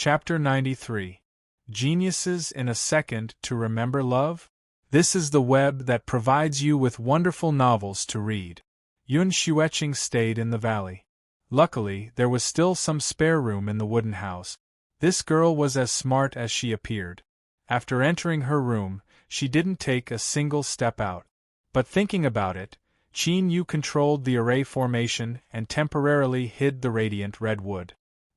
Chapter 93. Geniuses in a Second to Remember Love? This is the web that provides you with wonderful novels to read. Yun Xueqing stayed in the valley. Luckily, there was still some spare room in the wooden house. This girl was as smart as she appeared. After entering her room, she didn't take a single step out. But thinking about it, Qin Yu controlled the array formation and temporarily hid the radiant red wood.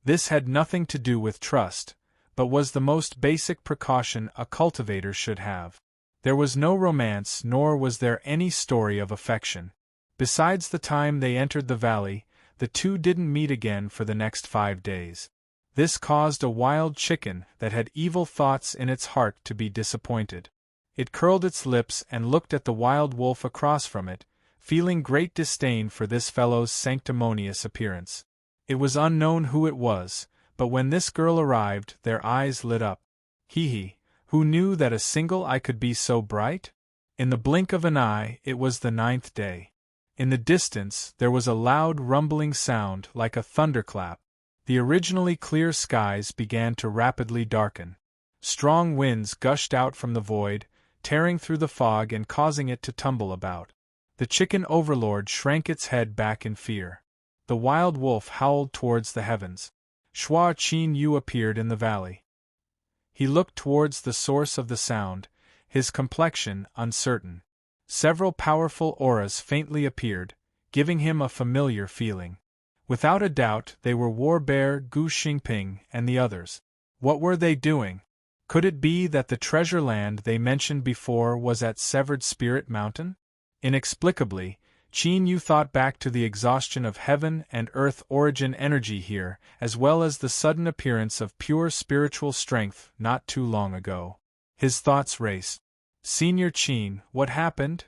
This had nothing to do with trust, but was the most basic precaution a cultivator should have. There was no romance, nor was there any story of affection. Besides the time they entered the valley, the two didn't meet again for the next 5 days. This caused a wild chicken that had evil thoughts in its heart to be disappointed. It curled its lips and looked at the wild wolf across from it, feeling great disdain for this fellow's sanctimonious appearance. It was unknown who it was, but when this girl arrived, their eyes lit up. Hee, who knew that a single eye could be so bright? In the blink of an eye, it was the 9th day. In the distance, there was a loud rumbling sound like a thunderclap. The originally clear skies began to rapidly darken. Strong winds gushed out from the void, tearing through the fog and causing it to tumble about. The chicken overlord shrank its head back in fear. The wild wolf howled towards the heavens. Qin Yu appeared in the valley. He looked towards the source of the sound, his complexion uncertain. Several powerful auras faintly appeared, giving him a familiar feeling. Without a doubt they were War Bear, Gu Xingping, and the others. What were they doing? Could it be that the treasure land they mentioned before was at Severed Spirit Mountain? Inexplicably, Qin Yu thought back to the exhaustion of heaven and earth origin energy here, as well as the sudden appearance of pure spiritual strength not too long ago. His thoughts raced. Senior Qin, what happened?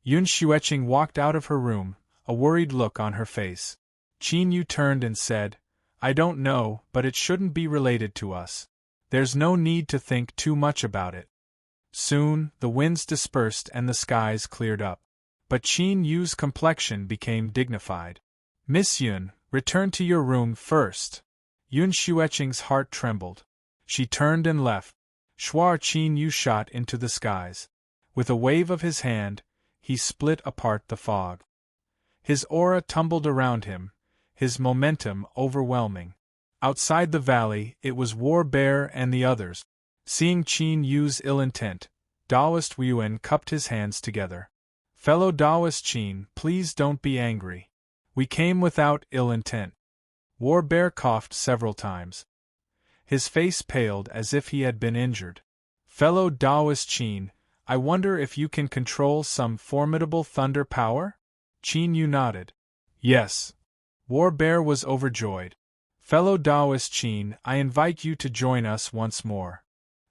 Yun Xueqing walked out of her room, a worried look on her face. Qin Yu turned and said, I don't know, but it shouldn't be related to us. There's no need to think too much about it. Soon, the winds dispersed and the skies cleared up. But Qin Yu's complexion became dignified. Miss Yun, return to your room first. Yun Xueqing's heart trembled. She turned and left. Qin Yu shot into the skies. With a wave of his hand, he split apart the fog. His aura tumbled around him, his momentum overwhelming. Outside the valley, it was War Bear and the others. Seeing Qin Yu's ill intent, Daoist Yuan cupped his hands together. Fellow Daoist Qin, please don't be angry. We came without ill intent. War Bear coughed several times. His face paled as if he had been injured. Fellow Daoist Qin, I wonder if you can control some formidable thunder power? Qin Yu nodded. Yes. War Bear was overjoyed. Fellow Daoist Qin, I invite you to join us once more.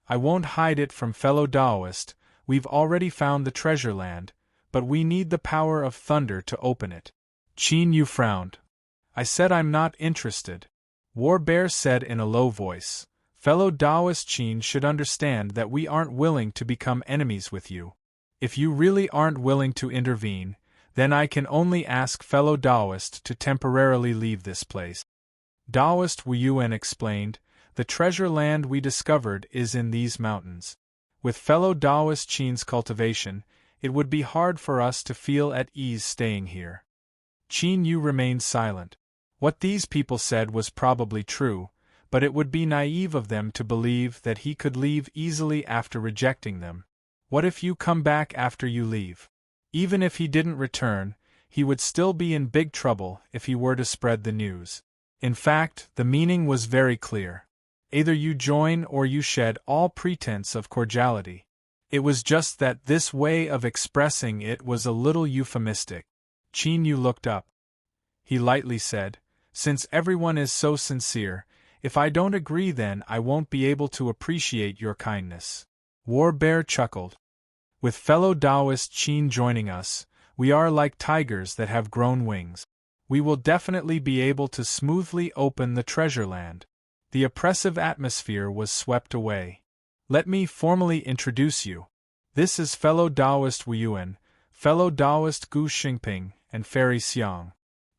I won't hide it from fellow Daoist, we've already found the treasure land, but we need the power of thunder to open it. Qin Yu frowned. I said I'm not interested. War Bear said in a low voice, Fellow Daoist Qin should understand that we aren't willing to become enemies with you. If you really aren't willing to intervene, then I can only ask fellow Daoist to temporarily leave this place. Daoist Wu Yuan explained, the treasure land we discovered is in these mountains. With fellow Daoist Qin's cultivation, it would be hard for us to feel at ease staying here. Qin Yu remained silent. What these people said was probably true, but it would be naive of them to believe that he could leave easily after rejecting them. What if you come back after you leave? Even if he didn't return, he would still be in big trouble if he were to spread the news. In fact, the meaning was very clear. Either you join or you shed all pretense of cordiality. It was just that this way of expressing it was a little euphemistic. Qin Yu looked up. He lightly said, Since everyone is so sincere, if I don't agree then I won't be able to appreciate your kindness. War Bear chuckled. With fellow Daoist Qin joining us, we are like tigers that have grown wings. We will definitely be able to smoothly open the treasure land. The oppressive atmosphere was swept away. Let me formally introduce you. This is fellow Daoist Wu Yuan, fellow Daoist Gu Xingping, and Fairy Xiang.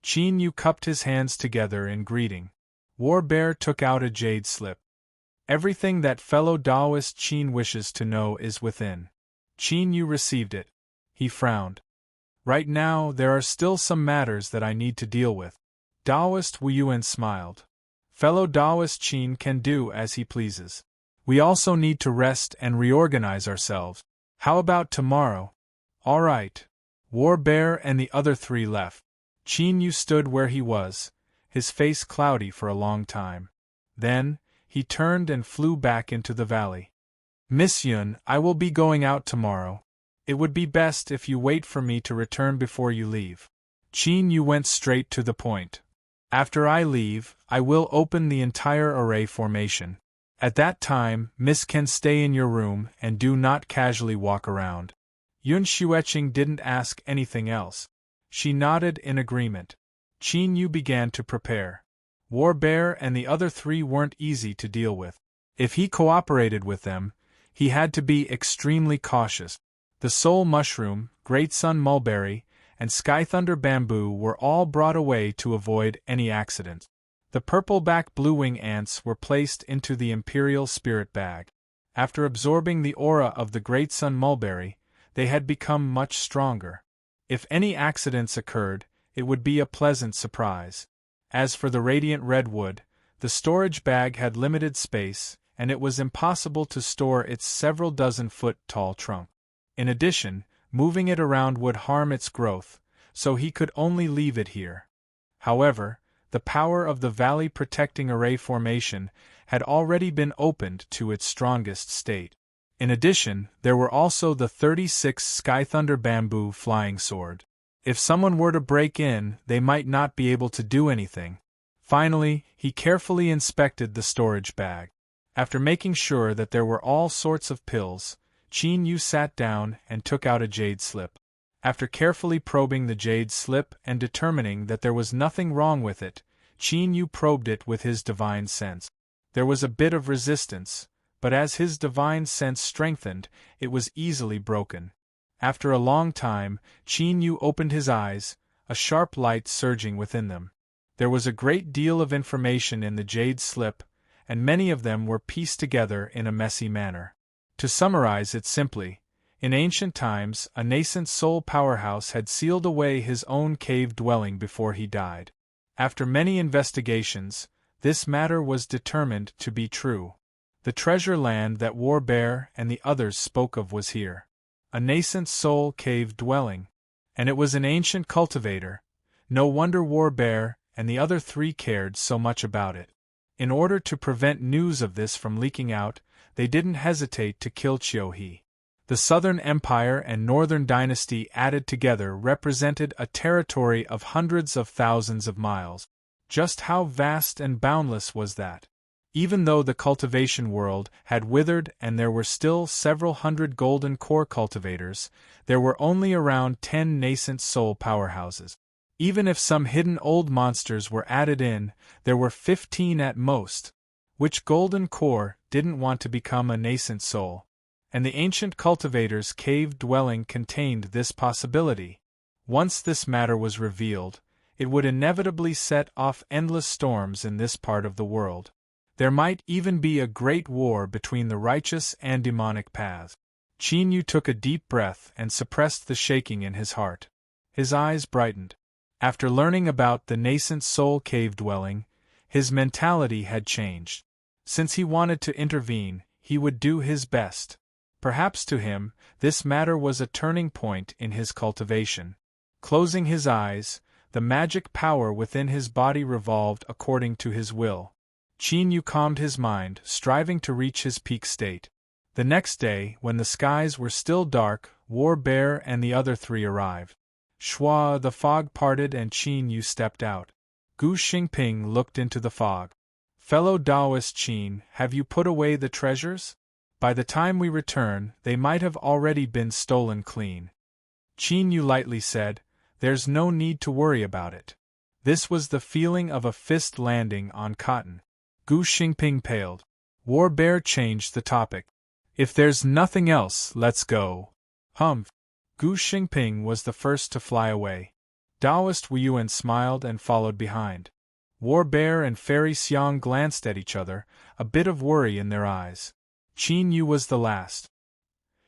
Qin Yu cupped his hands together in greeting. War Bear took out a jade slip. Everything that fellow Taoist Qin wishes to know is within. Qin Yu received it. He frowned. Right now, there are still some matters that I need to deal with. Taoist Wu Yuan smiled. Fellow Taoist Qin can do as he pleases. We also need to rest and reorganize ourselves. How about tomorrow? All right. War Bear and the other three left. Qin Yu stood where he was, his face cloudy for a long time. Then, he turned and flew back into the valley. Miss Yun, I will be going out tomorrow. It would be best if you wait for me to return before you leave. Qin Yu went straight to the point. After I leave, I will open the entire array formation. At that time, Miss can stay in your room and do not casually walk around. Yun Xueqing didn't ask anything else. She nodded in agreement. Qin Yu began to prepare. War Bear and the other three weren't easy to deal with. If he cooperated with them, he had to be extremely cautious. The Soul Mushroom, Great Sun Mulberry, and Sky Thunder Bamboo were all brought away to avoid any accident. The purple-back blue-wing ants were placed into the Imperial Spirit Bag. After absorbing the aura of the Great Sun Mulberry, they had become much stronger. If any accidents occurred, it would be a pleasant surprise. As for the Radiant Redwood, the storage bag had limited space, and it was impossible to store its several dozen-foot-tall trunk. In addition, moving it around would harm its growth, so he could only leave it here. However, the power of the Valley Protecting Array formation had already been opened to its strongest state. In addition, there were also the 36 Sky Thunder Bamboo Flying Sword. If someone were to break in, they might not be able to do anything. Finally, he carefully inspected the storage bag. After making sure that there were all sorts of pills, Qin Yu sat down and took out a jade slip. After carefully probing the jade slip and determining that there was nothing wrong with it, Qin Yu probed it with his divine sense. There was a bit of resistance, but as his divine sense strengthened, it was easily broken. After a long time, Qin Yu opened his eyes, a sharp light surging within them. There was a great deal of information in the jade slip, and many of them were pieced together in a messy manner. To summarize it simply, in ancient times, a nascent soul powerhouse had sealed away his own cave dwelling before he died. After many investigations, this matter was determined to be true. The treasure land that War Bear and the others spoke of was here. A nascent soul cave dwelling. And it was an ancient cultivator. No wonder War Bear and the other three cared so much about it. In order to prevent news of this from leaking out, they didn't hesitate to kill Qiuhe. The Southern Empire and Northern Dynasty added together represented a territory of hundreds of thousands of miles. Just how vast and boundless was that? Even though the cultivation world had withered and there were still several hundred golden core cultivators, there were only around 10 nascent soul powerhouses. Even if some hidden old monsters were added in, there were 15 at most. Which golden core didn't want to become a nascent soul? And the ancient cultivator's cave dwelling contained this possibility. Once this matter was revealed, it would inevitably set off endless storms in this part of the world. There might even be a great war between the righteous and demonic paths. Qin Yu took a deep breath and suppressed the shaking in his heart. His eyes brightened. After learning about the nascent soul cave dwelling, his mentality had changed. Since he wanted to intervene, he would do his best. Perhaps to him, this matter was a turning point in his cultivation. Closing his eyes, the magic power within his body revolved according to his will. Qin Yu calmed his mind, striving to reach his peak state. The next day, when the skies were still dark, War Bear and the other three arrived. Shua, the fog parted and Qin Yu stepped out. Gu Xingping looked into the fog. Fellow Taoist Qin, have you put away the treasures? By the time we return, they might have already been stolen clean. Qin Yu lightly said, there's no need to worry about it. This was the feeling of a fist landing on cotton. Gu Xingping paled. War Bear changed the topic. If there's nothing else, let's go. Humph. Gu Xingping was the first to fly away. Taoist Wu Yuan smiled and followed behind. War Bear and Fairy Xiang glanced at each other, a bit of worry in their eyes. Qin Yu was the last.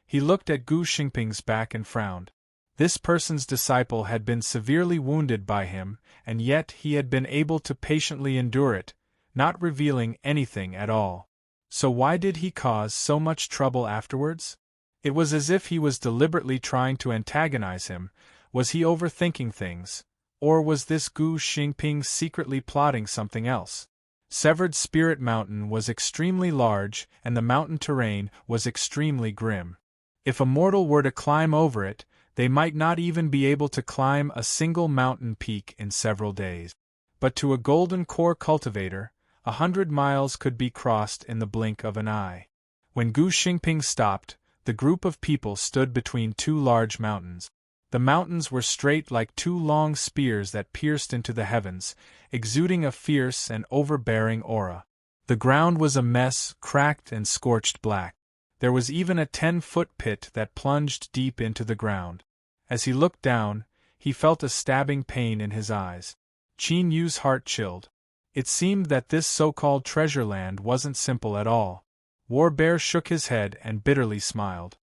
He looked at Gu Xingping's back and frowned. This person's disciple had been severely wounded by him, and yet he had been able to patiently endure it, not revealing anything at all. So why did he cause so much trouble afterwards? It was as if he was deliberately trying to antagonize him. Was he overthinking things? Or was this Gu Xingping secretly plotting something else? Severed Spirit Mountain was extremely large, and the mountain terrain was extremely grim. If a mortal were to climb over it, they might not even be able to climb a single mountain peak in several days. But to a golden core cultivator, 100 miles could be crossed in the blink of an eye. When Gu Xingping stopped, the group of people stood between two large mountains. The mountains were straight like two long spears that pierced into the heavens, exuding a fierce and overbearing aura. The ground was a mess, cracked and scorched black. There was even a 10-foot pit that plunged deep into the ground. As he looked down, he felt a stabbing pain in his eyes. Qin Yu's heart chilled. It seemed that this so-called treasure land wasn't simple at all. War Bear shook his head and bitterly smiled.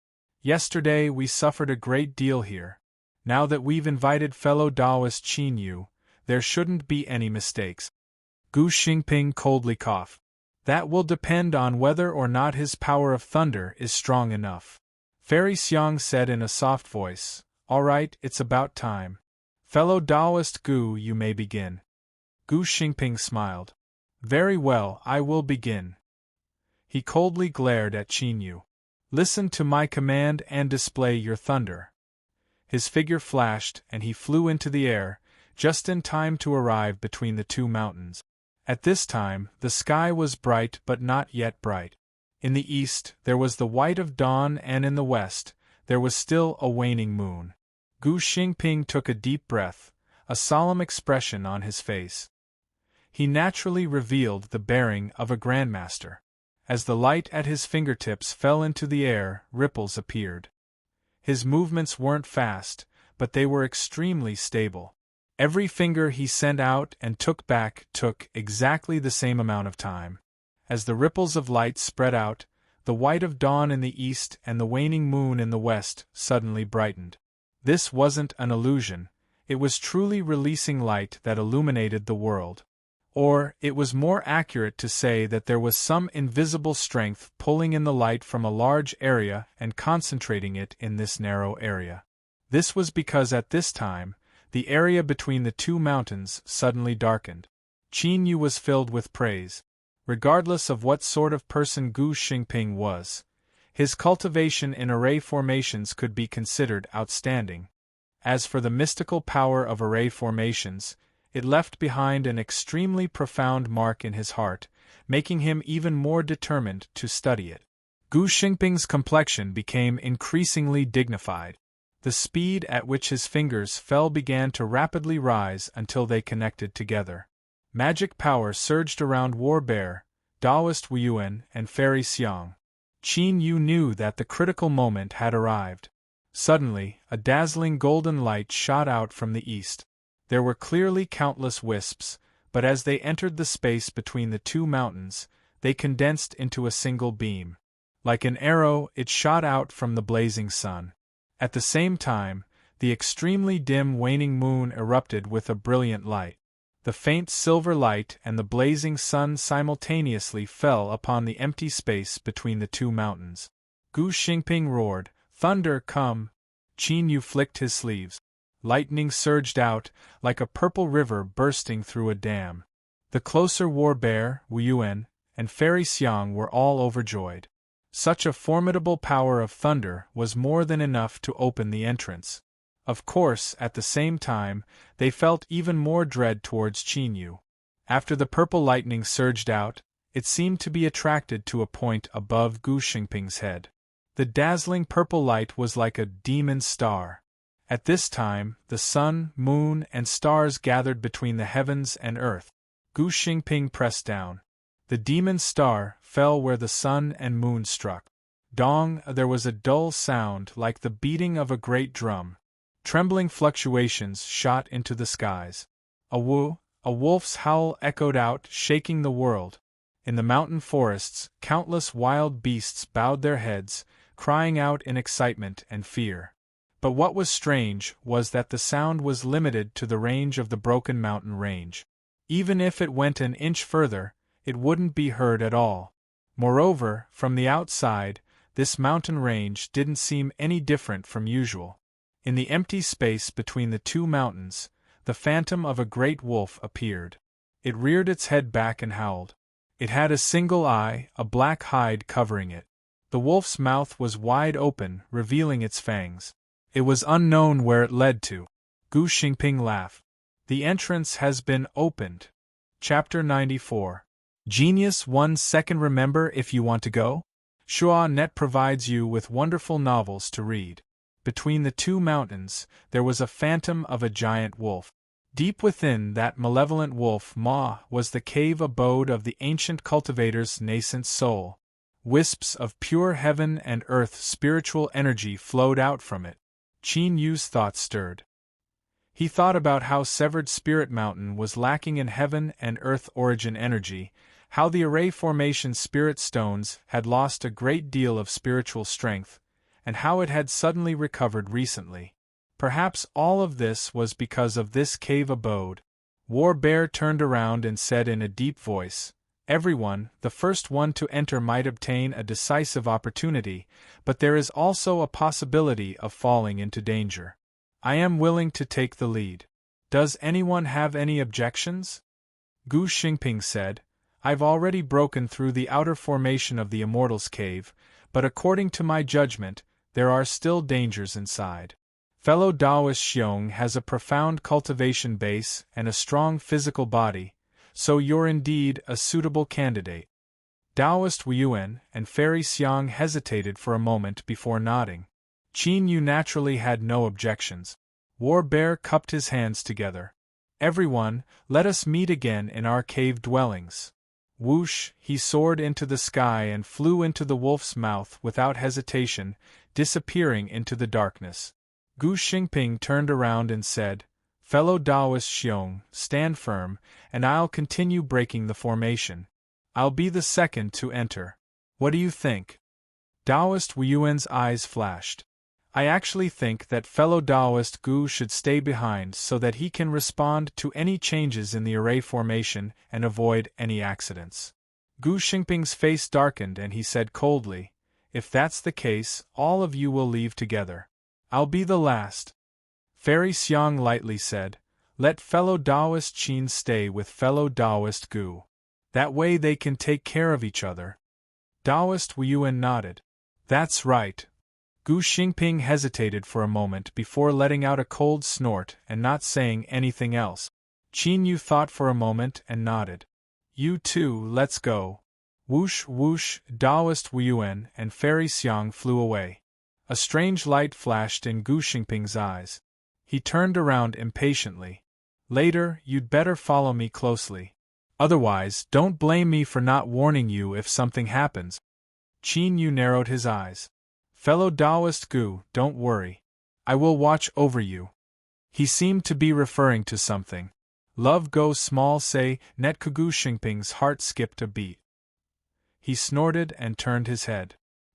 Yesterday we suffered a great deal here. Now that we've invited fellow Taoist Qin Yu, there shouldn't be any mistakes. Gu Xingping coldly coughed. That will depend on whether or not his power of thunder is strong enough. Fairy Xiang said in a soft voice, "All right, it's about time. Fellow Taoist Gu, you may begin." Gu Xingping smiled. "Very well, I will begin." He coldly glared at Qin Yu. "Listen to my command and display your thunder." His figure flashed and he flew into the air, just in time to arrive between the two mountains. At this time, the sky was bright but not yet bright. In the east, there was the white of dawn, and in the west, there was still a waning moon. Gu Xingping took a deep breath, a solemn expression on his face. He naturally revealed the bearing of a grandmaster. As the light at his fingertips fell into the air, ripples appeared. His movements weren't fast, but they were extremely stable. Every finger he sent out and took back took exactly the same amount of time. As the ripples of light spread out, the white of dawn in the east and the waning moon in the west suddenly brightened. This wasn't an illusion, it was truly releasing light that illuminated the world. Or, it was more accurate to say that there was some invisible strength pulling in the light from a large area and concentrating it in this narrow area. This was because at this time, the area between the two mountains suddenly darkened. Qin Yu was filled with praise. Regardless of what sort of person Gu Xingping was, his cultivation in array formations could be considered outstanding. As for the mystical power of array formations, it left behind an extremely profound mark in his heart, making him even more determined to study it. Gu Xingping's complexion became increasingly dignified. The speed at which his fingers fell began to rapidly rise until they connected together. Magic power surged around War Bear, Taoist Wuyuan, and Fairy Xiang. Qin Yu knew that the critical moment had arrived. Suddenly, a dazzling golden light shot out from the east. There were clearly countless wisps, but as they entered the space between the two mountains, they condensed into a single beam. Like an arrow, it shot out from the blazing sun. At the same time, the extremely dim waning moon erupted with a brilliant light. The faint silver light and the blazing sun simultaneously fell upon the empty space between the two mountains. Gu Xingping roared, "Thunder, come!" Qin Yu flicked his sleeves. Lightning surged out, like a purple river bursting through a dam. The closer War Bear, Wuyuan, and Fairy Xiang were all overjoyed. Such a formidable power of thunder was more than enough to open the entrance. Of course, at the same time, they felt even more dread towards Qin Yu. After the purple lightning surged out, it seemed to be attracted to a point above Gu Xingping's head. The dazzling purple light was like a demon star. At this time, the sun, moon, and stars gathered between the heavens and earth. Gu Xingping pressed down. The demon star fell where the sun and moon struck. Dong, there was a dull sound like the beating of a great drum. Trembling fluctuations shot into the skies. A A wolf's howl echoed out, shaking the world. In the mountain forests, countless wild beasts bowed their heads, crying out in excitement and fear. But what was strange was that the sound was limited to the range of the broken mountain range. Even if it went an inch further, it wouldn't be heard at all. Moreover, from the outside, this mountain range didn't seem any different from usual. In the empty space between the two mountains, the phantom of a great wolf appeared. It reared its head back and howled. It had a single eye, a black hide covering it. The wolf's mouth was wide open, revealing its fangs. It was unknown where it led to. Gu Xingping laughed. The entrance has been opened. Chapter 94. Genius 1 second. Remember if you want to go? Shua Net provides you with wonderful novels to read. Between the two mountains, there was a phantom of a giant wolf. Deep within that malevolent wolf maw was the cave abode of the ancient cultivator's nascent soul. Wisps of pure heaven and earth spiritual energy flowed out from it. Qin Yu's thoughts stirred. He thought about how severed Spirit Mountain was lacking in heaven and earth origin energy, how the array formation spirit stones had lost a great deal of spiritual strength, and how it had suddenly recovered recently. Perhaps all of this was because of this cave abode. War Bear turned around and said in a deep voice, "Everyone, the first one to enter might obtain a decisive opportunity, but there is also a possibility of falling into danger. I am willing to take the lead. Does anyone have any objections?" Gu Xingping said, "I've already broken through the outer formation of the Immortal's Cave, but according to my judgment, there are still dangers inside. Fellow Taoist Xiong has a profound cultivation base and a strong physical body, so you're indeed a suitable candidate." Taoist Wuyuan and Fairy Xiang hesitated for a moment before nodding. Qin Yu naturally had no objections. War Bear cupped his hands together. "Everyone, let us meet again in our cave dwellings." Whoosh, he soared into the sky and flew into the wolf's mouth without hesitation, disappearing into the darkness. Gu Xingping turned around and said, "Fellow Taoist Xiong, stand firm, and I'll continue breaking the formation. I'll be the second to enter. What do you think?" Taoist Wuyuan's eyes flashed. "I actually think that fellow Taoist Gu should stay behind so that he can respond to any changes in the array formation and avoid any accidents." Gu Xingping's face darkened and he said coldly, "If that's the case, all of you will leave together. I'll be the last." Fairy Xiang lightly said, "Let fellow Taoist Qin stay with fellow Taoist Gu. That way they can take care of each other." Taoist Wuyuan nodded. "That's right." Gu Xingping hesitated for a moment before letting out a cold snort and not saying anything else. Qin Yu thought for a moment and nodded. "You too, let's go." Whoosh whoosh, Taoist Wuyuan and Fairy Xiang flew away. A strange light flashed in Gu Xingping's eyes. He turned around impatiently. "Later, you'd better follow me closely. Otherwise, don't blame me for not warning you if something happens." Qin Yu narrowed his eyes. "Fellow Taoist Gu, don't worry. I will watch over you." He seemed to be referring to something. "Love goes small say," Net Gu Xingping's heart skipped a beat. He snorted and turned his head.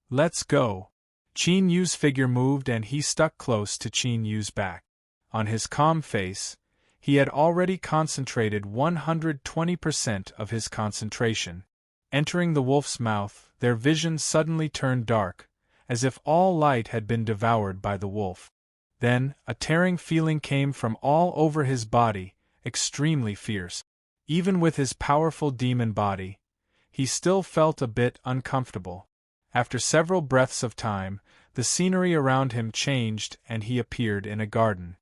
"Let's go." Qin Yu's figure moved and he stuck close to Qin Yu's back. On his calm face, he had already concentrated 120% of his concentration. Entering the wolf's mouth, their vision suddenly turned dark, as if all light had been devoured by the wolf. Then, a tearing feeling came from all over his body, extremely fierce. Even with his powerful demon body, he still felt a bit uncomfortable. After several breaths of time, the scenery around him changed and he appeared in a garden.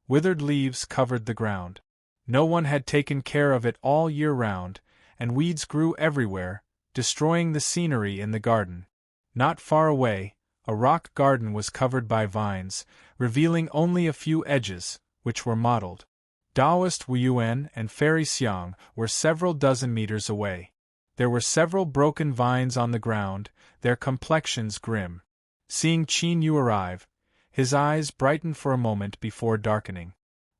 Withered leaves covered the ground. No one had taken care of it all year round, and weeds grew everywhere, destroying the scenery in the garden. Not far away, a rock garden was covered by vines, revealing only a few edges, which were mottled. Taoist Wuyuan and Fairy Xiang were several dozen meters away. There were several broken vines on the ground, their complexions grim. Seeing Qin Yu arrive, his eyes brightened for a moment before darkening.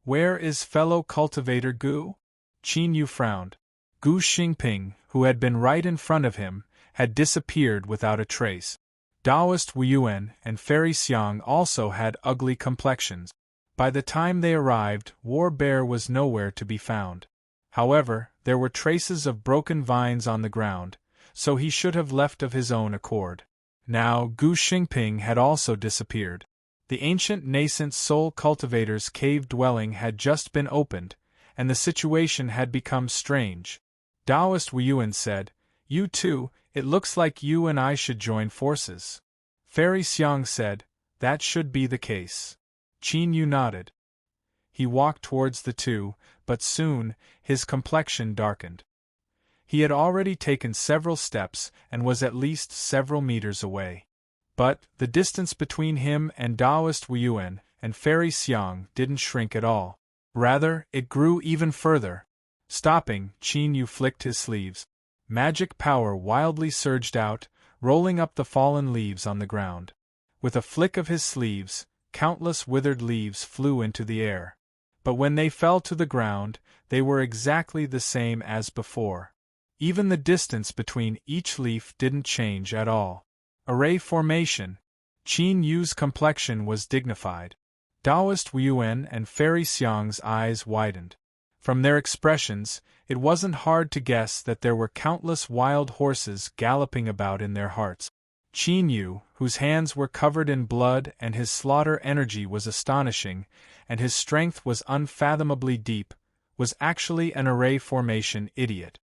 "Where is fellow cultivator Gu?" Qin Yu frowned. Gu Xingping, who had been right in front of him, had disappeared without a trace. Taoist Wu Yuan and Fairy Xiang also had ugly complexions. By the time they arrived, War Bear was nowhere to be found. However, there were traces of broken vines on the ground, so he should have left of his own accord. Now, Gu Xingping had also disappeared. The ancient nascent soul cultivator's cave dwelling had just been opened, and the situation had become strange. Taoist Wu Yuan said, "You too, it looks like you and I should join forces." Fairy Xiang said, "That should be the case." Qin Yu nodded. He walked towards the two, but soon, his complexion darkened. He had already taken several steps and was at least several meters away. But the distance between him and Taoist Wu Yuan and Fairy Xiang didn't shrink at all. Rather, it grew even further. Stopping, Qin Yu flicked his sleeves. Magic power wildly surged out, rolling up the fallen leaves on the ground. With a flick of his sleeves, countless withered leaves flew into the air. But when they fell to the ground, they were exactly the same as before. Even the distance between each leaf didn't change at all. Array formation. Qin Yu's complexion was dignified. Taoist Wu Yuan and Fairy Xiang's eyes widened. From their expressions, it wasn't hard to guess that there were countless wild horses galloping about in their hearts. Qin Yu, whose hands were covered in blood and his slaughter energy was astonishing, and his strength was unfathomably deep, was actually an array formation idiot.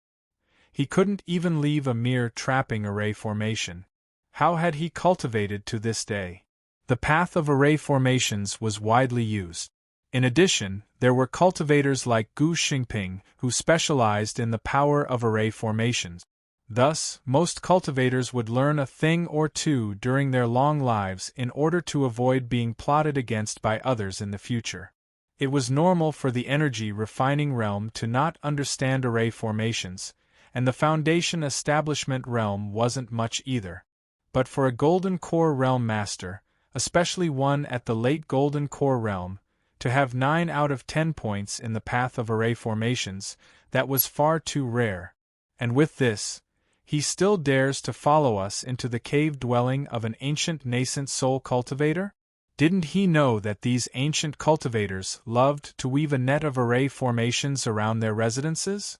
He couldn't even leave a mere trapping array formation. How had he cultivated to this day? The path of array formations was widely used. In addition, there were cultivators like Gu Xingping who specialized in the power of array formations. Thus, most cultivators would learn a thing or two during their long lives in order to avoid being plotted against by others in the future. It was normal for the energy refining realm to not understand array formations, and the foundation establishment realm wasn't much either. But for a Golden Core realm master, especially one at the late Golden Core realm, to have 9 out of 10 points in the path of array formations, that was far too rare. And with this, he still dares to follow us into the cave dwelling of an ancient nascent soul cultivator? Didn't he know that these ancient cultivators loved to weave a net of array formations around their residences?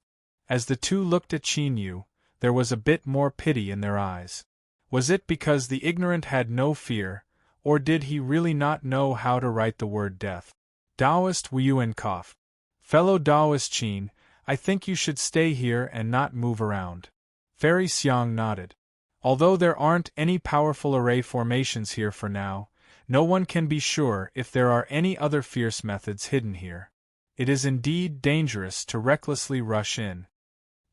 As the two looked at Qin Yu, there was a bit more pity in their eyes. Was it because the ignorant had no fear, or did he really not know how to write the word death? Taoist Wu Yuan coughed. Fellow Taoist Qin, I think you should stay here and not move around. Fairy Xiang nodded. Although there aren't any powerful array formations here for now, no one can be sure if there are any other fierce methods hidden here. It is indeed dangerous to recklessly rush in.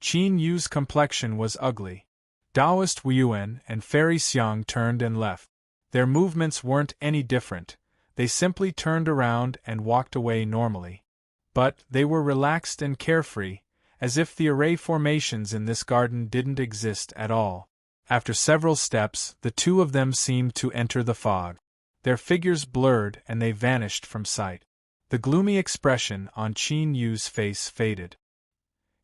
Qin Yu's complexion was ugly. Taoist Wu Yuan and Fairy Xiang turned and left. Their movements weren't any different. They simply turned around and walked away normally. But they were relaxed and carefree, as if the array formations in this garden didn't exist at all. After several steps, the two of them seemed to enter the fog. Their figures blurred and they vanished from sight. The gloomy expression on Qin Yu's face faded.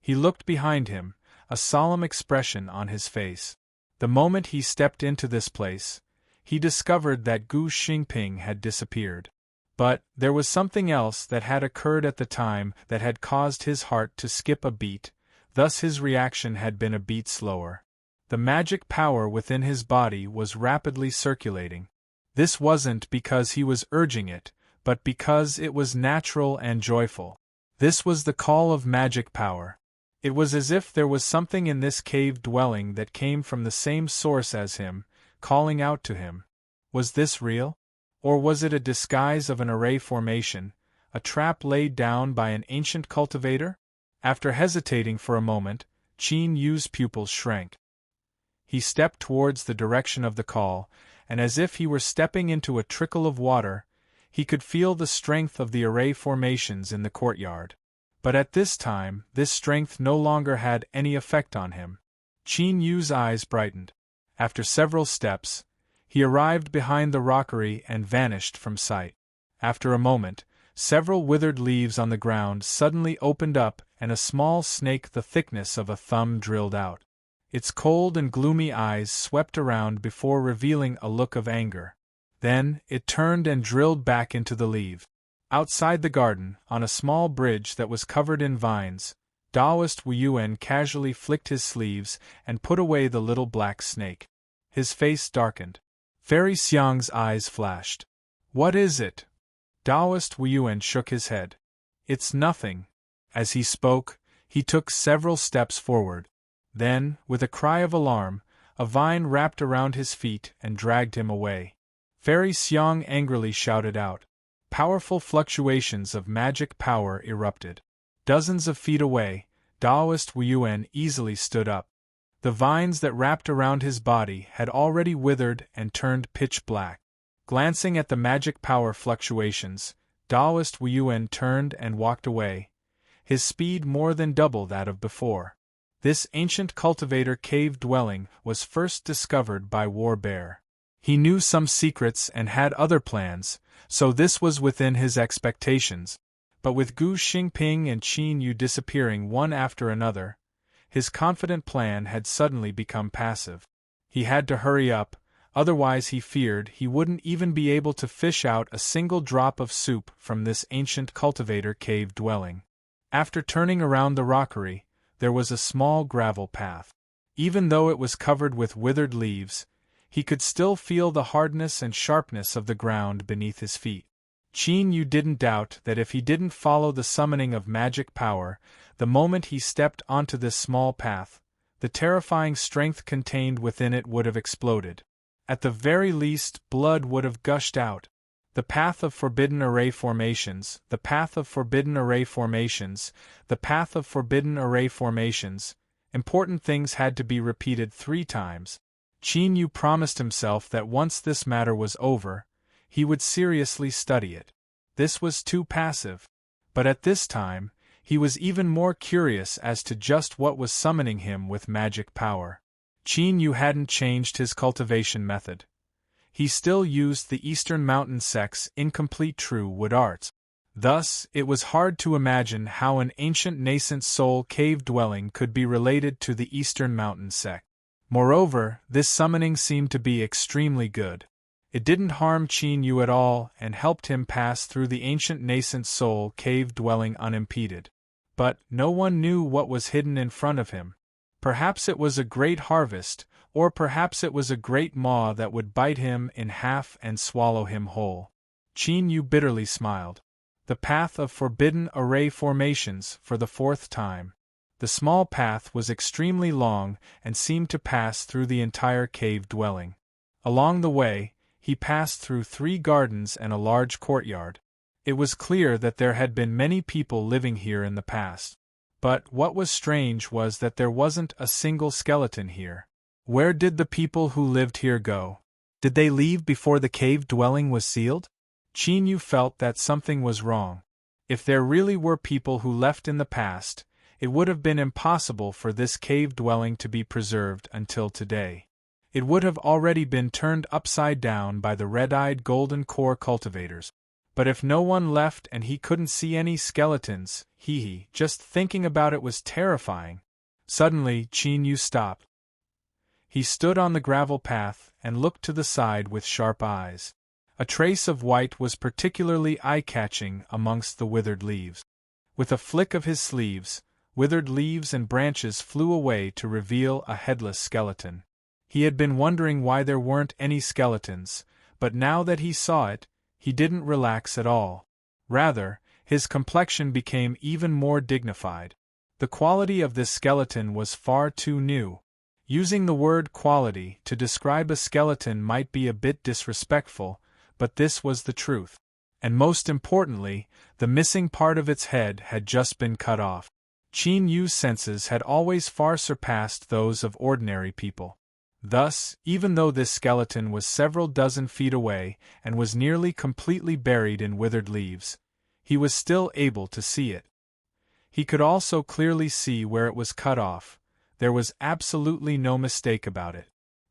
He looked behind him, a solemn expression on his face. The moment he stepped into this place, he discovered that Gu Xingping had disappeared. But there was something else that had occurred at the time that had caused his heart to skip a beat, thus his reaction had been a beat slower. The magic power within his body was rapidly circulating. This wasn't because he was urging it, but because it was natural and joyful. This was the call of magic power. It was as if there was something in this cave dwelling that came from the same source as him, calling out to him. Was this real? Or was it a disguise of an array formation, a trap laid down by an ancient cultivator? After hesitating for a moment, Qin Yu's pupils shrank. He stepped towards the direction of the call, and as if he were stepping into a trickle of water, he could feel the strength of the array formations in the courtyard. But at this time, this strength no longer had any effect on him. Qin Yu's eyes brightened. After several steps, he arrived behind the rockery and vanished from sight. After a moment, several withered leaves on the ground suddenly opened up and a small snake the thickness of a thumb drilled out. Its cold and gloomy eyes swept around before revealing a look of anger. Then, it turned and drilled back into the leaf. Outside the garden, on a small bridge that was covered in vines, Taoist Wu Yuan casually flicked his sleeves and put away the little black snake. His face darkened. Fairy Xiang's eyes flashed. "What is it?" Taoist Wu Yuan shook his head. "It's nothing." As he spoke, he took several steps forward. Then, with a cry of alarm, a vine wrapped around his feet and dragged him away. Fairy Xiang angrily shouted out. Powerful fluctuations of magic power erupted. Dozens of feet away, Taoist Wu Yuan easily stood up. The vines that wrapped around his body had already withered and turned pitch black. Glancing at the magic power fluctuations, Taoist Wu Yuan turned and walked away, his speed more than double that of before. This ancient cultivator cave dwelling was first discovered by War Bear. He knew some secrets and had other plans, so this was within his expectations. But with Gu Xingping and Qin Yu disappearing one after another, his confident plan had suddenly become passive. He had to hurry up, otherwise he feared he wouldn't even be able to fish out a single drop of soup from this ancient cultivator cave dwelling. After turning around the rockery, there was a small gravel path. Even though it was covered with withered leaves, he could still feel the hardness and sharpness of the ground beneath his feet. Qin Yu didn't doubt that if he didn't follow the summoning of magic power, the moment he stepped onto this small path, the terrifying strength contained within it would have exploded. At the very least, blood would have gushed out. The path of forbidden array formations, the path of forbidden array formations, the path of forbidden array formations. Important things had to be repeated 3 times. Qin Yu promised himself that once this matter was over, he would seriously study it. This was too passive. But at this time, he was even more curious as to just what was summoning him with magic power. Qin Yu hadn't changed his cultivation method. He still used the Eastern Mountain sect's incomplete true wood arts. Thus, it was hard to imagine how an ancient nascent soul cave dwelling could be related to the Eastern Mountain sect. Moreover, this summoning seemed to be extremely good. It didn't harm Qin Yu at all and helped him pass through the ancient nascent soul cave dwelling unimpeded. But no one knew what was hidden in front of him. Perhaps it was a great harvest, or perhaps it was a great maw that would bite him in half and swallow him whole. Qin Yu bitterly smiled. The path of forbidden array formations for the 4th time. The small path was extremely long and seemed to pass through the entire cave dwelling. Along the way, he passed through 3 gardens and a large courtyard. It was clear that there had been many people living here in the past. But what was strange was that there wasn't a single skeleton here. Where did the people who lived here go? Did they leave before the cave dwelling was sealed? Qin Yu felt that something was wrong. If there really were people who left in the past, it would have been impossible for this cave dwelling to be preserved until today. It would have already been turned upside down by the red-eyed golden core cultivators. But if no one left and he couldn't see any skeletons, just thinking about it was terrifying. Suddenly, Qin Yu stopped. He stood on the gravel path and looked to the side with sharp eyes. A trace of white was particularly eye-catching amongst the withered leaves. With a flick of his sleeves, withered leaves and branches flew away to reveal a headless skeleton. He had been wondering why there weren't any skeletons, but now that he saw it, he didn't relax at all. Rather, his complexion became even more dignified. The quality of this skeleton was far too new. Using the word quality to describe a skeleton might be a bit disrespectful, but this was the truth. And most importantly, the missing part of its head had just been cut off. Qin Yu's senses had always far surpassed those of ordinary people. Thus, even though this skeleton was several dozen feet away and was nearly completely buried in withered leaves, he was still able to see it. He could also clearly see where it was cut off. There was absolutely no mistake about it.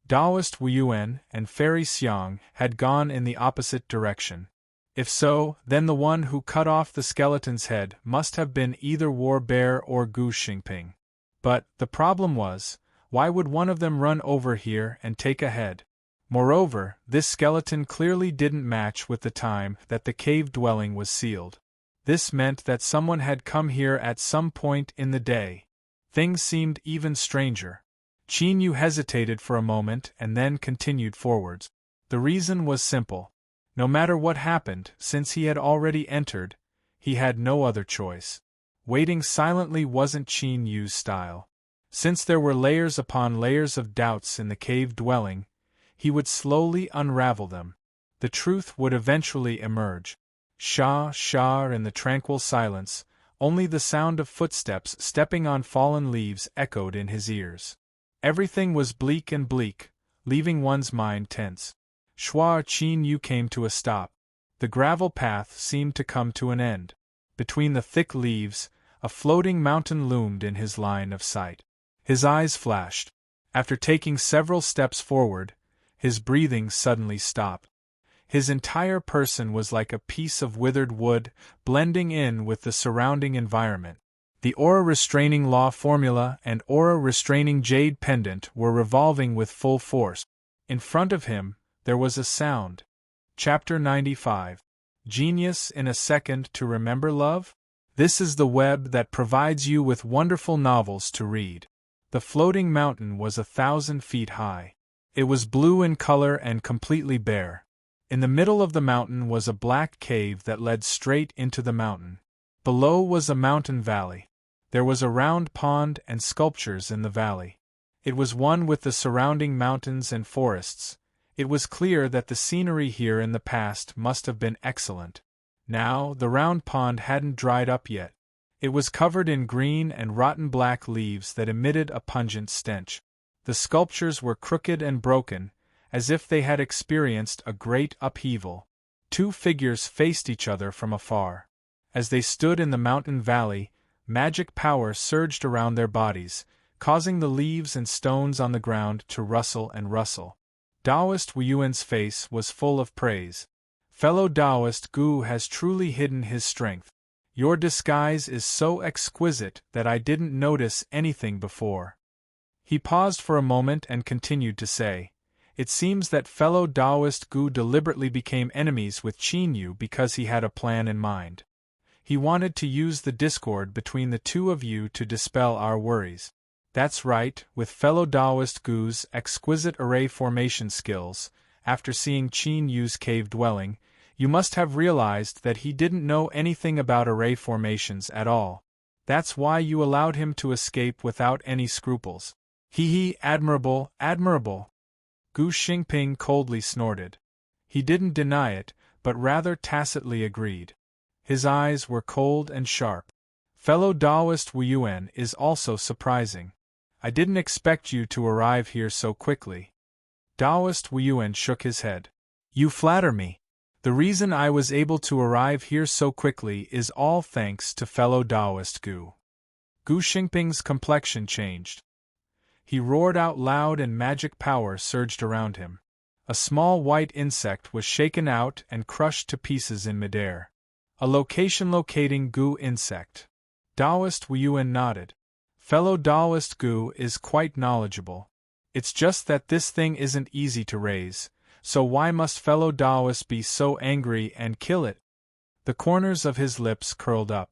Taoist Wu Yuan and Fairy Xiang had gone in the opposite direction. If so, then the one who cut off the skeleton's head must have been either War Bear or Gu Xingping. But, the problem was, why would one of them run over here and take a head? Moreover, this skeleton clearly didn't match with the time that the cave dwelling was sealed. This meant that someone had come here at some point in the day. Things seemed even stranger. Qin Yu hesitated for a moment and then continued forwards. The reason was simple. No matter what happened, since he had already entered, he had no other choice. Waiting silently wasn't Qin Yu's style. Since there were layers upon layers of doubts in the cave dwelling, he would slowly unravel them. The truth would eventually emerge. Shah in the tranquil silence, only the sound of footsteps stepping on fallen leaves echoed in his ears. Everything was bleak, leaving one's mind tense. Qin Yu came to a stop. The gravel path seemed to come to an end. Between the thick leaves, a floating mountain loomed in his line of sight. His eyes flashed. After taking several steps forward, his breathing suddenly stopped. His entire person was like a piece of withered wood, blending in with the surrounding environment. The aura-restraining law formula and aura-restraining jade pendant were revolving with full force. In front of him, there was a sound. Chapter 95. Genius in a Second to Remember Love? This is the web that provides you with wonderful novels to read. The floating mountain was 1,000 feet high. It was blue in color and completely bare. In the middle of the mountain was a black cave that led straight into the mountain. Below was a mountain valley. There was a round pond and sculptures in the valley. It was one with the surrounding mountains and forests. It was clear that the scenery here in the past must have been excellent. Now, the round pond hadn't dried up yet. It was covered in green and rotten black leaves that emitted a pungent stench. The sculptures were crooked and broken, as if they had experienced a great upheaval. Two figures faced each other from afar. As they stood in the mountain valley, magic power surged around their bodies, causing the leaves and stones on the ground to rustle and rustle. Taoist Wuyuan's face was full of praise. Fellow Taoist Gu has truly hidden his strength. Your disguise is so exquisite that I didn't notice anything before. He paused for a moment and continued to say, it seems that fellow Taoist Gu deliberately became enemies with Qin Yu because he had a plan in mind. He wanted to use the discord between the two of you to dispel our worries. That's right, with fellow Taoist Gu's exquisite array formation skills, after seeing Qin Yu's cave dwelling, you must have realized that he didn't know anything about array formations at all. That's why you allowed him to escape without any scruples. Admirable, admirable. Gu Xingping coldly snorted. He didn't deny it, but rather tacitly agreed. His eyes were cold and sharp. Fellow Taoist Wuyuan is also surprising. I didn't expect you to arrive here so quickly. Taoist Wuyuan shook his head. You flatter me. The reason I was able to arrive here so quickly is all thanks to fellow Taoist Gu. Gu Xingping's complexion changed. He roared out loud and magic power surged around him. A small white insect was shaken out and crushed to pieces in midair. A location-locating Gu insect. Taoist Wuyuan nodded. Fellow Taoist Gu is quite knowledgeable. It's just that this thing isn't easy to raise, so why must fellow Taoist be so angry and kill it? The corners of his lips curled up.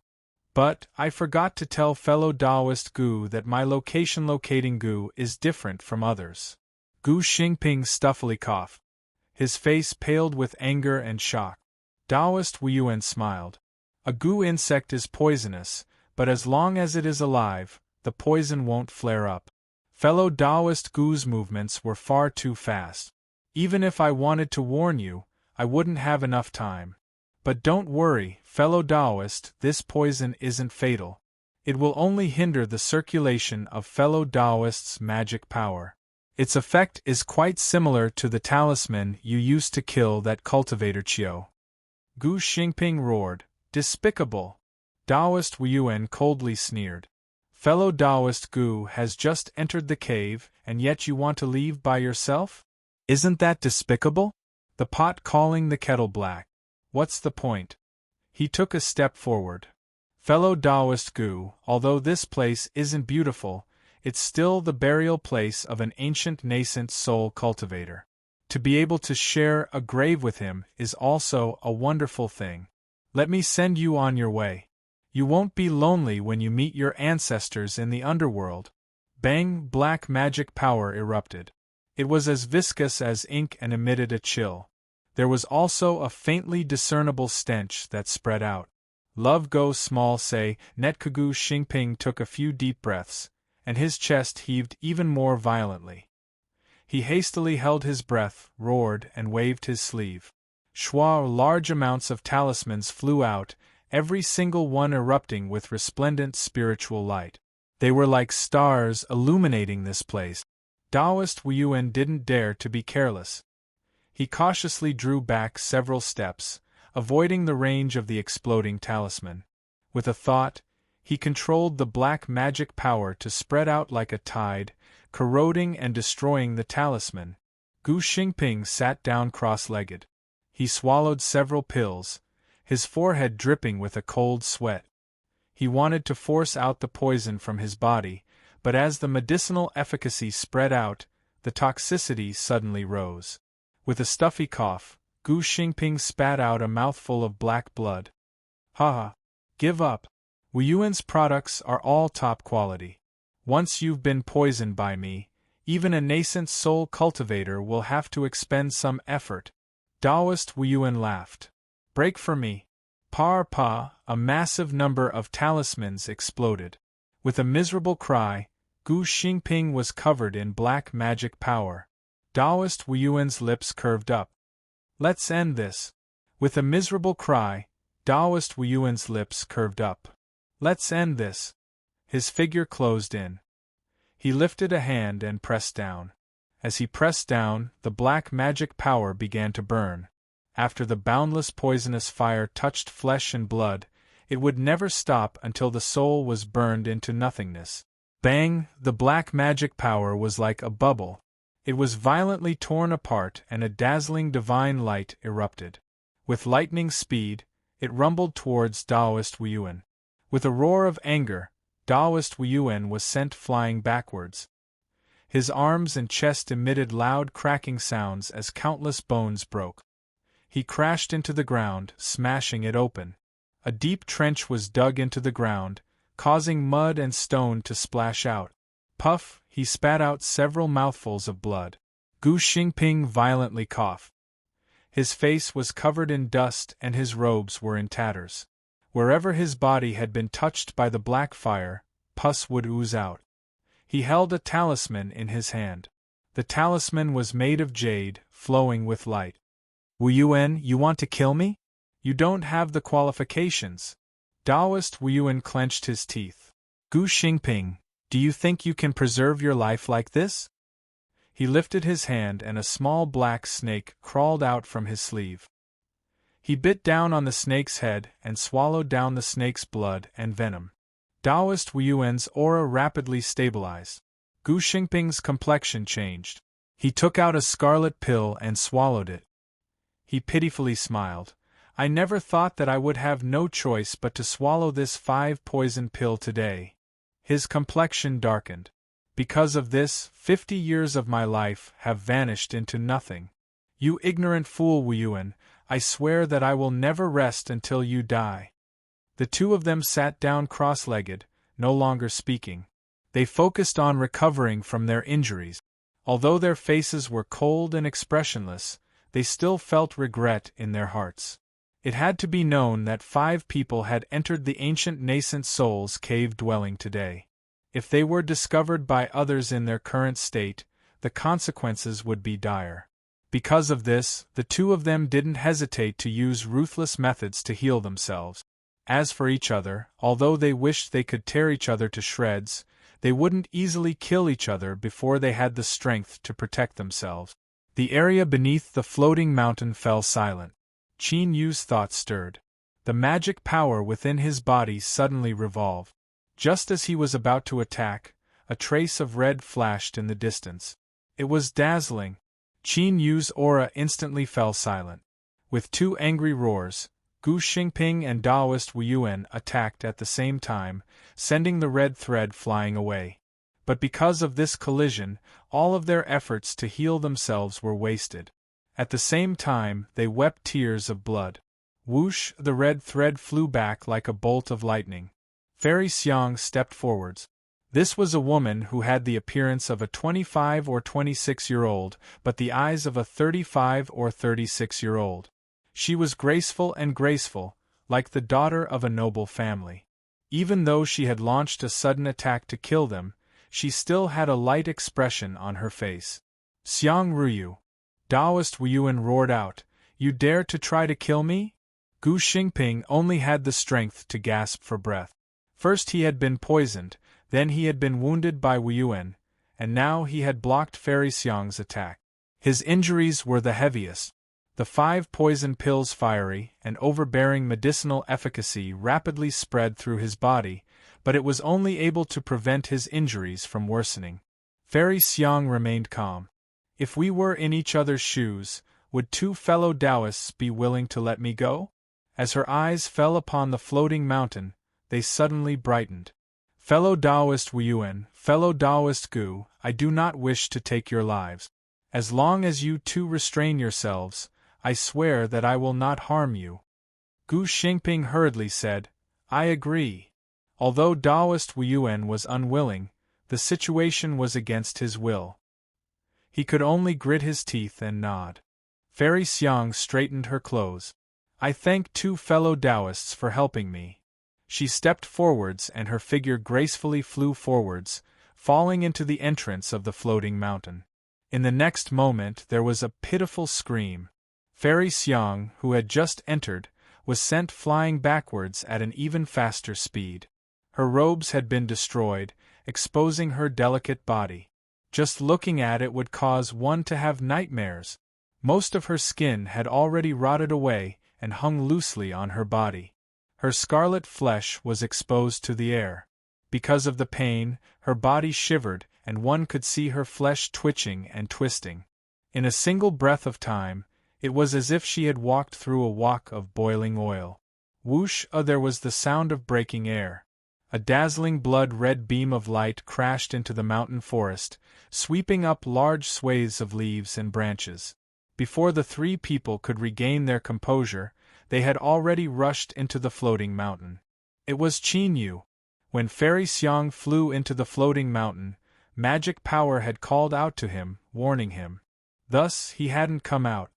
But, I forgot to tell fellow Taoist Gu that my location-locating Gu is different from others. Gu Xingping stuffily coughed. His face paled with anger and shock. Taoist Wuyuan smiled. A Gu insect is poisonous, but as long as it is alive, the poison won't flare up. Fellow Taoist Gu's movements were far too fast. Even if I wanted to warn you, I wouldn't have enough time. But don't worry, fellow Taoist, this poison isn't fatal. It will only hinder the circulation of fellow Taoist's magic power. Its effect is quite similar to the talisman you used to kill that cultivator Qiu. Gu Xingping roared, despicable! Taoist Wuyuan coldly sneered. Fellow Taoist Gu has just entered the cave, and yet you want to leave by yourself? Isn't that despicable? The pot calling the kettle black. What's the point? He took a step forward. Fellow Taoist Gu, although this place isn't beautiful, it's still the burial place of an ancient nascent soul cultivator. To be able to share a grave with him is also a wonderful thing. Let me send you on your way. You won't be lonely when you meet your ancestors in the underworld. Bang! Black magic power erupted. It was as viscous as ink and emitted a chill. There was also a faintly discernible stench that spread out. Love go small say, Netkugu Xingping took a few deep breaths, and his chest heaved even more violently. He hastily held his breath, roared, and waved his sleeve. Schwa, large amounts of talismans flew out, every single one erupting with resplendent spiritual light. They were like stars illuminating this place. Taoist Wuyuan didn't dare to be careless. He cautiously drew back several steps, avoiding the range of the exploding talisman. With a thought, he controlled the black magic power to spread out like a tide, corroding and destroying the talisman. Gu Xingping sat down cross-legged. He swallowed several pills, his forehead dripping with a cold sweat. He wanted to force out the poison from his body, but as the medicinal efficacy spread out, the toxicity suddenly rose. With a stuffy cough, Gu Xingping spat out a mouthful of black blood. Ha! Give up. Wuyuan's products are all top quality. Once you've been poisoned by me, even a nascent soul cultivator will have to expend some effort. Taoist Wuyuan laughed. Break for me. Par pa, a massive number of talismans exploded. With a miserable cry, Gu Xingping was covered in black magic power. Taoist Wuyuan's lips curved up. Let's end this. With a miserable cry, Taoist Wuyuan's lips curved up. Let's end this. His figure closed in. He lifted a hand and pressed down. As he pressed down, the black magic power began to burn. After the boundless poisonous fire touched flesh and blood, it would never stop until the soul was burned into nothingness. Bang! The black magic power was like a bubble. It was violently torn apart and a dazzling divine light erupted. With lightning speed, it rumbled towards Taoist Wuyuan. With a roar of anger, Taoist Wuyuan was sent flying backwards. His arms and chest emitted loud cracking sounds as countless bones broke. He crashed into the ground, smashing it open. A deep trench was dug into the ground, causing mud and stone to splash out. Puff! He spat out several mouthfuls of blood. Gu Xingping violently coughed. His face was covered in dust and his robes were in tatters. Wherever his body had been touched by the black fire, pus would ooze out. He held a talisman in his hand. The talisman was made of jade, flowing with light. Wuyuan, you want to kill me? You don't have the qualifications. Taoist Wuyuan clenched his teeth. Gu Xingping, do you think you can preserve your life like this? He lifted his hand and a small black snake crawled out from his sleeve. He bit down on the snake's head and swallowed down the snake's blood and venom. Taoist Wuyuan's aura rapidly stabilized. Gu Xingping's complexion changed. He took out a scarlet pill and swallowed it. He pitifully smiled. I never thought that I would have no choice but to swallow this 5-poison pill today. His complexion darkened. Because of this, 50 years of my life have vanished into nothing. You ignorant fool Wuyuan, I swear that I will never rest until you die. The two of them sat down cross-legged, no longer speaking. They focused on recovering from their injuries. Although their faces were cold and expressionless, they still felt regret in their hearts. It had to be known that 5 people had entered the ancient nascent soul's cave dwelling today. If they were discovered by others in their current state, the consequences would be dire. Because of this, the two of them didn't hesitate to use ruthless methods to heal themselves. As for each other, although they wished they could tear each other to shreds, they wouldn't easily kill each other before they had the strength to protect themselves. The area beneath the floating mountain fell silent. Qin Yu's thoughts stirred. The magic power within his body suddenly revolved. Just as he was about to attack, a trace of red flashed in the distance. It was dazzling. Qin Yu's aura instantly fell silent. With two angry roars, Gu Xingping and Daoist Wu Yuan attacked at the same time, sending the red thread flying away. But because of this collision, all of their efforts to heal themselves were wasted. At the same time, they wept tears of blood. Whoosh! The red thread flew back like a bolt of lightning. Fairy Xiang stepped forwards. This was a woman who had the appearance of a 25 or 26-year-old, but the eyes of a 35 or 36-year-old. She was graceful, like the daughter of a noble family. Even though she had launched a sudden attack to kill them, she still had a light expression on her face. Xiang Ruyu! Daoist Wu Yuan roared out, "You dare to try to kill me?" Gu Xingping only had the strength to gasp for breath. First he had been poisoned, then he had been wounded by Wu Yuan, and now he had blocked Fairy Xiang's attack. His injuries were the heaviest. The 5 poison pills' fiery and overbearing medicinal efficacy rapidly spread through his body, but it was only able to prevent his injuries from worsening. Fairy Xiang remained calm. If we were in each other's shoes, would 2 fellow Taoists be willing to let me go? As her eyes fell upon the floating mountain, they suddenly brightened. Fellow Taoist Wu Yuan, fellow Taoist Gu, I do not wish to take your lives. As long as you 2 restrain yourselves, I swear that I will not harm you. Gu Xingping hurriedly said, I agree. Although Taoist Wu Yuan was unwilling, the situation was against his will. He could only grit his teeth and nod. Fairy Xiang straightened her clothes. I thank 2 fellow Taoists for helping me. She stepped forwards and her figure gracefully flew forwards, falling into the entrance of the floating mountain. In the next moment there was a pitiful scream. Fairy Xiang, who had just entered, was sent flying backwards at an even faster speed. Her robes had been destroyed, exposing her delicate body. Just looking at it would cause one to have nightmares. Most of her skin had already rotted away and hung loosely on her body. Her scarlet flesh was exposed to the air. Because of the pain, her body shivered and one could see her flesh twitching and twisting. In a single breath of time, it was as if she had walked through a wok of boiling oil. Whoosh! There was the sound of breaking air. A dazzling blood-red beam of light crashed into the mountain forest, sweeping up large swathes of leaves and branches. Before the 3 people could regain their composure, they had already rushed into the floating mountain. It was Qin Yu. When Fairy Xiang flew into the floating mountain, magic power had called out to him, warning him. Thus, he hadn't come out.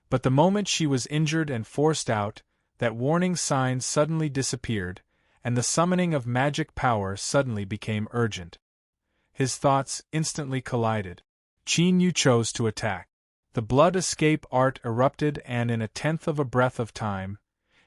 But the moment she was injured and forced out, that warning sign suddenly disappeared, and the summoning of magic power suddenly became urgent. His thoughts instantly collided. Qin Yu chose to attack. The blood escape art erupted and in a tenth of a breath of time,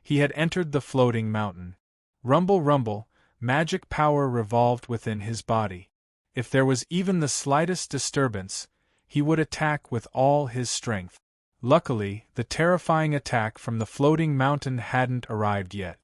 he had entered the floating mountain. Rumble, rumble, magic power revolved within his body. If there was even the slightest disturbance, he would attack with all his strength. Luckily, the terrifying attack from the floating mountain hadn't arrived yet.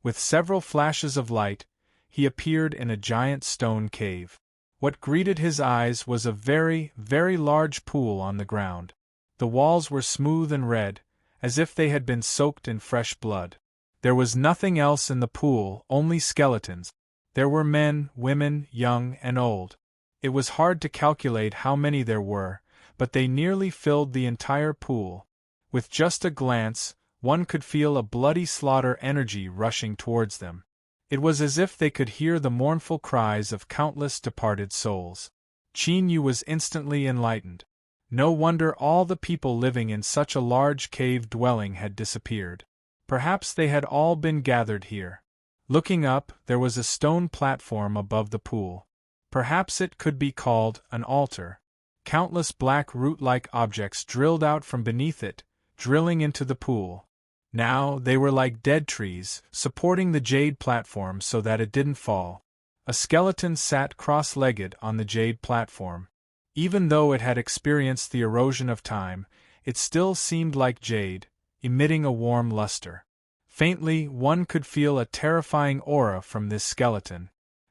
With several flashes of light, he appeared in a giant stone cave. What greeted his eyes was a very, very large pool on the ground. The walls were smooth and red, as if they had been soaked in fresh blood. There was nothing else in the pool, only skeletons. There were men, women, young and old. It was hard to calculate how many there were, but they nearly filled the entire pool. With just a glance, one could feel a bloody slaughter energy rushing towards them. It was as if they could hear the mournful cries of countless departed souls. Qin Yu was instantly enlightened. No wonder all the people living in such a large cave dwelling had disappeared. Perhaps they had all been gathered here. Looking up, there was a stone platform above the pool. Perhaps it could be called an altar. Countless black root-like objects drilled out from beneath it, drilling into the pool. Now they were like dead trees, supporting the jade platform so that it didn't fall. A skeleton sat cross-legged on the jade platform. Even though it had experienced the erosion of time, it still seemed like jade, emitting a warm luster. Faintly, one could feel a terrifying aura from this skeleton.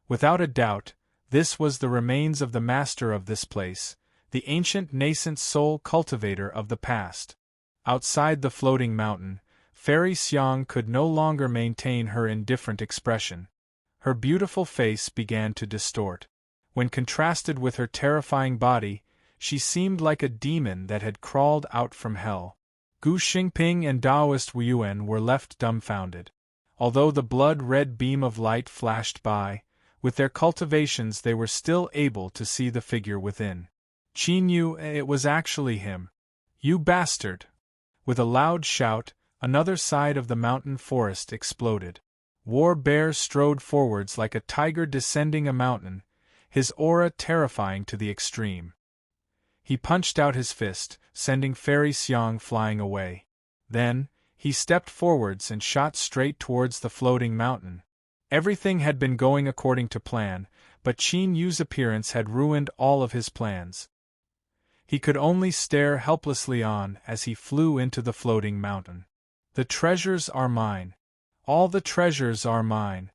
Without a doubt, this was the remains of the master of this place, the ancient nascent soul cultivator of the past. Outside the floating mountain, Fairy Xiang could no longer maintain her indifferent expression. Her beautiful face began to distort. When contrasted with her terrifying body, she seemed like a demon that had crawled out from hell. Gu Xingping and Taoist Wuyuan were left dumbfounded. Although the blood-red beam of light flashed by, with their cultivations they were still able to see the figure within. Qin Yu, it was actually him. You bastard! With a loud shout, another side of the mountain forest exploded. War Bear strode forwards like a tiger descending a mountain, his aura terrifying to the extreme. He punched out his fist, sending Fairy Xiang flying away. Then, he stepped forwards and shot straight towards the floating mountain. Everything had been going according to plan, but Qin Yu's appearance had ruined all of his plans. He could only stare helplessly on as he flew into the floating mountain. The treasures are mine. All the treasures are mine.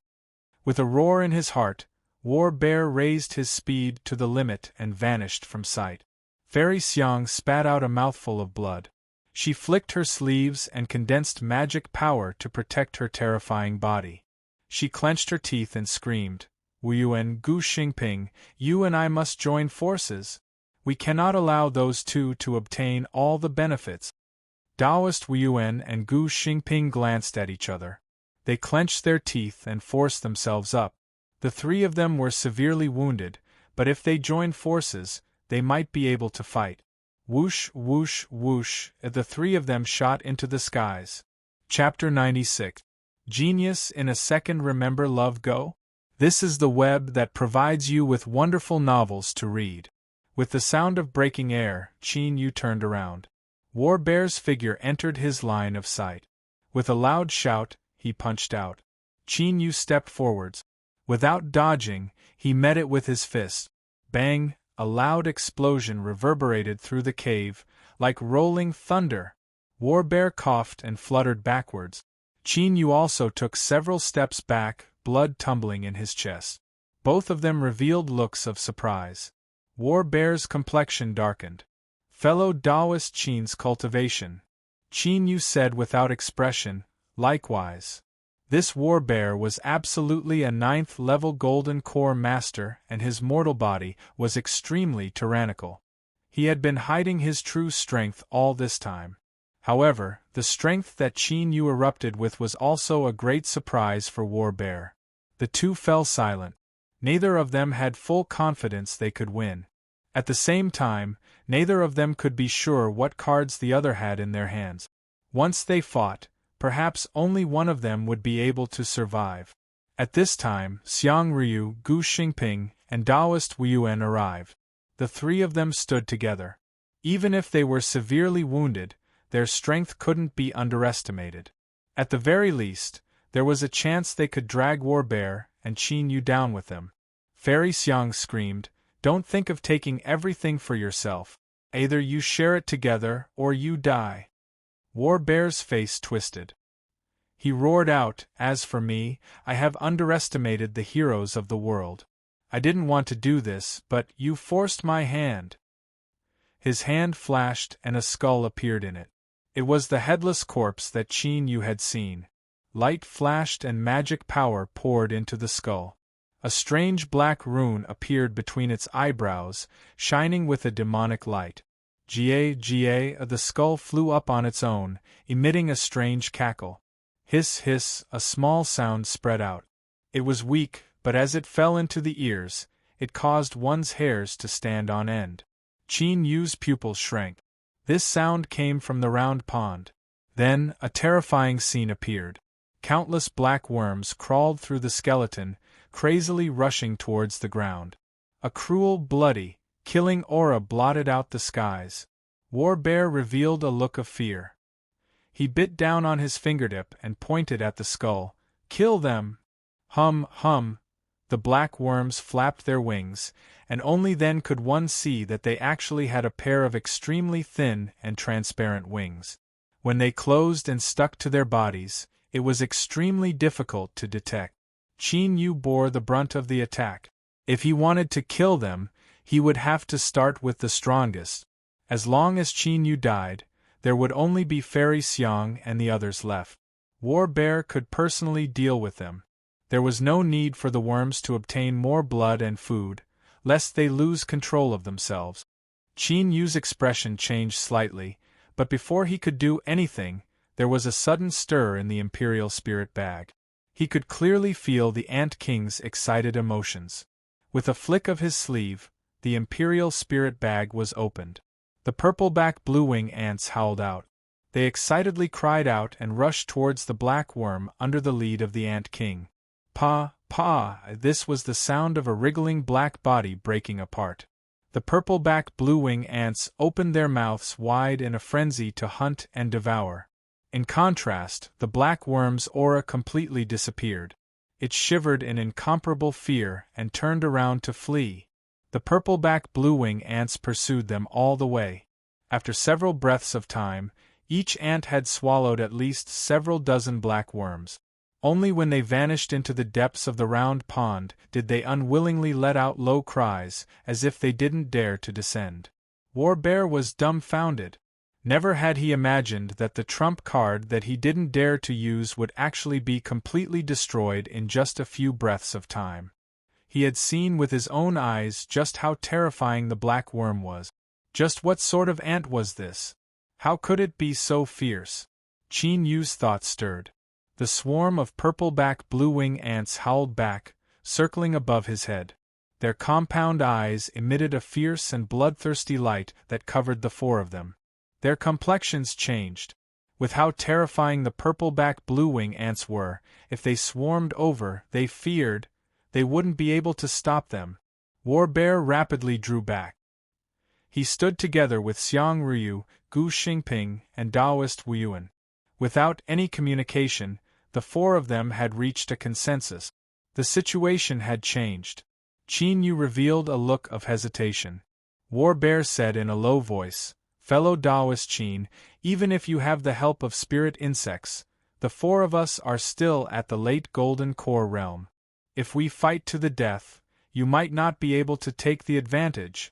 With a roar in his heart, War Bear raised his speed to the limit and vanished from sight. Fairy Xiang spat out a mouthful of blood. She flicked her sleeves and condensed magic power to protect her terrifying body. She clenched her teeth and screamed, Wuyuan, Gu Xingping, you and I must join forces. We cannot allow those two to obtain all the benefits. Taoist Wuyuan and Gu Xingping glanced at each other. They clenched their teeth and forced themselves up. The three of them were severely wounded, but if they joined forces, they might be able to fight. Whoosh, whoosh, whoosh, the three of them shot into the skies. Chapter 96. Genius in a Second. Remember Love Go? This is the web that provides you with wonderful novels to read. With the sound of breaking air, Qin Yu turned around. War Bear's figure entered his line of sight. With a loud shout, he punched out. Qin Yu stepped forwards. Without dodging, he met it with his fist. Bang! A loud explosion reverberated through the cave, like rolling thunder. War Bear coughed and fluttered backwards. Qin Yu also took several steps back, blood tumbling in his chest. Both of them revealed looks of surprise. War Bear's complexion darkened. Fellow Taoist Qin's cultivation. Qin Yu said without expression, likewise. This War Bear was absolutely a 9th-level Golden Core Master, and his mortal body was extremely tyrannical. He had been hiding his true strength all this time. However, the strength that Qin Yu erupted with was also a great surprise for War Bear. The two fell silent. Neither of them had full confidence they could win. At the same time, neither of them could be sure what cards the other had in their hands. Once they fought, perhaps only one of them would be able to survive. At this time, Xiang Ryu, Gu Xingping, and Taoist Wuyuan arrived. The three of them stood together. Even if they were severely wounded, their strength couldn't be underestimated. At the very least, there was a chance they could drag War Bear and Qin Yu down with them. Fairy Xiang screamed, "Don't think of taking everything for yourself. Either you share it together or you die." War Bear's face twisted. He roared out, "As for me, I have underestimated the heroes of the world. I didn't want to do this, but you forced my hand." His hand flashed and a skull appeared in it. It was the headless corpse that Qin Yu had seen. Light flashed and magic power poured into the skull. A strange black rune appeared between its eyebrows, shining with a demonic light. Ga, the skull flew up on its own, emitting a strange cackle. Hiss, hiss, a small sound spread out. It was weak, but as it fell into the ears, it caused one's hairs to stand on end. Qin Yu's pupils shrank. This sound came from the round pond. Then, a terrifying scene appeared. Countless black worms crawled through the skeleton, crazily rushing towards the ground. A cruel, bloody, killing aura blotted out the skies. War Bear revealed a look of fear. He bit down on his fingertip and pointed at the skull. "Kill them!" Hum, hum. The black worms flapped their wings, and only then could one see that they actually had a pair of extremely thin and transparent wings. When they closed and stuck to their bodies, it was extremely difficult to detect. Qin Yu bore the brunt of the attack. If he wanted to kill them, he would have to start with the strongest. As long as Qin Yu died, there would only be Fairy Xiang and the others left. War Bear could personally deal with them. There was no need for the worms to obtain more blood and food, lest they lose control of themselves. Qin Yu's expression changed slightly, but before he could do anything, there was a sudden stir in the Imperial Spirit Bag. He could clearly feel the Ant King's excited emotions. With a flick of his sleeve, the Imperial Spirit Bag was opened. The purple-back blue-wing ants howled out. They excitedly cried out and rushed towards the black worm under the lead of the Ant King. Pa, pa! This was the sound of a wriggling black body breaking apart. The purple-back blue-wing ants opened their mouths wide in a frenzy to hunt and devour. In contrast, the black worm's aura completely disappeared. It shivered in incomparable fear and turned around to flee. The purple-back blue-wing ants pursued them all the way. After several breaths of time, each ant had swallowed at least several dozen black worms. Only when they vanished into the depths of the round pond did they unwillingly let out low cries, as if they didn't dare to descend. War Bear was dumbfounded. Never had he imagined that the trump card that he didn't dare to use would actually be completely destroyed in just a few breaths of time. He had seen with his own eyes just how terrifying the black worm was. Just what sort of ant was this? How could it be so fierce? Qin Yu's thoughts stirred. The swarm of purple-back blue-wing ants howled back, circling above his head. Their compound eyes emitted a fierce and bloodthirsty light that covered the four of them. Their complexions changed. With how terrifying the purple-back blue-wing ants were, if they swarmed over, they feared, they wouldn't be able to stop them. War Bear rapidly drew back. He stood together with Xiang Ryu, Gu Xingping, and Daoist Wuyuan. Without any communication, the four of them had reached a consensus. The situation had changed. Qin Yu revealed a look of hesitation. War Bear said in a low voice, "Fellow Daoist Qin, even if you have the help of spirit insects, the four of us are still at the late Golden Core realm. If we fight to the death, you might not be able to take the advantage."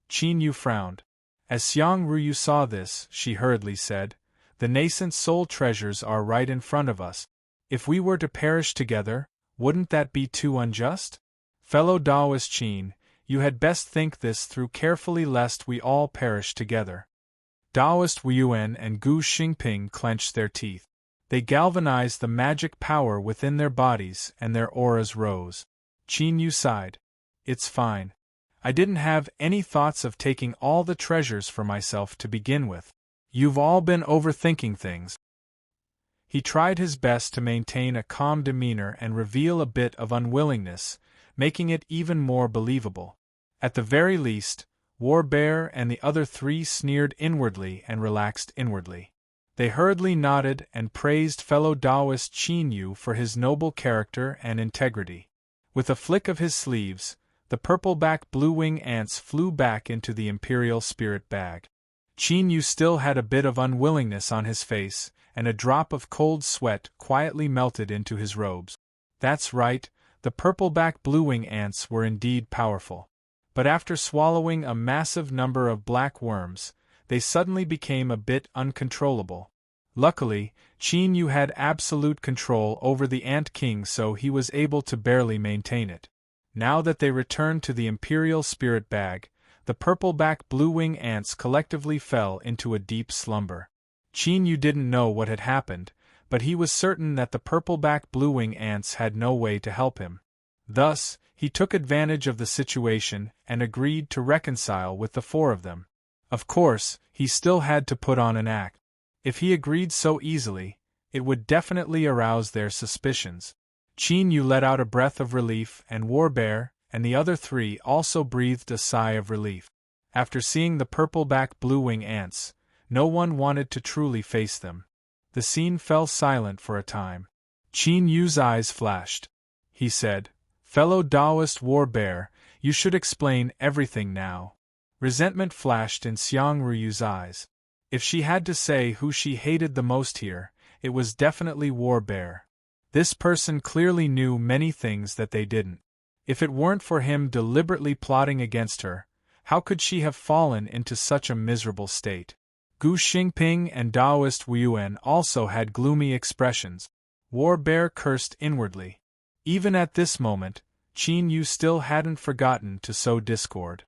Qin Yu frowned. As Xiang Ryu saw this, she hurriedly said, "The nascent soul treasures are right in front of us. If we were to perish together, wouldn't that be too unjust? Fellow Daoist Qin, you had best think this through carefully lest we all perish together." Daoist Wuyuan and Gu Xingping clenched their teeth. They galvanized the magic power within their bodies and their auras rose. Qin Yu sighed. "It's fine. I didn't have any thoughts of taking all the treasures for myself to begin with. You've all been overthinking things." He tried his best to maintain a calm demeanor and reveal a bit of unwillingness, making it even more believable. At the very least, War Bear and the other three sneered inwardly and relaxed inwardly. They hurriedly nodded and praised fellow Daoist Qin Yu for his noble character and integrity. With a flick of his sleeves, the purple-back blue-wing ants flew back into the Imperial Spirit Bag. Qin Yu still had a bit of unwillingness on his face, and a drop of cold sweat quietly melted into his robes. That's right, the purple-back blue-wing ants were indeed powerful. But after swallowing a massive number of black worms, they suddenly became a bit uncontrollable. Luckily, Qin Yu had absolute control over the Ant King, so he was able to barely maintain it. Now that they returned to the Imperial Spirit Bag, the purple-back blue-wing ants collectively fell into a deep slumber. Qin Yu didn't know what had happened, but he was certain that the purple-back blue-wing ants had no way to help him. Thus, he took advantage of the situation and agreed to reconcile with the four of them. Of course, he still had to put on an act. If he agreed so easily, it would definitely arouse their suspicions. Qin Yu let out a breath of relief, and War Bear and the other three also breathed a sigh of relief. After seeing the purple-back blue-wing ants, no one wanted to truly face them. The scene fell silent for a time. Qin Yu's eyes flashed. He said, "Fellow Daoist War Bear, you should explain everything now." Resentment flashed in Xiang Ryu's eyes. If she had to say who she hated the most here, it was definitely War Bear. This person clearly knew many things that they didn't. If it weren't for him deliberately plotting against her, how could she have fallen into such a miserable state? Gu Xingping and Daoist Wuyuan also had gloomy expressions. War Bear cursed inwardly. Even at this moment, Qin Yu still hadn't forgotten to sow discord.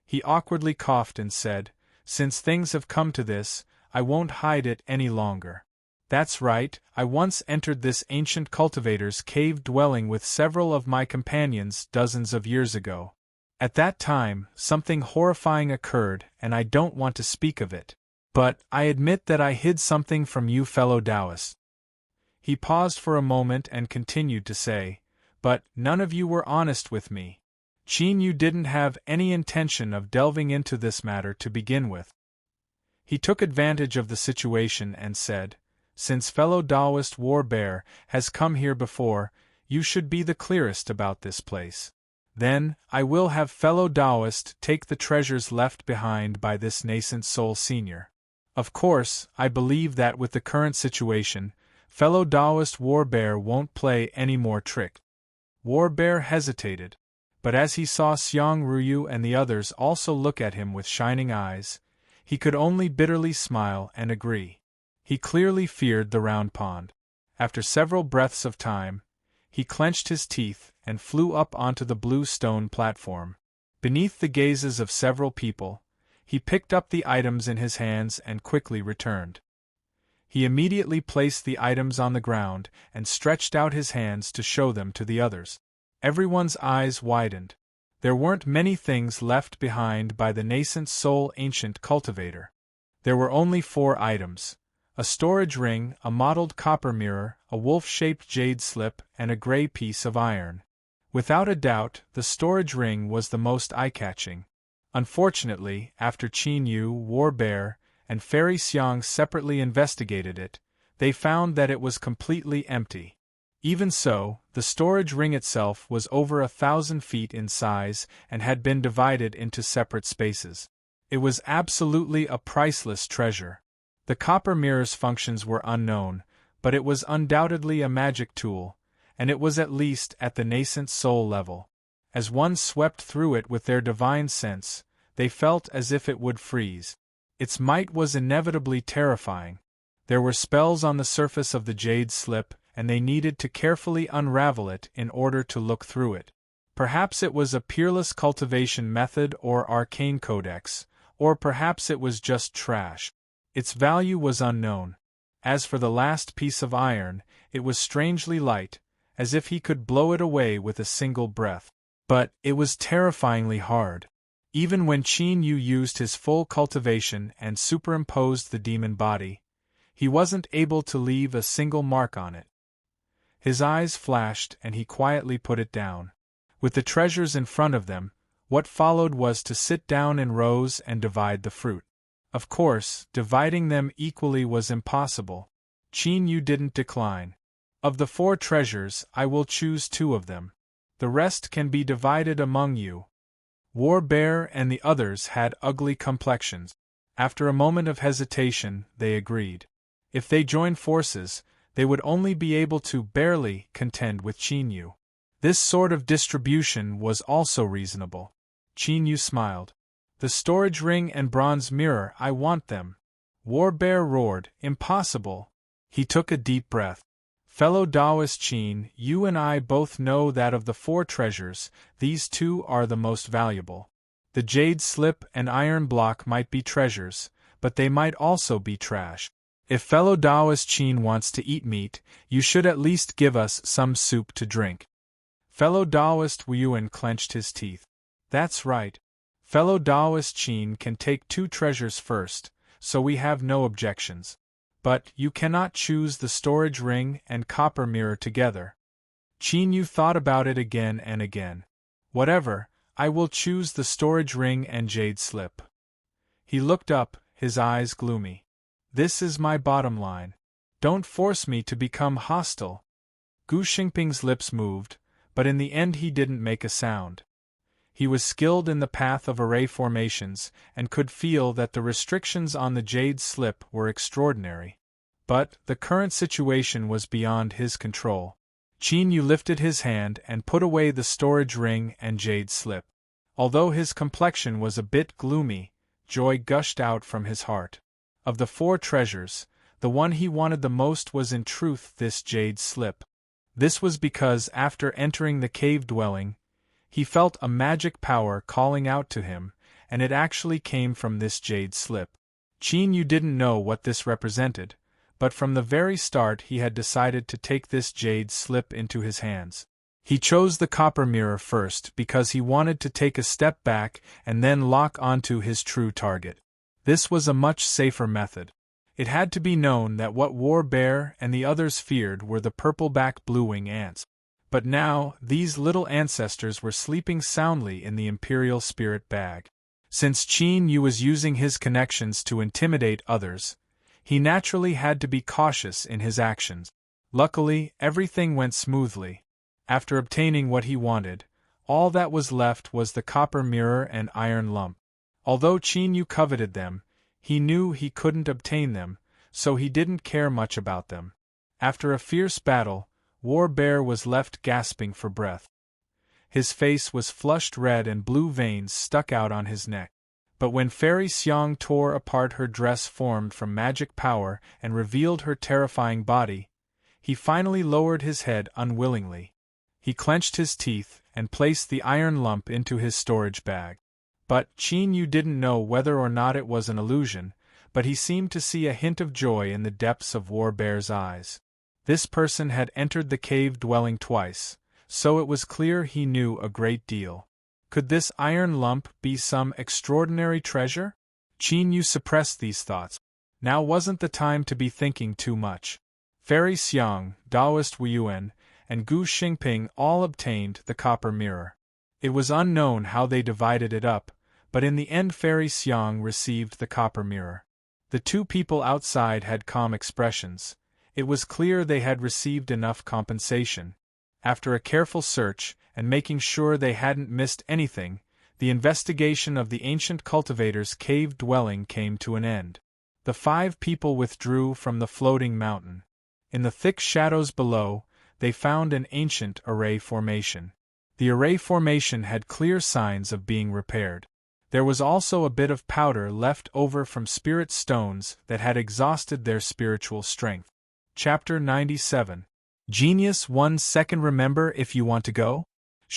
He awkwardly coughed and said, "Since things have come to this, I won't hide it any longer. That's right, I once entered this ancient cultivator's cave dwelling with several of my companions dozens of years ago. At that time, something horrifying occurred and I don't want to speak of it. But I admit that I hid something from you fellow Taoists." He paused for a moment and continued to say, "But none of you were honest with me. Qin Yu didn't have any intention of delving into this matter to begin with." He took advantage of the situation and said, "Since fellow Taoist War Bear has come here before, you should be the clearest about this place. Then, I will have fellow Taoist take the treasures left behind by this nascent soul senior. Of course, I believe that with the current situation, fellow Taoist War Bear won't play any more trick." War Bear hesitated, but as he saw Xiang Ruyu and the others also look at him with shining eyes, he could only bitterly smile and agree. He clearly feared the round pond. After several breaths of time, he clenched his teeth and flew up onto the blue stone platform. Beneath the gazes of several people, he picked up the items in his hands and quickly returned. He immediately placed the items on the ground and stretched out his hands to show them to the others. Everyone's eyes widened. There weren't many things left behind by the nascent soul ancient cultivator. There were only 4 items: a storage ring, a mottled copper mirror, a wolf-shaped jade slip, and a gray piece of iron. Without a doubt, the storage ring was the most eye-catching. Unfortunately, after Qin Yu, War Bear, and Fairy Xiang separately investigated it, they found that it was completely empty. Even so, the storage ring itself was over 1,000 feet in size and had been divided into separate spaces. It was absolutely a priceless treasure. The copper mirror's functions were unknown, but it was undoubtedly a magic tool, and it was at least at the nascent soul level. As one swept through it with their divine sense, they felt as if it would freeze. Its might was inevitably terrifying. There were spells on the surface of the jade slip, and they needed to carefully unravel it in order to look through it. Perhaps it was a peerless cultivation method or arcane codex, or perhaps it was just trash. Its value was unknown. As for the last piece of iron, it was strangely light, as if he could blow it away with a single breath. But it was terrifyingly hard. Even when Qin Yu used his full cultivation and superimposed the demon body, he wasn't able to leave a single mark on it. His eyes flashed and he quietly put it down. With the treasures in front of them, what followed was to sit down in rows and divide the fruit. Of course, dividing them equally was impossible. Qin Yu didn't decline. "Of the 4 treasures, I will choose 2 of them. The rest can be divided among you." War Bear and the others had ugly complexions. After a moment of hesitation, they agreed. If they joined forces, they would only be able to barely contend with Qin Yu. This sort of distribution was also reasonable. Qin Yu smiled. "The storage ring and bronze mirror, I want them." War Bear roared, "Impossible!" He took a deep breath. "Fellow Taoist Qin, you and I both know that of the 4 treasures, these 2 are the most valuable. The jade slip and iron block might be treasures, but they might also be trash. If fellow Taoist Qin wants to eat meat, you should at least give us some soup to drink." Fellow Taoist Wuyuan clenched his teeth. "That's right. Fellow Taoist Qin can take 2 treasures first, so we have no objections. But you cannot choose the storage ring and copper mirror together." Qin Yu thought about it again and again. "Whatever, I will choose the storage ring and jade slip." He looked up, his eyes gloomy. "This is my bottom line. Don't force me to become hostile." Gu Xingping's lips moved, but in the end he didn't make a sound. He was skilled in the path of array formations and could feel that the restrictions on the jade slip were extraordinary. But the current situation was beyond his control. Qin Yu lifted his hand and put away the storage ring and jade slip. Although his complexion was a bit gloomy, joy gushed out from his heart. Of the 4 treasures, the one he wanted the most was in truth this jade slip. This was because after entering the cave dwelling, he felt a magic power calling out to him, and it actually came from this jade slip. Qin Yu didn't know what this represented, but from the very start he had decided to take this jade slip into his hands. He chose the copper mirror first because he wanted to take a step back and then lock onto his true target. This was a much safer method. It had to be known that what War Bear and the others feared were the purple-back blue-wing ants. But now, these little ancestors were sleeping soundly in the Imperial Spirit Bag. Since Qin Yu was using his connections to intimidate others, he naturally had to be cautious in his actions. Luckily, everything went smoothly. After obtaining what he wanted, all that was left was the copper mirror and iron lump. Although Qin Yu coveted them, he knew he couldn't obtain them, so he didn't care much about them. After a fierce battle, War Bear was left gasping for breath. His face was flushed red and blue veins stuck out on his neck. But when Fairy Xiang tore apart her dress formed from magic power and revealed her terrifying body, he finally lowered his head unwillingly. He clenched his teeth and placed the iron lump into his storage bag. But Qin Yu didn't know whether or not it was an illusion, but he seemed to see a hint of joy in the depths of War Bear's eyes. This person had entered the cave dwelling twice, so it was clear he knew a great deal. Could this iron lump be some extraordinary treasure? Qin Yu suppressed these thoughts. Now wasn't the time to be thinking too much. Fairy Xiang, Daoist Wuyuan, and Gu Xingping all obtained the copper mirror. It was unknown how they divided it up, but in the end Fairy Xiang received the copper mirror. The 2 people outside had calm expressions. It was clear they had received enough compensation. After a careful search, and making sure they hadn't missed anything, the investigation of the ancient cultivator's cave dwelling came to an end. The 5 people withdrew from the floating mountain. In the thick shadows below, they found an ancient array formation. The array formation had clear signs of being repaired. There was also a bit of powder left over from spirit stones that had exhausted their spiritual strength. Chapter 97. Genius 1 second. Remember, if you want to go?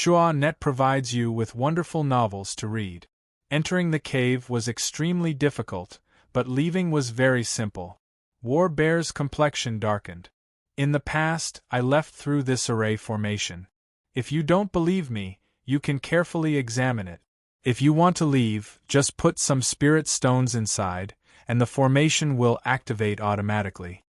Net provides you with wonderful novels to read. Entering the cave was extremely difficult, but leaving was very simple. War Bear's complexion darkened. In the past, I left through this array formation. If you don't believe me, you can carefully examine it. If you want to leave, just put some spirit stones inside, and the formation will activate automatically.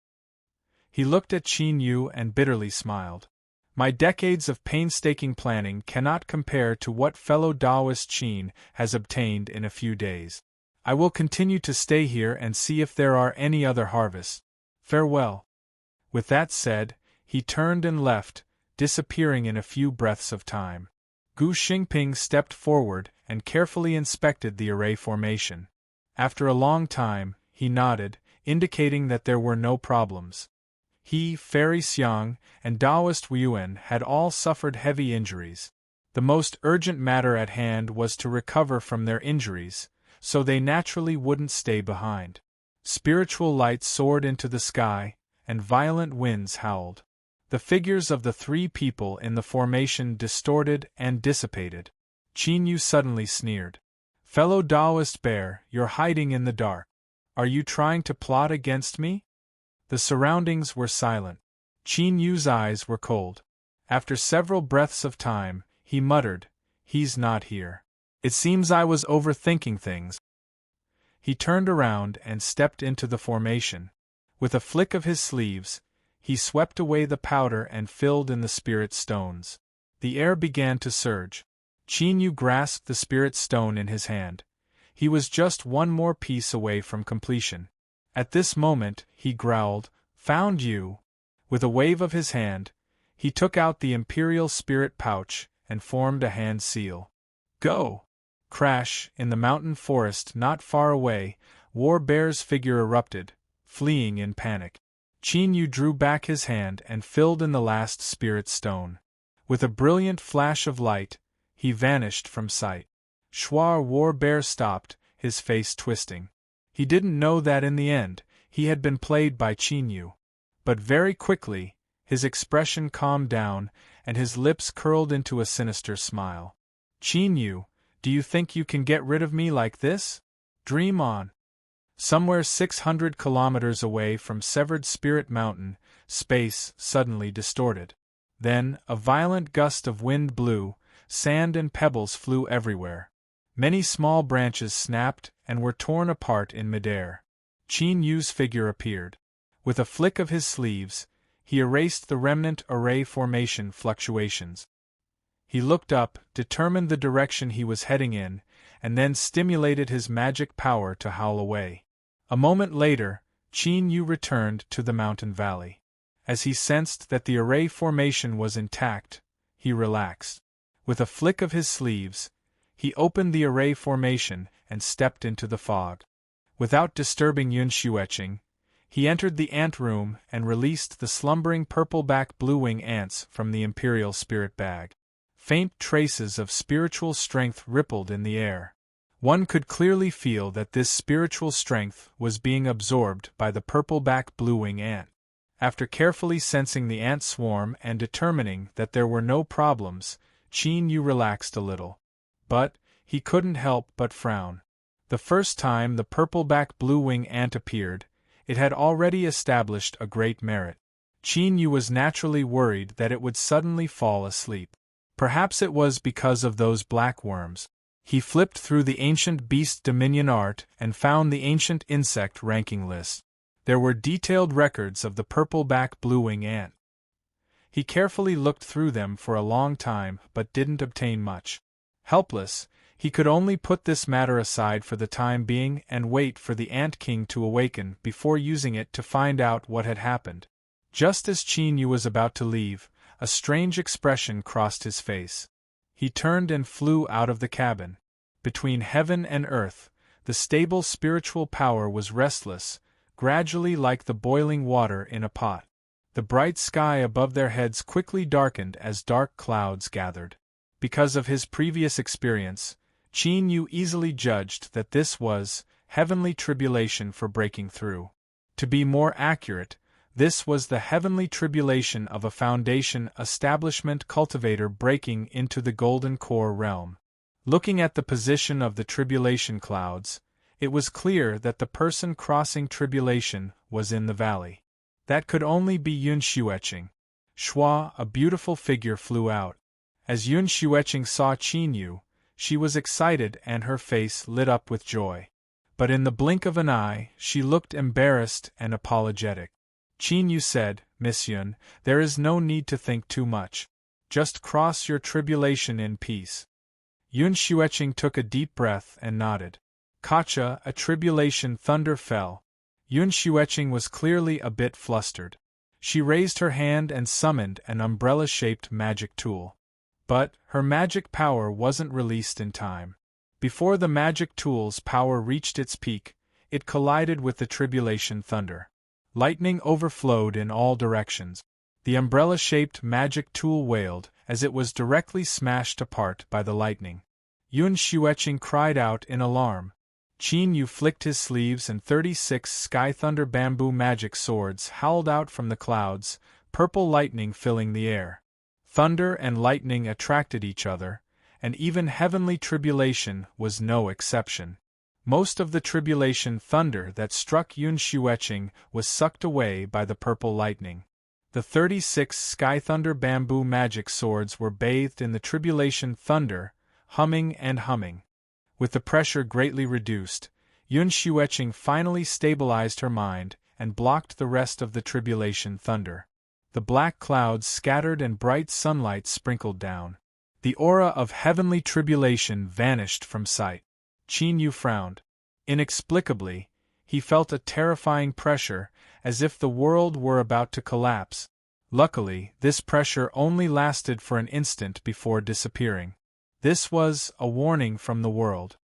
He looked at Qin Yu and bitterly smiled. My decades of painstaking planning cannot compare to what fellow Taoist Qin has obtained in a few days. I will continue to stay here and see if there are any other harvests. Farewell. With that said, he turned and left, disappearing in a few breaths of time. Gu Xingping stepped forward and carefully inspected the array formation. After a long time, he nodded, indicating that there were no problems. He, Fairy Xiang, and Daoist Wuyuan had all suffered heavy injuries. The most urgent matter at hand was to recover from their injuries, so they naturally wouldn't stay behind. Spiritual light soared into the sky, and violent winds howled. The figures of the 3 people in the formation distorted and dissipated. Qin Yu suddenly sneered. Fellow Taoist Bear, you're hiding in the dark. Are you trying to plot against me? The surroundings were silent. Qin Yu's eyes were cold. After several breaths of time, he muttered, "He's not here. It seems I was overthinking things." He turned around and stepped into the formation. With a flick of his sleeves, he swept away the powder and filled in the spirit stones. The air began to surge. Qin Yu grasped the spirit stone in his hand. He was just one more piece away from completion. At this moment, he growled, "Found you!" With a wave of his hand, he took out the Imperial Spirit pouch and formed a hand seal. Go! Crash! In the mountain forest not far away, War Bear's figure erupted, fleeing in panic. Qin Yu drew back his hand and filled in the last spirit stone. With a brilliant flash of light, he vanished from sight. War Bear stopped, his face twisting. He didn't know that in the end, he had been played by Qin Yu. But very quickly, his expression calmed down, and his lips curled into a sinister smile. Qin Yu, do you think you can get rid of me like this? Dream on. Somewhere 600 kilometers away from severed Spirit Mountain, space suddenly distorted. Then, a violent gust of wind blew, sand and pebbles flew everywhere. Many small branches snapped and were torn apart in midair. Qin Yu's figure appeared. With a flick of his sleeves, he erased the remnant array formation fluctuations. He looked up, determined the direction he was heading in, and then stimulated his magic power to howl away. A moment later, Qin Yu returned to the mountain valley. As he sensed that the array formation was intact, he relaxed. With a flick of his sleeves, he opened the array formation and stepped into the fog. Without disturbing Yun Xueqing, he entered the ant room and released the slumbering purple-back blue-wing ants from the imperial spirit bag. Faint traces of spiritual strength rippled in the air. One could clearly feel that this spiritual strength was being absorbed by the purple-back blue-wing ant. After carefully sensing the ant swarm and determining that there were no problems, Qin Yu relaxed a little. But he couldn't help but frown. The first time the purple-back blue-wing ant appeared, it had already established a great merit. Qin Yu was naturally worried that it would suddenly fall asleep. Perhaps it was because of those black worms. He flipped through the Ancient Beast Dominion art and found the Ancient Insect ranking list. There were detailed records of the purple-back blue-wing ant. He carefully looked through them for a long time but didn't obtain much. Helpless, he could only put this matter aside for the time being and wait for the Ant King to awaken before using it to find out what had happened. Just as Qin Yu was about to leave, a strange expression crossed his face. He turned and flew out of the cabin. Between heaven and earth, the stable spiritual power was restless, gradually like the boiling water in a pot. The bright sky above their heads quickly darkened as dark clouds gathered. Because of his previous experience, Qin Yu easily judged that this was heavenly tribulation for breaking through. To be more accurate, this was the heavenly tribulation of a foundation establishment cultivator breaking into the golden core realm. Looking at the position of the tribulation clouds, it was clear that the person crossing tribulation was in the valley. That could only be Yun Xueqing. Shua, a beautiful figure, flew out. As Yun Xueqing saw Qin Yu, she was excited and her face lit up with joy. But in the blink of an eye, she looked embarrassed and apologetic. Qin Yu said, "Miss Yun, there is no need to think too much. Just cross your tribulation in peace." Yun Xueqing took a deep breath and nodded. Kacha, a tribulation thunder fell. Yun Xueqing was clearly a bit flustered. She raised her hand and summoned an umbrella-shaped magic tool. But her magic power wasn't released in time. Before the magic tool's power reached its peak, it collided with the tribulation thunder. Lightning overflowed in all directions. The umbrella-shaped magic tool wailed as it was directly smashed apart by the lightning. Yun Xueqing cried out in alarm. Qin Yu flicked his sleeves and 36 Sky Thunder bamboo magic swords howled out from the clouds, purple lightning filling the air. Thunder and lightning attracted each other, and even heavenly tribulation was no exception. Most of the tribulation thunder that struck Yun Xueqing was sucked away by the purple lightning. The 36 Sky Thunder bamboo magic swords were bathed in the tribulation thunder, humming and humming. With the pressure greatly reduced, Yun Xueqing finally stabilized her mind and blocked the rest of the tribulation thunder. The black clouds scattered and bright sunlight sprinkled down. The aura of heavenly tribulation vanished from sight. Qin Yu frowned. Inexplicably, he felt a terrifying pressure, as if the world were about to collapse. Luckily, this pressure only lasted for an instant before disappearing. This was a warning from the world.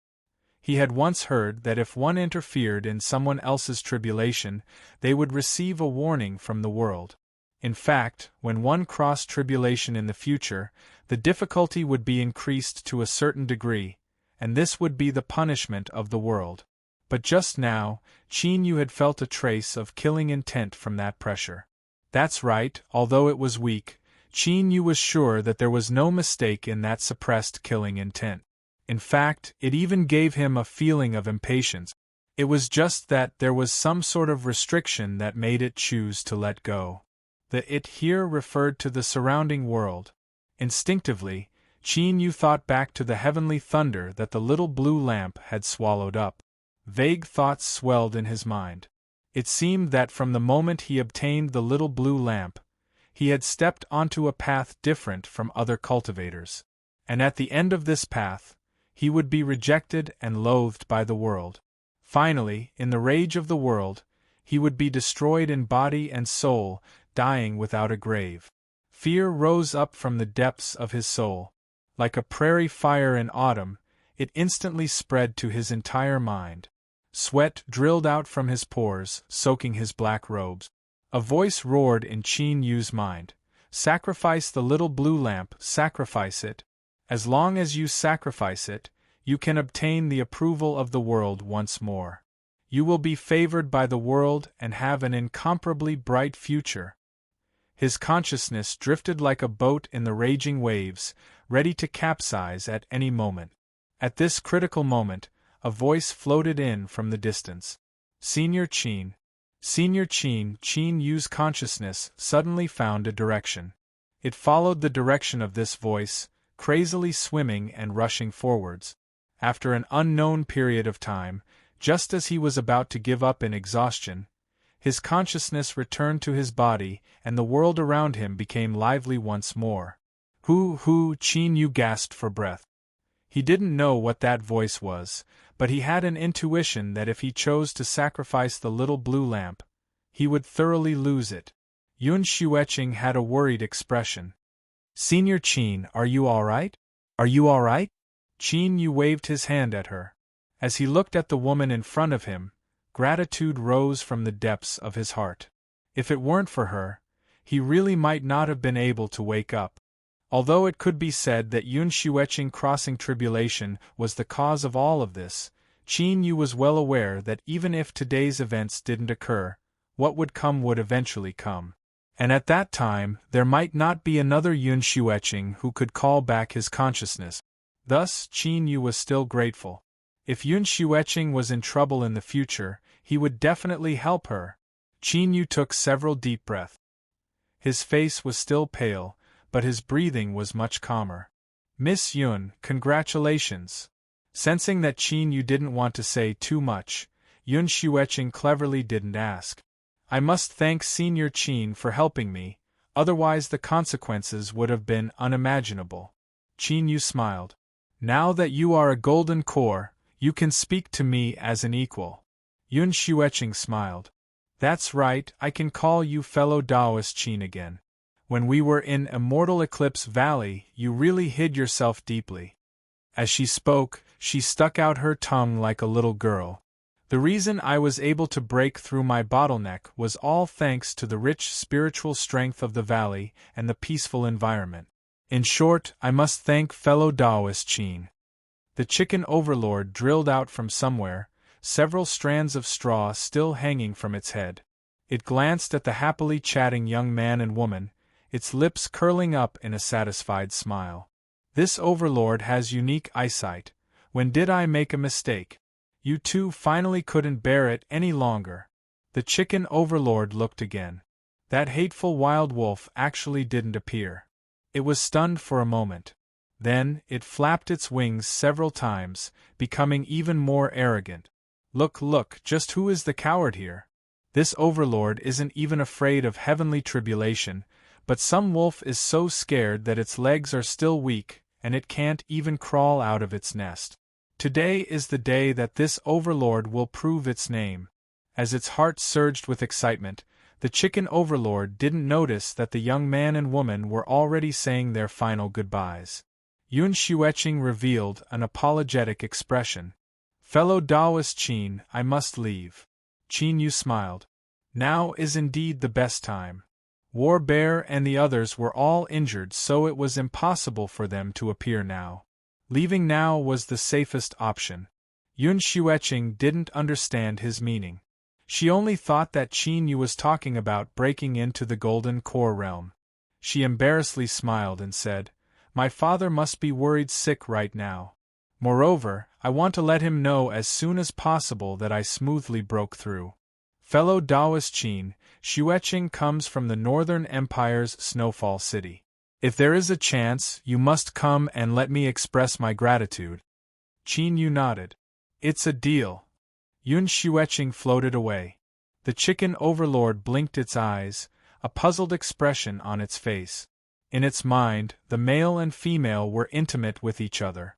He had once heard that if one interfered in someone else's tribulation, they would receive a warning from the world. In fact, when one crossed tribulation in the future, the difficulty would be increased to a certain degree, and this would be the punishment of the world. But just now, Qin Yu had felt a trace of killing intent from that pressure. That's right, although it was weak, Qin Yu was sure that there was no mistake in that suppressed killing intent. In fact, it even gave him a feeling of impatience. It was just that there was some sort of restriction that made it choose to let go. The it here referred to the surrounding world. Instinctively, Qin Yu thought back to the heavenly thunder that the little blue lamp had swallowed up. Vague thoughts swelled in his mind. It seemed that from the moment he obtained the little blue lamp, he had stepped onto a path different from other cultivators. And at the end of this path, he would be rejected and loathed by the world. Finally, in the rage of the world, he would be destroyed in body and soul, dying without a grave. Fear rose up from the depths of his soul. Like a prairie fire in autumn, it instantly spread to his entire mind. Sweat drilled out from his pores, soaking his black robes. A voice roared in Qin Yu's mind. Sacrifice the little blue lamp, sacrifice it. As long as you sacrifice it, you can obtain the approval of the world once more. You will be favored by the world and have an incomparably bright future. His consciousness drifted like a boat in the raging waves, ready to capsize at any moment. At this critical moment, a voice floated in from the distance. Senior Qin. Senior Qin. Qin Yu's consciousness suddenly found a direction. It followed the direction of this voice, crazily swimming and rushing forwards. After an unknown period of time, just as he was about to give up in exhaustion, his consciousness returned to his body and the world around him became lively once more. Hoo, Qin Yu gasped for breath. He didn't know what that voice was, but he had an intuition that if he chose to sacrifice the little blue lamp, he would thoroughly lose it. Yun Xueqing had a worried expression. Senior Qin, are you all right? Are you all right? Qin Yu waved his hand at her. As he looked at the woman in front of him, gratitude rose from the depths of his heart. If it weren't for her, he really might not have been able to wake up. Although it could be said that Yun Xueqing crossing tribulation was the cause of all of this, Qin Yu was well aware that even if today's events didn't occur, what would come would eventually come. And at that time, there might not be another Yun Xueqing who could call back his consciousness. Thus, Qin Yu was still grateful. If Yun Xueqing was in trouble in the future, he would definitely help her. Qin Yu took several deep breaths. His face was still pale, but his breathing was much calmer. Miss Yun, congratulations. Sensing that Qin Yu didn't want to say too much, Yun Xueqing cleverly didn't ask. I must thank Senior Qin for helping me, otherwise the consequences would have been unimaginable. Qin Yu smiled. Now that you are a golden core, you can speak to me as an equal. Yun Xueqing smiled. That's right, I can call you fellow Taoist Qin again. When we were in Immortal Eclipse Valley, you really hid yourself deeply. As she spoke, she stuck out her tongue like a little girl. The reason I was able to break through my bottleneck was all thanks to the rich spiritual strength of the valley and the peaceful environment. In short, I must thank fellow Taoist Qin. The chicken overlord drilled out from somewhere, several strands of straw still hanging from its head. It glanced at the happily chatting young man and woman, its lips curling up in a satisfied smile. This overlord has unique eyesight. When did I make a mistake? You two finally couldn't bear it any longer. The chicken overlord looked again. That hateful wild wolf actually didn't appear. It was stunned for a moment. Then, it flapped its wings several times, becoming even more arrogant. Look, just who is the coward here? This overlord isn't even afraid of heavenly tribulation, but some wolf is so scared that its legs are still weak, and it can't even crawl out of its nest. Today is the day that this overlord will prove its name. As its heart surged with excitement, the chicken overlord didn't notice that the young man and woman were already saying their final goodbyes. Yun Xueqing revealed an apologetic expression. Fellow Taoist Qin, I must leave. Qin Yu smiled. Now is indeed the best time. War Bear and the others were all injured, so it was impossible for them to appear now. Leaving now was the safest option. Yun Xueqing didn't understand his meaning. She only thought that Qin Yu was talking about breaking into the Golden Core realm. She embarrassedly smiled and said, "My father must be worried sick right now. Moreover, I want to let him know as soon as possible that I smoothly broke through. Fellow Taoist Qin, Xueqing comes from the Northern Empire's Snowfall City. If there is a chance, you must come and let me express my gratitude." Qin Yu nodded. "It's a deal." Yun Xueqing floated away. The chicken overlord blinked its eyes, a puzzled expression on its face. In its mind, the male and female were intimate with each other.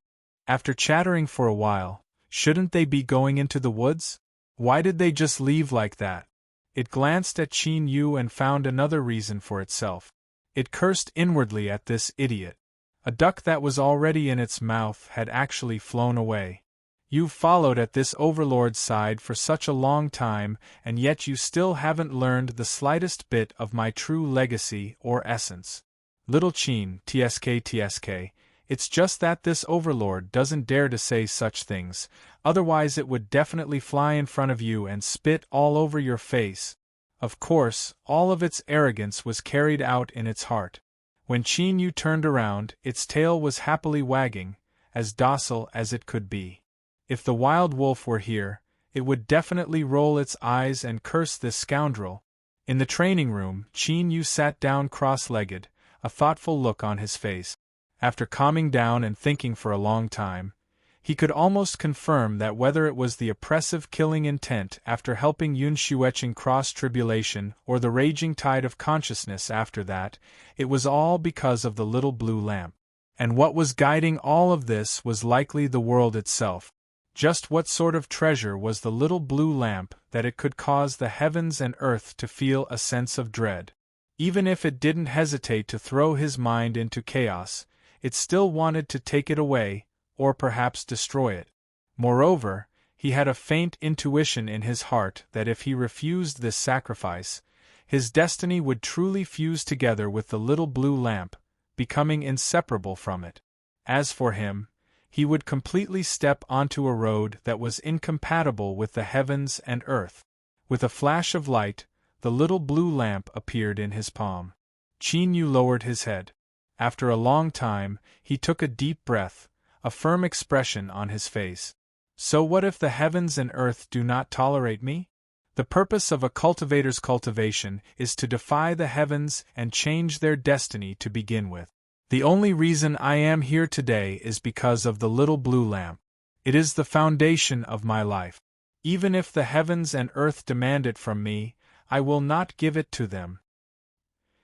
After chattering for a while, shouldn't they be going into the woods? Why did they just leave like that? It glanced at Qin Yu and found another reason for itself. It cursed inwardly at this idiot. A duck that was already in its mouth had actually flown away. You've followed at this overlord's side for such a long time, and yet you still haven't learned the slightest bit of my true legacy or essence. Little Qin, tsk, it's just that this overlord doesn't dare to say such things, otherwise it would definitely fly in front of you and spit all over your face. Of course, all of its arrogance was carried out in its heart. When Qin Yu turned around, its tail was happily wagging, as docile as it could be. If the wild wolf were here, it would definitely roll its eyes and curse this scoundrel. In the training room, Qin Yu sat down cross-legged, a thoughtful look on his face. After calming down and thinking for a long time, he could almost confirm that whether it was the oppressive killing intent after helping Yun Xueqing cross tribulation or the raging tide of consciousness after that, it was all because of the little blue lamp. And what was guiding all of this was likely the world itself. Just what sort of treasure was the little blue lamp that it could cause the heavens and earth to feel a sense of dread? Even if it didn't hesitate to throw his mind into chaos, it still wanted to take it away, or perhaps destroy it. Moreover, he had a faint intuition in his heart that if he refused this sacrifice, his destiny would truly fuse together with the little blue lamp, becoming inseparable from it. As for him, he would completely step onto a road that was incompatible with the heavens and earth. With a flash of light, the little blue lamp appeared in his palm. Qin Yu lowered his head. After a long time, he took a deep breath, a firm expression on his face. So what if the heavens and earth do not tolerate me? The purpose of a cultivator's cultivation is to defy the heavens and change their destiny to begin with. The only reason I am here today is because of the little blue lamp. It is the foundation of my life. Even if the heavens and earth demand it from me, I will not give it to them.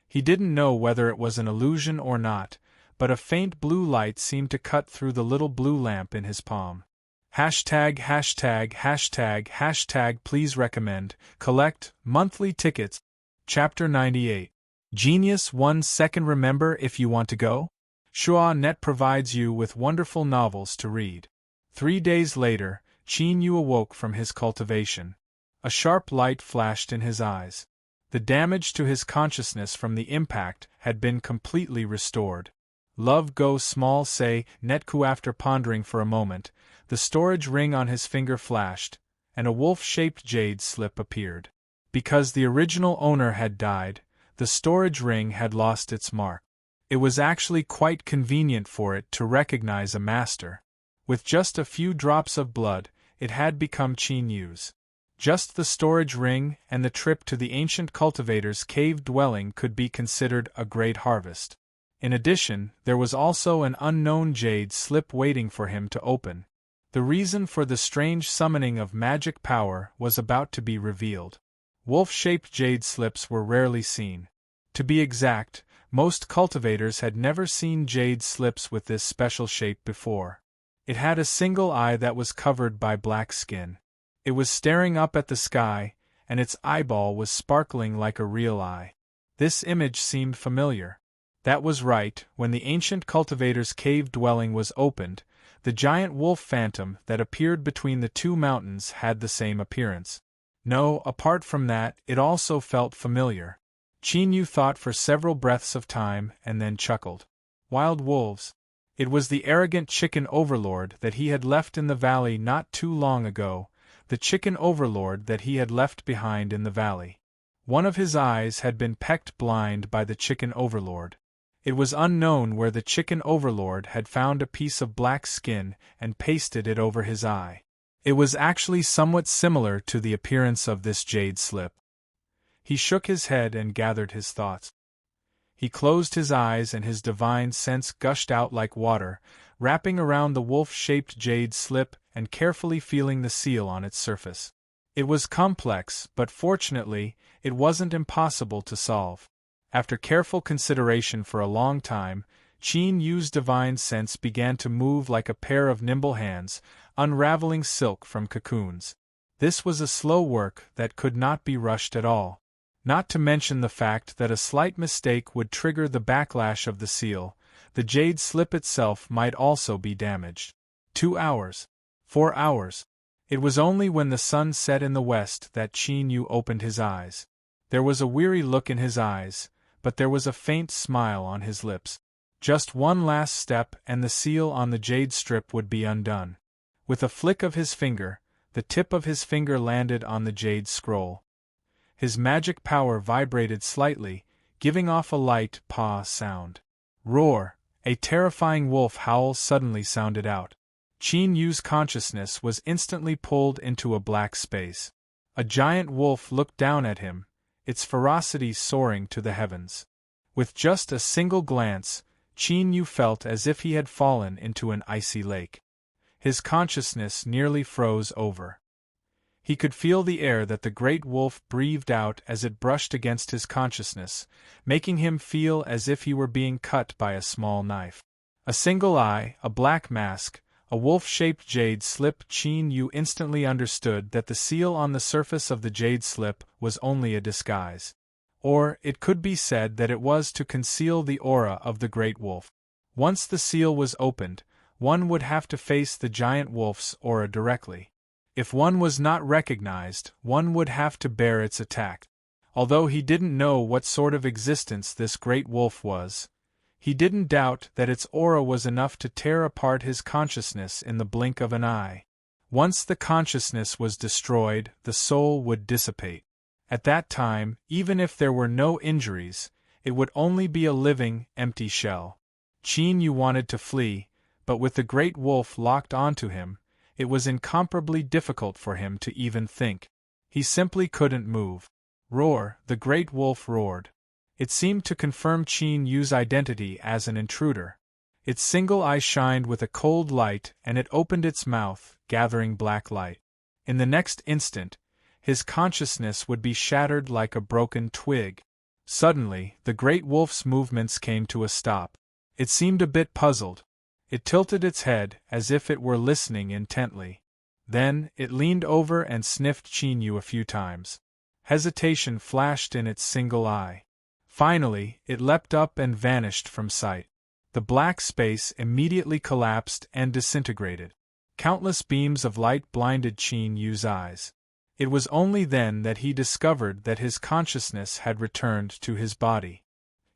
He didn't know whether it was an illusion or not, but a faint blue light seemed to cut through the little blue lamp in his palm. #######, please recommend, collect, monthly tickets. Chapter 98. Genius 1 second. Remember, if you want to go? Shua.net provides you with wonderful novels to read. 3 days later, Qin Yu awoke from his cultivation. A sharp light flashed in his eyes. The damage to his consciousness from the impact had been completely restored. Love go small say, Netku. After pondering for a moment, the storage ring on his finger flashed, and a wolf-shaped jade slip appeared. Because the original owner had died, the storage ring had lost its mark. It was actually quite convenient for it to recognize a master. With just a few drops of blood, it had become Qin Yu's. Just the storage ring and the trip to the ancient cultivator's cave dwelling could be considered a great harvest. In addition, there was also an unknown jade slip waiting for him to open. The reason for the strange summoning of magic power was about to be revealed. Wolf-shaped jade slips were rarely seen. To be exact, most cultivators had never seen jade slips with this special shape before. It had a single eye that was covered by black skin. It was staring up at the sky, and its eyeball was sparkling like a real eye. This image seemed familiar. That was right, when the ancient cultivator's cave dwelling was opened, the giant wolf phantom that appeared between the two mountains had the same appearance. No, apart from that, it also felt familiar. Qin Yu thought for several breaths of time and then chuckled. Wild wolves. It was the arrogant chicken overlord that he had left in the valley not too long ago, the chicken overlord that he had left behind in the valley. One of his eyes had been pecked blind by the chicken overlord. It was unknown where the chicken overlord had found a piece of black skin and pasted it over his eye. It was actually somewhat similar to the appearance of this jade slip. He shook his head and gathered his thoughts. He closed his eyes and his divine sense gushed out like water, wrapping around the wolf-shaped jade slip and carefully feeling the seal on its surface. It was complex, but fortunately, it wasn't impossible to solve. After careful consideration for a long time, Qin Yu's divine sense began to move like a pair of nimble hands, unraveling silk from cocoons. This was a slow work that could not be rushed at all. Not to mention the fact that a slight mistake would trigger the backlash of the seal, the jade slip itself might also be damaged. 2 hours. 4 hours. It was only when the sun set in the west that Qin Yu opened his eyes. There was a weary look in his eyes, but there was a faint smile on his lips. Just one last step and the seal on the jade strip would be undone. With a flick of his finger, the tip of his finger landed on the jade scroll. His magic power vibrated slightly, giving off a light paw sound. Roar! A terrifying wolf howl suddenly sounded out. Qin Yu's consciousness was instantly pulled into a black space. A giant wolf looked down at him, its ferocity soaring to the heavens. With just a single glance, Qin Yu felt as if he had fallen into an icy lake. His consciousness nearly froze over. He could feel the air that the great wolf breathed out as it brushed against his consciousness, making him feel as if he were being cut by a small knife. A single eye, a black mask, a wolf-shaped jade slip. Qin Yu instantly understood that the seal on the surface of the jade slip was only a disguise. Or, it could be said that it was to conceal the aura of the great wolf. Once the seal was opened, one would have to face the giant wolf's aura directly. If one was not recognized, one would have to bear its attack. Although he didn't know what sort of existence this great wolf was, he didn't doubt that its aura was enough to tear apart his consciousness in the blink of an eye. Once the consciousness was destroyed, the soul would dissipate. At that time, even if there were no injuries, it would only be a living, empty shell. Qin Yu wanted to flee, but with the great wolf locked onto him, it was incomparably difficult for him to even think. He simply couldn't move. Roar! The great wolf roared. It seemed to confirm Qin Yu's identity as an intruder. Its single eye shined with a cold light and it opened its mouth, gathering black light. In the next instant, his consciousness would be shattered like a broken twig. Suddenly, the great wolf's movements came to a stop. It seemed a bit puzzled. It tilted its head as if it were listening intently. Then, it leaned over and sniffed Qin Yu a few times. Hesitation flashed in its single eye. Finally, it leapt up and vanished from sight. The black space immediately collapsed and disintegrated. Countless beams of light blinded Qin Yu's eyes. It was only then that he discovered that his consciousness had returned to his body.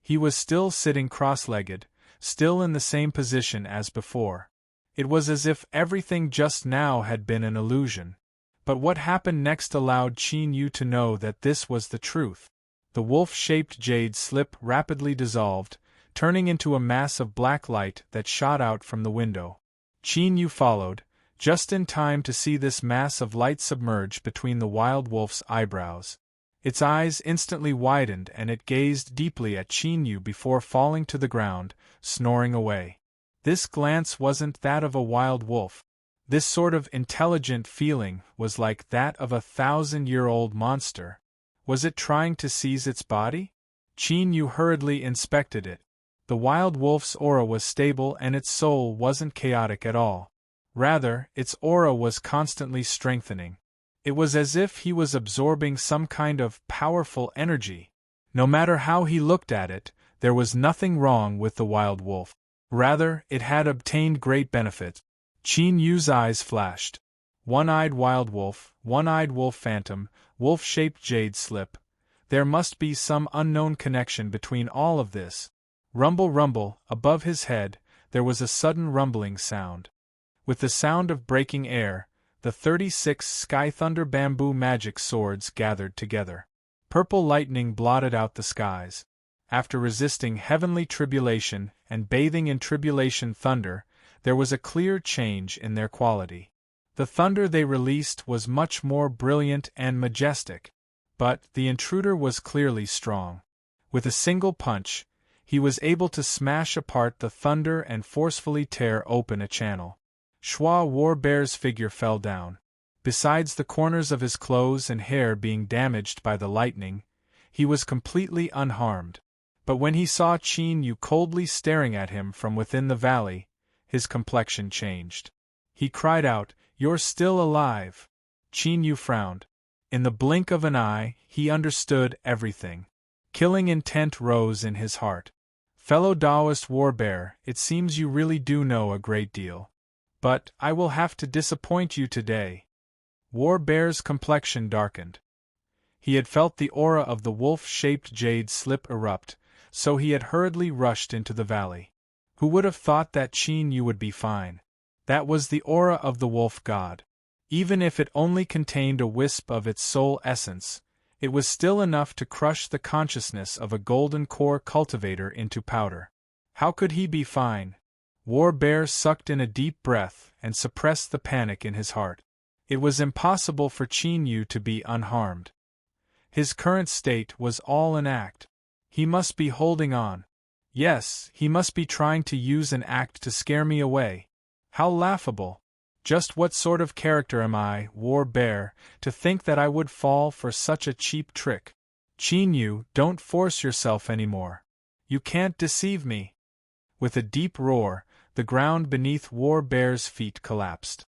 He was still sitting cross-legged, still in the same position as before. It was as if everything just now had been an illusion. But what happened next allowed Qin Yu to know that this was the truth. The wolf-shaped jade slip rapidly dissolved, turning into a mass of black light that shot out from the window. Qin Yu followed, just in time to see this mass of light submerge between the wild wolf's eyebrows. Its eyes instantly widened and it gazed deeply at Qin Yu before falling to the ground, snoring away. This glance wasn't that of a wild wolf. This sort of intelligent feeling was like that of a 1,000-year-old monster. Was it trying to seize its body? Qin Yu hurriedly inspected it. The wild wolf's aura was stable and its soul wasn't chaotic at all. Rather, its aura was constantly strengthening. It was as if he was absorbing some kind of powerful energy. No matter how he looked at it, there was nothing wrong with the wild wolf. Rather, it had obtained great benefit. Qin Yu's eyes flashed. One-eyed wild wolf, one-eyed wolf phantom, wolf-shaped jade slip. There must be some unknown connection between all of this. Rumble rumble, above his head, there was a sudden rumbling sound. With the sound of breaking air, the 36 Sky Thunder bamboo magic swords gathered together. Purple lightning blotted out the skies. After resisting heavenly tribulation and bathing in tribulation thunder, there was a clear change in their quality. The thunder they released was much more brilliant and majestic, but the intruder was clearly strong. With a single punch, he was able to smash apart the thunder and forcefully tear open a channel. Schwa Warbear's figure fell down. Besides the corners of his clothes and hair being damaged by the lightning, he was completely unharmed. But when he saw Qin Yu coldly staring at him from within the valley, his complexion changed. He cried out, "You're still alive!" Qin Yu frowned. In the blink of an eye, he understood everything. Killing intent rose in his heart. "Fellow Taoist Warbear, it seems you really do know a great deal. But I will have to disappoint you today." Warbear's complexion darkened. He had felt the aura of the wolf-shaped jade slip erupt, so he had hurriedly rushed into the valley. Who would have thought that Qin Yu would be fine? That was the aura of the wolf god. Even if it only contained a wisp of its soul essence, it was still enough to crush the consciousness of a golden core cultivator into powder. How could he be fine? Warbear sucked in a deep breath and suppressed the panic in his heart. It was impossible for Qin Yu to be unharmed. His current state was all an act. He must be holding on. Yes, he must be trying to use an act to scare me away. How laughable! Just what sort of character am I, Warbear, to think that I would fall for such a cheap trick? Qin Yu, don't force yourself anymore. You can't deceive me. With a deep roar, the ground beneath Warbear's feet collapsed.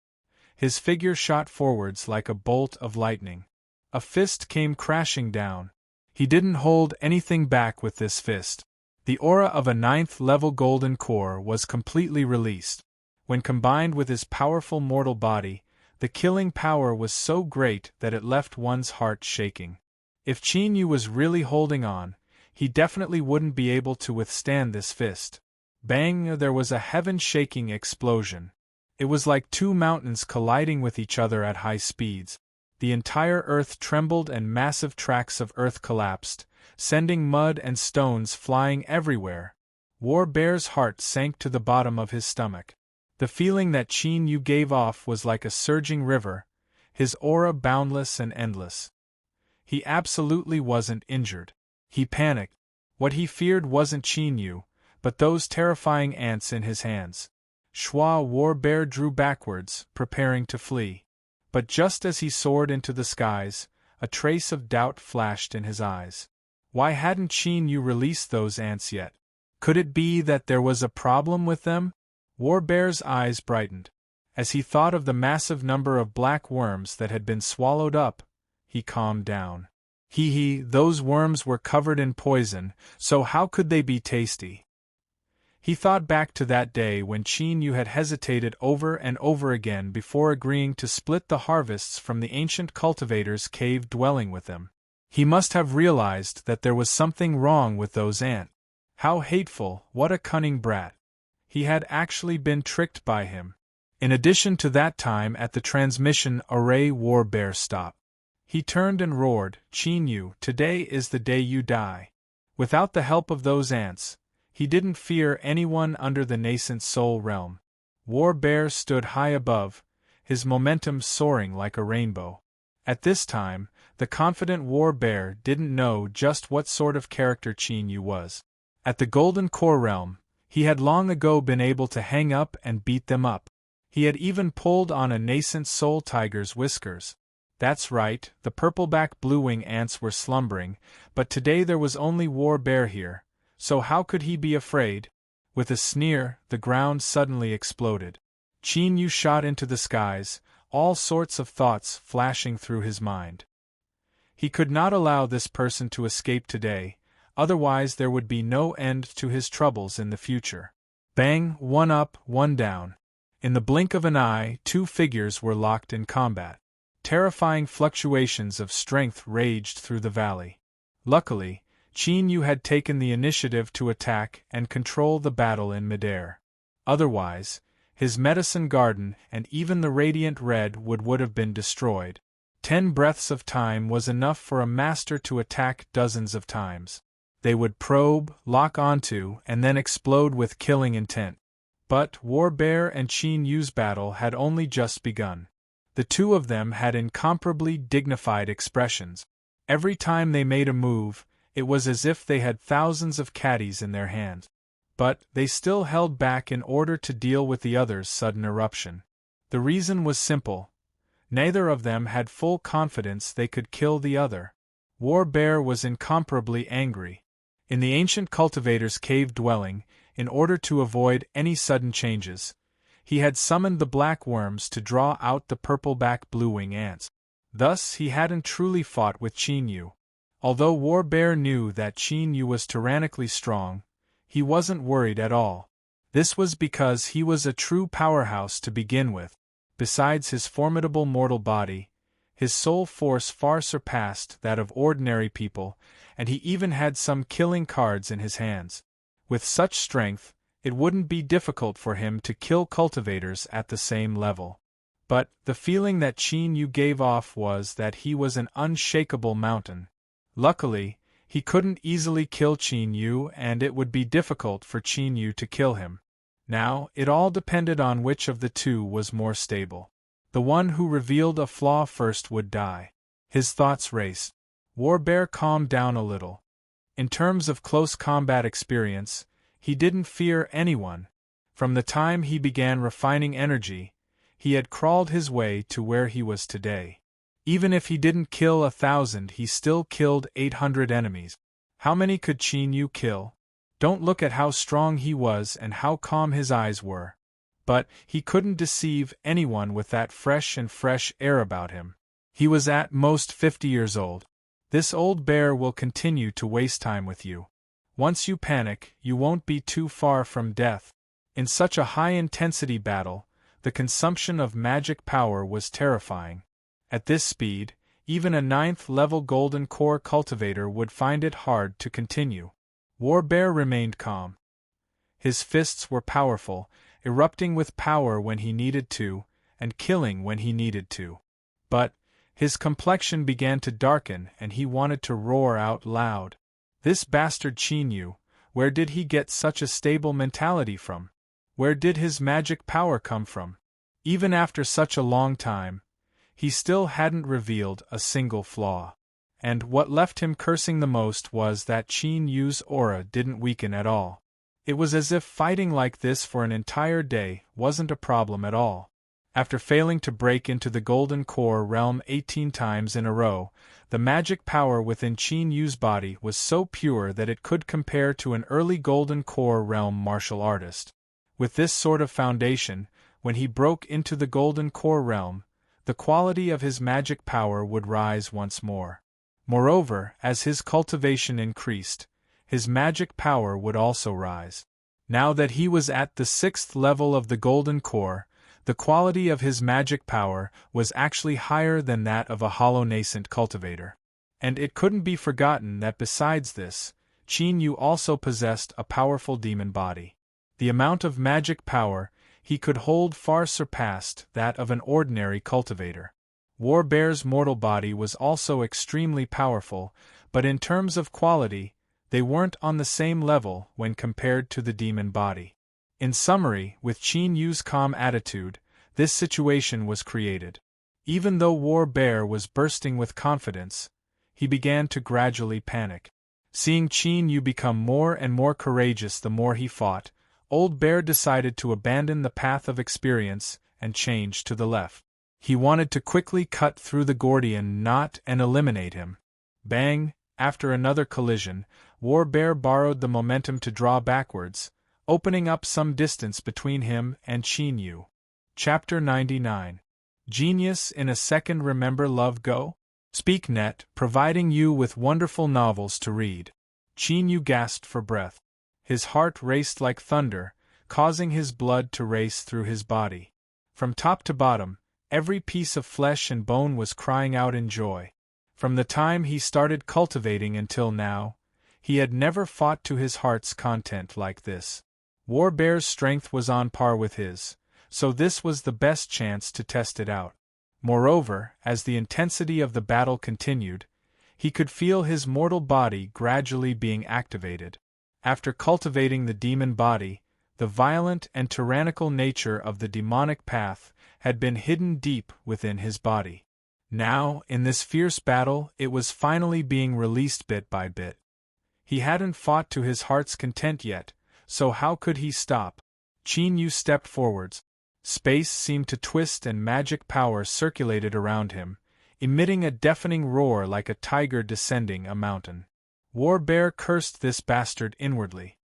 His figure shot forwards like a bolt of lightning. A fist came crashing down. He didn't hold anything back with this fist. The aura of a 9th-level golden core was completely released. When combined with his powerful mortal body, the killing power was so great that it left one's heart shaking. If Qin Yu was really holding on, he definitely wouldn't be able to withstand this fist. Bang! There was a heaven-shaking explosion. It was like two mountains colliding with each other at high speeds. The entire earth trembled and massive tracts of earth collapsed, sending mud and stones flying everywhere. Warbear's heart sank to the bottom of his stomach. The feeling that Qin Yu gave off was like a surging river, his aura boundless and endless. He absolutely wasn't injured. He panicked. What he feared wasn't Qin Yu, but those terrifying ants in his hands. Schwa Warbear drew backwards, preparing to flee. But just as he soared into the skies, a trace of doubt flashed in his eyes. Why hadn't Qin Yu released those ants yet? Could it be that there was a problem with them? Warbear's eyes brightened. As he thought of the massive number of black worms that had been swallowed up, he calmed down. Those worms were covered in poison, so how could they be tasty? He thought back to that day when Qin Yu had hesitated over and over again before agreeing to split the harvests from the ancient cultivator's cave dwelling with them. He must have realized that there was something wrong with those ants. How hateful, what a cunning brat. He had actually been tricked by him. In addition to that time at the transmission array Warbear stopped. He turned and roared, "Qin Yu, today is the day you die." Without the help of those ants, he didn't fear anyone under the nascent soul realm. Warbear stood high above, his momentum soaring like a rainbow. At this time, the confident Warbear didn't know just what sort of character Qin Yu was. At the Golden Core realm, he had long ago been able to hang up and beat them up. He had even pulled on a nascent soul tiger's whiskers. That's right, the purpleback bluewing ants were slumbering, but today there was only Warbear here. So how could he be afraid? With a sneer, the ground suddenly exploded. Qin Yu shot into the skies, all sorts of thoughts flashing through his mind. He could not allow this person to escape today, otherwise there would be no end to his troubles in the future. Bang, one up, one down. In the blink of an eye, two figures were locked in combat. Terrifying fluctuations of strength raged through the valley. Luckily, Qin Yu had taken the initiative to attack and control the battle in midair. Otherwise, his medicine garden and even the radiant red would have been destroyed. 10 breaths of time was enough for a master to attack dozens of times. They would probe, lock onto, and then explode with killing intent. But War Bear and Qin Yu's battle had only just begun. The two of them had incomparably dignified expressions. Every time they made a move, it was as if they had thousands of caddies in their hands. But they still held back in order to deal with the other's sudden eruption. The reason was simple. Neither of them had full confidence they could kill the other. War Bear was incomparably angry. In the ancient cultivator's cave dwelling, in order to avoid any sudden changes, he had summoned the black worms to draw out the purple-back blue-wing ants. Thus he hadn't truly fought with Qin Yu. Although War Bear knew that Qin Yu was tyrannically strong, he wasn't worried at all. This was because he was a true powerhouse to begin with. Besides his formidable mortal body, his soul force far surpassed that of ordinary people, and he even had some killing cards in his hands. With such strength, it wouldn't be difficult for him to kill cultivators at the same level. But the feeling that Qin Yu gave off was that he was an unshakable mountain. Luckily, he couldn't easily kill Qin Yu, and it would be difficult for Qin Yu to kill him. Now, it all depended on which of the two was more stable. The one who revealed a flaw first would die. His thoughts raced. War Bear calmed down a little. In terms of close combat experience, he didn't fear anyone. From the time he began refining energy, he had crawled his way to where he was today. Even if he didn't kill 1,000, he still killed 800 enemies. How many could Qin Yu kill? Don't look at how strong he was and how calm his eyes were. But he couldn't deceive anyone with that fresh air about him. He was at most 50 years old. This old bear will continue to waste time with you. Once you panic, you won't be too far from death. In such a high-intensity battle, the consumption of magic power was terrifying. At this speed, even a 9th-level Golden Core cultivator would find it hard to continue. War Bear remained calm. His fists were powerful, erupting with power when he needed to, and killing when he needed to. But his complexion began to darken and he wanted to roar out loud. This bastard Qin Yu, where did he get such a stable mentality from? Where did his magic power come from? Even after such a long time, he still hadn't revealed a single flaw. And what left him cursing the most was that Qin Yu's aura didn't weaken at all. It was as if fighting like this for an entire day wasn't a problem at all. After failing to break into the Golden Core realm 18 times in a row, the magic power within Qin Yu's body was so pure that it could compare to an early Golden Core realm martial artist. With this sort of foundation, when he broke into the Golden Core realm, the quality of his magic power would rise once more. Moreover, as his cultivation increased, his magic power would also rise. Now that he was at the 6th level of the Golden Core, the quality of his magic power was actually higher than that of a hollow nascent cultivator. And it couldn't be forgotten that besides this, Qin Yu also possessed a powerful demon body. The amount of magic power he could hold far surpassed that of an ordinary cultivator. War Bear's mortal body was also extremely powerful, but in terms of quality, they weren't on the same level when compared to the demon body. In summary, with Qin Yu's calm attitude, this situation was created. Even though War Bear was bursting with confidence, he began to gradually panic. Seeing Qin Yu become more and more courageous the more he fought, Old Bear decided to abandon the path of experience and change to the left. He wanted to quickly cut through the Gordian knot and eliminate him. Bang! After another collision, War Bear borrowed the momentum to draw backwards, opening up some distance between him and Qin Yu. Chapter 99. Genius in a Second. Remember Love Go? SpeakNet, providing you with wonderful novels to read. Qin Yu gasped for breath. His heart raced like thunder, causing his blood to race through his body. From top to bottom, every piece of flesh and bone was crying out in joy. From the time he started cultivating until now, he had never fought to his heart's content like this. War Bear's strength was on par with his, so this was the best chance to test it out. Moreover, as the intensity of the battle continued, he could feel his mortal body gradually being activated. After cultivating the demon body, the violent and tyrannical nature of the demonic path had been hidden deep within his body. Now, in this fierce battle, it was finally being released bit by bit. He hadn't fought to his heart's content yet, so how could he stop? Qin Yu stepped forwards. Space seemed to twist and magic power circulated around him, emitting a deafening roar like a tiger descending a mountain. War Bear cursed this bastard inwardly.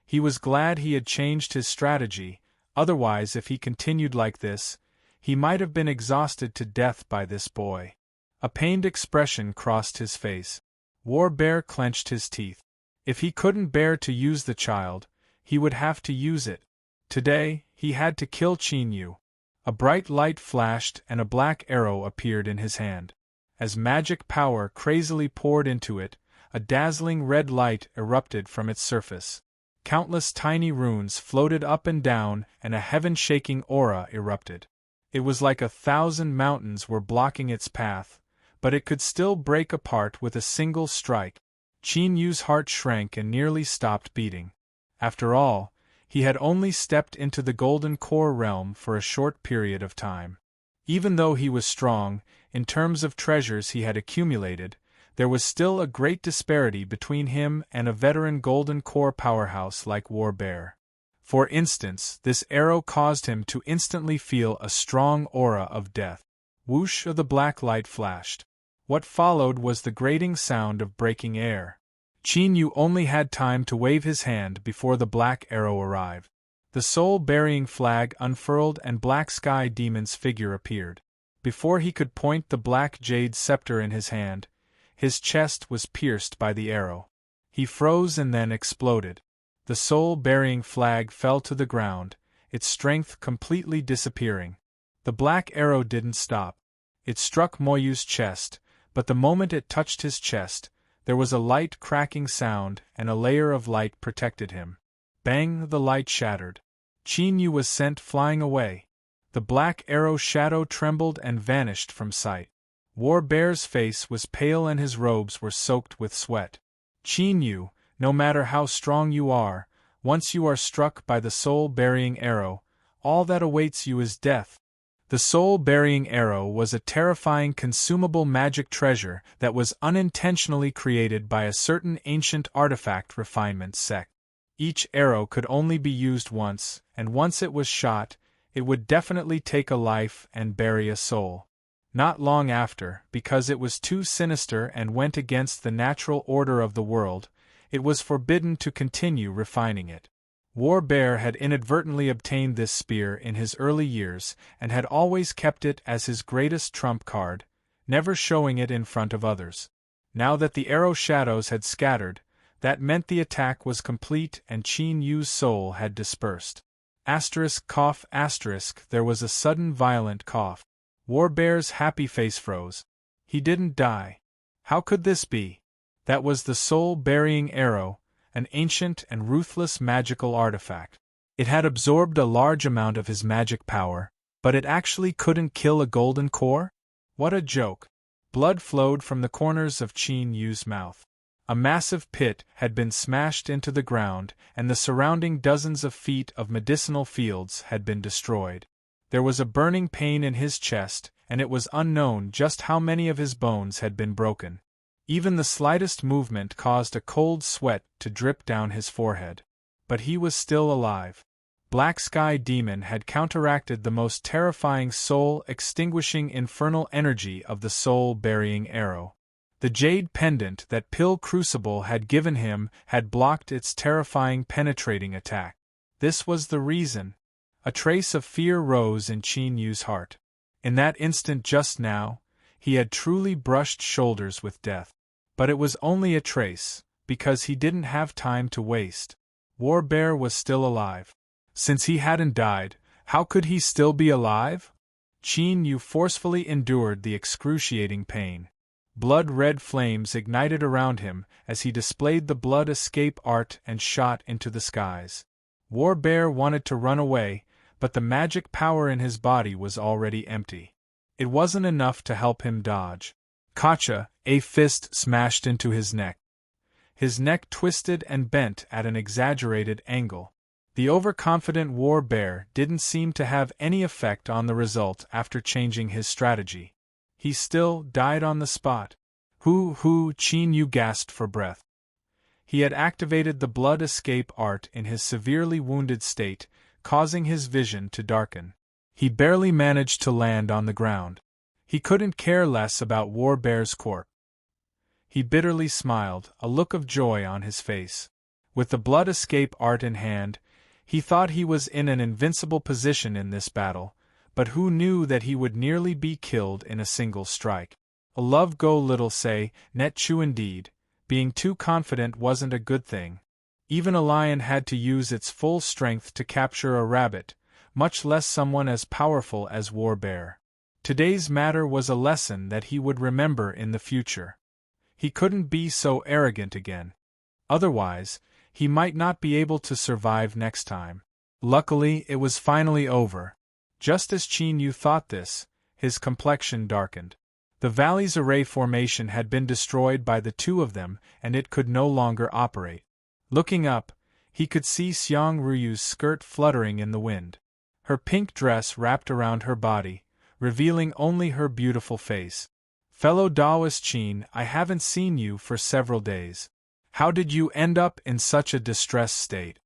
He was glad he had changed his strategy, otherwise if he continued like this, he might have been exhausted to death by this boy. A pained expression crossed his face. War Bear clenched his teeth. If he couldn't bear to use the child, he would have to use it. Today, he had to kill Qin Yu. A bright light flashed and a black arrow appeared in his hand. As magic power crazily poured into it, a dazzling red light erupted from its surface. Countless tiny runes floated up and down and a heaven-shaking aura erupted. It was like 1,000 mountains were blocking its path, but it could still break apart with a single strike. Qin Yu's heart shrank and nearly stopped beating. After all, he had only stepped into the Golden Core realm for a short period of time. Even though he was strong, in terms of treasures he had accumulated, there was still a great disparity between him and a veteran Golden Core powerhouse like War Bear. For instance, this arrow caused him to instantly feel a strong aura of death. Whoosh of the black light flashed. What followed was the grating sound of breaking air. Qin Yu only had time to wave his hand before the black arrow arrived. The soul-burying flag unfurled and Black Sky Demon's figure appeared. Before he could point the black jade scepter in his hand, his chest was pierced by the arrow. He froze and then exploded. The soul-burying flag fell to the ground, its strength completely disappearing. The black arrow didn't stop. It struck Moyu's chest, but the moment it touched his chest, there was a light cracking sound and a layer of light protected him. Bang! The light shattered. Qin Yu was sent flying away. The black arrow shadow trembled and vanished from sight. War Bear's face was pale and his robes were soaked with sweat. Qin Yu, no matter how strong you are, once you are struck by the soul-burying arrow, all that awaits you is death. The soul-burying arrow was a terrifying consumable magic treasure that was unintentionally created by a certain ancient artifact refinement sect. Each arrow could only be used once, and once it was shot, it would definitely take a life and bury a soul. Not long after, because it was too sinister and went against the natural order of the world, it was forbidden to continue refining it. War Bear had inadvertently obtained this spear in his early years and had always kept it as his greatest trump card, never showing it in front of others. Now that the arrow shadows had scattered, that meant the attack was complete and Qin Yu's soul had dispersed. Cough. There was a sudden violent cough. War Bear's happy face froze. He didn't die. How could this be? That was the soul-burying arrow, an ancient and ruthless magical artifact. It had absorbed a large amount of his magic power, but it actually couldn't kill a golden core? What a joke! Blood flowed from the corners of Qin Yu's mouth. A massive pit had been smashed into the ground, and the surrounding dozens of feet of medicinal fields had been destroyed. There was a burning pain in his chest, and it was unknown just how many of his bones had been broken. Even the slightest movement caused a cold sweat to drip down his forehead. But he was still alive. Black Sky Demon had counteracted the most terrifying soul-extinguishing infernal energy of the soul-burying arrow. The jade pendant that Pill Crucible had given him had blocked its terrifying penetrating attack. This was the reason. A trace of fear rose in Qin Yu's heart. In that instant just now, he had truly brushed shoulders with death. But it was only a trace, because he didn't have time to waste. War Bear was still alive. Since he hadn't died, how could he still be alive? Qin Yu forcefully endured the excruciating pain. Blood-red flames ignited around him as he displayed the blood escape art and shot into the skies. War Bear wanted to run away, but the magic power in his body was already empty. It wasn't enough to help him dodge. Gotcha! A fist smashed into his neck. His neck twisted and bent at an exaggerated angle. The overconfident War Bear didn't seem to have any effect on the result after changing his strategy. He still died on the spot. Hoo, Qin Yu gasped for breath. He had activated the blood escape art in his severely wounded state, causing his vision to darken. He barely managed to land on the ground. He couldn't care less about War Bear's corpse. He bitterly smiled, a look of joy on his face. With the blood escape art in hand, he thought he was in an invincible position in this battle, but who knew that he would nearly be killed in a single strike? A love go little say, net chu indeed. Being too confident wasn't a good thing. Even a lion had to use its full strength to capture a rabbit, much less someone as powerful as War Bear. Today's matter was a lesson that he would remember in the future. He couldn't be so arrogant again. Otherwise, he might not be able to survive next time. Luckily, it was finally over. Just as Qin Yu thought this, his complexion darkened. The valley's array formation had been destroyed by the two of them, and it could no longer operate. Looking up, he could see Xiang Ruyu's skirt fluttering in the wind. Her pink dress wrapped around her body, revealing only her beautiful face. Fellow Taoist Qin, I haven't seen you for several days. How did you end up in such a distressed state?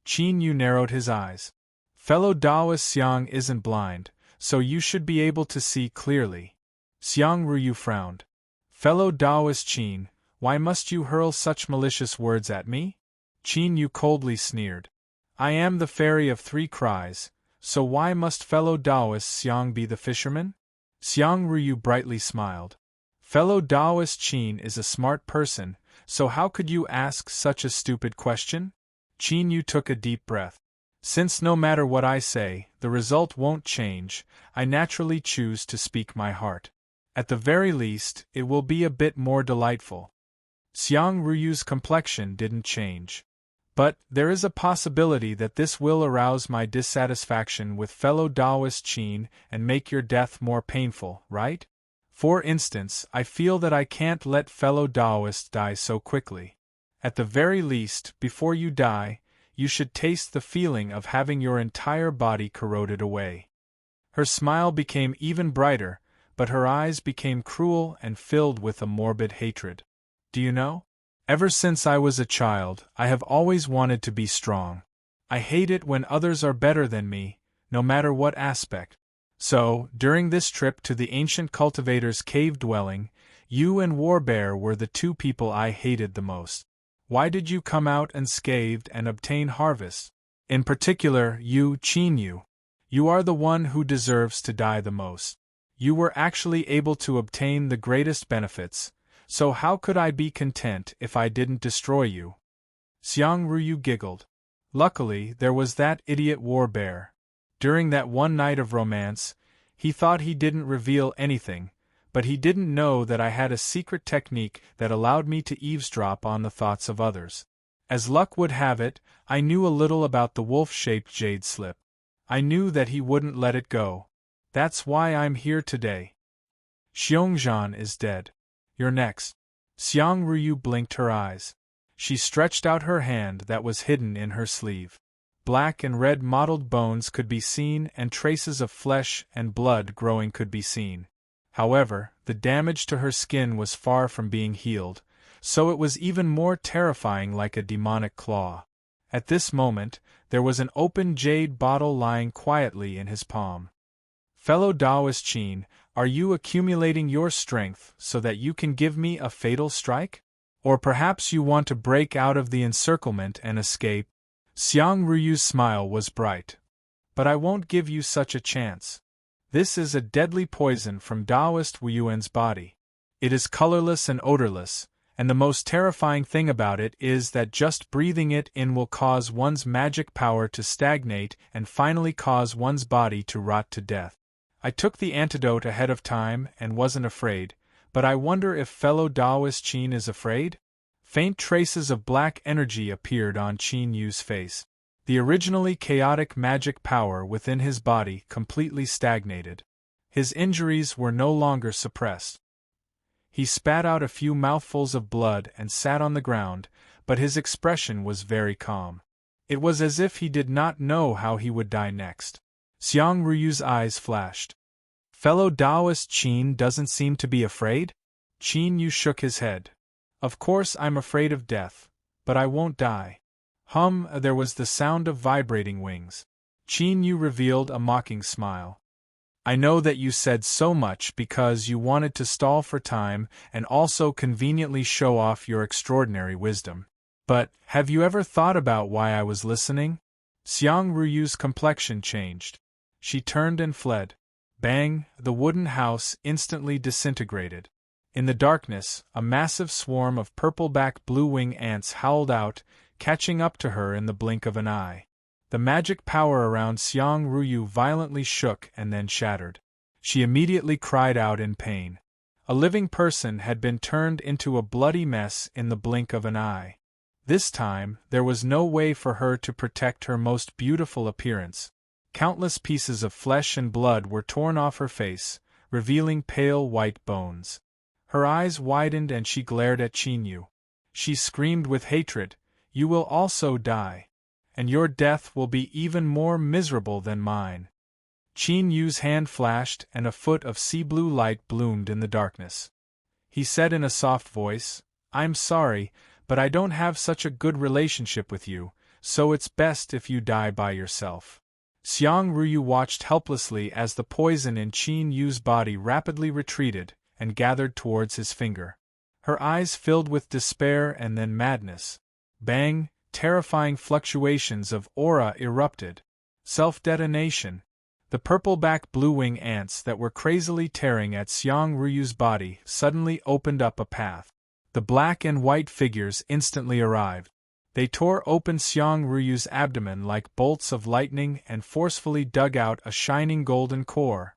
Qin Yu narrowed his eyes. Fellow Taoist Xiang isn't blind, so you should be able to see clearly. Xiang Ruyu frowned. Fellow Taoist Qin, why must you hurl such malicious words at me? Qin Yu coldly sneered. I am the fairy of three cries, so why must fellow Taoist Xiang be the fisherman? Xiang Ruyu brightly smiled. Fellow Taoist Qin is a smart person, so how could you ask such a stupid question? Qin Yu took a deep breath. Since no matter what I say, the result won't change, I naturally choose to speak my heart. At the very least, it will be a bit more delightful. Xiang Ruyu's complexion didn't change. But there is a possibility that this will arouse my dissatisfaction with fellow Taoist Qin and make your death more painful, right? For instance, I feel that I can't let fellow Taoists die so quickly. At the very least, before you die, you should taste the feeling of having your entire body corroded away. Her smile became even brighter, but her eyes became cruel and filled with a morbid hatred. Do you know? Ever since I was a child, I have always wanted to be strong. I hate it when others are better than me, no matter what aspect. So, during this trip to the ancient cultivator's cave dwelling, you and War Bear were the two people I hated the most. Why did you come out unscathed and obtain harvest? In particular, you, Qin Yu. You are the one who deserves to die the most. You were actually able to obtain the greatest benefits, so how could I be content if I didn't destroy you? Xiang Ruyu giggled. Luckily, there was that idiot War Bear. During that one night of romance, he thought he didn't reveal anything, but he didn't know that I had a secret technique that allowed me to eavesdrop on the thoughts of others. As luck would have it, I knew a little about the wolf-shaped jade slip. I knew that he wouldn't let it go. That's why I'm here today. Xiongzhan is dead. You're next. Xiang Ruyu blinked her eyes. She stretched out her hand that was hidden in her sleeve. Black and red mottled bones could be seen and traces of flesh and blood growing could be seen. However, the damage to her skin was far from being healed, so it was even more terrifying, like a demonic claw. At this moment, there was an open jade bottle lying quietly in his palm. Fellow Taoist Qin, are you accumulating your strength so that you can give me a fatal strike? Or perhaps you want to break out of the encirclement and escape? Xiang Ruyu's smile was bright. But I won't give you such a chance. This is a deadly poison from Taoist Wu Yuan's body. It is colorless and odorless, and the most terrifying thing about it is that just breathing it in will cause one's magic power to stagnate and finally cause one's body to rot to death. I took the antidote ahead of time and wasn't afraid, but I wonder if fellow Taoist Qin is afraid? Faint traces of black energy appeared on Qin Yu's face. The originally chaotic magic power within his body completely stagnated. His injuries were no longer suppressed. He spat out a few mouthfuls of blood and sat on the ground, but his expression was very calm. It was as if he did not know how he would die next. Xiang Ruyu's eyes flashed. Fellow Taoist Qin doesn't seem to be afraid? Qin Yu shook his head. Of course I'm afraid of death, but I won't die. There was the sound of vibrating wings. Qin Yu revealed a mocking smile. I know that you said so much because you wanted to stall for time and also conveniently show off your extraordinary wisdom. But, have you ever thought about why I was listening? Xiang Ruyu's complexion changed. She turned and fled. Bang! The wooden house instantly disintegrated. In the darkness, a massive swarm of purple-back blue-wing ants howled out, catching up to her in the blink of an eye. The magic power around Xiang Ruyu violently shook and then shattered. She immediately cried out in pain. A living person had been turned into a bloody mess in the blink of an eye. This time, there was no way for her to protect her most beautiful appearance. Countless pieces of flesh and blood were torn off her face, revealing pale white bones. Her eyes widened and she glared at Qin Yu. She screamed with hatred, "You will also die. And your death will be even more miserable than mine." Qin Yu's hand flashed and a foot of sea blue light bloomed in the darkness. He said in a soft voice, "I'm sorry, but I don't have such a good relationship with you, so it's best if you die by yourself." Xiang Ruyu watched helplessly as the poison in Qin Yu's body rapidly retreated and gathered towards his finger. Her eyes filled with despair and then madness. Bang! Terrifying fluctuations of aura erupted. Self-detonation. The purple-back blue-wing ants that were crazily tearing at Xiang Ruyu's body suddenly opened up a path. The black and white figures instantly arrived. They tore open Xiang Ruyu's abdomen like bolts of lightning and forcefully dug out a shining golden core.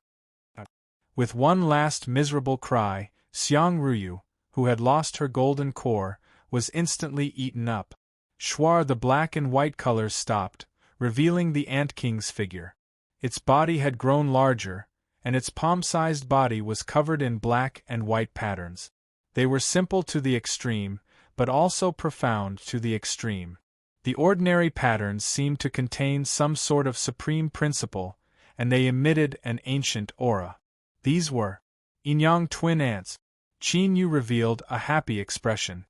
With one last miserable cry, Xiang Ruyu, who had lost her golden core, was instantly eaten up. Shwar, the black and white colors stopped, revealing the Ant King's figure. Its body had grown larger, and its palm-sized body was covered in black and white patterns. They were simple to the extreme, but also profound to the extreme. The ordinary patterns seemed to contain some sort of supreme principle, and they emitted an ancient aura. These were Yin-Yang twin ants. Qin Yu revealed a happy expression.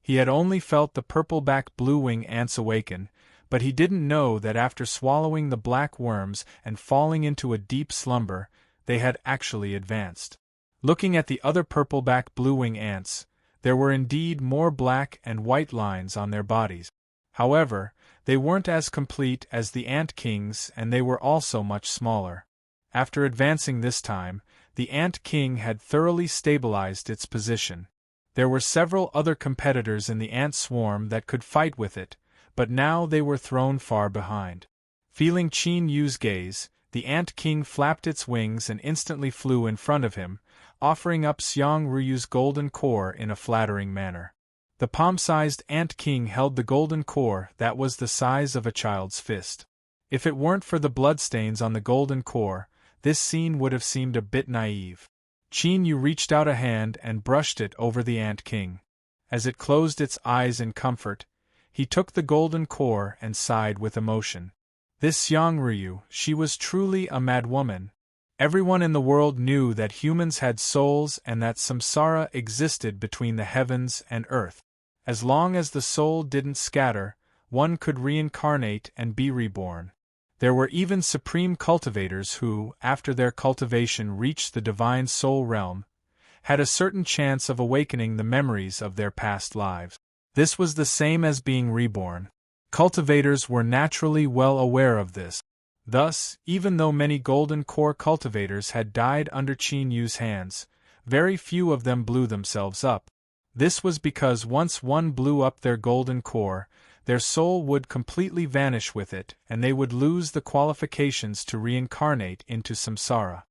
He had only felt the purple-back blue-wing ants awaken, but he didn't know that after swallowing the black worms and falling into a deep slumber, they had actually advanced. Looking at the other purple-back blue-wing ants, there were indeed more black and white lines on their bodies. However, they weren't as complete as the Ant King's and they were also much smaller. After advancing this time, the Ant King had thoroughly stabilized its position. There were several other competitors in the ant swarm that could fight with it, but now they were thrown far behind. Feeling Qin Yu's gaze, the Ant King flapped its wings and instantly flew in front of him, offering up Xiang Ruyu's golden core in a flattering manner. The palm-sized Ant King held the golden core that was the size of a child's fist. If it weren't for the bloodstains on the golden core, this scene would have seemed a bit naive. Qin Yu reached out a hand and brushed it over the Ant King. As it closed its eyes in comfort, he took the golden core and sighed with emotion. This Xiang Ryu, she was truly a mad woman. Everyone in the world knew that humans had souls and that samsara existed between the heavens and earth. As long as the soul didn't scatter, one could reincarnate and be reborn. There were even supreme cultivators who, after their cultivation reached the divine soul realm, had a certain chance of awakening the memories of their past lives. This was the same as being reborn. Cultivators were naturally well aware of this. Thus, even though many golden core cultivators had died under Qin Yu's hands, very few of them blew themselves up. This was because once one blew up their golden core, their soul would completely vanish with it and they would lose the qualifications to reincarnate into samsara.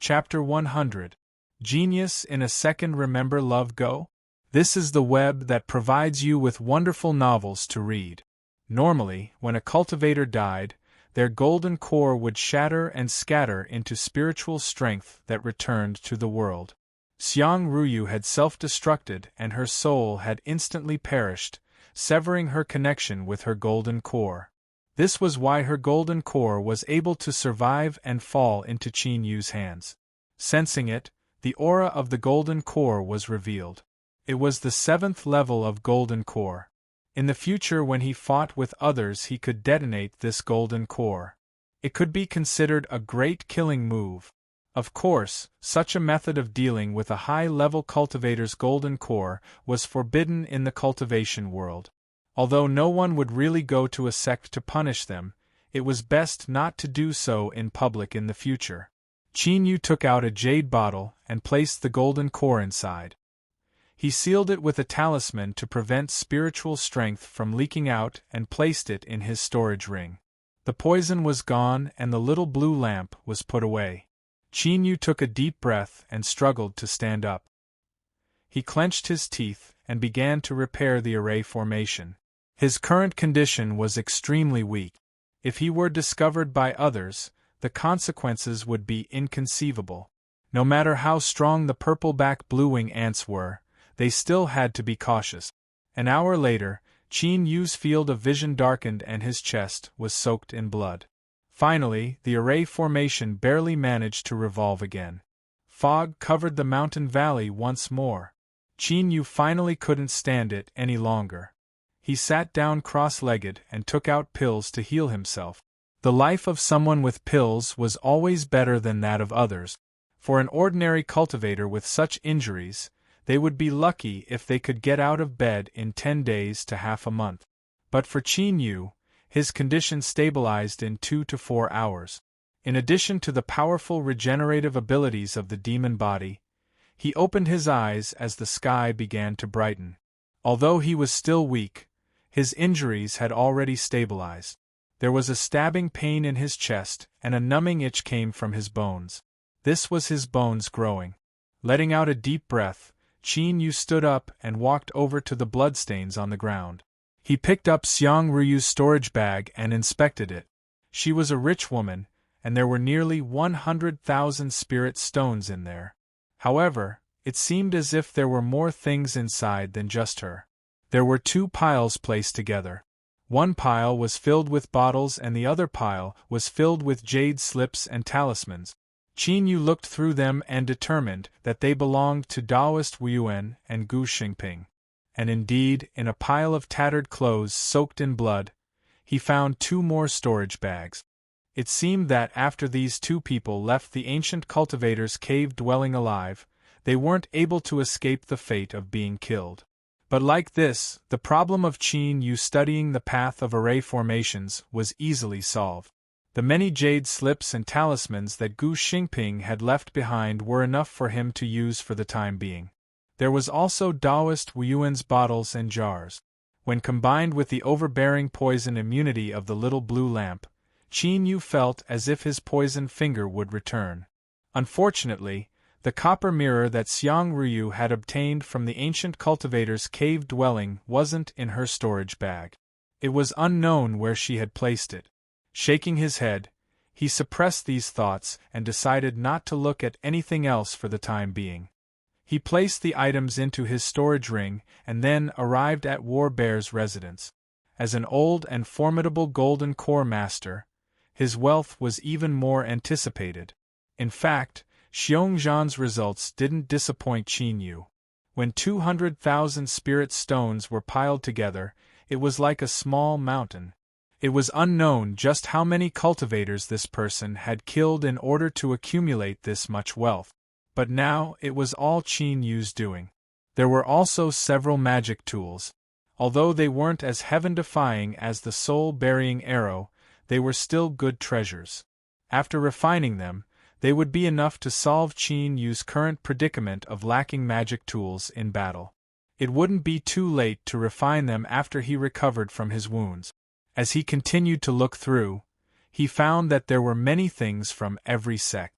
Chapter 100. Genius in a Second. Remember Love Go? This is the web that provides you with wonderful novels to read. Normally, when a cultivator died, their golden core would shatter and scatter into spiritual strength that returned to the world. Xiang Ruyu had self-destructed and her soul had instantly perished, severing her connection with her golden core. This was why her golden core was able to survive and fall into Qin Yu's hands. Sensing it, the aura of the golden core was revealed. It was the 7th level of golden core. In the future, when he fought with others, he could detonate this golden core. It could be considered a great killing move. Of course, such a method of dealing with a high-level cultivator's golden core was forbidden in the cultivation world. Although no one would really go to a sect to punish them, it was best not to do so in public in the future. Qin Yu took out a jade bottle and placed the golden core inside. He sealed it with a talisman to prevent spiritual strength from leaking out and placed it in his storage ring. The poison was gone and the little blue lamp was put away. Qin Yu took a deep breath and struggled to stand up. He clenched his teeth and began to repair the array formation. His current condition was extremely weak. If he were discovered by others, the consequences would be inconceivable. No matter how strong the purple-back blue-wing ants were, they still had to be cautious. An hour later, Qin Yu's field of vision darkened and his chest was soaked in blood. Finally, the array formation barely managed to revolve again. Fog covered the mountain valley once more. Qin Yu finally couldn't stand it any longer. He sat down cross-legged and took out pills to heal himself. The life of someone with pills was always better than that of others. For an ordinary cultivator with such injuries, they would be lucky if they could get out of bed in 10 days to half a month. But for Qin Yu, his condition stabilized in 2 to 4 hours. In addition to the powerful regenerative abilities of the demon body, he opened his eyes as the sky began to brighten. Although he was still weak, his injuries had already stabilized. There was a stabbing pain in his chest, and a numbing itch came from his bones. This was his bones growing. Letting out a deep breath, Qin Yu stood up and walked over to the bloodstains on the ground. He picked up Xiang Ruyu's storage bag and inspected it. She was a rich woman, and there were nearly 100,000 spirit stones in there. However, it seemed as if there were more things inside than just her. There were 2 piles placed together. One pile was filled with bottles and the other pile was filled with jade slips and talismans. Qin Yu looked through them and determined that they belonged to Taoist Wuyuan and Gu Xingping. And indeed, in a pile of tattered clothes soaked in blood, he found 2 more storage bags. It seemed that after these 2 people left the ancient cultivator's cave dwelling alive, they weren't able to escape the fate of being killed. But like this, the problem of Qin Yu studying the path of array formations was easily solved. The many jade slips and talismans that Gu Xingping had left behind were enough for him to use for the time being. There was also Taoist Wuyuan's bottles and jars. When combined with the overbearing poison immunity of the little blue lamp, Qin Yu felt as if his poisoned finger would return. Unfortunately, the copper mirror that Xiang Ruyu had obtained from the ancient cultivator's cave dwelling wasn't in her storage bag. It was unknown where she had placed it. Shaking his head, he suppressed these thoughts and decided not to look at anything else for the time being. He placed the items into his storage ring and then arrived at War Bear's residence. As an old and formidable golden core master, his wealth was even more anticipated. In fact, Xiongzhan's results didn't disappoint Qin Yu. When 200,000 spirit stones were piled together, it was like a small mountain. It was unknown just how many cultivators this person had killed in order to accumulate this much wealth. But now it was all Qin Yu's doing. There were also several magic tools. Although they weren't as heaven-defying as the soul-burying arrow, they were still good treasures. After refining them, they would be enough to solve Qin Yu's current predicament of lacking magic tools in battle. It wouldn't be too late to refine them after he recovered from his wounds. As he continued to look through, he found that there were many things from every sect.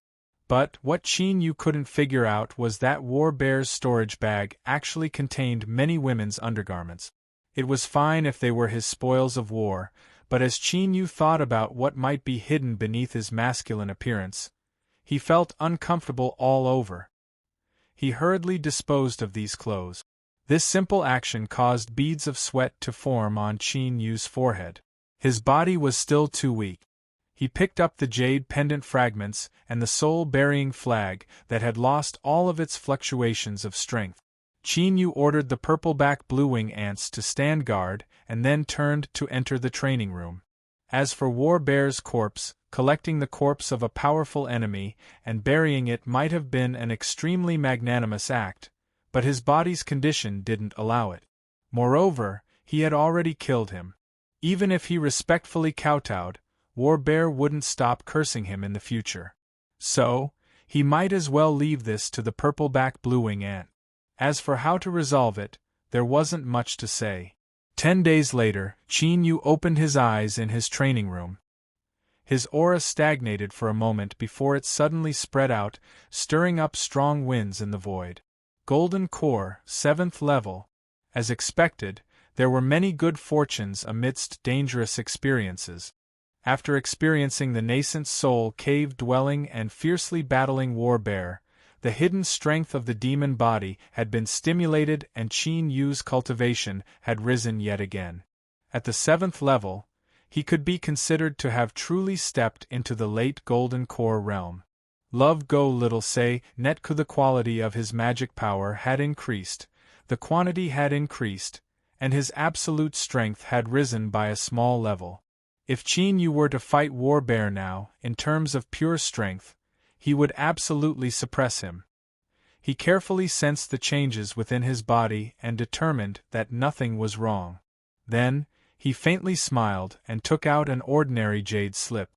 But what Qin Yu couldn't figure out was that War Bear's storage bag actually contained many women's undergarments. It was fine if they were his spoils of war, but as Qin Yu thought about what might be hidden beneath his masculine appearance, he felt uncomfortable all over. He hurriedly disposed of these clothes. This simple action caused beads of sweat to form on Qin Yu's forehead. His body was still too weak. He picked up the jade pendant fragments and the soul-burying flag that had lost all of its fluctuations of strength. Qin Yu ordered the purple-back blue-wing ants to stand guard and then turned to enter the training room. As for War Bear's corpse, collecting the corpse of a powerful enemy and burying it might have been an extremely magnanimous act, but his body's condition didn't allow it. Moreover, he had already killed him. Even if he respectfully kowtowed, War Bear wouldn't stop cursing him in the future. So, he might as well leave this to the purple-back blue-wing ant. As for how to resolve it, there wasn't much to say. 10 days later, Qin Yu opened his eyes in his training room. His aura stagnated for a moment before it suddenly spread out, stirring up strong winds in the void. Golden Core, 7th level. As expected, there were many good fortunes amidst dangerous experiences. After experiencing the nascent soul cave dwelling and fiercely battling War Bear, the hidden strength of the demon body had been stimulated and Qin Yu's cultivation had risen yet again. At the 7th level, he could be considered to have truly stepped into the late Golden Core realm. Love Go Little Say Netku. The quality of his magic power had increased, the quantity had increased, and his absolute strength had risen by a small level. If Qin Yu were to fight War Bear now, in terms of pure strength, he would absolutely suppress him. He carefully sensed the changes within his body and determined that nothing was wrong. Then, he faintly smiled and took out an ordinary jade slip.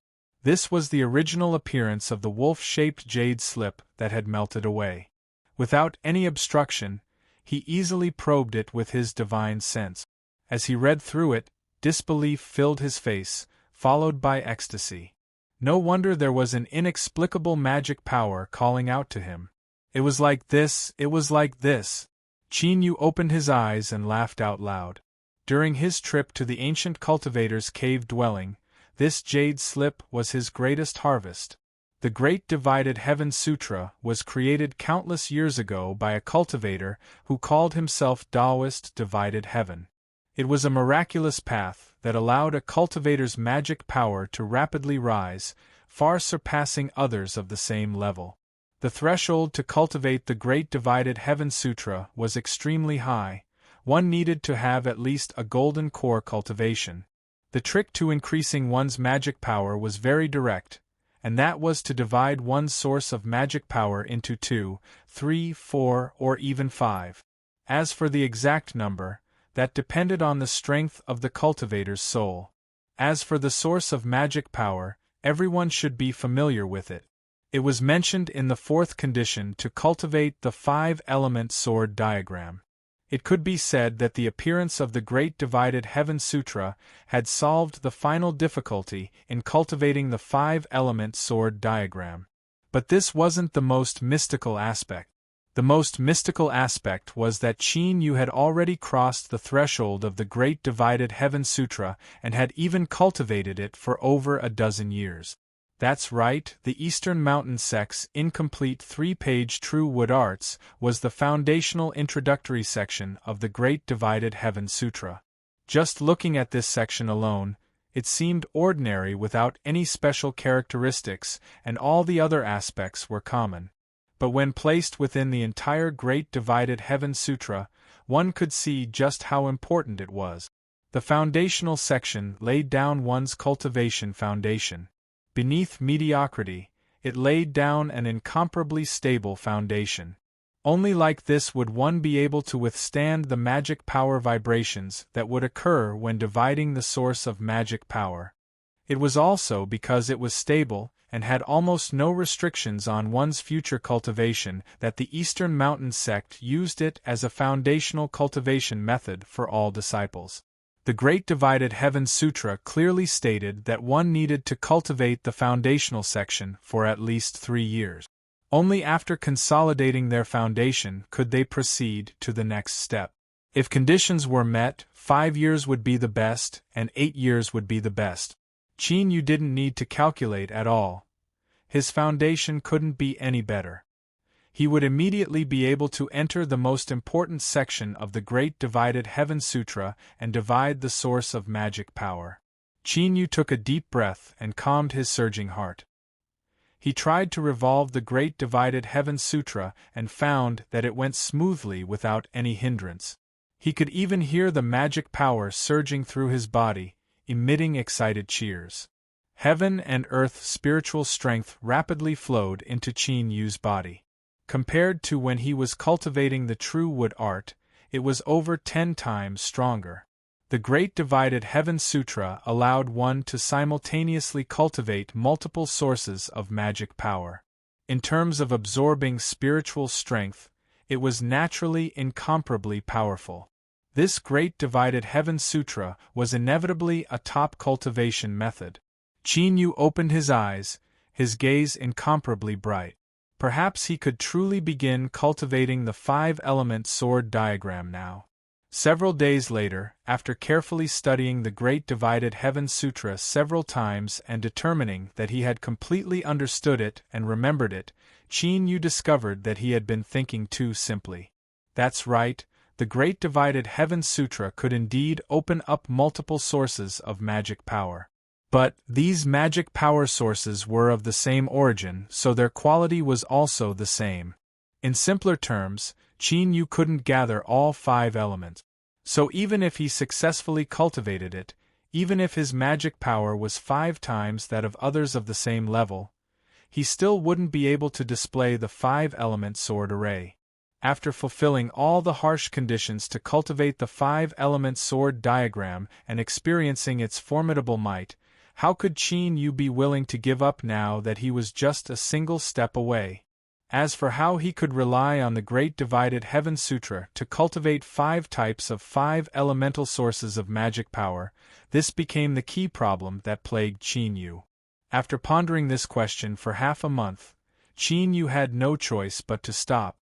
This was the original appearance of the wolf-shaped jade slip that had melted away. Without any obstruction, he easily probed it with his divine sense. As he read through it, disbelief filled his face, followed by ecstasy. No wonder there was an inexplicable magic power calling out to him. It was like this, it was like this. Qin Yu opened his eyes and laughed out loud. During his trip to the ancient cultivator's cave dwelling, this jade slip was his greatest harvest. The Great Divided Heaven Sutra was created countless years ago by a cultivator who called himself Taoist Divided Heaven. It was a miraculous path that allowed a cultivator's magic power to rapidly rise, far surpassing others of the same level. The threshold to cultivate the Great Divided Heaven Sutra was extremely high. One needed to have at least a golden core cultivation. The trick to increasing one's magic power was very direct, and that was to divide one's source of magic power into 2, 3, 4, or even 5. As for the exact number, that depended on the strength of the cultivator's soul. As for the source of magic power, everyone should be familiar with it. It was mentioned in the 4th condition to cultivate the 5-element sword diagram. It could be said that the appearance of the Great Divided Heaven Sutra had solved the final difficulty in cultivating the 5-element sword diagram. But this wasn't the most mystical aspect. The most mystical aspect was that Qin Yu had already crossed the threshold of the Great Divided Heaven Sutra and had even cultivated it for over a dozen years. That's right, the Eastern Mountain Sect's incomplete 3-page True Wood Arts was the foundational introductory section of the Great Divided Heaven Sutra. Just looking at this section alone, it seemed ordinary without any special characteristics, and all the other aspects were common. But when placed within the entire Great Divided Heaven Sutra, one could see just how important it was. The foundational section laid down one's cultivation foundation. Beneath mediocrity, it laid down an incomparably stable foundation. Only like this would one be able to withstand the magic power vibrations that would occur when dividing the source of magic power. It was also because it was stable and had almost no restrictions on one's future cultivation that the Eastern Mountain Sect used it as a foundational cultivation method for all disciples. The Great Divided Heaven Sutra clearly stated that one needed to cultivate the foundational section for at least 3 years. Only after consolidating their foundation could they proceed to the next step. If conditions were met, 5 years would be the best, and 8 years would be the best. Qin Yu didn't need to calculate at all. His foundation couldn't be any better. He would immediately be able to enter the most important section of the Great Divided Heaven Sutra and divide the source of magic power. Qin Yu took a deep breath and calmed his surging heart. He tried to revolve the Great Divided Heaven Sutra and found that it went smoothly without any hindrance. He could even hear the magic power surging through his body, emitting excited cheers. Heaven and earth spiritual strength rapidly flowed into Qin Yu's body. Compared to when he was cultivating the true wood art, it was over 10 times stronger. The Great Divided Heaven Sutra allowed one to simultaneously cultivate multiple sources of magic power. In terms of absorbing spiritual strength, it was naturally incomparably powerful. This Great Divided Heaven Sutra was inevitably a top cultivation method. Qin Yu opened his eyes, his gaze incomparably bright. Perhaps he could truly begin cultivating the 5-element sword diagram now. Several days later, after carefully studying the Great Divided Heaven Sutra several times and determining that he had completely understood it and remembered it, Qin Yu discovered that he had been thinking too simply. That's right, the Great Divided Heaven Sutra could indeed open up multiple sources of magic power. But these magic power sources were of the same origin, so their quality was also the same. In simpler terms, Qin Yu couldn't gather all 5 elements. So even if he successfully cultivated it, even if his magic power was 5 times that of others of the same level, he still wouldn't be able to display the 5-element sword array. After fulfilling all the harsh conditions to cultivate the 5-element sword diagram and experiencing its formidable might, how could Qin Yu be willing to give up now that he was just a single step away? As for how he could rely on the Great Divided Heaven Sutra to cultivate 5 types of 5 elemental sources of magic power, this became the key problem that plagued Qin Yu. After pondering this question for half a month, Qin Yu had no choice but to stop.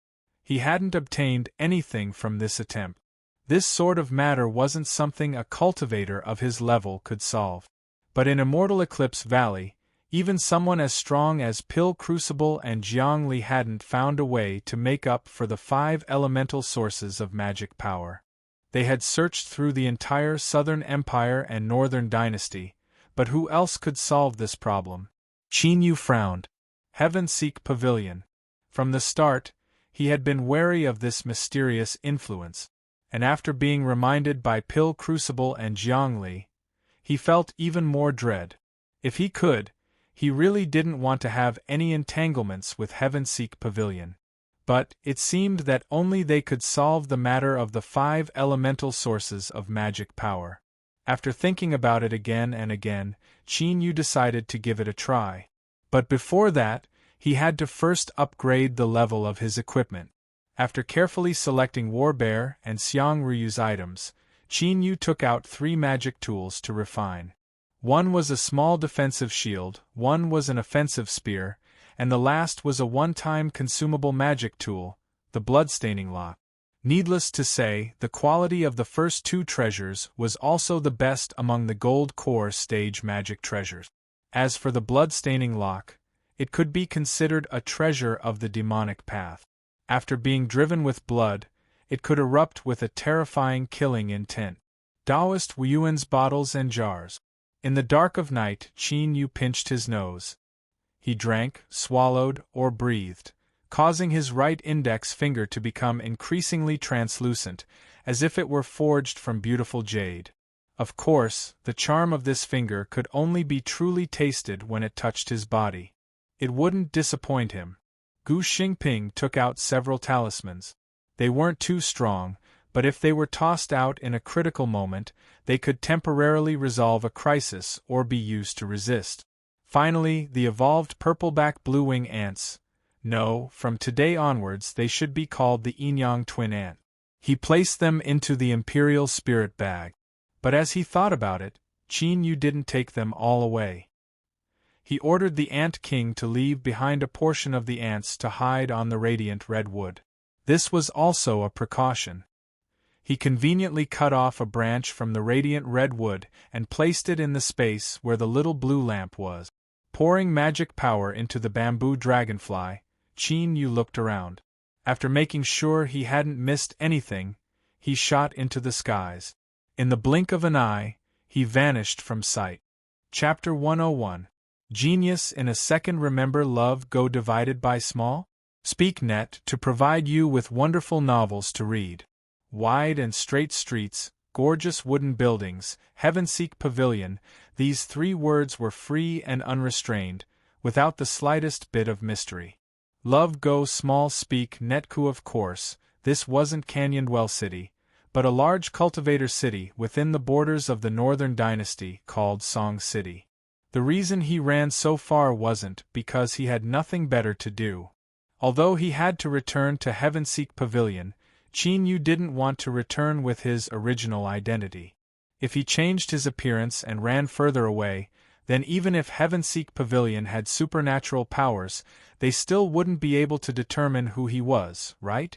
He hadn't obtained anything from this attempt. This sort of matter wasn't something a cultivator of his level could solve. But in Immortal Eclipse Valley, even someone as strong as Pil Crucible and Jiangli hadn't found a way to make up for the 5 elemental sources of magic power. They had searched through the entire Southern Empire and Northern Dynasty, but who else could solve this problem? Qin Yu frowned. Heaven-Seek Pavilion. From the start, he had been wary of this mysterious influence, and after being reminded by Pil Crucible and Jiangli, he felt even more dread. If he could, he really didn't want to have any entanglements with Heaven-Seek Pavilion. But it seemed that only they could solve the matter of the 5 elemental sources of magic power. After thinking about it again and again, Qin Yu decided to give it a try. But before that, he had to first upgrade the level of his equipment. After carefully selecting Warbear and Xiang Ryu's items, Qin Yu took out 3 magic tools to refine. One was a small defensive shield, one was an offensive spear, and the last was a one-time consumable magic tool, the bloodstaining lock. Needless to say, the quality of the first 2 treasures was also the best among the gold core stage magic treasures. As for the bloodstaining lock, it could be considered a treasure of the demonic path. After being driven with blood, it could erupt with a terrifying killing intent. Taoist Wuyuan's bottles and jars. In the dark of night, Qin Yu pinched his nose. He drank, swallowed, or breathed, causing his right index finger to become increasingly translucent, as if it were forged from beautiful jade. Of course, the charm of this finger could only be truly tasted when it touched his body. It wouldn't disappoint him. Gu Xingping took out several talismans. They weren't too strong, but if they were tossed out in a critical moment, they could temporarily resolve a crisis or be used to resist. Finally, the evolved purpleback bluewing ants. No, from today onwards they should be called the Yinyang twin ant. He placed them into the imperial spirit bag. But as he thought about it, Qin Yu didn't take them all away. He ordered the Ant King to leave behind a portion of the ants to hide on the radiant red wood. This was also a precaution. He conveniently cut off a branch from the radiant red wood and placed it in the space where the little blue lamp was. Pouring magic power into the bamboo dragonfly, Qin Yu looked around. After making sure he hadn't missed anything, he shot into the skies. In the blink of an eye, he vanished from sight. Chapter 101. Genius in a Second. Remember love go divided by small? SpeakNet to provide you with wonderful novels to read. Wide and straight streets, gorgeous wooden buildings, heaven-seek pavilion, these 3 words were free and unrestrained, without the slightest bit of mystery. Love go small. SpeakNetku. Of course, this wasn't Canyondwell City, but a large cultivator city within the borders of the Northern Dynasty called Song City. The reason he ran so far wasn't because he had nothing better to do. Although he had to return to Heavenseek Pavilion, Qin Yu didn't want to return with his original identity. If he changed his appearance and ran further away, then even if Heavenseek Pavilion had supernatural powers, they still wouldn't be able to determine who he was, right?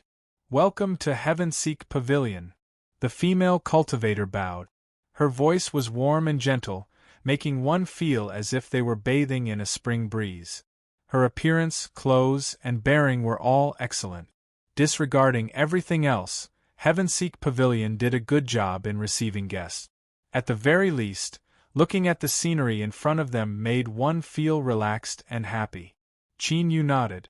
Welcome to Heavenseek Pavilion. The female cultivator bowed. Her voice was warm and gentle, making one feel as if they were bathing in a spring breeze. Her appearance, clothes, and bearing were all excellent. Disregarding everything else, Heavenseek Pavilion did a good job in receiving guests. At the very least, looking at the scenery in front of them made one feel relaxed and happy. Qin Yu nodded.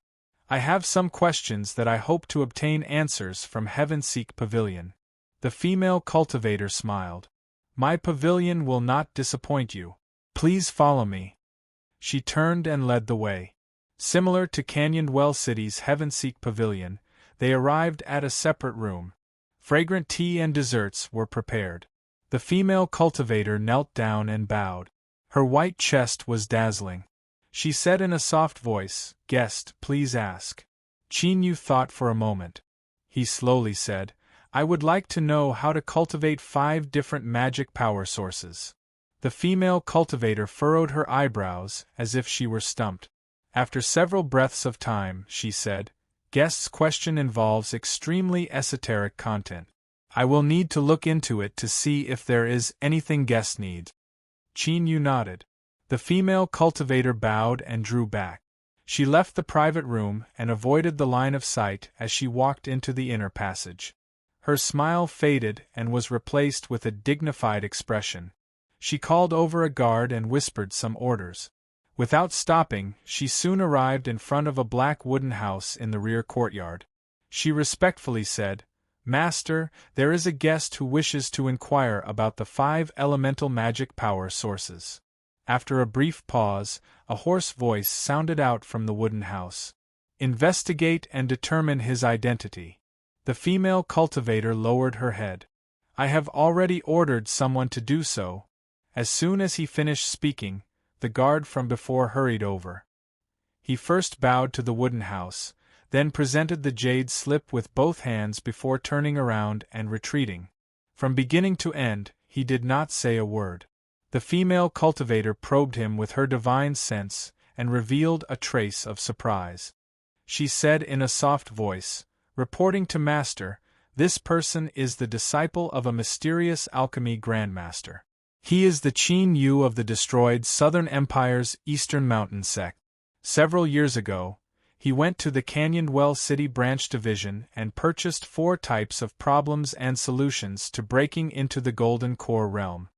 I have some questions that I hope to obtain answers from Heavenseek Pavilion. The female cultivator smiled. My pavilion will not disappoint you. Please follow me. She turned and led the way. Similar to Canyondwell City's Heavenseek Pavilion, they arrived at a separate room. Fragrant tea and desserts were prepared. The female cultivator knelt down and bowed. Her white chest was dazzling. She said in a soft voice, "Guest, please ask." Qin Yu thought for a moment. He slowly said, I would like to know how to cultivate 5 different magic power sources. The female cultivator furrowed her eyebrows as if she were stumped. After several breaths of time, she said, Guest's question involves extremely esoteric content. I will need to look into it to see if there is anything guest needs. Qin Yu nodded. The female cultivator bowed and drew back. She left the private room and avoided the line of sight as she walked into the inner passage. Her smile faded and was replaced with a dignified expression. She called over a guard and whispered some orders. Without stopping, she soon arrived in front of a black wooden house in the rear courtyard. She respectfully said, Master, there is a guest who wishes to inquire about the 5 elemental magic power sources. After a brief pause, a hoarse voice sounded out from the wooden house. Investigate and determine his identity. The female cultivator lowered her head. I have already ordered someone to do so. As soon as he finished speaking, the guard from before hurried over. He first bowed to the wooden house, then presented the jade slip with both hands before turning around and retreating. From beginning to end, he did not say a word. The female cultivator probed him with her divine sense and revealed a trace of surprise. She said in a soft voice, Reporting to Master, this person is the disciple of a mysterious alchemy grandmaster. He is the Qin Yu of the destroyed Southern Empire's Eastern Mountain sect. Several years ago, he went to the Canyondwell City Branch Division and purchased 4 types of problems and solutions to breaking into the Golden Core realm.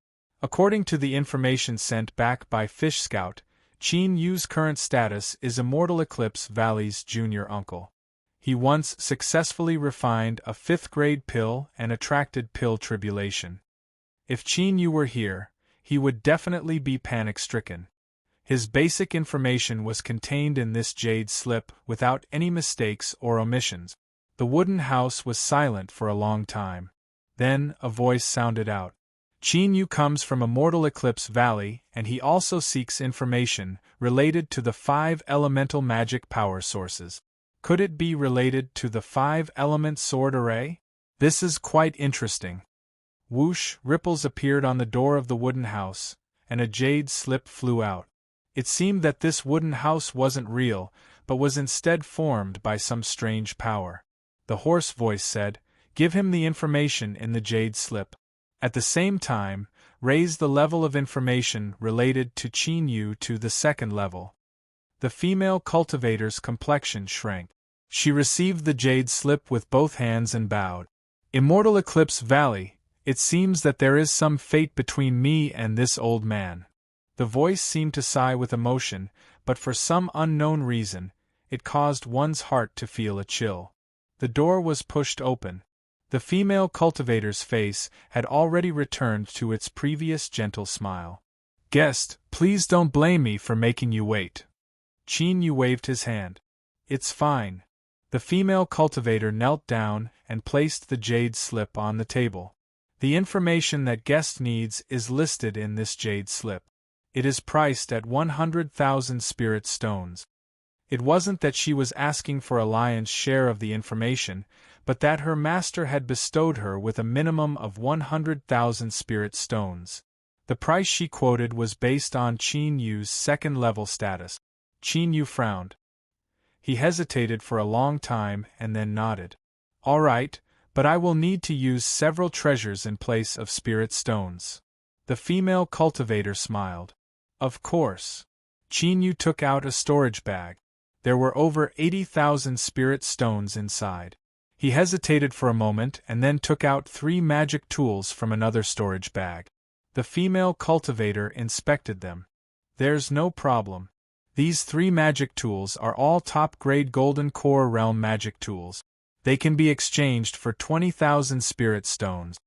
According to the information sent back by Fish Scout, Qin Yu's current status is Immortal Eclipse Valley's junior uncle. He once successfully refined a 5th-grade pill and attracted pill tribulation. If Qin Yu were here, he would definitely be panic-stricken. His basic information was contained in this jade slip without any mistakes or omissions. The wooden house was silent for a long time. Then a voice sounded out. Qin Yu comes from Immortal Eclipse Valley, and he also seeks information related to the 5 elemental magic power sources. Could it be related to the 5-element sword array? This is quite interesting. Whoosh, ripples appeared on the door of the wooden house, and a jade slip flew out. It seemed that this wooden house wasn't real, but was instead formed by some strange power. The hoarse voice said, Give him the information in the jade slip. At the same time, raise the level of information related to Qin Yu to the second level. The female cultivator's complexion shrank. She received the jade slip with both hands and bowed. Immortal Eclipse Valley, it seems that there is some fate between me and this old man. The voice seemed to sigh with emotion, but for some unknown reason, it caused one's heart to feel a chill. The door was pushed open. The female cultivator's face had already returned to its previous gentle smile. Guest, please don't blame me for making you wait. Qin Yu waved his hand. It's fine. The female cultivator knelt down and placed the jade slip on the table. The information that guest needs is listed in this jade slip. It is priced at 100,000 spirit stones. It wasn't that she was asking for a lion's share of the information, but that her master had bestowed her with a minimum of 100,000 spirit stones. The price she quoted was based on Qin Yu's second-level status. Qin Yu frowned. He hesitated for a long time and then nodded. All right, but I will need to use several treasures in place of spirit stones. The female cultivator smiled. Of course. Qin Yu took out a storage bag. There were over 80,000 spirit stones inside. He hesitated for a moment and then took out 3 magic tools from another storage bag. The female cultivator inspected them. There's no problem. These 3 magic tools are all top-grade Golden Core Realm magic tools. They can be exchanged for 20,000 spirit stones.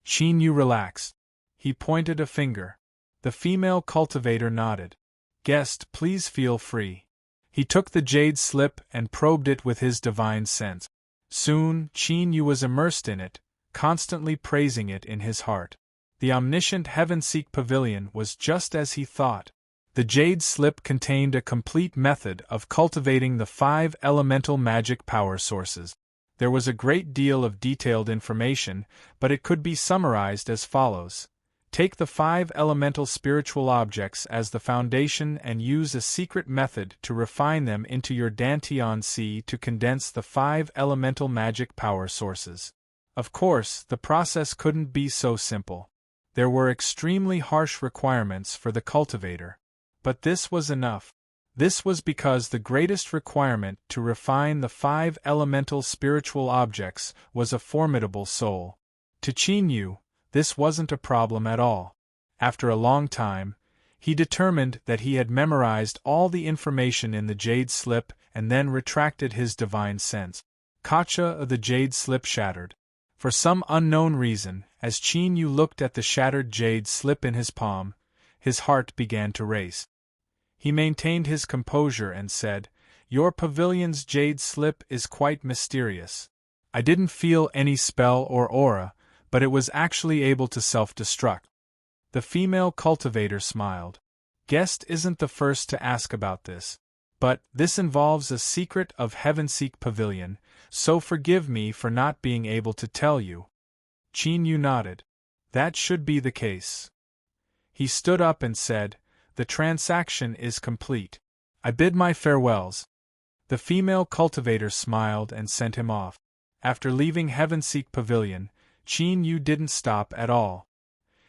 Qin Yu relaxed. He pointed a finger. The female cultivator nodded. Guest, please feel free. He took the jade slip and probed it with his divine sense. Soon, Qin Yu was immersed in it, constantly praising it in his heart. The omniscient Heavenseek Pavilion was just as he thought. The jade slip contained a complete method of cultivating the 5 elemental magic power sources. There was a great deal of detailed information, but it could be summarized as follows. Take the 5 elemental spiritual objects as the foundation and use a secret method to refine them into your Dantian Sea to condense the 5 elemental magic power sources. Of course, the process couldn't be so simple. There were extremely harsh requirements for the cultivator. But this was enough. This was because the greatest requirement to refine the 5 elemental spiritual objects was a formidable soul. To Qin Yu, this wasn't a problem at all. After a long time, he determined that he had memorized all the information in the jade slip and then retracted his divine sense. Kacha of the jade slip shattered. For some unknown reason, as Qin Yu looked at the shattered jade slip in his palm, his heart began to race. He maintained his composure and said, Your pavilion's jade slip is quite mysterious. I didn't feel any spell or aura, but it was actually able to self-destruct. The female cultivator smiled. Guest isn't the first to ask about this. But this involves a secret of Heavenseek Pavilion, so forgive me for not being able to tell you. Qin Yu nodded. That should be the case. He stood up and said, The transaction is complete. I bid my farewells. The female cultivator smiled and sent him off. After leaving Heavenseek Pavilion, Qin Yu didn't stop at all.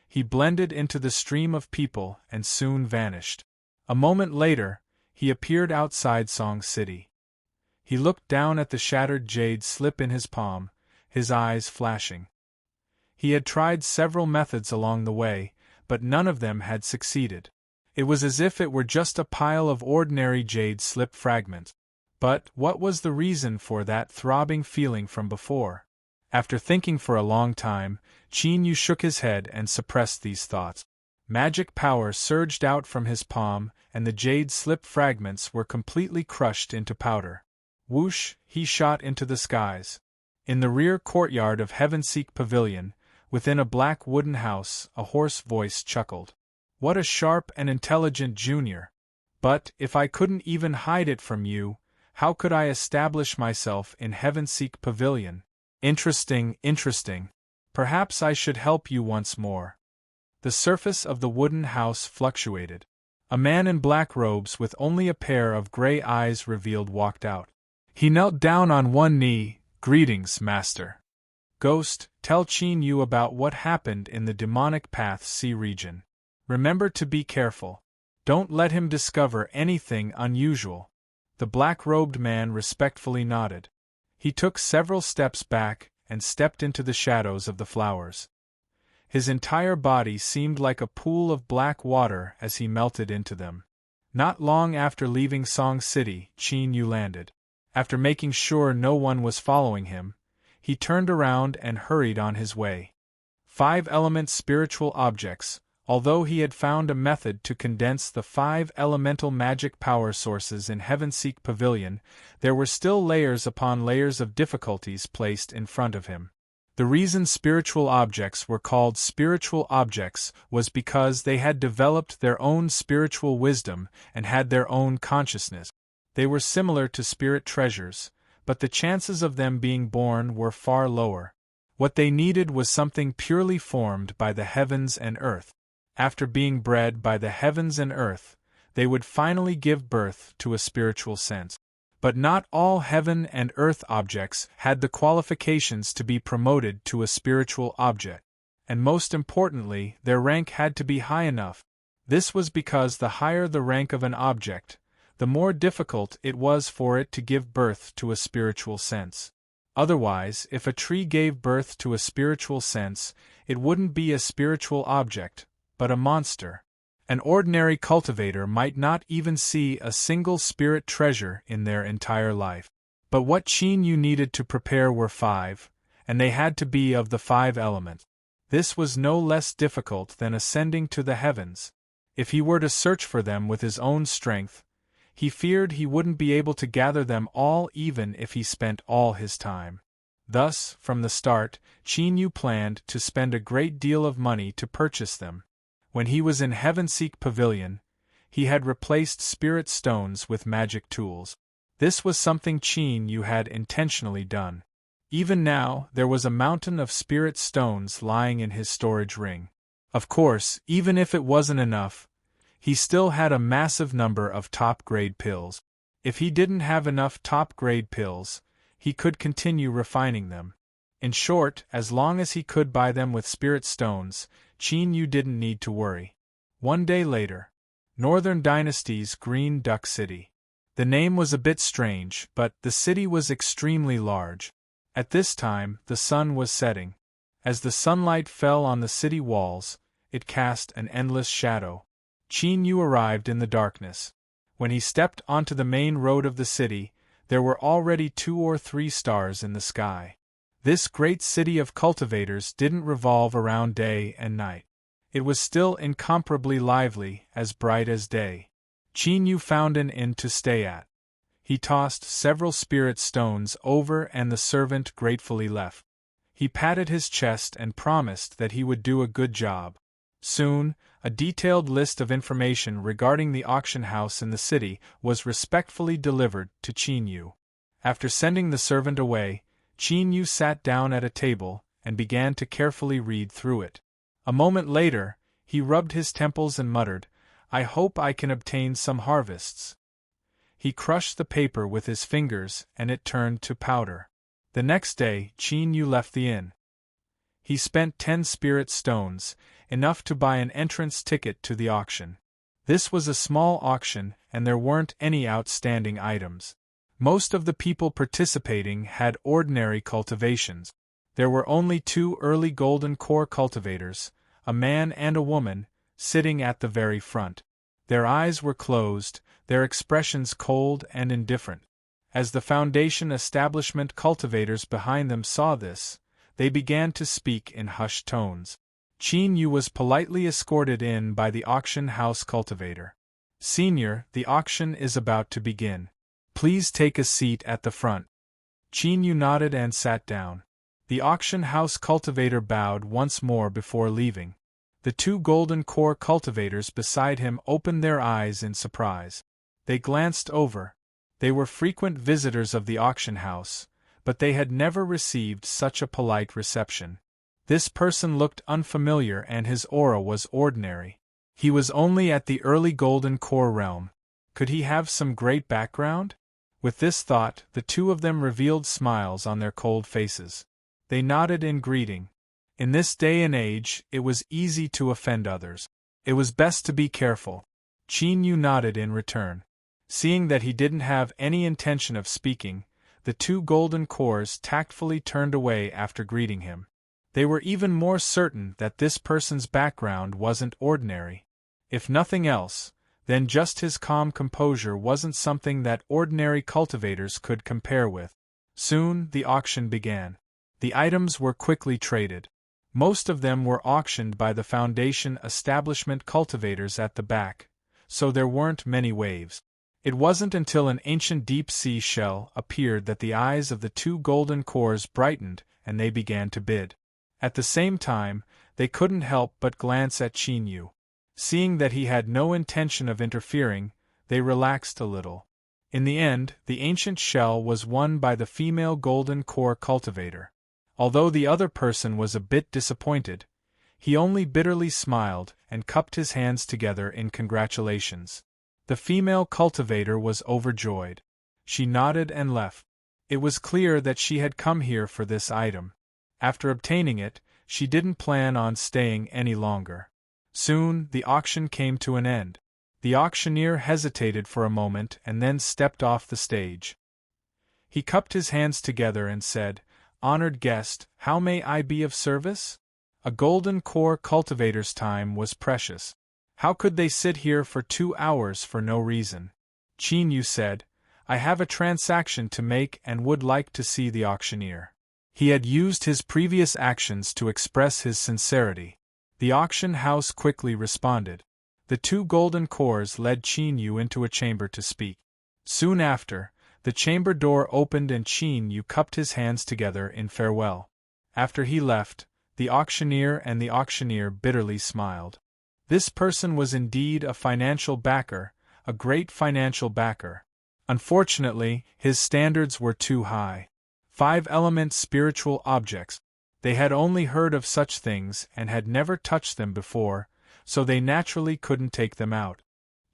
He blended into the stream of people and soon vanished. A moment later, he appeared outside Song City. He looked down at the shattered jade slip in his palm, his eyes flashing. He had tried several methods along the way, but none of them had succeeded. It was as if it were just a pile of ordinary jade slip fragments. But what was the reason for that throbbing feeling from before? After thinking for a long time, Qin Yu shook his head and suppressed these thoughts. Magic power surged out from his palm, and the jade slip fragments were completely crushed into powder. Whoosh, he shot into the skies. In the rear courtyard of Heavenseek Pavilion, within a black wooden house, a hoarse voice chuckled. What a sharp and intelligent junior! But, if I couldn't even hide it from you, how could I establish myself in Heavenseek Pavilion? Interesting, interesting. Perhaps I should help you once more. The surface of the wooden house fluctuated. A man in black robes with only a pair of gray eyes revealed walked out. He knelt down on one knee. Greetings, master. Ghost, tell Qin Yu about what happened in the demonic path C region. Remember to be careful. Don't let him discover anything unusual. The black-robed man respectfully nodded. He took several steps back and stepped into the shadows of the flowers. His entire body seemed like a pool of black water as he melted into them. Not long after leaving Song City, Qin Yu landed. After making sure no one was following him, he turned around and hurried on his way. 5-element spiritual objects. Although he had found a method to condense the 5 elemental magic power sources in Heavenseek Pavilion, there were still layers upon layers of difficulties placed in front of him. The reason spiritual objects were called spiritual objects was because they had developed their own spiritual wisdom and had their own consciousness. They were similar to spirit treasures, but the chances of them being born were far lower. What they needed was something purely formed by the heavens and earth. After being bred by the heavens and earth, they would finally give birth to a spiritual sense. But not all heaven and earth objects had the qualifications to be promoted to a spiritual object, and most importantly, their rank had to be high enough. This was because the higher the rank of an object, the more difficult it was for it to give birth to a spiritual sense. Otherwise, if a tree gave birth to a spiritual sense, it wouldn't be a spiritual object, but a monster. An ordinary cultivator might not even see a single spirit treasure in their entire life. But what Qin Yu needed to prepare were 5, and they had to be of the 5 elements. This was no less difficult than ascending to the heavens. If he were to search for them with his own strength, he feared he wouldn't be able to gather them all even if he spent all his time. Thus, from the start, Qin Yu planned to spend a great deal of money to purchase them. When he was in Heavenseek Pavilion, he had replaced spirit stones with magic tools. This was something Qin Yu had intentionally done. Even now, there was a mountain of spirit stones lying in his storage ring. Of course, even if it wasn't enough, he still had a massive number of top-grade pills. If he didn't have enough top-grade pills, he could continue refining them. In short, as long as he could buy them with spirit stones, Qin Yu didn't need to worry. One day later. Northern Dynasty's Green Duck City. The name was a bit strange, but the city was extremely large. At this time, the sun was setting. As the sunlight fell on the city walls, it cast an endless shadow. Qin Yu arrived in the darkness. When he stepped onto the main road of the city, there were already 2 or 3 stars in the sky. This great city of cultivators didn't revolve around day and night. It was still incomparably lively, as bright as day. Qin Yu found an inn to stay at. He tossed several spirit stones over and the servant gratefully left. He patted his chest and promised that he would do a good job. Soon, a detailed list of information regarding the auction house in the city was respectfully delivered to Qin Yu. After sending the servant away, Qin Yu sat down at a table and began to carefully read through it. A moment later, he rubbed his temples and muttered, "I hope I can obtain some harvests." He crushed the paper with his fingers and it turned to powder. The next day, Qin Yu left the inn. He spent 10 spirit stones, enough to buy an entrance ticket to the auction. This was a small auction and there weren't any outstanding items. Most of the people participating had ordinary cultivations. There were only 2 early golden core cultivators, a man and a woman, sitting at the very front. Their eyes were closed, their expressions cold and indifferent. As the foundation establishment cultivators behind them saw this, they began to speak in hushed tones. Qin Yu was politely escorted in by the auction house cultivator. "Senior, the auction is about to begin. Please take a seat at the front." Qin Yu nodded and sat down. The auction house cultivator bowed once more before leaving. The 2 golden core cultivators beside him opened their eyes in surprise. They glanced over. They were frequent visitors of the auction house, but they had never received such a polite reception. This person looked unfamiliar and his aura was ordinary. He was only at the early golden core realm. Could he have some great background? With this thought, the 2 of them revealed smiles on their cold faces. They nodded in greeting. In this day and age, it was easy to offend others. It was best to be careful. Qin Yu nodded in return. Seeing that he didn't have any intention of speaking, the two golden cores tactfully turned away after greeting him. They were even more certain that this person's background wasn't ordinary. If nothing else, then just his calm composure wasn't something that ordinary cultivators could compare with. Soon, the auction began. The items were quickly traded. Most of them were auctioned by the Foundation establishment cultivators at the back, so there weren't many waves. It wasn't until an ancient deep-sea shell appeared that the eyes of the two golden cores brightened and they began to bid. At the same time, they couldn't help but glance at Qin Yu. Seeing that he had no intention of interfering, they relaxed a little. In the end, the ancient shell was won by the female golden core cultivator. Although the other person was a bit disappointed, he only bitterly smiled and cupped his hands together in congratulations. The female cultivator was overjoyed. She nodded and left. It was clear that she had come here for this item. After obtaining it, she didn't plan on staying any longer. Soon, the auction came to an end. The auctioneer hesitated for a moment and then stepped off the stage. He cupped his hands together and said, "Honored guest, how may I be of service?" A golden core cultivator's time was precious. How could they sit here for 2 hours for no reason? Qin Yu said, "I have a transaction to make and would like to see the auctioneer." He had used his previous actions to express his sincerity. The auction house quickly responded. The two golden cores led Qin Yu into a chamber to speak. Soon after, the chamber door opened and Qin Yu cupped his hands together in farewell. After he left, the auctioneer bitterly smiled. This person was indeed a financial backer, a great financial backer. Unfortunately, his standards were too high. 5-element spiritual objects. They had only heard of such things and had never touched them before, so they naturally couldn't take them out.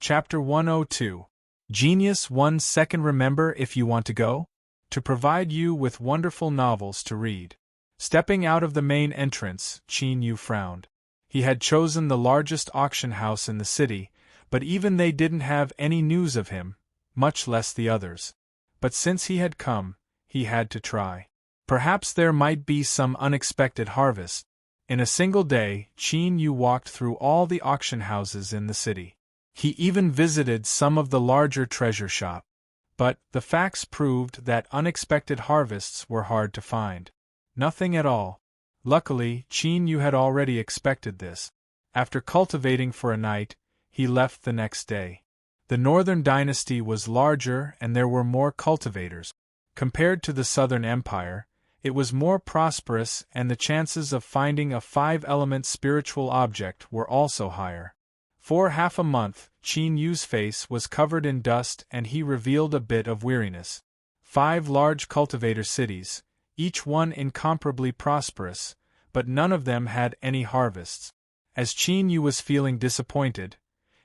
Chapter 102. Genius 1 second. Remember if you want to go? To provide you with wonderful novels to read. Stepping out of the main entrance, Qin Yu frowned. He had chosen the largest auction house in the city, but even they didn't have any news of him, much less the others. But since he had come, he had to try. Perhaps there might be some unexpected harvest. In a single day, Qin Yu walked through all the auction houses in the city. He even visited some of the larger treasure shops. But the facts proved that unexpected harvests were hard to find. Nothing at all. Luckily, Qin Yu had already expected this. After cultivating for a night, he left the next day. The northern dynasty was larger and there were more cultivators. Compared to the southern empire, it was more prosperous and the chances of finding a 5-element spiritual object were also higher. For half a month, Qin Yu's face was covered in dust and he revealed a bit of weariness. 5 large cultivator cities, each one incomparably prosperous, but none of them had any harvests. As Qin Yu was feeling disappointed,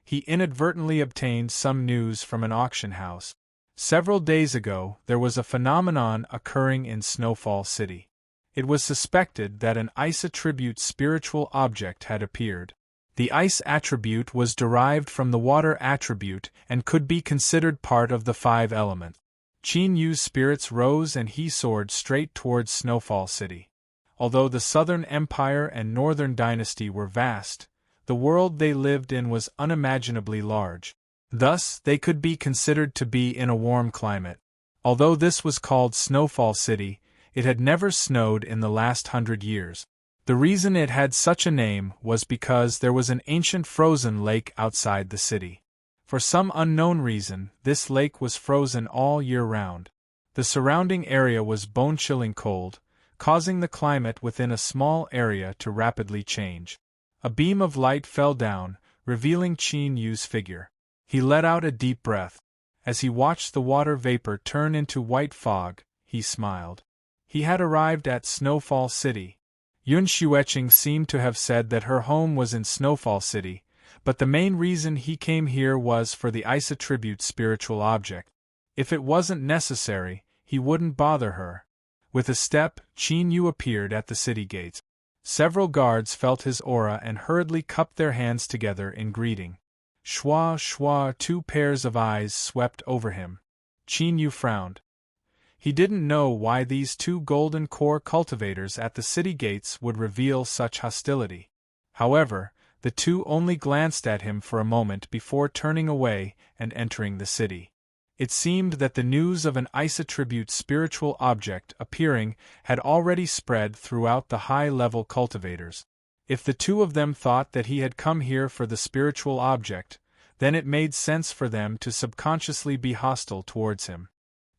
he inadvertently obtained some news from an auction house. Several days ago, there was a phenomenon occurring in Snowfall City. It was suspected that an ice attribute spiritual object had appeared. The ice attribute was derived from the water attribute and could be considered part of the 5 elements. Qin Yu's spirits rose and he soared straight towards Snowfall City. Although the Southern Empire and Northern Dynasty were vast, the world they lived in was unimaginably large. Thus, they could be considered to be in a warm climate. Although this was called Snowfall City, it had never snowed in the last 100 years. The reason it had such a name was because there was an ancient frozen lake outside the city. For some unknown reason, this lake was frozen all year round. The surrounding area was bone-chilling cold, causing the climate within a small area to rapidly change. A beam of light fell down, revealing Qin Yu's figure. He let out a deep breath. As he watched the water vapor turn into white fog, he smiled. He had arrived at Snowfall City. Yun Xueqing seemed to have said that her home was in Snowfall City, but the main reason he came here was for the ice attribute spiritual object. If it wasn't necessary, he wouldn't bother her. With a step, Qin Yu appeared at the city gates. Several guards felt his aura and hurriedly cupped their hands together in greeting. Shwa shwa, 2 pairs of eyes swept over him. Qin Yu frowned. He didn't know why these 2 golden core cultivators at the city gates would reveal such hostility. However, the 2 only glanced at him for a moment before turning away and entering the city. It seemed that the news of an ice attribute spiritual object appearing had already spread throughout the high-level cultivators. If the 2 of them thought that he had come here for the spiritual object, then it made sense for them to subconsciously be hostile towards him.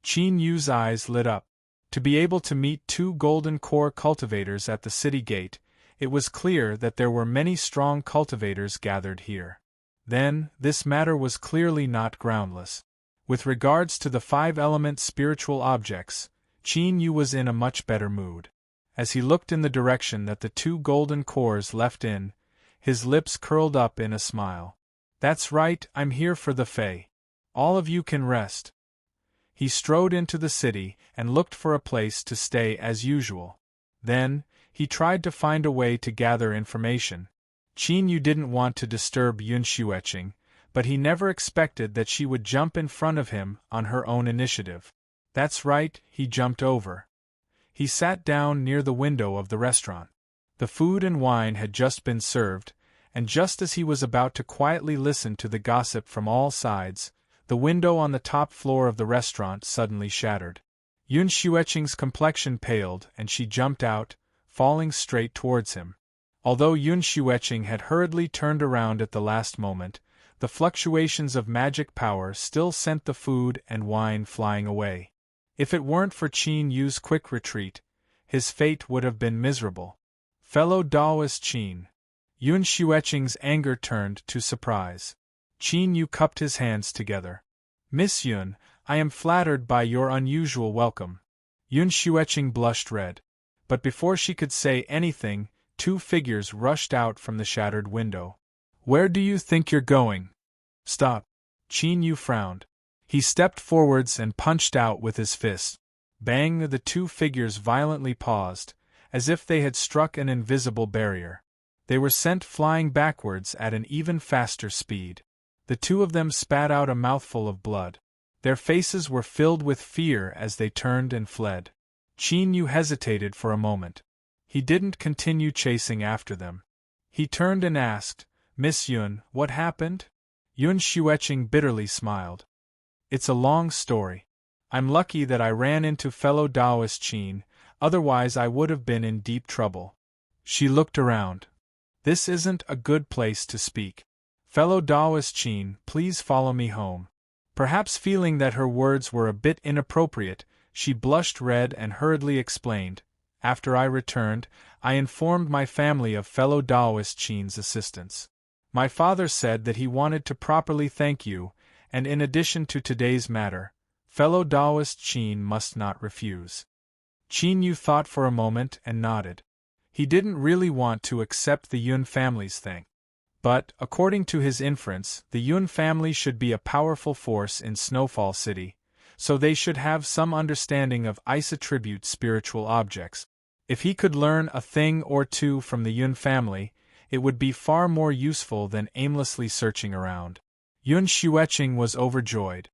Qin Yu's eyes lit up. To be able to meet 2 golden core cultivators at the city gate, it was clear that there were many strong cultivators gathered here. Then, this matter was clearly not groundless. With regards to the 5-element spiritual objects, Qin Yu was in a much better mood. As he looked in the direction that the 2 golden cores left in, his lips curled up in a smile. That's right, I'm here for the Fae. All of you can rest. He strode into the city and looked for a place to stay as usual. Then, he tried to find a way to gather information. Qin Yu didn't want to disturb Yun Xueqing, but he never expected that she would jump in front of him on her own initiative. That's right, he jumped over. He sat down near the window of the restaurant. The food and wine had just been served, and just as he was about to quietly listen to the gossip from all sides, the window on the top floor of the restaurant suddenly shattered. Yun Xueqing's complexion paled and she jumped out, falling straight towards him. Although Yun Xueqing had hurriedly turned around at the last moment, the fluctuations of magic power still sent the food and wine flying away. If it weren't for Qin Yu's quick retreat, his fate would have been miserable. Fellow Daoist Qin. Yun Xueqing's anger turned to surprise. Qin Yu cupped his hands together. Miss Yun, I am flattered by your unusual welcome. Yun Xueqing blushed red. But before she could say anything, 2 figures rushed out from the shattered window. Where do you think you're going? Stop. Qin Yu frowned. He stepped forwards and punched out with his fist. Bang! The 2 figures violently paused, as if they had struck an invisible barrier. They were sent flying backwards at an even faster speed. The 2 of them spat out a mouthful of blood. Their faces were filled with fear as they turned and fled. Qin Yu hesitated for a moment. He didn't continue chasing after them. He turned and asked, Miss Yun, what happened? Yun Xueqing bitterly smiled. It's a long story. I'm lucky that I ran into fellow Daoist Qin, otherwise I would have been in deep trouble. She looked around. This isn't a good place to speak. Fellow Daoist Qin, please follow me home. Perhaps feeling that her words were a bit inappropriate, she blushed red and hurriedly explained. After I returned, I informed my family of fellow Daoist Qin's assistance. My father said that he wanted to properly thank you, and in addition to today's matter, fellow Daoist Qin must not refuse. Qin Yu thought for a moment and nodded. He didn't really want to accept the Yun family's thanks. But, according to his inference, the Yun family should be a powerful force in Snowfall City, so they should have some understanding of ice attribute spiritual objects. If he could learn a thing or 2 from the Yun family, it would be far more useful than aimlessly searching around. Yun Xueqing was overjoyed.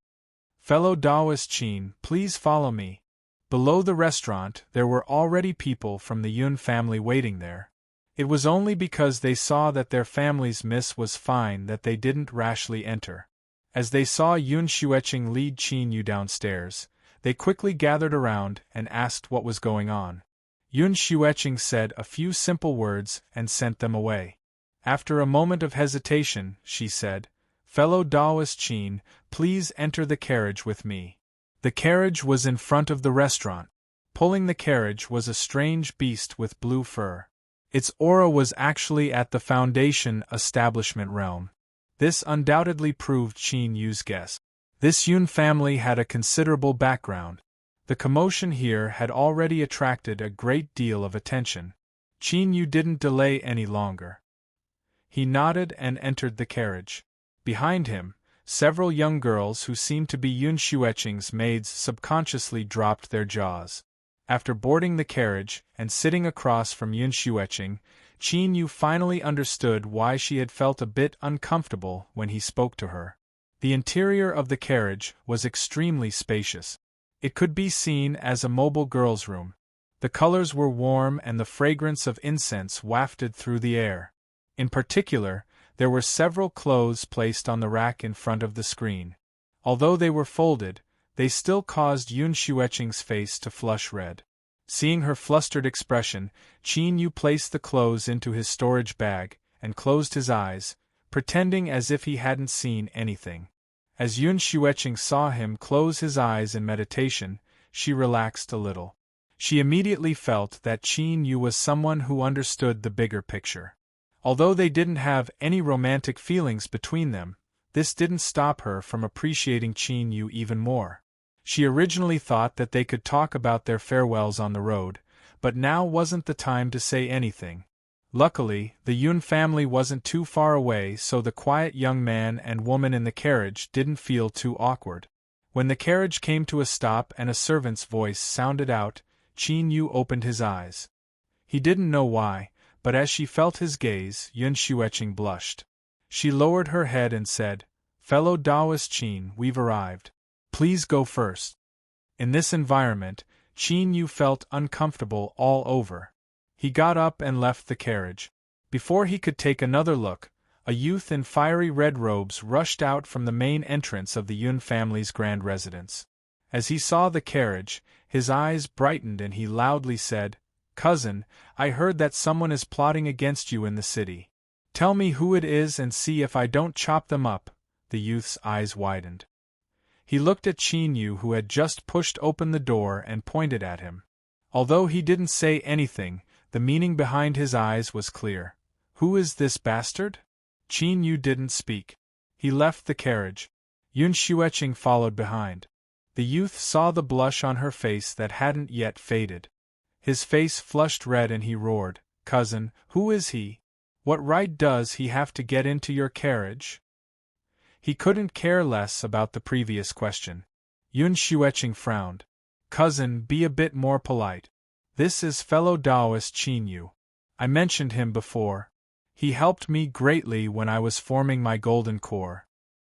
Fellow Daoist Qin, please follow me. Below the restaurant, there were already people from the Yun family waiting there. It was only because they saw that their family's miss was fine that they didn't rashly enter. As they saw Yun Xueqing lead Qin Yu downstairs, they quickly gathered around and asked what was going on. Yun Xueqing said a few simple words and sent them away. After a moment of hesitation, she said, Fellow Daoist Qin, please enter the carriage with me. The carriage was in front of the restaurant. Pulling the carriage was a strange beast with blue fur. Its aura was actually at the Foundation establishment realm. This undoubtedly proved Qin Yu's guess. This Yun family had a considerable background. The commotion here had already attracted a great deal of attention. Qin Yu didn't delay any longer. He nodded and entered the carriage. Behind him, several young girls who seemed to be Yun Xueqing's maids subconsciously dropped their jaws. After boarding the carriage and sitting across from Yun Xueqing, Qin Yu finally understood why she had felt a bit uncomfortable when he spoke to her. The interior of the carriage was extremely spacious. It could be seen as a mobile girl's room. The colors were warm and the fragrance of incense wafted through the air. In particular, there were several clothes placed on the rack in front of the screen. Although they were folded, they still caused Yun Xueqing's face to flush red. Seeing her flustered expression, Qin Yu placed the clothes into his storage bag and closed his eyes, pretending as if he hadn't seen anything. As Yun Xueqing saw him close his eyes in meditation, she relaxed a little. She immediately felt that Qin Yu was someone who understood the bigger picture. Although they didn't have any romantic feelings between them, this didn't stop her from appreciating Qin Yu even more. She originally thought that they could talk about their farewells on the road, but now wasn't the time to say anything. Luckily, the Yun family wasn't too far away, so the quiet young man and woman in the carriage didn't feel too awkward. When the carriage came to a stop and a servant's voice sounded out, Qin Yu opened his eyes. He didn't know why, but as she felt his gaze, Yun Xueqing blushed. She lowered her head and said, "Fellow Taoist Qin, we've arrived. Please go first." In this environment, Qin Yu felt uncomfortable all over. He got up and left the carriage. Before he could take another look, a youth in fiery red robes rushed out from the main entrance of the Yun family's grand residence. As he saw the carriage, his eyes brightened and he loudly said, "Cousin, I heard that someone is plotting against you in the city. Tell me who it is and see if I don't chop them up." The youth's eyes widened. He looked at Qin Yu, who had just pushed open the door, and pointed at him. Although he didn't say anything, the meaning behind his eyes was clear. "Who is this bastard?" Qin Yu didn't speak. He left the carriage. Yun Xueqing followed behind. The youth saw the blush on her face that hadn't yet faded. His face flushed red and he roared, "Cousin, who is he? What right does he have to get into your carriage?" He couldn't care less about the previous question. Yun Xueqing frowned. "Cousin, be a bit more polite. This is fellow Taoist Qin Yu. I mentioned him before. He helped me greatly when I was forming my golden core."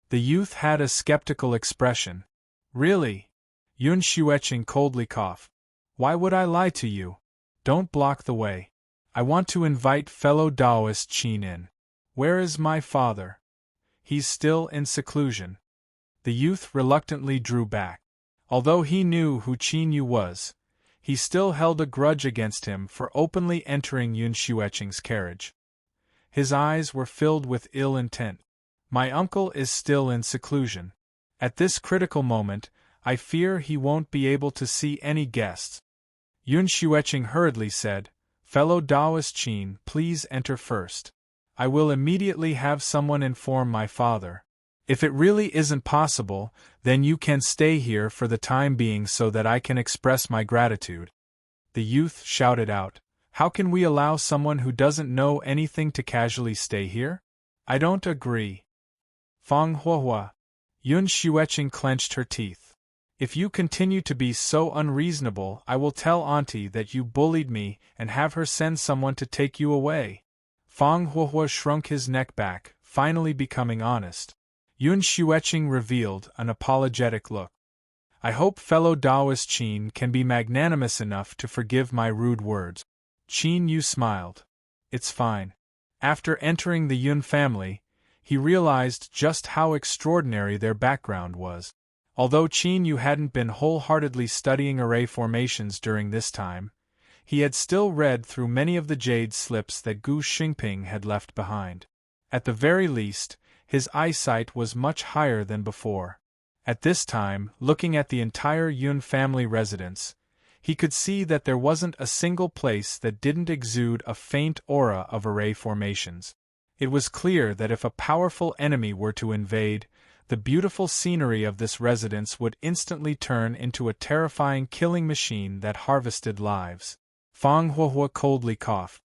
The youth had a skeptical expression. "Really?" Yun Xueqing coldly coughed. "Why would I lie to you? Don't block the way. I want to invite fellow Taoist Qin in. Where is my father?" "He's still in seclusion." The youth reluctantly drew back. Although he knew who Qin Yu was, he still held a grudge against him for openly entering Yun Xueqing's carriage. His eyes were filled with ill intent. "My uncle is still in seclusion. At this critical moment, I fear he won't be able to see any guests." Yun Xueqing hurriedly said, "Fellow Taoist Qin, please enter first. I will immediately have someone inform my father. If it really isn't possible, then you can stay here for the time being so that I can express my gratitude." The youth shouted out, "How can we allow someone who doesn't know anything to casually stay here? I don't agree." "Fang Huahua." Yun Xueqing clenched her teeth. "If you continue to be so unreasonable, I will tell Auntie that you bullied me and have her send someone to take you away." Fang Huahua shrunk his neck back, finally becoming honest. Yun Xueqing revealed an apologetic look. "I hope fellow Taoist Qin can be magnanimous enough to forgive my rude words." Qin Yu smiled. "It's fine." After entering the Yun family, he realized just how extraordinary their background was. Although Qin Yu hadn't been wholeheartedly studying array formations during this time, he had still read through many of the jade slips that Gu Xingping had left behind. At the very least, his eyesight was much higher than before. At this time, looking at the entire Yun family residence, he could see that there wasn't a single place that didn't exude a faint aura of array formations. It was clear that if a powerful enemy were to invade, the beautiful scenery of this residence would instantly turn into a terrifying killing machine that harvested lives. Fang Huahua coldly coughed.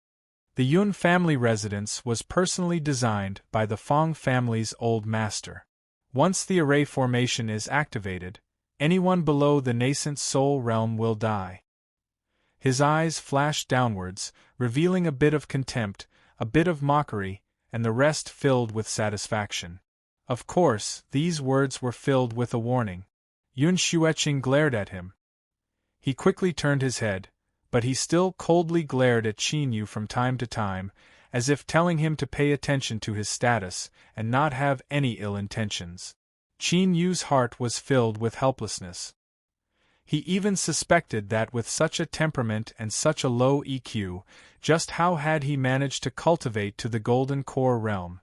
The Yun family residence was personally designed by the Fang family's old master. Once the array formation is activated, anyone below the nascent soul realm will die. His eyes flashed downwards, revealing a bit of contempt, a bit of mockery, and the rest filled with satisfaction. Of course, these words were filled with a warning. Yun Xueqing glared at him. He quickly turned his head, but he still coldly glared at Qin Yu from time to time, as if telling him to pay attention to his status and not have any ill intentions. Qin Yu's heart was filled with helplessness. He even suspected that with such a temperament and such a low EQ, just how had he managed to cultivate to the Golden Core realm?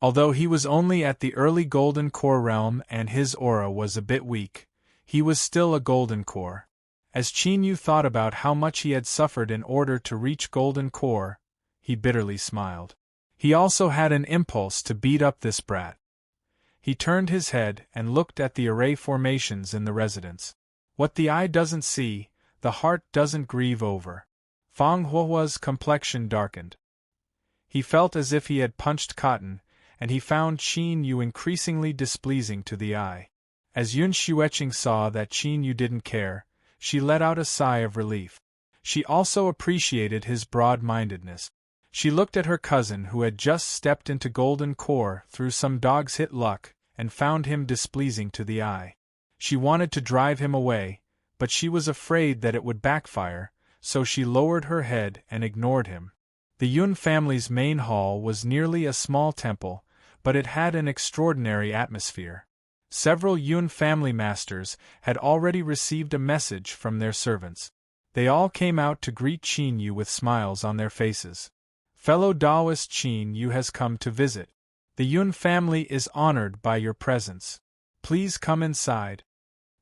Although he was only at the early Golden Core realm and his aura was a bit weak, he was still a Golden Core. As Qin Yu thought about how much he had suffered in order to reach Golden Core, he bitterly smiled. He also had an impulse to beat up this brat. He turned his head and looked at the array formations in the residence. What the eye doesn't see, the heart doesn't grieve over. Fang Huohua's complexion darkened. He felt as if he had punched cotton, and he found Qin Yu increasingly displeasing to the eye. As Yun Xueqing saw that Qin Yu didn't care, she let out a sigh of relief. She also appreciated his broad-mindedness. She looked at her cousin who had just stepped into Golden Core through some dog's hit luck, and found him displeasing to the eye. She wanted to drive him away, but she was afraid that it would backfire, so she lowered her head and ignored him. The Yun family's main hall was nearly a small temple, but it had an extraordinary atmosphere. Several Yun family masters had already received a message from their servants. They all came out to greet Qin Yu with smiles on their faces. Fellow Taoist Qin Yu has come to visit. The Yun family is honored by your presence. Please come inside.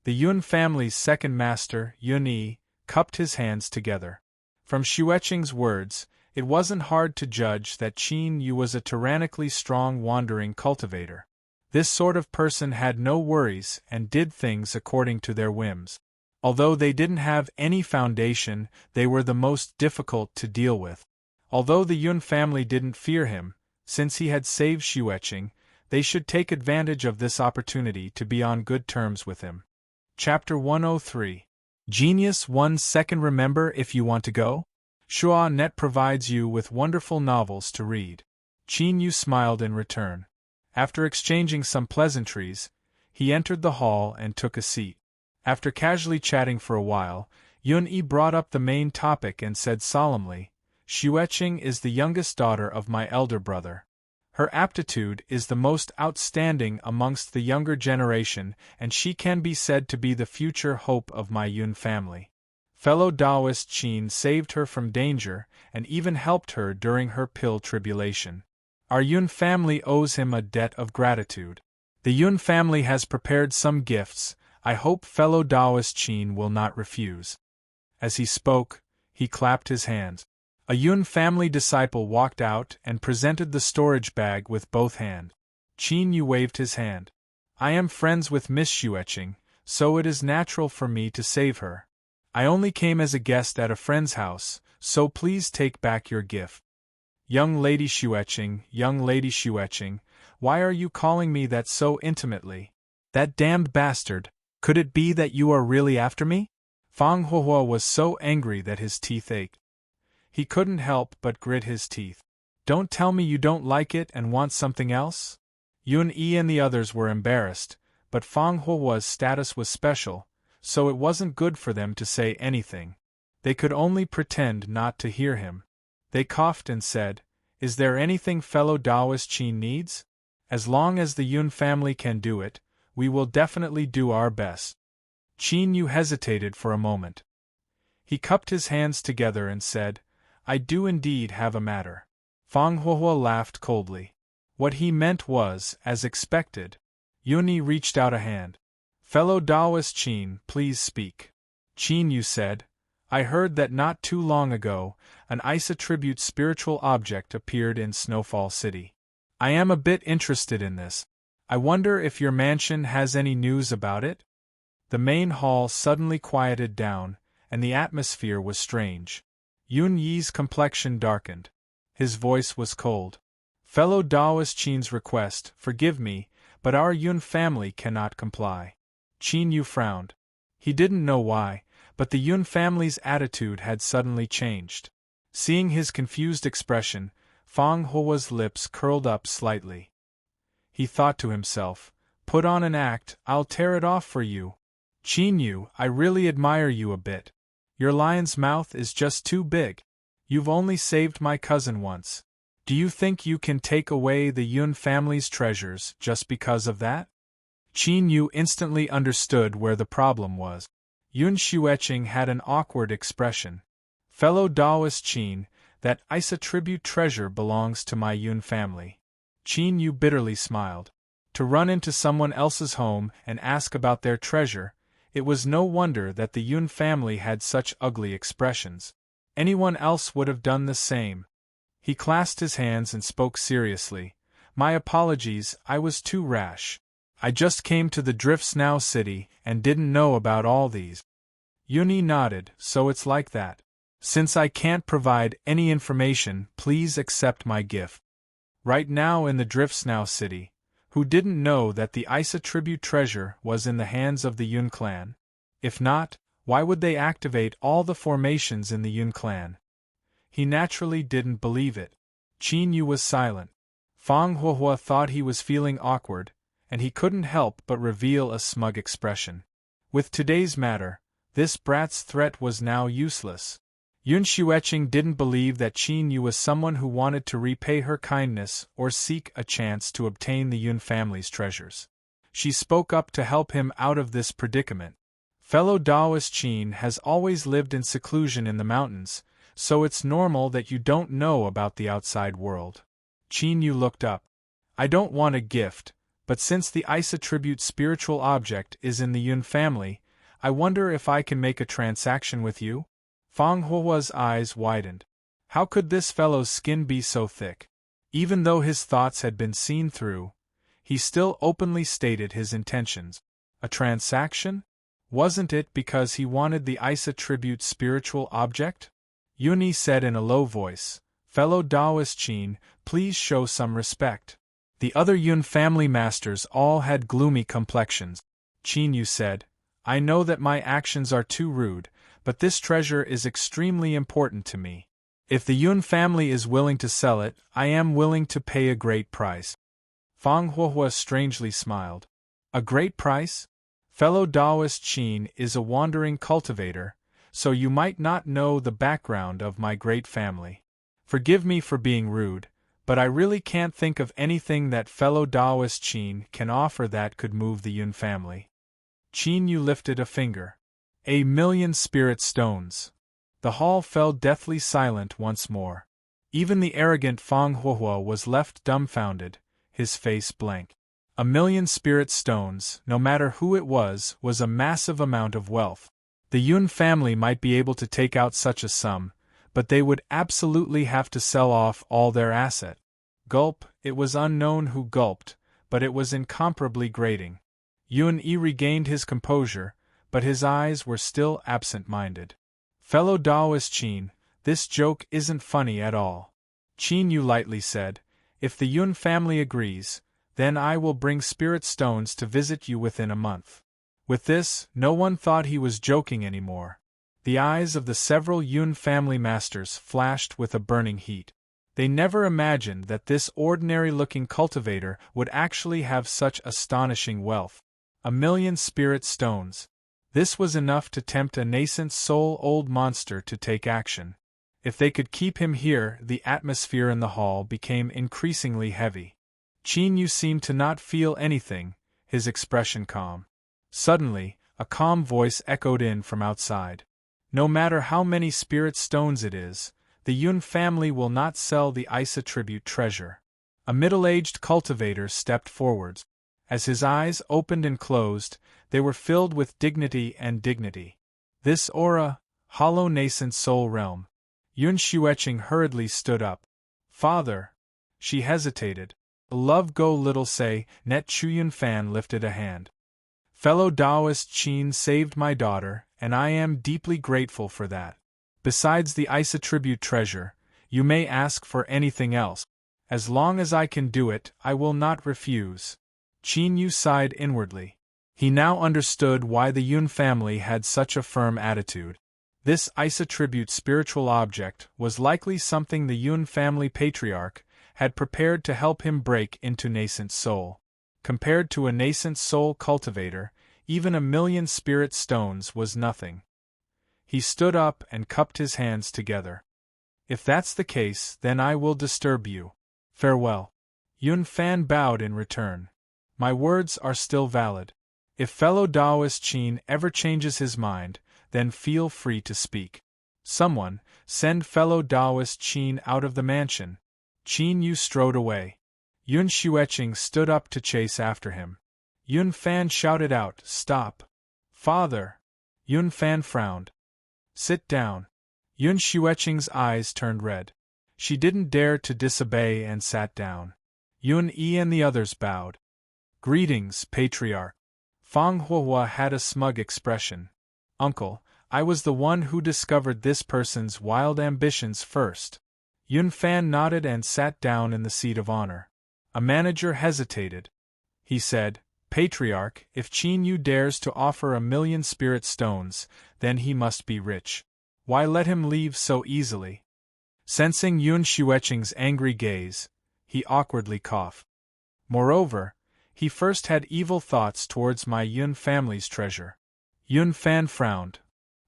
The Yun family's second master, Yun Yi, cupped his hands together. From Xueqing's words, it wasn't hard to judge that Qin Yu was a tyrannically strong wandering cultivator. This sort of person had no worries and did things according to their whims. Although they didn't have any foundation, they were the most difficult to deal with. Although the Yun family didn't fear him, since he had saved Xueqing, they should take advantage of this opportunity to be on good terms with him. Chapter 103. Genius 1 second. Remember, if you want to go? Shua Net provides you with wonderful novels to read. Qin Yu smiled in return. After exchanging some pleasantries, he entered the hall and took a seat. After casually chatting for a while, Yun Yi brought up the main topic and said solemnly, Xueqing is the youngest daughter of my elder brother. Her aptitude is the most outstanding amongst the younger generation, and she can be said to be the future hope of my Yun family. Fellow Taoist Qin saved her from danger and even helped her during her pill tribulation. Our Yun family owes him a debt of gratitude. The Yun family has prepared some gifts. I hope fellow Taoist Qin will not refuse. As he spoke, he clapped his hands. A Yun family disciple walked out and presented the storage bag with both hands. Qin Yu waved his hand. I am friends with Miss Xueqing, so it is natural for me to save her. I only came as a guest at a friend's house, so please take back your gift. Young Lady Xueqing, why are you calling me that so intimately? That damned bastard, could it be that you are really after me? Fang Huohua was so angry that his teeth ached. He couldn't help but grit his teeth. Don't tell me you don't like it and want something else? Yun Yi and the others were embarrassed, but Fang Huohua's status was special, so it wasn't good for them to say anything. They could only pretend not to hear him. They coughed and said, Is there anything fellow Taoist Qin needs? As long as the Yun family can do it, we will definitely do our best. Qin Yu hesitated for a moment. He cupped his hands together and said, I do indeed have a matter. Fang Huohua laughed coldly. What he meant was, as expected. Yun Yi reached out a hand. Fellow Taoist Qin, please speak. Qin Yu said, I heard that not too long ago, an ice-attribute spiritual object appeared in Snowfall City. I am a bit interested in this. I wonder if your mansion has any news about it? The main hall suddenly quieted down, and the atmosphere was strange. Yun Yi's complexion darkened. His voice was cold. Fellow Taoist Qin's request, forgive me, but our Yun family cannot comply. Qin Yu frowned. He didn't know why, But the Yun family's attitude had suddenly changed. Seeing his confused expression, Fang Hua's lips curled up slightly. He thought to himself, "Put on an act, I'll tear it off for you. Qin Yu, I really admire you a bit. Your lion's mouth is just too big. You've only saved my cousin once. Do you think you can take away the Yun family's treasures just because of that?" Qin Yu instantly understood where the problem was. Yun Xueqing had an awkward expression. "Fellow Daoist Qin, that Isa tribute treasure belongs to my Yun family." Qin Yu bitterly smiled. To run into someone else's home and ask about their treasure, it was no wonder that the Yun family had such ugly expressions. Anyone else would have done the same. He clasped his hands and spoke seriously. "My apologies, I was too rash. I just came to the Drifts Now city and didn't know about all these." Yuni nodded. "So it's like that. Since I can't provide any information, please accept my gift." Right now in the Drifts Now city, who didn't know that the Isa tribute treasure was in the hands of the Yun clan? If not, why would they activate all the formations in the Yun clan? He naturally didn't believe it. Qin Yu was silent. Fang Huahua thought he was feeling awkward, and he couldn't help but reveal a smug expression. With today's matter, this brat's threat was now useless. Yun Xueqing didn't believe that Qin Yu was someone who wanted to repay her kindness or seek a chance to obtain the Yun family's treasures. She spoke up to help him out of this predicament. "Fellow Daoist Qin has always lived in seclusion in the mountains, so it's normal that you don't know about the outside world." Qin Yu looked up. "I don't want a gift, but since the Isa tribute spiritual object is in the Yun family, I wonder if I can make a transaction with you?" Fang Hua's eyes widened. How could this fellow's skin be so thick? Even though his thoughts had been seen through, he still openly stated his intentions. A transaction? Wasn't it because he wanted the Isa tribute spiritual object? Yuni said in a low voice, "Fellow Daoist Qin, please show some respect." The other Yun family masters all had gloomy complexions. Qin Yu said, "I know that my actions are too rude, but this treasure is extremely important to me. If the Yun family is willing to sell it, I am willing to pay a great price." Fang Huahua strangely smiled. "A great price? Fellow Daoist Qin is a wandering cultivator, so you might not know the background of my great family. Forgive me for being rude, but I really can't think of anything that fellow Daoist Qin can offer that could move the Yun family." Qin Yu lifted a finger. "1,000,000 spirit stones." The hall fell deathly silent once more. Even the arrogant Fang Huahua was left dumbfounded, his face blank. 1,000,000 spirit stones, no matter who it was a massive amount of wealth. The Yun family might be able to take out such a sum, but they would absolutely have to sell off all their asset. Gulp, it was unknown who gulped, but it was incomparably grating. Yun Yi regained his composure, but his eyes were still absent-minded. "Fellow Daoist Qin, this joke isn't funny at all." Qin Yu lightly said, "If the Yun family agrees, then I will bring spirit stones to visit you within a month." With this, no one thought he was joking anymore. The eyes of the several Yun family masters flashed with a burning heat. They never imagined that this ordinary-looking cultivator would actually have such astonishing wealth. 1,000,000 spirit stones. This was enough to tempt a nascent soul-old monster to take action. If they could keep him here, the atmosphere in the hall became increasingly heavy. Qin Yu seemed to not feel anything, his expression calm. Suddenly, a calm voice echoed in from outside. "No matter how many spirit stones it is, the Yun family will not sell the Isa tribute treasure." A middle-aged cultivator stepped forwards. As his eyes opened and closed, they were filled with dignity and dignity. This aura, hollow nascent soul realm. Yun Xueqing hurriedly stood up. "Father." She hesitated. "Love go little say," Net Chuyun Fan lifted a hand. "Fellow Daoist Qin saved my daughter, and I am deeply grateful for that. Besides the Isa tribute treasure, you may ask for anything else. As long as I can do it, I will not refuse." Qin Yu sighed inwardly. He now understood why the Yun family had such a firm attitude. This ice-attribute spiritual object was likely something the Yun family patriarch had prepared to help him break into nascent soul. Compared to a nascent soul cultivator, even 1,000,000 spirit stones was nothing. He stood up and cupped his hands together. If that's the case, then I will disturb you. Farewell. Yun Fan bowed in return. My words are still valid. If fellow Taoist Qin ever changes his mind, then feel free to speak. Someone, send fellow Taoist Qin out of the mansion. Qin Yu strode away. Yun Xueqing stood up to chase after him. Yun Fan shouted out, "Stop! Father!" Yun Fan frowned. "Sit down." Yun Xueqing's eyes turned red. She didn't dare to disobey and sat down. Yun Yi and the others bowed. "Greetings, Patriarch." Fang Huahua had a smug expression. "Uncle, I was the one who discovered this person's wild ambitions first." Yun Fan nodded and sat down in the seat of honor. A manager hesitated. He said, "Patriarch, if Qin Yu dares to offer 1,000,000 spirit stones, then he must be rich. Why let him leave so easily?" Sensing Yun Xueqing's angry gaze, he awkwardly coughed. "Moreover, he first had evil thoughts towards my Yun family's treasure." Yun Fan frowned.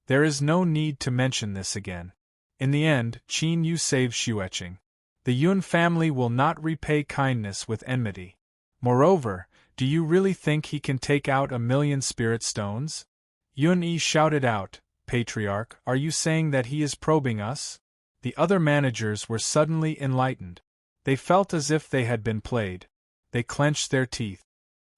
"There is no need to mention this again. In the end, Qin Yu saves Xueqing. The Yun family will not repay kindness with enmity. Moreover, do you really think he can take out 1,000,000 spirit stones?" Yun Yi shouted out, "Patriarch, are you saying that he is probing us?" The other managers were suddenly enlightened. They felt as if they had been played. They clenched their teeth.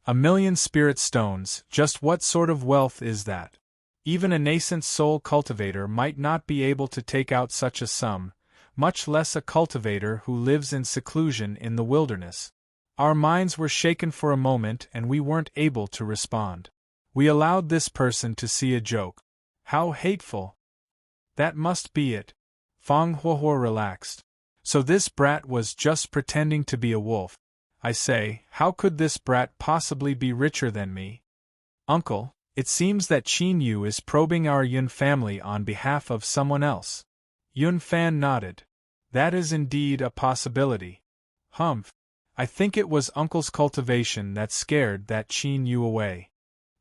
1,000,000 spirit stones, just what sort of wealth is that? Even a nascent soul cultivator might not be able to take out such a sum, much less a cultivator who lives in seclusion in the wilderness. Our minds were shaken for a moment and we weren't able to respond. We allowed this person to see a joke. How hateful! That must be it. Fang Huahua relaxed. So this brat was just pretending to be a wolf. I say, how could this brat possibly be richer than me? Uncle, it seems that Qin Yu is probing our Yun family on behalf of someone else. Yun Fan nodded. That is indeed a possibility. Humph. I think it was Uncle's cultivation that scared that Qin Yu away.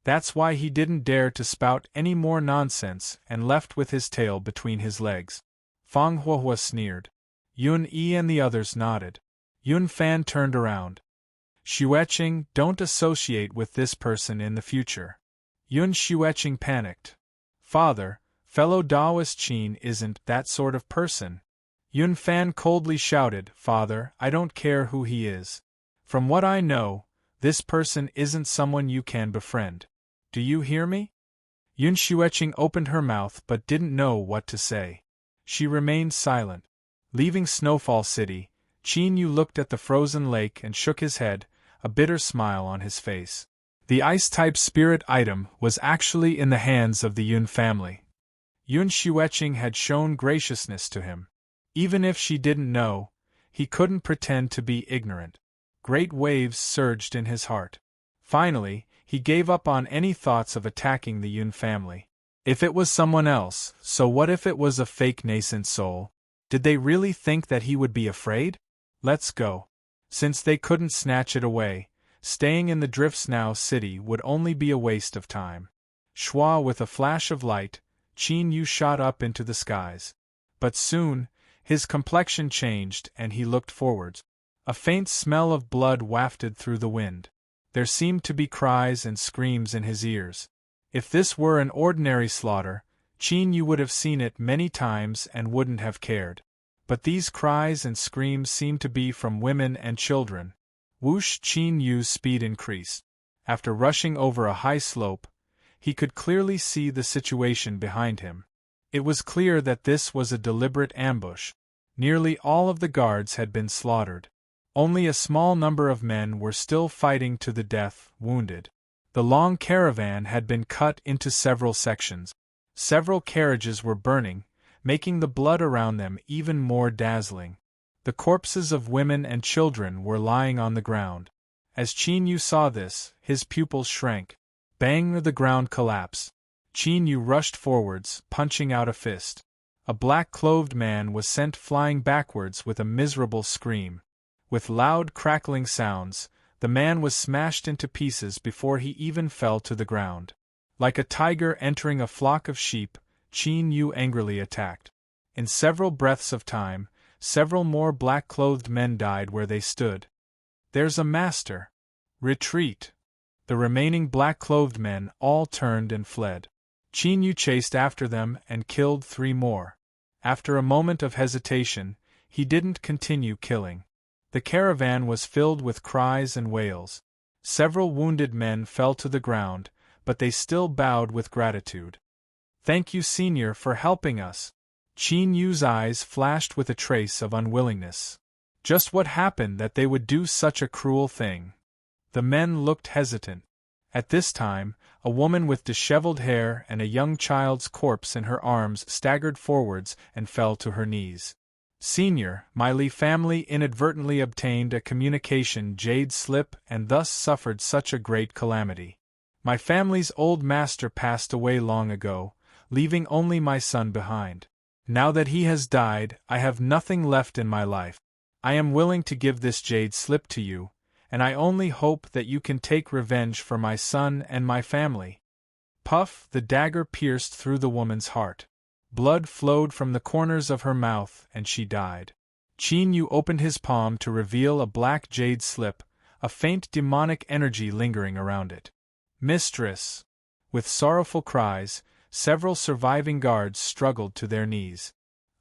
That's why he didn't dare to spout any more nonsense and left with his tail between his legs. Fang Huahua sneered. Yun Yi and the others nodded. Yun Fan turned around. Xueqing, don't associate with this person in the future. Yun Xueqing panicked. Father, fellow Taoist Qin isn't that sort of person. Yun Fan coldly shouted, Father, I don't care who he is. From what I know, this person isn't someone you can befriend. Do you hear me? Yun Xueqing opened her mouth but didn't know what to say. She remained silent. Leaving Snowfall City, Qin Yu looked at the frozen lake and shook his head, a bitter smile on his face. The ice-type spirit item was actually in the hands of the Yun family. Yun Xueqing had shown graciousness to him. Even if she didn't know, he couldn't pretend to be ignorant. Great waves surged in his heart. Finally, he gave up on any thoughts of attacking the Yun family. If it was someone else, so what if it was a fake nascent soul? Did they really think that he would be afraid? Let's go. Since they couldn't snatch it away, staying in the Driftsnow city would only be a waste of time. Schwa with a flash of light, Qin Yu shot up into the skies. But soon, his complexion changed and he looked forwards. A faint smell of blood wafted through the wind. There seemed to be cries and screams in his ears. If this were an ordinary slaughter, Qin Yu would have seen it many times and wouldn't have cared. But these cries and screams seemed to be from women and children. Whoosh! Qin Yu's speed increased. After rushing over a high slope, he could clearly see the situation behind him. It was clear that this was a deliberate ambush. Nearly all of the guards had been slaughtered. Only a small number of men were still fighting to the death, wounded. The long caravan had been cut into several sections. Several carriages were burning, making the blood around them even more dazzling. The corpses of women and children were lying on the ground. As Qin Yu saw this, his pupils shrank. Bang! The ground collapsed. Qin Yu rushed forwards, punching out a fist. A black-clothed man was sent flying backwards with a miserable scream. With loud crackling sounds, the man was smashed into pieces before he even fell to the ground. Like a tiger entering a flock of sheep, Qin Yu angrily attacked. In several breaths of time, several more black-clothed men died where they stood. "There's a master! Retreat!" The remaining black-clothed men all turned and fled. Qin Yu chased after them and killed 3 more. After a moment of hesitation, he didn't continue killing. The caravan was filled with cries and wails. Several wounded men fell to the ground, but they still bowed with gratitude. "Thank you, Senior, for helping us." Qin Yu's eyes flashed with a trace of unwillingness. Just what happened that they would do such a cruel thing? The men looked hesitant. At this time, a woman with disheveled hair and a young child's corpse in her arms staggered forwards and fell to her knees. "Senior, my Li family inadvertently obtained a communication jade slip and thus suffered such a great calamity. My family's old master passed away long ago, leaving only my son behind. Now that he has died, I have nothing left in my life. I am willing to give this jade slip to you, and I only hope that you can take revenge for my son and my family." Puff! The dagger pierced through the woman's heart. Blood flowed from the corners of her mouth and she died. Qin Yu opened his palm to reveal a black jade slip, a faint demonic energy lingering around it. "Mistress!" With sorrowful cries, several surviving guards struggled to their knees.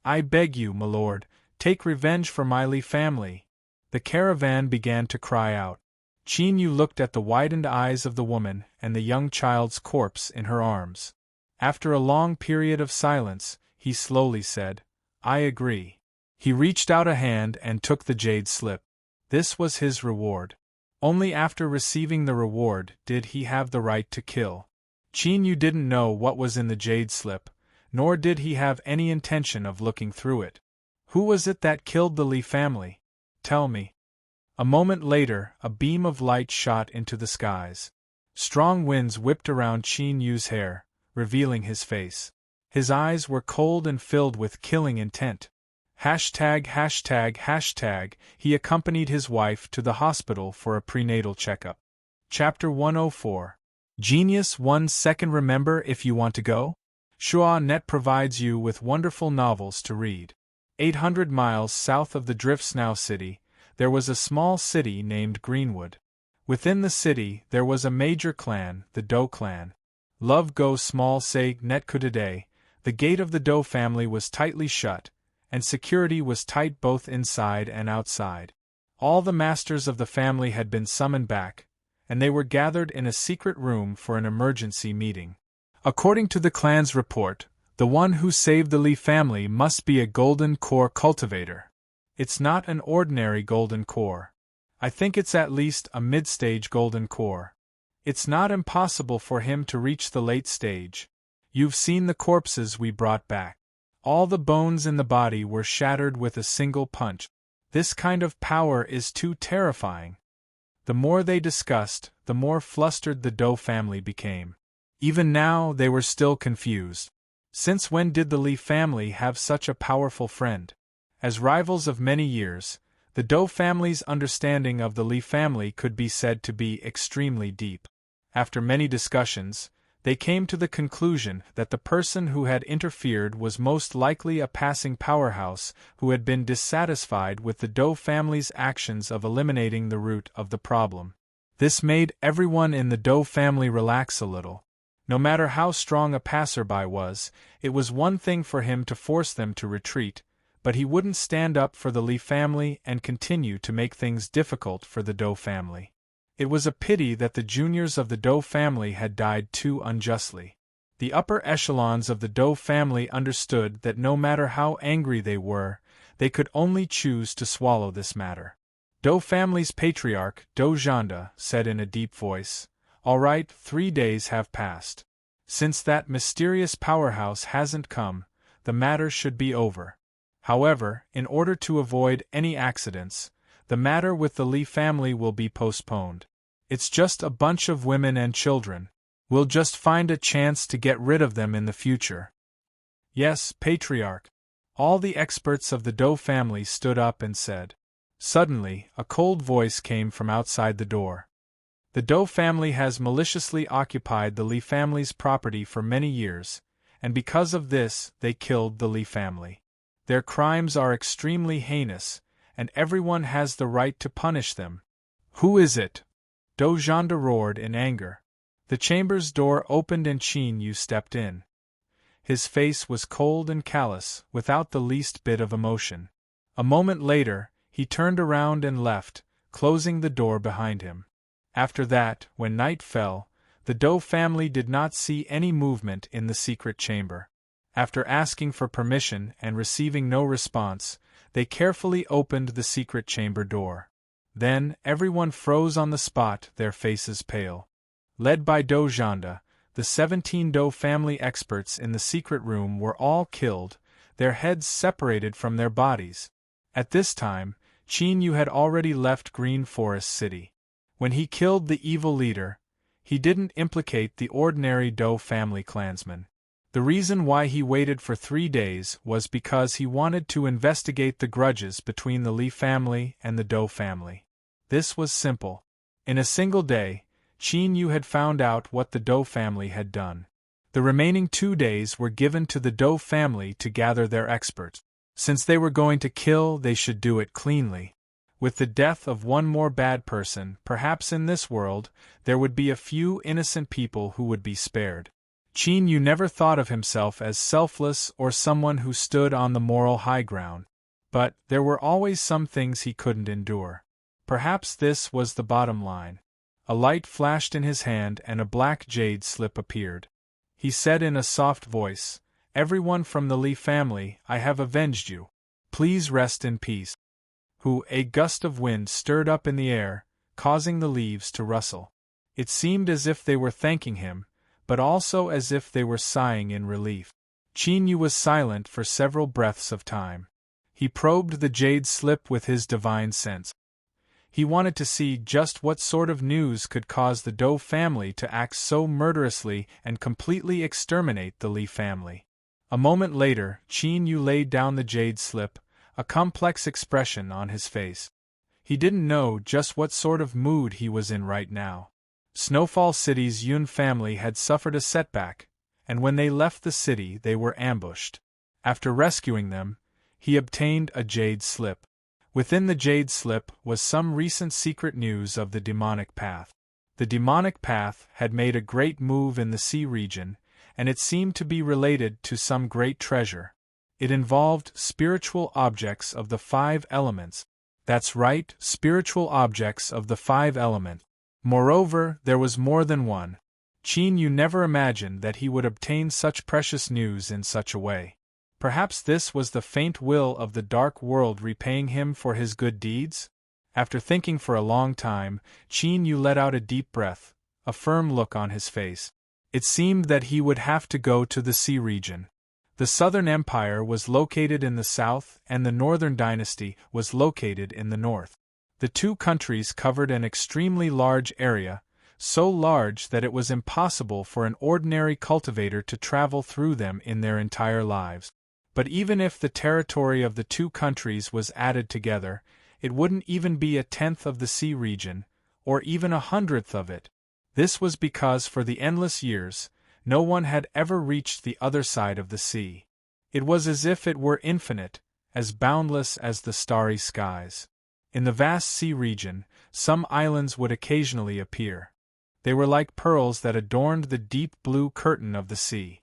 "I beg you, my lord, take revenge for my Li family." The caravan began to cry out. Qin Yu looked at the widened eyes of the woman and the young child's corpse in her arms. After a long period of silence, he slowly said, "I agree." He reached out a hand and took the jade slip. This was his reward. Only after receiving the reward did he have the right to kill. Qin Yu didn't know what was in the jade slip, nor did he have any intention of looking through it. "Who was it that killed the Li family? Tell me." A moment later, a beam of light shot into the skies. Strong winds whipped around Qin Yu's hair, revealing his face. His eyes were cold and filled with killing intent. ####. He accompanied his wife to the hospital for a prenatal checkup. Chapter 104. Genius 1 second. Remember, if you want to go? Shua.net provides you with wonderful novels to read. 800 miles south of the Drift Snow City, there was a small city named Greenwood. Within the city, there was a major clan, the Doe clan. Love go small say net today. The gate of the Doe family was tightly shut, and security was tight both inside and outside. All the masters of the family had been summoned back, and they were gathered in a secret room for an emergency meeting. According to the clan's report, the one who saved the Li family must be a golden core cultivator. It's not an ordinary golden core. I think it's at least a mid-stage golden core. It's not impossible for him to reach the late stage. You've seen the corpses we brought back. All the bones in the body were shattered with a single punch. This kind of power is too terrifying. The more they discussed, the more flustered the Doe family became. Even now they were still confused. Since when did the Li family have such a powerful friend? As rivals of many years, the Doe family's understanding of the Li family could be said to be extremely deep. After many discussions, they came to the conclusion that the person who had interfered was most likely a passing powerhouse who had been dissatisfied with the Doe family's actions of eliminating the root of the problem. This made everyone in the Doe family relax a little. No matter how strong a passerby was, it was one thing for him to force them to retreat, but he wouldn't stand up for the Li family and continue to make things difficult for the Doe family. It was a pity that the juniors of the Doe family had died too unjustly. The upper echelons of the Doe family understood that no matter how angry they were, they could only choose to swallow this matter. Doe family's patriarch, Doe Zhanda, said in a deep voice, "All right, 3 days have passed. Since that mysterious powerhouse hasn't come, the matter should be over. However, in order to avoid any accidents, the matter with the Li family will be postponed. It's just a bunch of women and children. We'll just find a chance to get rid of them in the future. Yes, Patriarch. All the experts of the Doe family stood up and said. Suddenly, a cold voice came from outside the door. The Doe family has maliciously occupied the Lee family's property for many years, and because of this, they killed the Lee family. Their crimes are extremely heinous, and everyone has the right to punish them. Who is it? Doe Janda roared in anger. The chamber's door opened and Qin Yu stepped in. His face was cold and callous, without the least bit of emotion. A moment later, he turned around and left, closing the door behind him. After that, when night fell, the Doe family did not see any movement in the secret chamber. After asking for permission and receiving no response, they carefully opened the secret chamber door. Then, everyone froze on the spot, their faces pale. Led by Doe Janda, the 17 Doe family experts in the secret room were all killed, their heads separated from their bodies. At this time, Qin Yu had already left Green Forest City. When he killed the evil leader, he didn't implicate the ordinary Doe family clansmen. The reason why he waited for 3 days was because he wanted to investigate the grudges between the Lee family and the Doe family. This was simple. In a single day, Qin Yu had found out what the Doe family had done. The remaining 2 days were given to the Doe family to gather their experts. Since they were going to kill, they should do it cleanly. With the death of one more bad person, perhaps in this world, there would be a few innocent people who would be spared. Qin Yu never thought of himself as selfless or someone who stood on the moral high ground. But there were always some things he couldn't endure. Perhaps this was the bottom line. A light flashed in his hand and a black jade slip appeared. He said in a soft voice, "Everyone from the Lee family, I have avenged you. Please rest in peace." A gust of wind stirred up in the air, causing the leaves to rustle. It seemed as if they were thanking him, but also as if they were sighing in relief. Qin Yu was silent for several breaths of time. He probed the jade slip with his divine sense. He wanted to see just what sort of news could cause the Doe family to act so murderously and completely exterminate the Lee family. A moment later, Qin Yu laid down the jade slip, a complex expression on his face. He didn't know just what sort of mood he was in right now. Snowfall City's Yun family had suffered a setback, and when they left the city they were ambushed. After rescuing them, he obtained a jade slip. Within the jade slip was some recent secret news of the demonic path. The demonic path had made a great move in the sea region, and it seemed to be related to some great treasure. It involved spiritual objects of the 5 elements. That's right, spiritual objects of the 5 elements. Moreover, there was more than one. Qin Yu never imagined that he would obtain such precious news in such a way. Perhaps this was the faint will of the dark world repaying him for his good deeds? After thinking for a long time, Qin Yu let out a deep breath, a firm look on his face. It seemed that he would have to go to the sea region. The Southern Empire was located in the south and the Northern Dynasty was located in the north. The 2 countries covered an extremely large area, so large that it was impossible for an ordinary cultivator to travel through them in their entire lives. But even if the territory of the 2 countries was added together, it wouldn't even be 1/10 of the sea region, or even 100th of it. This was because for the endless years, no one had ever reached the other side of the sea. It was as if it were infinite, as boundless as the starry skies. In the vast sea region, some islands would occasionally appear. They were like pearls that adorned the deep blue curtain of the sea.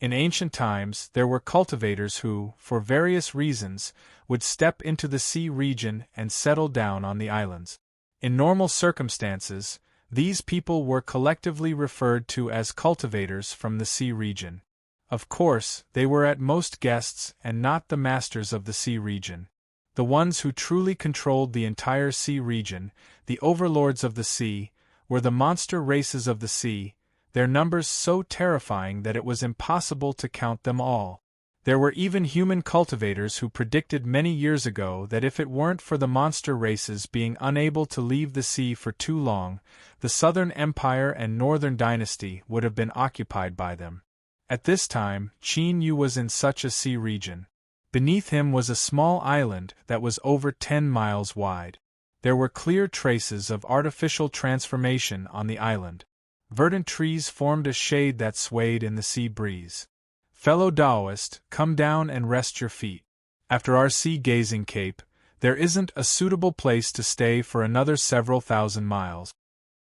In ancient times, there were cultivators who, for various reasons, would step into the sea region and settle down on the islands. In normal circumstances, these people were collectively referred to as cultivators from the sea region. Of course, they were at most guests and not the masters of the sea region. The ones who truly controlled the entire sea region, the overlords of the sea, were the monster races of the sea, their numbers so terrifying that it was impossible to count them all. There were even human cultivators who predicted many years ago that if it weren't for the monster races being unable to leave the sea for too long, the Southern Empire and Northern Dynasty would have been occupied by them. At this time, Qin Yu was in such a sea region. Beneath him was a small island that was over 10 miles wide. There were clear traces of artificial transformation on the island. Verdant trees formed a shade that swayed in the sea breeze. Fellow Taoist, come down and rest your feet. After our sea-gazing cape, there isn't a suitable place to stay for another several thousand miles.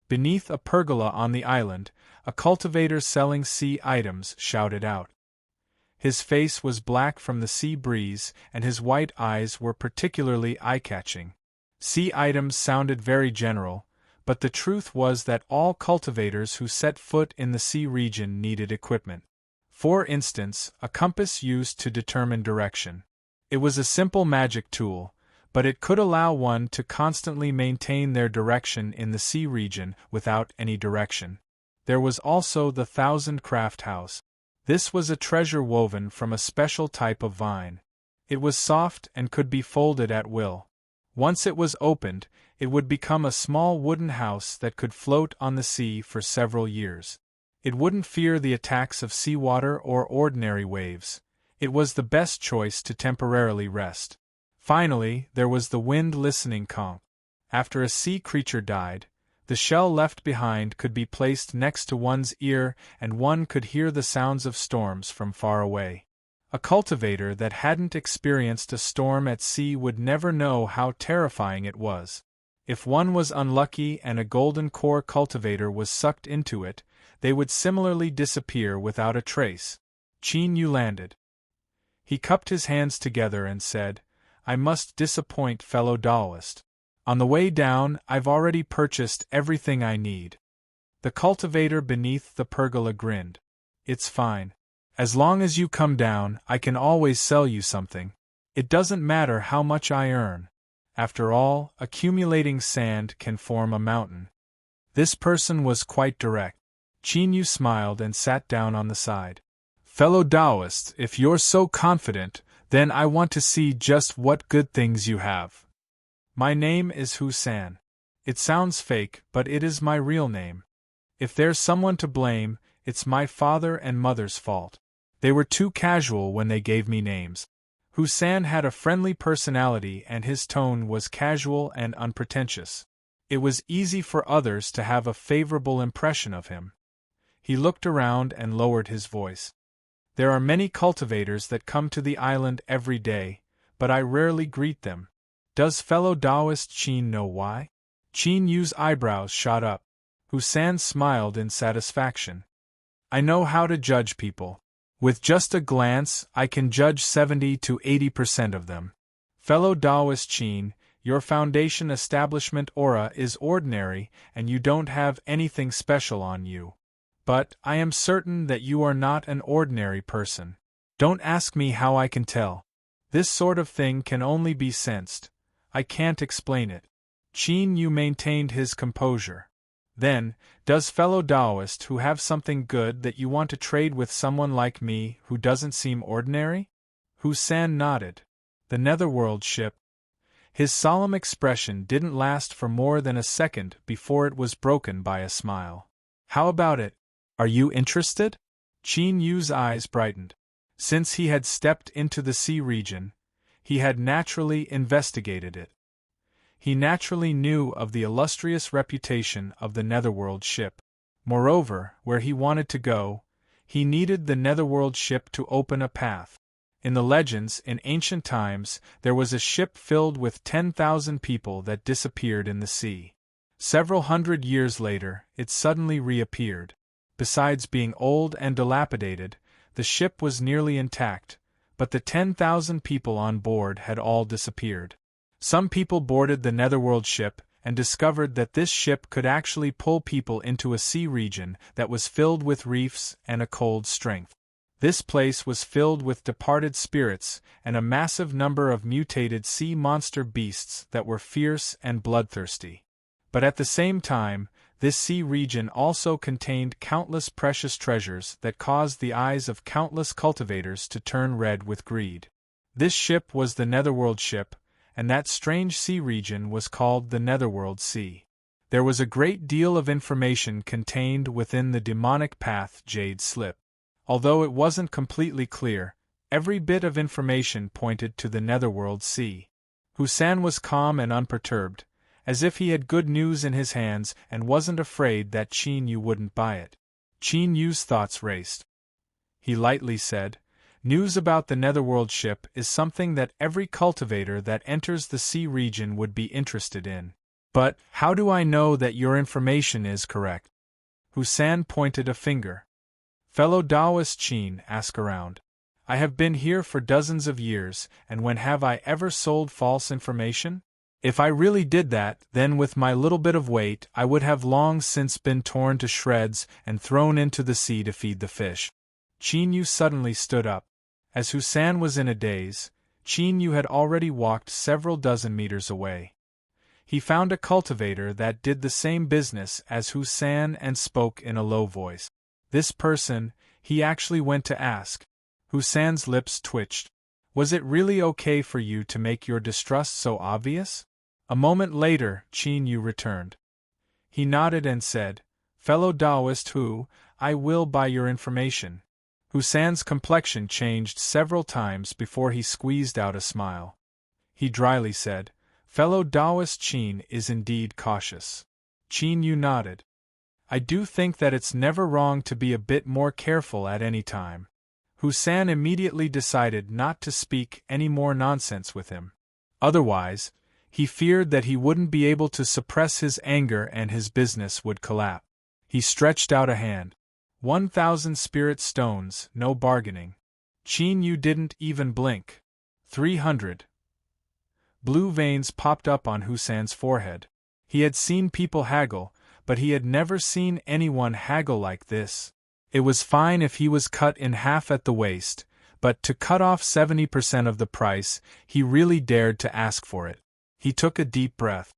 Beneath a pergola on the island, a cultivator selling sea items shouted out. His face was black from the sea breeze, and his white eyes were particularly eye-catching. Sea items sounded very general, but the truth was that all cultivators who set foot in the sea region needed equipment. For instance, a compass used to determine direction. It was a simple magic tool, but it could allow one to constantly maintain their direction in the sea region without any direction. There was also the 1,000-craft house. This was a treasure woven from a special type of vine. It was soft and could be folded at will. Once it was opened, it would become a small wooden house that could float on the sea for several years. It wouldn't fear the attacks of seawater or ordinary waves. It was the best choice to temporarily rest. Finally, there was the wind-listening conch. After a sea creature died, the shell left behind could be placed next to one's ear and one could hear the sounds of storms from far away. A cultivator that hadn't experienced a storm at sea would never know how terrifying it was. If one was unlucky and a golden core cultivator was sucked into it, they would similarly disappear without a trace. Qin Yu landed. He cupped his hands together and said, I must disappoint fellow Taoist. On the way down, I've already purchased everything I need. The cultivator beneath the pergola grinned. It's fine. As long as you come down, I can always sell you something. It doesn't matter how much I earn. After all, accumulating sand can form a mountain. This person was quite direct. Qin Yu smiled and sat down on the side. Fellow Taoist, if you're so confident, then I want to see just what good things you have. My name is Hu-san. It sounds fake, but it is my real name. If there's someone to blame, it's my father and mother's fault. They were too casual when they gave me names. Hu-san had a friendly personality and his tone was casual and unpretentious. It was easy for others to have a favorable impression of him. He looked around and lowered his voice. There are many cultivators that come to the island every day, but I rarely greet them. Does fellow Taoist Qin know why? Qin Yu's eyebrows shot up. Hu-san smiled in satisfaction. I know how to judge people. With just a glance, I can judge 70 to 80% of them. Fellow Taoist Qin, your foundation establishment aura is ordinary and you don't have anything special on you. But I am certain that you are not an ordinary person. Don't ask me how I can tell. This sort of thing can only be sensed. I can't explain it. Qin Yu maintained his composure. Then, does fellow Taoist who have something good that you want to trade with someone like me who doesn't seem ordinary? Hu-san nodded. The Netherworld ship. His solemn expression didn't last for more than a second before it was broken by a smile. How about it? Are you interested? Qin Yu's eyes brightened. Since he had stepped into the sea region, he had naturally investigated it. He naturally knew of the illustrious reputation of the Netherworld ship. Moreover, where he wanted to go, he needed the Netherworld ship to open a path. In the legends, in ancient times, there was a ship filled with 10,000 people that disappeared in the sea. Several hundred years later, it suddenly reappeared. Besides being old and dilapidated, the ship was nearly intact, but the 10,000 people on board had all disappeared. Some people boarded the Netherworld ship and discovered that this ship could actually pull people into a sea region that was filled with reefs and a cold strength. This place was filled with departed spirits and a massive number of mutated sea monster beasts that were fierce and bloodthirsty. But at the same time, This sea region also contained countless precious treasures that caused the eyes of countless cultivators to turn red with greed. This ship was the Netherworld ship, and that strange sea region was called the Netherworld Sea. There was a great deal of information contained within the demonic path Jade Slip. Although it wasn't completely clear, every bit of information pointed to the Netherworld Sea. Hussein was calm and unperturbed, as if he had good news in his hands and wasn't afraid that Qin Yu wouldn't buy it. Qin Yu's thoughts raced. He lightly said, "News about the Netherworld ship is something that every cultivator that enters the sea region would be interested in. But, how do I know that your information is correct?" Hussein pointed a finger. "Fellow Taoist Qin, ask around. I have been here for dozens of years, and when have I ever sold false information? If I really did that, then with my little bit of weight I would have long since been torn to shreds and thrown into the sea to feed the fish." Qin Yu suddenly stood up. As Hussein was in a daze, Qin Yu had already walked several dozen meters away. He found a cultivator that did the same business as Hussein and spoke in a low voice. This person, he actually went to ask. Hussein's lips twitched. "Was it really okay for you to make your distrust so obvious?" A moment later, Qin Yu returned. He nodded and said, "Fellow Taoist I will buy your information." Hussein's complexion changed several times before he squeezed out a smile. He dryly said, "Fellow Taoist Qin is indeed cautious." Qin Yu nodded. "I do think that it's never wrong to be a bit more careful at any time." Hussein immediately decided not to speak any more nonsense with him. Otherwise, he feared that he wouldn't be able to suppress his anger and his business would collapse. He stretched out a hand. 1,000 spirit stones, no bargaining. Qin Yu didn't even blink. 300. Blue veins popped up on Hussein's forehead. He had seen people haggle, but he had never seen anyone haggle like this. It was fine if he was cut in half at the waist, but to cut off 70% of the price, he really dared to ask for it. He took a deep breath.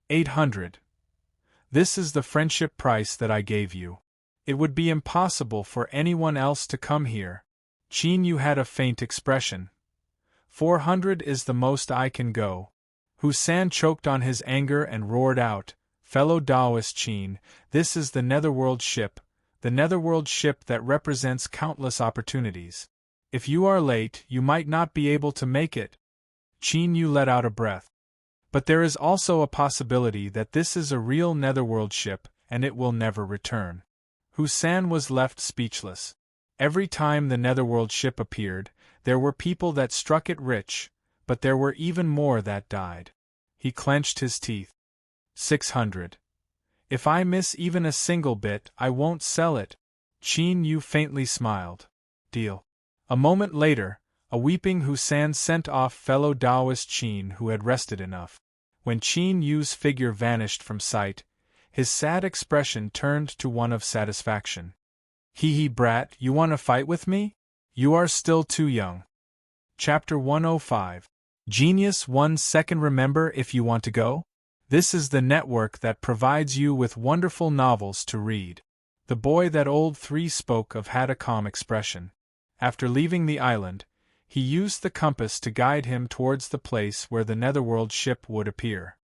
800. This is the friendship price that I gave you. It would be impossible for anyone else to come here. Qin Yu had a faint expression. 400 is the most I can go. Hussein choked on his anger and roared out, "Fellow Taoist Qin, this is the Netherworld ship, the Netherworld ship that represents countless opportunities. If you are late, you might not be able to make it." Qin Yu let out a breath. "But there is also a possibility that this is a real Netherworld ship, and it will never return." Hussein was left speechless. Every time the Netherworld ship appeared, there were people that struck it rich, but there were even more that died. He clenched his teeth. 600. If I miss even a single bit, I won't sell it. Qin Yu faintly smiled. Deal. A moment later, a weeping Hussein sent off fellow Taoist Qin who had rested enough. When Qin Yu's figure vanished from sight, his sad expression turned to one of satisfaction. Hee brat, you want to fight with me? You are still too young. Chapter 105. Genius 1 second. Remember, if you want to go? This is the network that provides you with wonderful novels to read. The boy that old 3 spoke of had a calm expression. After leaving the island, he used the compass to guide him towards the place where the Netherworld ship would appear.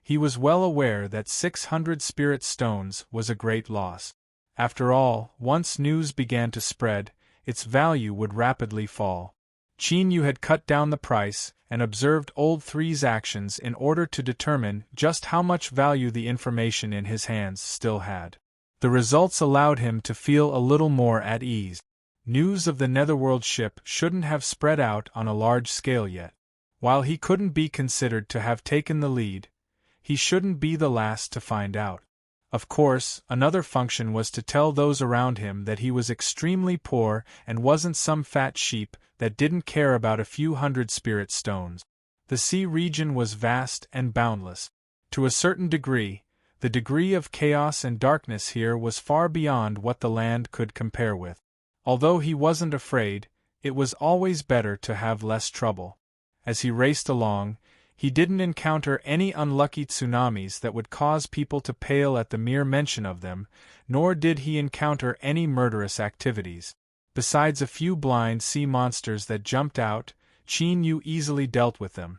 He was well aware that 600 spirit stones was a great loss. After all, once news began to spread, its value would rapidly fall. Qin Yu had cut down the price and observed Old 3's actions in order to determine just how much value the information in his hands still had. The results allowed him to feel a little more at ease. News of the Netherworld ship shouldn't have spread out on a large scale yet. While he couldn't be considered to have taken the lead, he shouldn't be the last to find out. Of course, another function was to tell those around him that he was extremely poor and wasn't some fat sheep that didn't care about a few hundred spirit stones. The sea region was vast and boundless. To a certain degree, the degree of chaos and darkness here was far beyond what the land could compare with. Although he wasn't afraid, it was always better to have less trouble. As he raced along, He didn't encounter any unlucky tsunamis that would cause people to pale at the mere mention of them, nor did he encounter any murderous activities. Besides a few blind sea monsters that jumped out, Qin Yu easily dealt with them.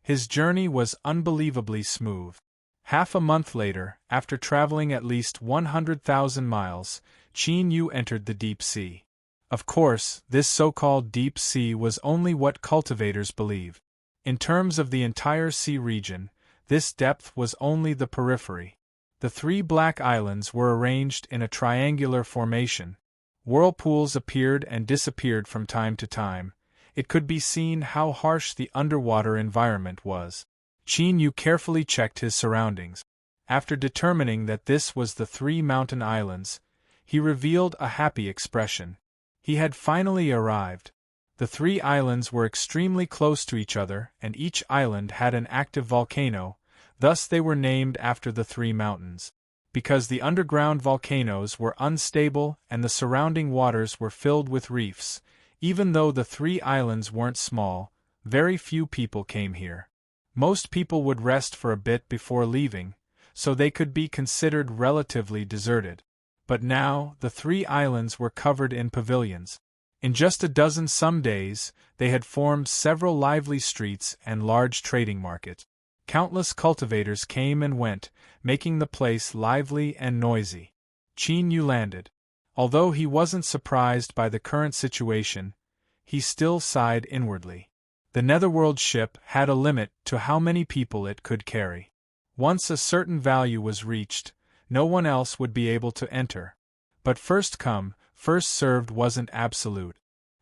His journey was unbelievably smooth. Half a month later, after traveling at least 100,000 miles, Qin Yu entered the deep sea. Of course, this so-called deep sea was only what cultivators believe. In terms of the entire sea region, this depth was only the periphery. The 3 black islands were arranged in a triangular formation. Whirlpools appeared and disappeared from time to time. It could be seen how harsh the underwater environment was. Qin Yu carefully checked his surroundings. After determining that this was the 3 mountain islands, he revealed a happy expression. He had finally arrived. The 3 islands were extremely close to each other, and each island had an active volcano, thus they were named after the 3 mountains. Because the underground volcanoes were unstable and the surrounding waters were filled with reefs, even though the 3 islands weren't small, very few people came here. Most people would rest for a bit before leaving, so they could be considered relatively deserted. But now, the 3 islands were covered in pavilions. In just a dozen some days, they had formed several lively streets and large trading markets. Countless cultivators came and went, making the place lively and noisy. Qin Yu landed. Although he wasn't surprised by the current situation, he still sighed inwardly. The Netherworld ship had a limit to how many people it could carry. Once a certain value was reached, no one else would be able to enter. But first come, first served wasn't absolute.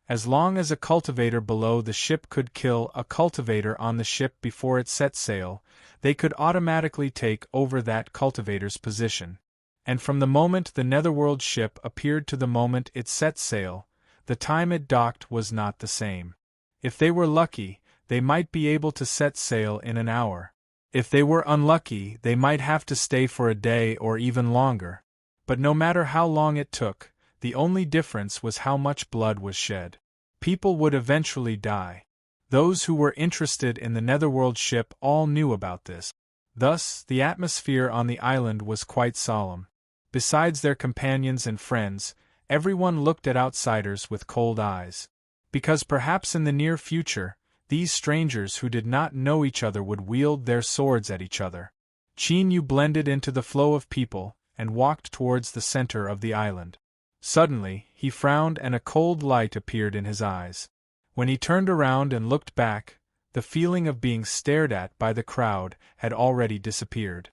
As long as a cultivator below the ship could kill a cultivator on the ship before it set sail, they could automatically take over that cultivator's position. And from the moment the Netherworld ship appeared to the moment it set sail, the time it docked was not the same. If they were lucky, they might be able to set sail in an hour. If they were unlucky, they might have to stay for a day or even longer. But no matter how long it took, the only difference was how much blood was shed. People would eventually die. Those who were interested in the Netherworld ship all knew about this. Thus, the atmosphere on the island was quite solemn. Besides their companions and friends, everyone looked at outsiders with cold eyes. Because perhaps in the near future, these strangers who did not know each other would wield their swords at each other. Qin Yu blended into the flow of people and walked towards the center of the island. Suddenly, he frowned and a cold light appeared in his eyes. When he turned around and looked back, the feeling of being stared at by the crowd had already disappeared.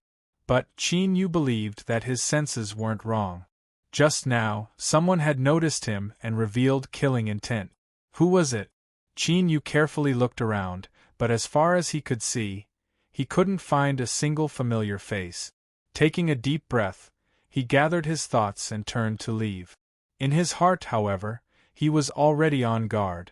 But Qin Yu believed that his senses weren't wrong. Just now, someone had noticed him and revealed killing intent. Who was it? Qin Yu carefully looked around, but as far as he could see, he couldn't find a single familiar face. Taking a deep breath, he gathered his thoughts and turned to leave. In his heart, however, he was already on guard.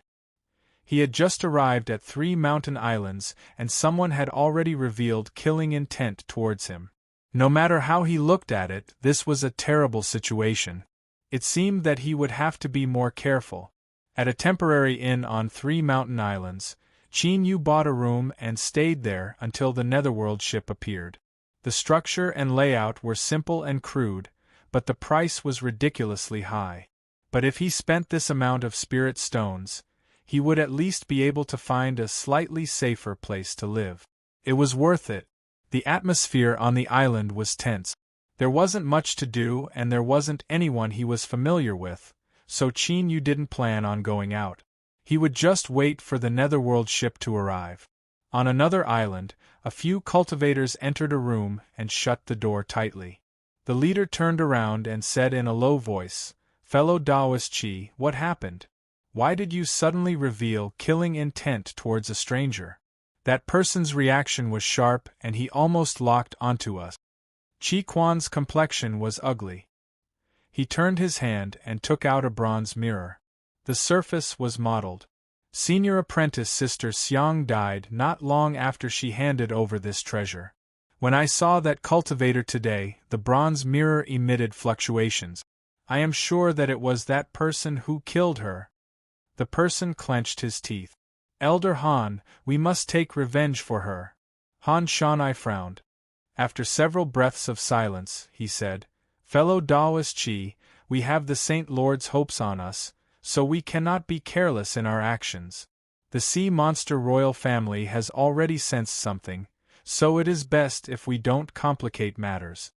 He had just arrived at 3 mountain islands and someone had already revealed killing intent towards him. No matter how he looked at it, this was a terrible situation. It seemed that he would have to be more careful. At a temporary inn on 3 mountain islands, Qin Yu bought a room and stayed there until the Netherworld ship appeared. The structure and layout were simple and crude, but the price was ridiculously high. But if he spent this amount of spirit stones, he would at least be able to find a slightly safer place to live. It was worth it. The atmosphere on the island was tense. There wasn't much to do and there wasn't anyone he was familiar with, so Qin Yu didn't plan on going out. He would just wait for the Netherworld ship to arrive. On another island, a few cultivators entered a room and shut the door tightly. The leader turned around and said in a low voice, "Fellow Taoist Qi, what happened? Why did you suddenly reveal killing intent towards a stranger?" That person's reaction was sharp and he almost locked onto us. Qi Quan's complexion was ugly. He turned his hand and took out a bronze mirror. The surface was mottled. Senior apprentice Sister Xiang died not long after she handed over this treasure. When I saw that cultivator today, the bronze mirror emitted fluctuations. I am sure that it was that person who killed her. The person clenched his teeth. Elder Han, we must take revenge for her. Han Shanai frowned. After several breaths of silence, he said, Fellow Daoist Chi, we have the Saint Lord's hopes on us, so we cannot be careless in our actions. The sea monster royal family has already sensed something, so it is best if we don't complicate matters.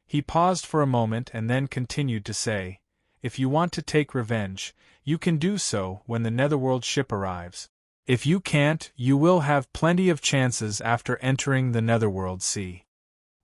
He paused for a moment and then continued to say, If you want to take revenge, you can do so when the Netherworld ship arrives. If you can't, you will have plenty of chances after entering the Netherworld Sea.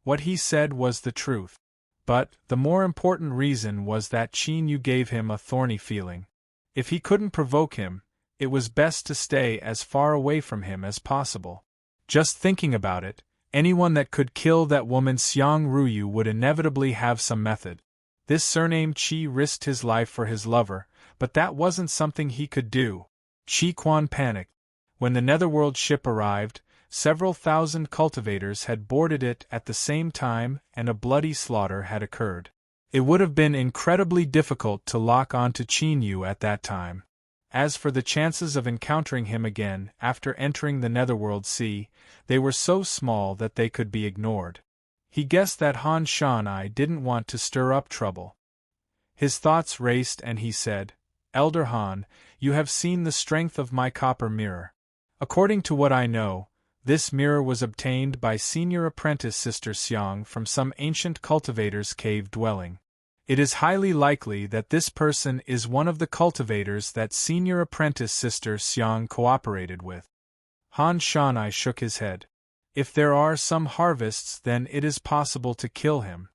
What he said was the truth. But the more important reason was that Qin Yu gave him a thorny feeling. If he couldn't provoke him, it was best to stay as far away from him as possible. Just thinking about it, anyone that could kill that woman Xiang Ruyu would inevitably have some method. This surnamed Qi risked his life for his lover, but that wasn't something he could do. Qi Quan panicked. When the Netherworld ship arrived, several thousand cultivators had boarded it at the same time and a bloody slaughter had occurred. It would have been incredibly difficult to lock onto Qin Yu at that time. As for the chances of encountering him again after entering the Netherworld Sea, they were so small that they could be ignored. He guessed that Han Shanai didn't want to stir up trouble. His thoughts raced and he said, Elder Han, you have seen the strength of my copper mirror. According to what I know, this mirror was obtained by senior apprentice Sister Xiang from some ancient cultivator's cave dwelling. It is highly likely that this person is one of the cultivators that senior apprentice Sister Xiang cooperated with. Han Shanai shook his head. If there are some harvests, then it is possible to kill him.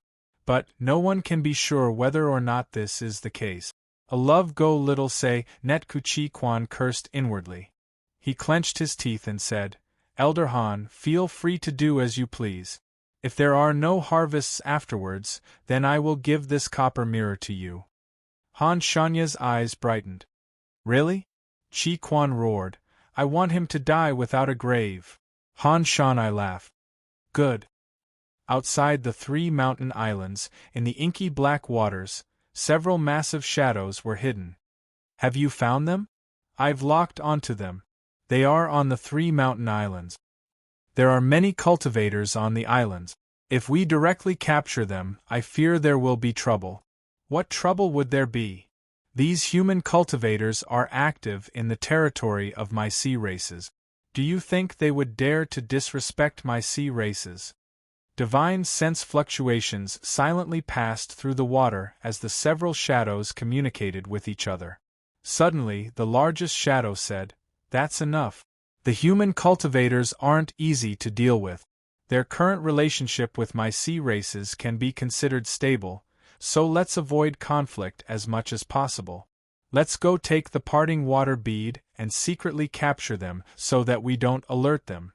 But no one can be sure whether or not this is the case. A love go little say, Net Kuchi Quan cursed inwardly. He clenched his teeth and said, Elder Han, feel free to do as you please. If there are no harvests afterwards, then I will give this copper mirror to you. Han Shanya's eyes brightened. Really? Qi Quan roared. I want him to die without a grave. Han Shanai laughed. Good. Outside the 3 mountain islands, in the inky black waters, several massive shadows were hidden. Have you found them? I've locked onto them. They are on the 3 mountain islands. There are many cultivators on the islands. If we directly capture them, I fear there will be trouble. What trouble would there be? These human cultivators are active in the territory of my sea races. Do you think they would dare to disrespect my sea races? Divine sense fluctuations silently passed through the water as the several shadows communicated with each other. Suddenly, the largest shadow said, That's enough. The human cultivators aren't easy to deal with. Their current relationship with my sea races can be considered stable, so let's avoid conflict as much as possible. Let's go take the parting water bead and secretly capture them so that we don't alert them.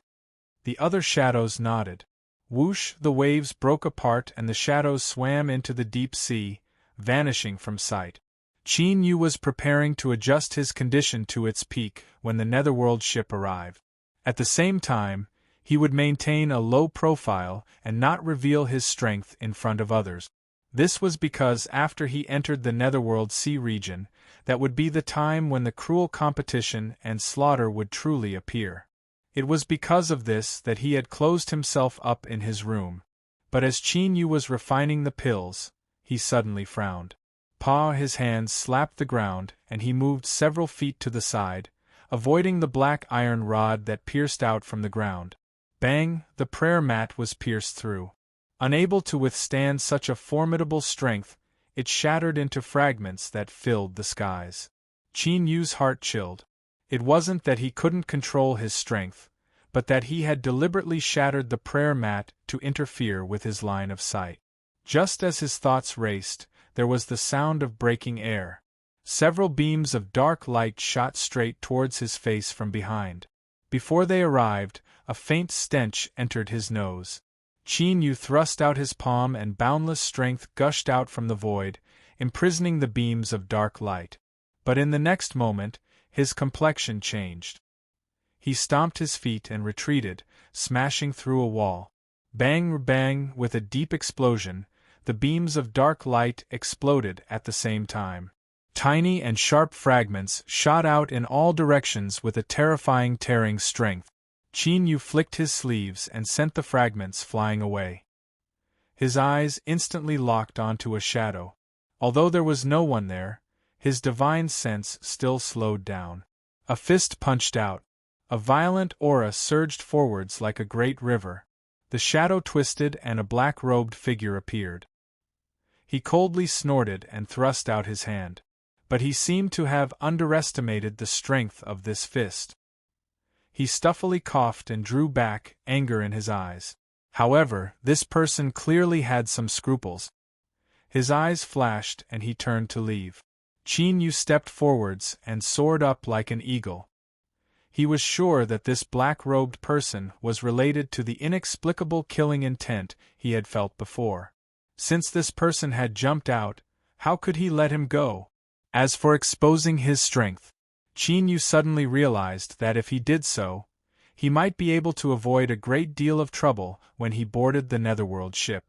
The other shadows nodded. Whoosh, the waves broke apart and the shadows swam into the deep sea, vanishing from sight. Qin Yu was preparing to adjust his condition to its peak when the Netherworld ship arrived. At the same time, he would maintain a low profile and not reveal his strength in front of others. This was because after he entered the Netherworld Sea region, that would be the time when the cruel competition and slaughter would truly appear. It was because of this that he had closed himself up in his room. But as Qin Yu was refining the pills, he suddenly frowned. His hands slapped the ground, and he moved several feet to the side, avoiding the black iron rod that pierced out from the ground. Bang! The prayer mat was pierced through. Unable to withstand such a formidable strength, it shattered into fragments that filled the skies. Qin Yu's heart chilled. It wasn't that he couldn't control his strength, but that he had deliberately shattered the prayer mat to interfere with his line of sight. Just as his thoughts raced, there was the sound of breaking air. Several beams of dark light shot straight towards his face from behind. Before they arrived, a faint stench entered his nose. Qin Yu thrust out his palm and boundless strength gushed out from the void, imprisoning the beams of dark light. But in the next moment, his complexion changed. He stomped his feet and retreated, smashing through a wall. Bang, bang, with a deep explosion, the beams of dark light exploded at the same time. Tiny and sharp fragments shot out in all directions with a terrifying tearing strength. Qin Yu flicked his sleeves and sent the fragments flying away. His eyes instantly locked onto a shadow. Although there was no one there, his divine sense still slowed down. A fist punched out. A violent aura surged forwards like a great river. The shadow twisted and a black-robed figure appeared. He coldly snorted and thrust out his hand. But he seemed to have underestimated the strength of this fist. He stuffily coughed and drew back, anger in his eyes. However, this person clearly had some scruples. His eyes flashed and he turned to leave. Qin Yu stepped forwards and soared up like an eagle. He was sure that this black-robed person was related to the inexplicable killing intent he had felt before. Since this person had jumped out, how could he let him go? As for exposing his strength, Qin Yu suddenly realized that if he did so, he might be able to avoid a great deal of trouble when he boarded the Netherworld ship.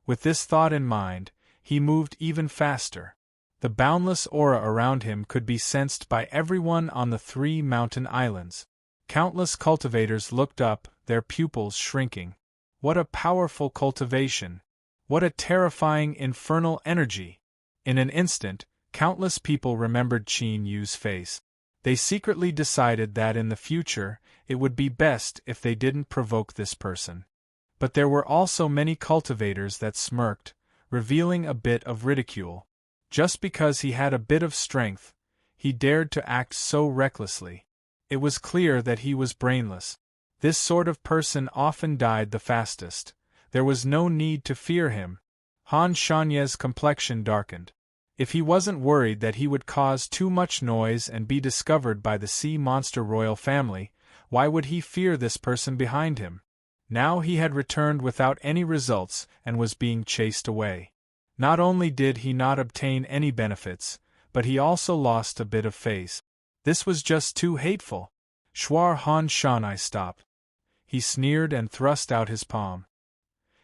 With this thought in mind, he moved even faster. The boundless aura around him could be sensed by everyone on the 3 mountain islands. Countless cultivators looked up, their pupils shrinking. What a powerful cultivation! What a terrifying infernal energy! In an instant, countless people remembered Qin Yu's face. They secretly decided that in the future, it would be best if they didn't provoke this person. But there were also many cultivators that smirked, revealing a bit of ridicule. Just because he had a bit of strength, he dared to act so recklessly. It was clear that he was brainless. This sort of person often died the fastest. There was no need to fear him. Han Shanye's complexion darkened. If he wasn't worried that he would cause too much noise and be discovered by the sea monster royal family, why would he fear this person behind him? Now he had returned without any results and was being chased away. Not only did he not obtain any benefits, but he also lost a bit of face. This was just too hateful. Shuar Han Shanai stopped. He sneered and thrust out his palm.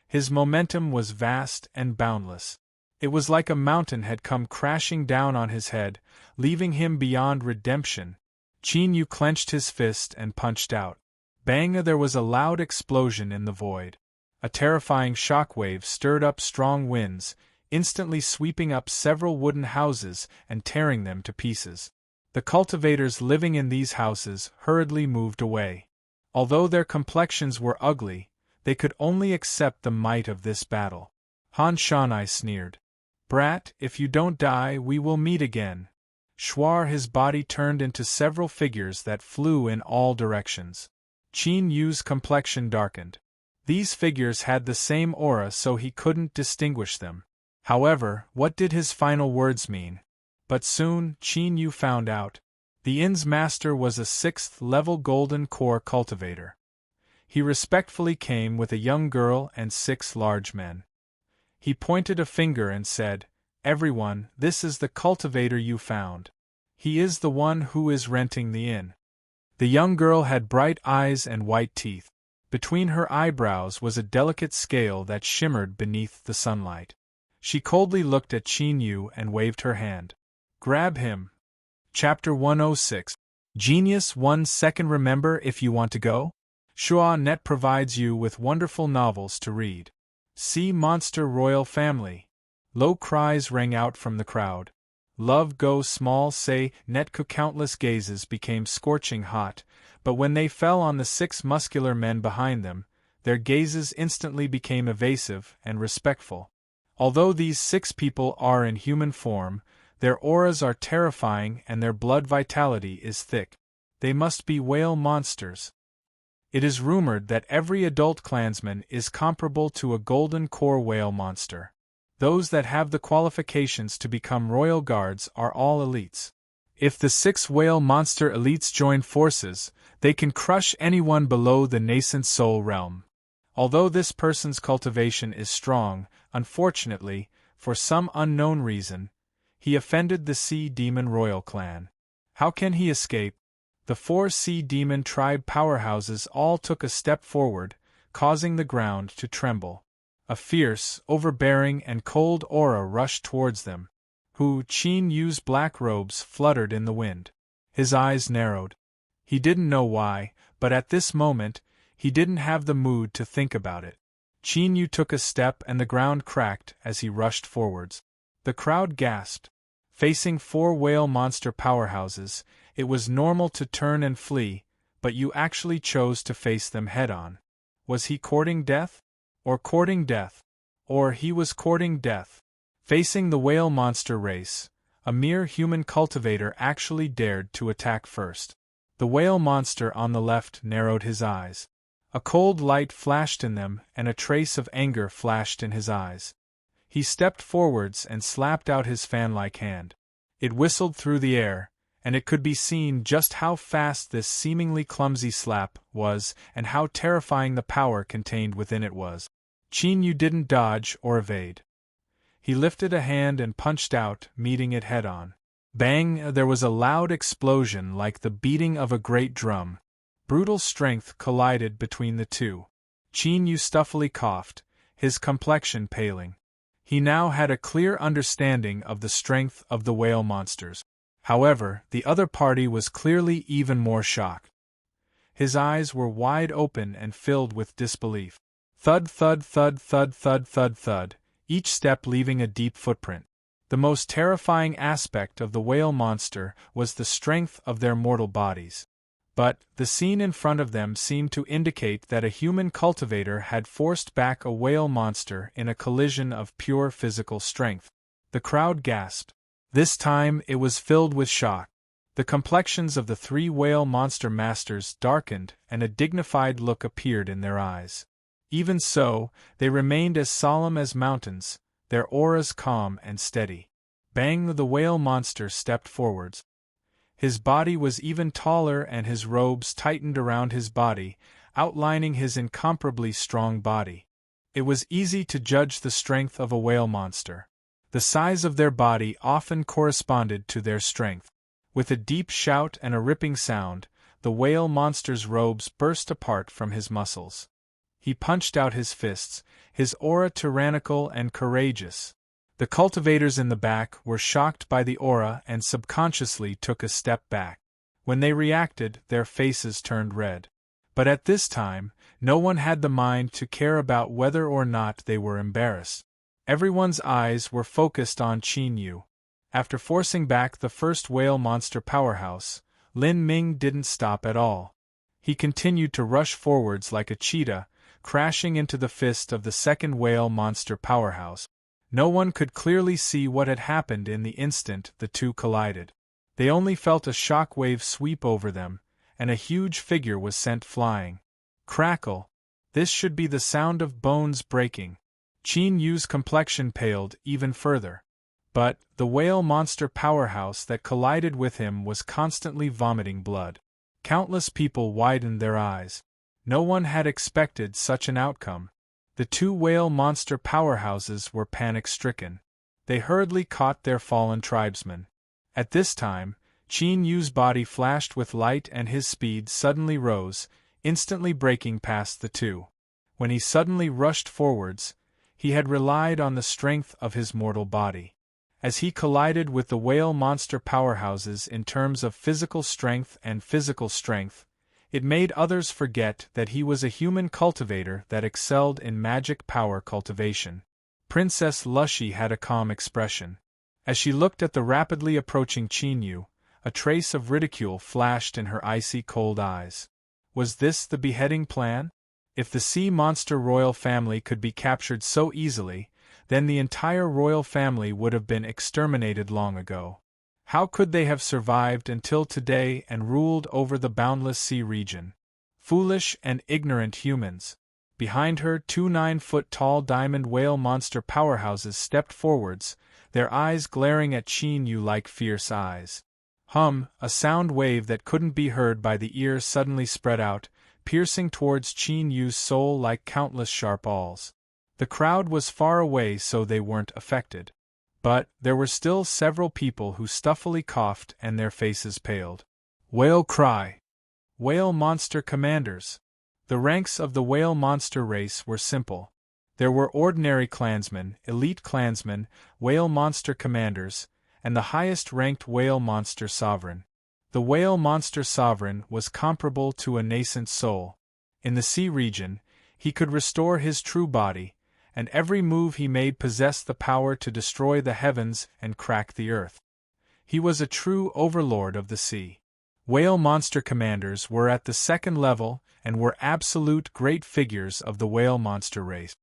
His momentum was vast and boundless. It was like a mountain had come crashing down on his head, leaving him beyond redemption. Qin Yu clenched his fist and punched out. Bang! There was a loud explosion in the void. A terrifying shockwave stirred up strong winds, instantly sweeping up several wooden houses and tearing them to pieces. The cultivators living in these houses hurriedly moved away. Although their complexions were ugly, they could only accept the might of this battle. Han Shanai sneered. "Brat, if you don't die, we will meet again." Shuar, his body turned into several figures that flew in all directions. Qin Yu's complexion darkened. These figures had the same aura, so he couldn't distinguish them. However, what did his final words mean? But soon, Qin Yu found out. The inn's master was a 6th-level golden core cultivator. He respectfully came with a young girl and 6 large men. He pointed a finger and said, "Everyone, this is the cultivator you found. He is the one who is renting the inn." The young girl had bright eyes and white teeth. Between her eyebrows was a delicate scale that shimmered beneath the sunlight. She coldly looked at Qin Yu and waved her hand. "Grab him." Chapter 106. Genius 1 second. Remember, if you want to go? Shua Net provides you with wonderful novels to read. Sea Monster Royal Family. Low cries rang out from the crowd. Love go small say net. Countless gazes became scorching hot, but when they fell on the 6 muscular men behind them, their gazes instantly became evasive and respectful. Although these 6 people are in human form, their auras are terrifying and their blood vitality is thick. They must be whale monsters. It is rumored that every adult clansman is comparable to a golden core whale monster. Those that have the qualifications to become royal guards are all elites. If the 6 whale monster elites join forces, they can crush anyone below the nascent soul realm. Although this person's cultivation is strong, unfortunately, for some unknown reason, he offended the Sea Demon Royal Clan. How can he escape? The 4 Sea Demon tribe powerhouses all took a step forward, causing the ground to tremble. A fierce, overbearing and cold aura rushed towards them. Qin Yu's black robes fluttered in the wind. His eyes narrowed. He didn't know why, but at this moment, he didn't have the mood to think about it. Qin Yu took a step and the ground cracked as he rushed forwards. The crowd gasped. Facing 4 whale monster powerhouses, it was normal to turn and flee, but Yu actually chose to face them head-on. Was he courting death? Or courting death? Or he was courting death? Facing the whale monster race, a mere human cultivator actually dared to attack first. The whale monster on the left narrowed his eyes. A cold light flashed in them and a trace of anger flashed in his eyes. He stepped forwards and slapped out his fan-like hand. It whistled through the air, and it could be seen just how fast this seemingly clumsy slap was and how terrifying the power contained within it was. Qin Yu didn't dodge or evade. He lifted a hand and punched out, meeting it head-on. Bang! There was a loud explosion like the beating of a great drum. Brutal strength collided between the two. Qin Yu stuffily coughed, his complexion paling. He now had a clear understanding of the strength of the whale monsters. However, the other party was clearly even more shocked. His eyes were wide open and filled with disbelief. Thud, thud, thud, thud, thud, thud, thud, each step leaving a deep footprint. The most terrifying aspect of the whale monster was the strength of their mortal bodies. But the scene in front of them seemed to indicate that a human cultivator had forced back a whale monster in a collision of pure physical strength. The crowd gasped. This time it was filled with shock. The complexions of the 3 whale monster masters darkened and a dignified look appeared in their eyes. Even so, they remained as solemn as mountains, their auras calm and steady. Bang! The whale monster stepped forwards. His body was even taller and his robes tightened around his body, outlining his incomparably strong body. It was easy to judge the strength of a whale monster. The size of their body often corresponded to their strength. With a deep shout and a ripping sound, the whale monster's robes burst apart from his muscles. He punched out his fists, his aura tyrannical and courageous. The cultivators in the back were shocked by the aura and subconsciously took a step back. When they reacted, their faces turned red. But at this time, no one had the mind to care about whether or not they were embarrassed. Everyone's eyes were focused on Qin Yu. After forcing back the first whale monster powerhouse, Lin Ming didn't stop at all. He continued to rush forwards like a cheetah, crashing into the fist of the second whale monster powerhouse. No one could clearly see what had happened in the instant the two collided. They only felt a shock wave sweep over them, and a huge figure was sent flying. Crackle! This should be the sound of bones breaking. Qin Yu's complexion paled even further. But the whale monster powerhouse that collided with him was constantly vomiting blood. Countless people widened their eyes. No one had expected such an outcome. The 2 whale monster powerhouses were panic-stricken. They hurriedly caught their fallen tribesmen. At this time, Qin Yu's body flashed with light and his speed suddenly rose, instantly breaking past the 2. When he suddenly rushed forwards, he had relied on the strength of his mortal body. As he collided with the whale monster powerhouses in terms of physical strength, it made others forget that he was a human cultivator that excelled in magic power cultivation. Princess Lushy had a calm expression. As she looked at the rapidly approaching Qin Yu, a trace of ridicule flashed in her icy cold eyes. Was this the beheading plan? If the sea monster royal family could be captured so easily, then the entire royal family would have been exterminated long ago. How could they have survived until today and ruled over the boundless sea region? Foolish and ignorant humans. Behind her, 2 9-foot-tall diamond whale monster powerhouses stepped forwards, their eyes glaring at Qin Yu like fierce eyes. A sound wave that couldn't be heard by the ear suddenly spread out, piercing towards Qin Yu's soul like countless sharp awls. The crowd was far away, so they weren't affected. But there were still several people who stuffily coughed and their faces paled. Whale cry! Whale monster commanders! The ranks of the whale monster race were simple. There were ordinary clansmen, elite clansmen, whale monster commanders, and the highest-ranked whale monster sovereign. The whale monster sovereign was comparable to a nascent soul. In the sea region, he could restore his true body, and every move he made possessed the power to destroy the heavens and crack the earth. He was a true overlord of the sea. Whale monster commanders were at the second level and were absolute great figures of the whale monster race.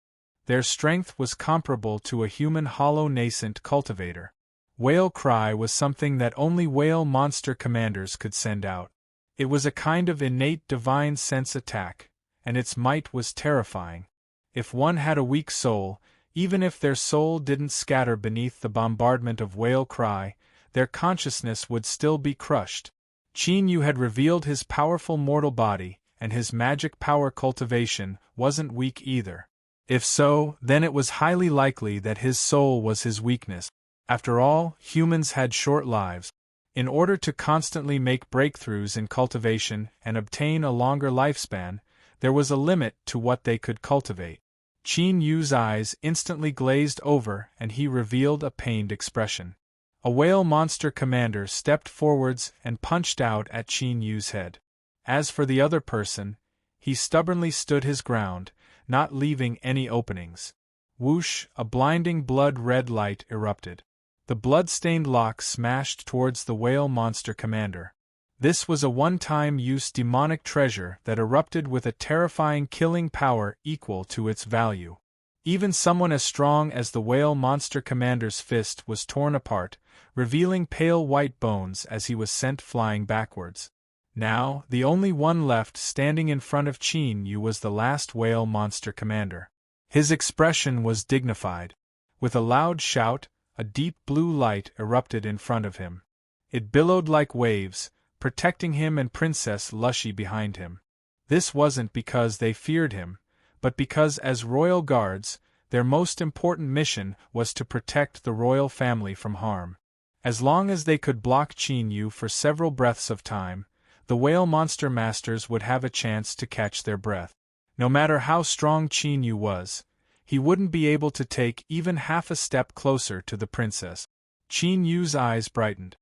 Their strength was comparable to a human hollow nascent cultivator. Whale cry was something that only whale monster commanders could send out. It was a kind of innate divine sense attack, and its might was terrifying. If one had a weak soul, even if their soul didn't scatter beneath the bombardment of whale cry, their consciousness would still be crushed. Qin Yu had revealed his powerful mortal body, and his magic power cultivation wasn't weak either. If so, then it was highly likely that his soul was his weakness. After all, humans had short lives. In order to constantly make breakthroughs in cultivation and obtain a longer lifespan, there was a limit to what they could cultivate. Qin Yu's eyes instantly glazed over and he revealed a pained expression. A whale monster commander stepped forwards and punched out at Qin Yu's head. As for the other person, he stubbornly stood his ground, not leaving any openings. Whoosh, a blinding blood-red light erupted. The blood-stained lock smashed towards the whale monster commander. This was a one-time use demonic treasure that erupted with a terrifying killing power equal to its value. Even someone as strong as the whale monster commander's fist was torn apart, revealing pale white bones as he was sent flying backwards. Now, the only one left standing in front of Qin Yu was the last whale monster commander. His expression was dignified. With a loud shout, a deep blue light erupted in front of him. It billowed like waves, protecting him and Princess Lushy behind him. This wasn't because they feared him, but because as royal guards, their most important mission was to protect the royal family from harm. As long as they could block Qin Yu for several breaths of time, the whale monster masters would have a chance to catch their breath. No matter how strong Qin Yu was, he wouldn't be able to take even half a step closer to the princess. Qin Yu's eyes brightened.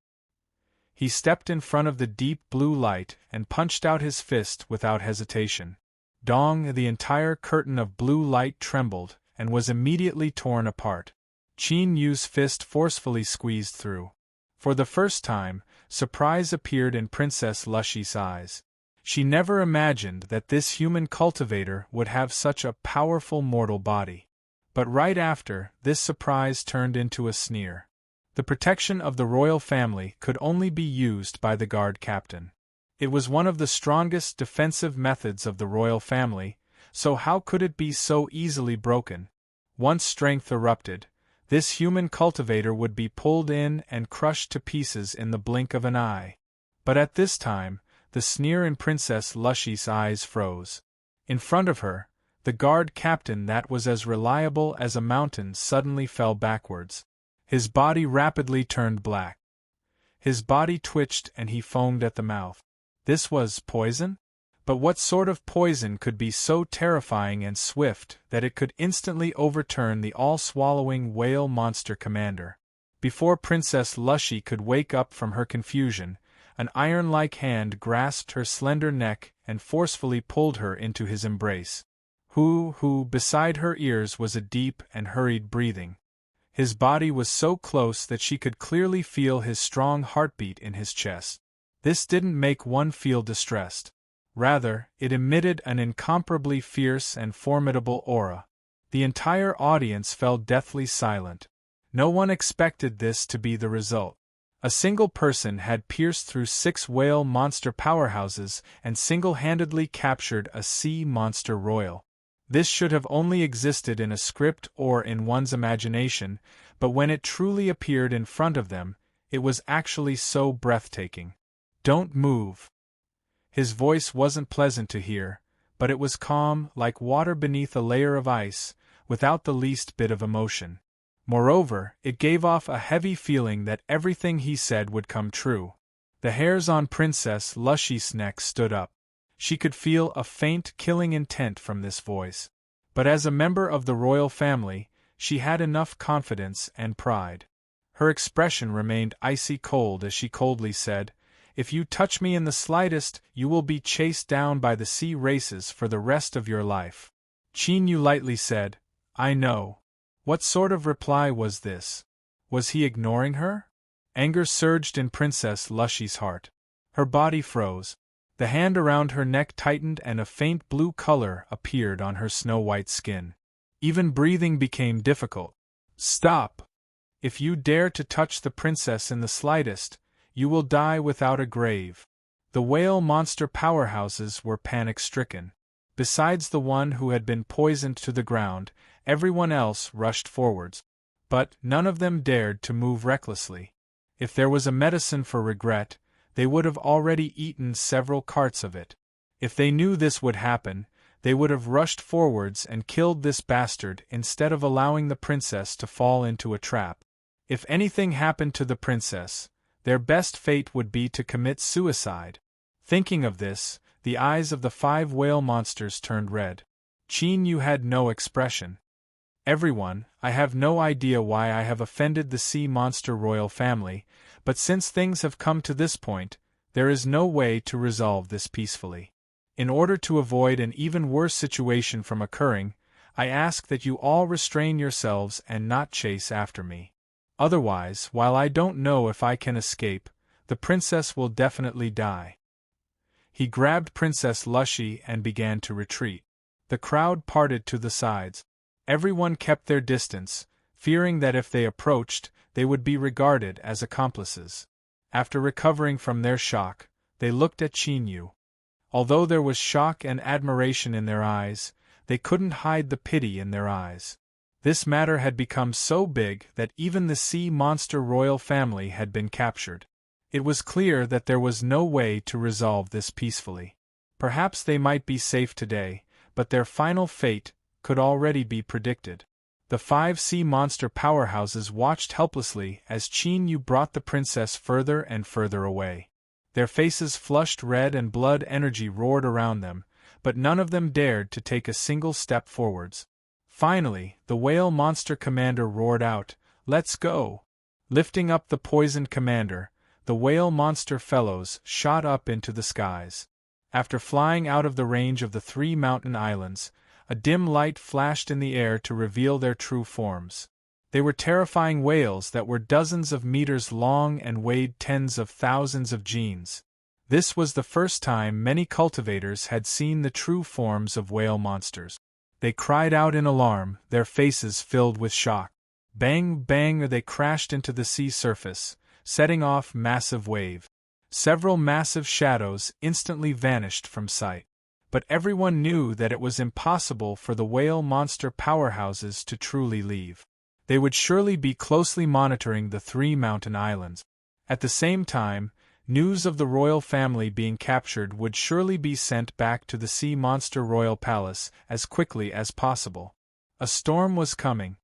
He stepped in front of the deep blue light and punched out his fist without hesitation. Dong, the entire curtain of blue light trembled and was immediately torn apart. Qin Yu's fist forcefully squeezed through. For the first time, surprise appeared in Princess Lushy's eyes. She never imagined that this human cultivator would have such a powerful mortal body. But right after, this surprise turned into a sneer. The protection of the royal family could only be used by the guard captain. It was one of the strongest defensive methods of the royal family, so how could it be so easily broken? Once strength erupted, this human cultivator would be pulled in and crushed to pieces in the blink of an eye. But at this time, the sneer in Princess Lushy's eyes froze. In front of her, the guard captain that was as reliable as a mountain suddenly fell backwards. His body rapidly turned black. His body twitched and he foamed at the mouth. This was poison? But what sort of poison could be so terrifying and swift that it could instantly overturn the all-swallowing whale monster commander? Before Princess Lushy could wake up from her confusion, an iron-like hand grasped her slender neck and forcefully pulled her into his embrace. Beside her ears was a deep and hurried breathing. His body was so close that she could clearly feel his strong heartbeat in his chest. This didn't make one feel distressed. Rather, it emitted an incomparably fierce and formidable aura. The entire audience fell deathly silent. No one expected this to be the result. A single person had pierced through 6 whale monster powerhouses and single-handedly captured a sea monster royal. This should have only existed in a script or in one's imagination, but when it truly appeared in front of them, it was actually so breathtaking. "Don't move." His voice wasn't pleasant to hear, but it was calm, like water beneath a layer of ice, without the least bit of emotion. Moreover, it gave off a heavy feeling that everything he said would come true. The hairs on Princess Lushy's neck stood up. She could feel a faint killing intent from this voice. But as a member of the royal family, she had enough confidence and pride. Her expression remained icy cold as she coldly said, "If you touch me in the slightest, you will be chased down by the sea races for the rest of your life." Qin Yu lightly said, "I know." What sort of reply was this? Was he ignoring her? Anger surged in Princess Lushy's heart. Her body froze. The hand around her neck tightened and a faint blue color appeared on her snow-white skin. Even breathing became difficult. "Stop! If you dare to touch the princess in the slightest, you will die without a grave." The whale monster powerhouses were panic-stricken. Besides the one who had been poisoned to the ground, everyone else rushed forwards. But none of them dared to move recklessly. If there was a medicine for regret, they would have already eaten several carts of it. If they knew this would happen, they would have rushed forwards and killed this bastard instead of allowing the princess to fall into a trap. If anything happened to the princess, their best fate would be to commit suicide. Thinking of this, the eyes of the 5 whale monsters turned red. Qin Yu had no expression. "Everyone, I have no idea why I have offended the sea monster royal family, but since things have come to this point, there is no way to resolve this peacefully. In order to avoid an even worse situation from occurring, I ask that you all restrain yourselves and not chase after me. Otherwise, while I don't know if I can escape, the princess will definitely die." He grabbed Princess Lushy and began to retreat. The crowd parted to the sides. Everyone kept their distance, fearing that if they approached, they would be regarded as accomplices. After recovering from their shock, they looked at Qin Yu. Although there was shock and admiration in their eyes, they couldn't hide the pity in their eyes. This matter had become so big that even the sea monster royal family had been captured. It was clear that there was no way to resolve this peacefully. Perhaps they might be safe today, but their final fate could already be predicted. The 5 sea monster powerhouses watched helplessly as Qin Yu brought the princess further and further away. Their faces flushed red and blood energy roared around them, but none of them dared to take a single step forwards. Finally, the whale monster commander roared out, "Let's go!" Lifting up the poisoned commander, the whale monster fellows shot up into the skies. After flying out of the range of the 3 mountain islands, a dim light flashed in the air to reveal their true forms. They were terrifying whales that were dozens of meters long and weighed tens of thousands of genes. This was the first time many cultivators had seen the true forms of whale monsters. They cried out in alarm, their faces filled with shock. Bang, bang, they crashed into the sea surface, setting off massive wave. Several massive shadows instantly vanished from sight. But everyone knew that it was impossible for the whale monster powerhouses to truly leave. They would surely be closely monitoring the 3 mountain islands. At the same time, news of the royal family being captured would surely be sent back to the sea monster royal palace as quickly as possible. A storm was coming.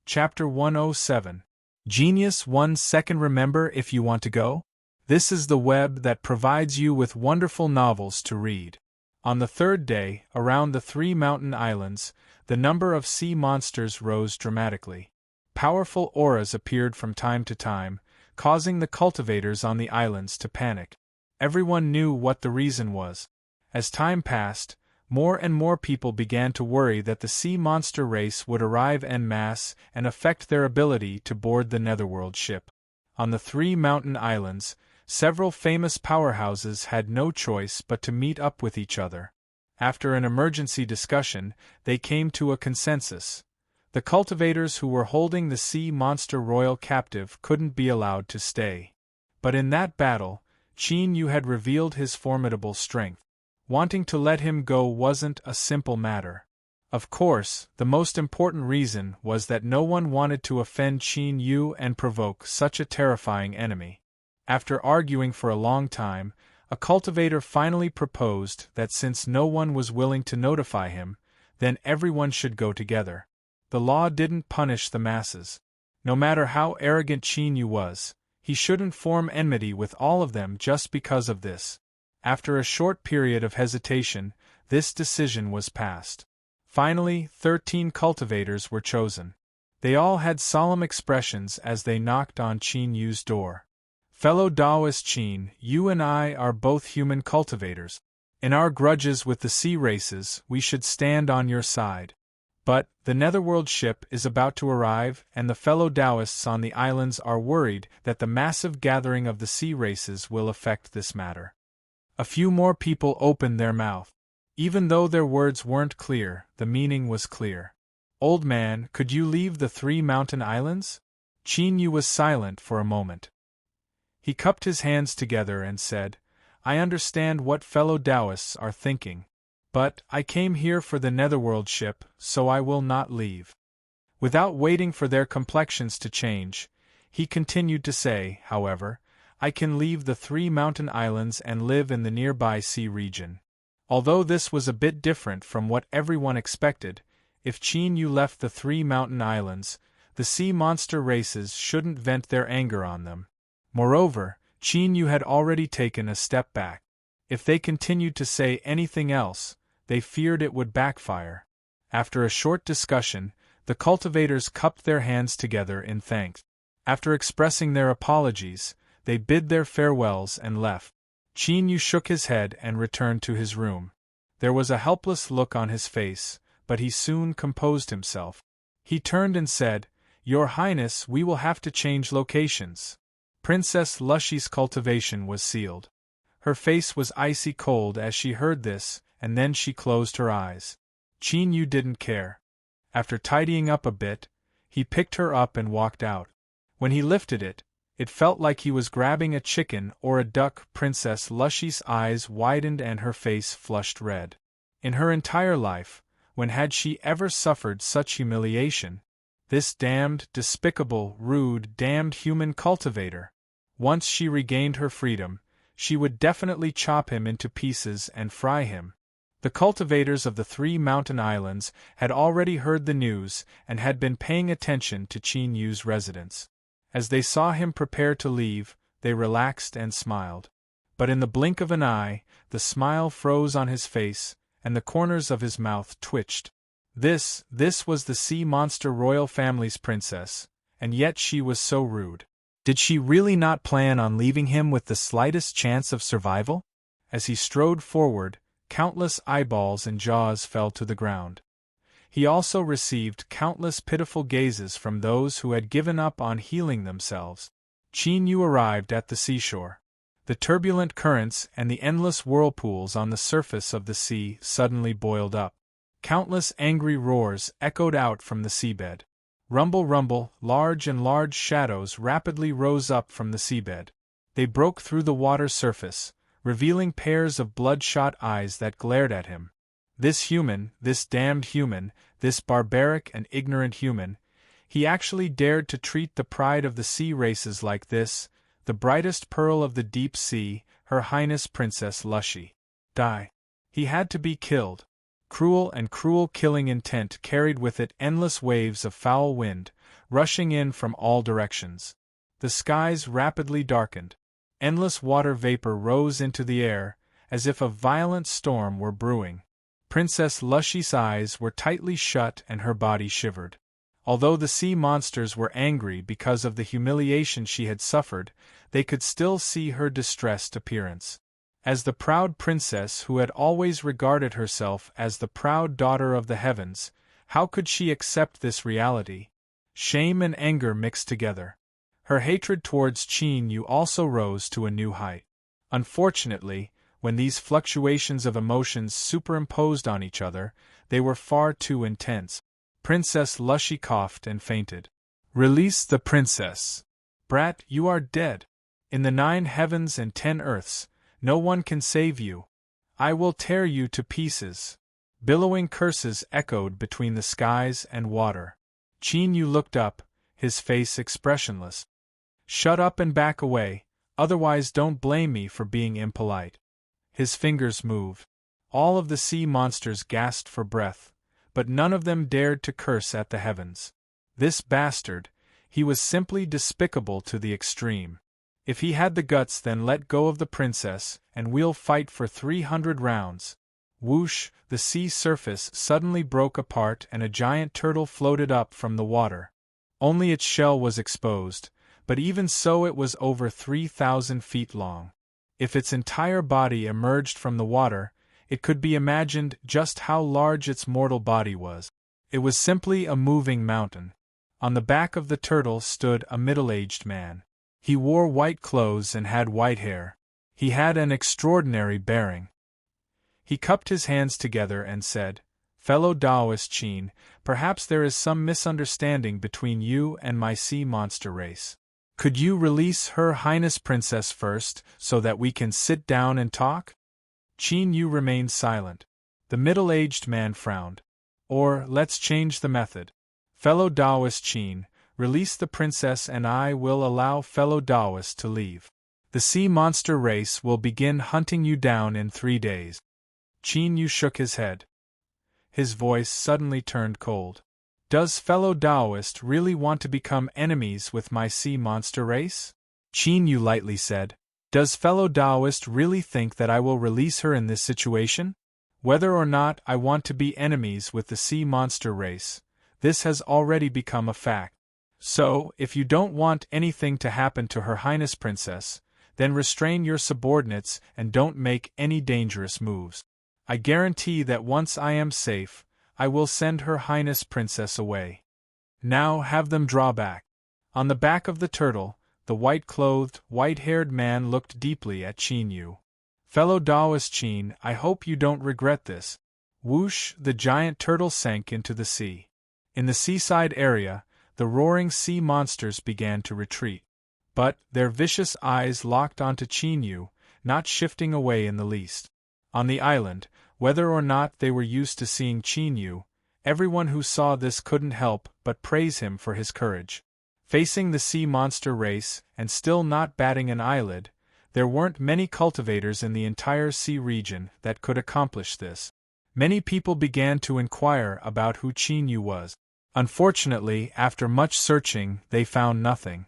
Chapter 107. Genius 1 second. Remember, if you want to go? This is the web that provides you with wonderful novels to read. On the 3rd day, around the 3 mountain islands, the number of sea monsters rose dramatically. Powerful auras appeared from time to time, causing the cultivators on the islands to panic. Everyone knew what the reason was. As time passed, more and more people began to worry that the sea monster race would arrive en masse and affect their ability to board the Netherworld ship. On the 3 mountain islands, several famous powerhouses had no choice but to meet up with each other. After an emergency discussion, they came to a consensus. The cultivators who were holding the sea monster royal captive couldn't be allowed to stay. But in that battle, Qin Yu had revealed his formidable strength. Wanting to let him go wasn't a simple matter. Of course, the most important reason was that no one wanted to offend Qin Yu and provoke such a terrifying enemy. After arguing for a long time, a cultivator finally proposed that since no one was willing to notify him, then everyone should go together. The law didn't punish the masses. No matter how arrogant Qin Yu was, he shouldn't form enmity with all of them just because of this. After a short period of hesitation, this decision was passed. Finally, 13 cultivators were chosen. They all had solemn expressions as they knocked on Qin Yu's door. Fellow Taoist Qin, you and I are both human cultivators. In our grudges with the sea races, we should stand on your side. But, the netherworld ship is about to arrive, and the fellow Taoists on the islands are worried that the massive gathering of the sea races will affect this matter. A few more people opened their mouth. Even though their words weren't clear, the meaning was clear. Old man, could you leave the 3 mountain islands? Qin Yu was silent for a moment. He cupped his hands together and said, I understand what fellow Taoists are thinking. But, I came here for the netherworld ship, so I will not leave. Without waiting for their complexions to change, he continued to say, however, I can leave the 3 mountain islands and live in the nearby sea region. Although this was a bit different from what everyone expected, if Qin Yu left the 3 mountain islands, the sea monster races shouldn't vent their anger on them. Moreover, Qin Yu had already taken a step back. If they continued to say anything else, they feared it would backfire. After a short discussion, the cultivators cupped their hands together in thanks. After expressing their apologies, they bid their farewells and left. Qin Yu shook his head and returned to his room. There was a helpless look on his face, but he soon composed himself. He turned and said, Your Highness, we will have to change locations. Princess Lushy's cultivation was sealed. Her face was icy cold as she heard this, and then she closed her eyes. Qin Yu didn't care. After tidying up a bit, he picked her up and walked out. When he lifted it, it felt like he was grabbing a chicken or a duck. Princess Lushy's eyes widened and her face flushed red. In her entire life, when had she ever suffered such humiliation? This damned, despicable, rude, damned human cultivator. Once she regained her freedom, she would definitely chop him into pieces and fry him. The cultivators of the 3 mountain islands had already heard the news and had been paying attention to Qin Yu's residence. As they saw him prepare to leave, they relaxed and smiled. But in the blink of an eye, the smile froze on his face, and the corners of his mouth twitched. This was the sea monster royal family's princess, and yet she was so rude. Did she really not plan on leaving him with the slightest chance of survival? As he strode forward, countless eyeballs and jaws fell to the ground. He also received countless pitiful gazes from those who had given up on healing themselves. Qin Yu arrived at the seashore. The turbulent currents and the endless whirlpools on the surface of the sea suddenly boiled up. Countless angry roars echoed out from the seabed. Rumble, rumble, large and large shadows rapidly rose up from the seabed. They broke through the water surface, revealing pairs of bloodshot eyes that glared at him. This human, this damned human, this barbaric and ignorant human, he actually dared to treat the pride of the sea races like this, the brightest pearl of the deep sea, Her Highness Princess Lushy. Die. He had to be killed. Cruel and cruel killing intent carried with it endless waves of foul wind, rushing in from all directions. The skies rapidly darkened. Endless water vapor rose into the air, as if a violent storm were brewing. Princess Lushy's eyes were tightly shut and her body shivered. Although the sea monsters were angry because of the humiliation she had suffered, they could still see her distressed appearance. As the proud princess who had always regarded herself as the proud daughter of the heavens, how could she accept this reality? Shame and anger mixed together. Her hatred towards Qin Yu also rose to a new height. Unfortunately, when these fluctuations of emotions superimposed on each other, they were far too intense. Princess Lushy coughed and fainted. Release the princess. Brat, you are dead. In the 9 heavens and 10 earths, no one can save you. I will tear you to pieces. Billowing curses echoed between the skies and water. Qin Yu looked up, his face expressionless. Shut up and back away, otherwise don't blame me for being impolite. His fingers moved. All of the sea monsters gasped for breath, but none of them dared to curse at the heavens. This bastard, he was simply despicable to the extreme. If he had the guts, then let go of the princess, and we'll fight for 300 rounds. Whoosh, the sea surface suddenly broke apart and a giant turtle floated up from the water. Only its shell was exposed, but even so it was over 3,000 feet long. If its entire body emerged from the water, it could be imagined just how large its mortal body was. It was simply a moving mountain. On the back of the turtle stood a middle-aged man. He wore white clothes and had white hair. He had an extraordinary bearing. He cupped his hands together and said, "Fellow Taoist Qin, perhaps there is some misunderstanding between you and my sea monster race. Could you release Her Highness Princess first, so that we can sit down and talk?" Qin Yu remained silent. The middle-aged man frowned. "Or, let's change the method. Fellow Taoist Qin, release the princess and I will allow fellow Taoist to leave. The sea monster race will begin hunting you down in 3 days." Qin Yu shook his head. His voice suddenly turned cold. "Does fellow Taoist really want to become enemies with my sea monster race?" Qin Yu lightly said. "Does fellow Taoist really think that I will release her in this situation? Whether or not I want to be enemies with the sea monster race, this has already become a fact. So, if you don't want anything to happen to Her Highness Princess, then restrain your subordinates and don't make any dangerous moves. I guarantee that once I am safe, I will send Her Highness Princess away. Now have them draw back." On the back of the turtle, the white-clothed, white-haired man looked deeply at Qin Yu. "Fellow Taoist Qin, I hope you don't regret this." Whoosh! The giant turtle sank into the sea. In the seaside area, the roaring sea monsters began to retreat. But their vicious eyes locked onto Qin Yu, not shifting away in the least. On the island, whether or not they were used to seeing Qin Yu, everyone who saw this couldn't help but praise him for his courage. Facing the sea monster race, and still not batting an eyelid, there weren't many cultivators in the entire sea region that could accomplish this. Many people began to inquire about who Qin Yu was. Unfortunately, after much searching, they found nothing.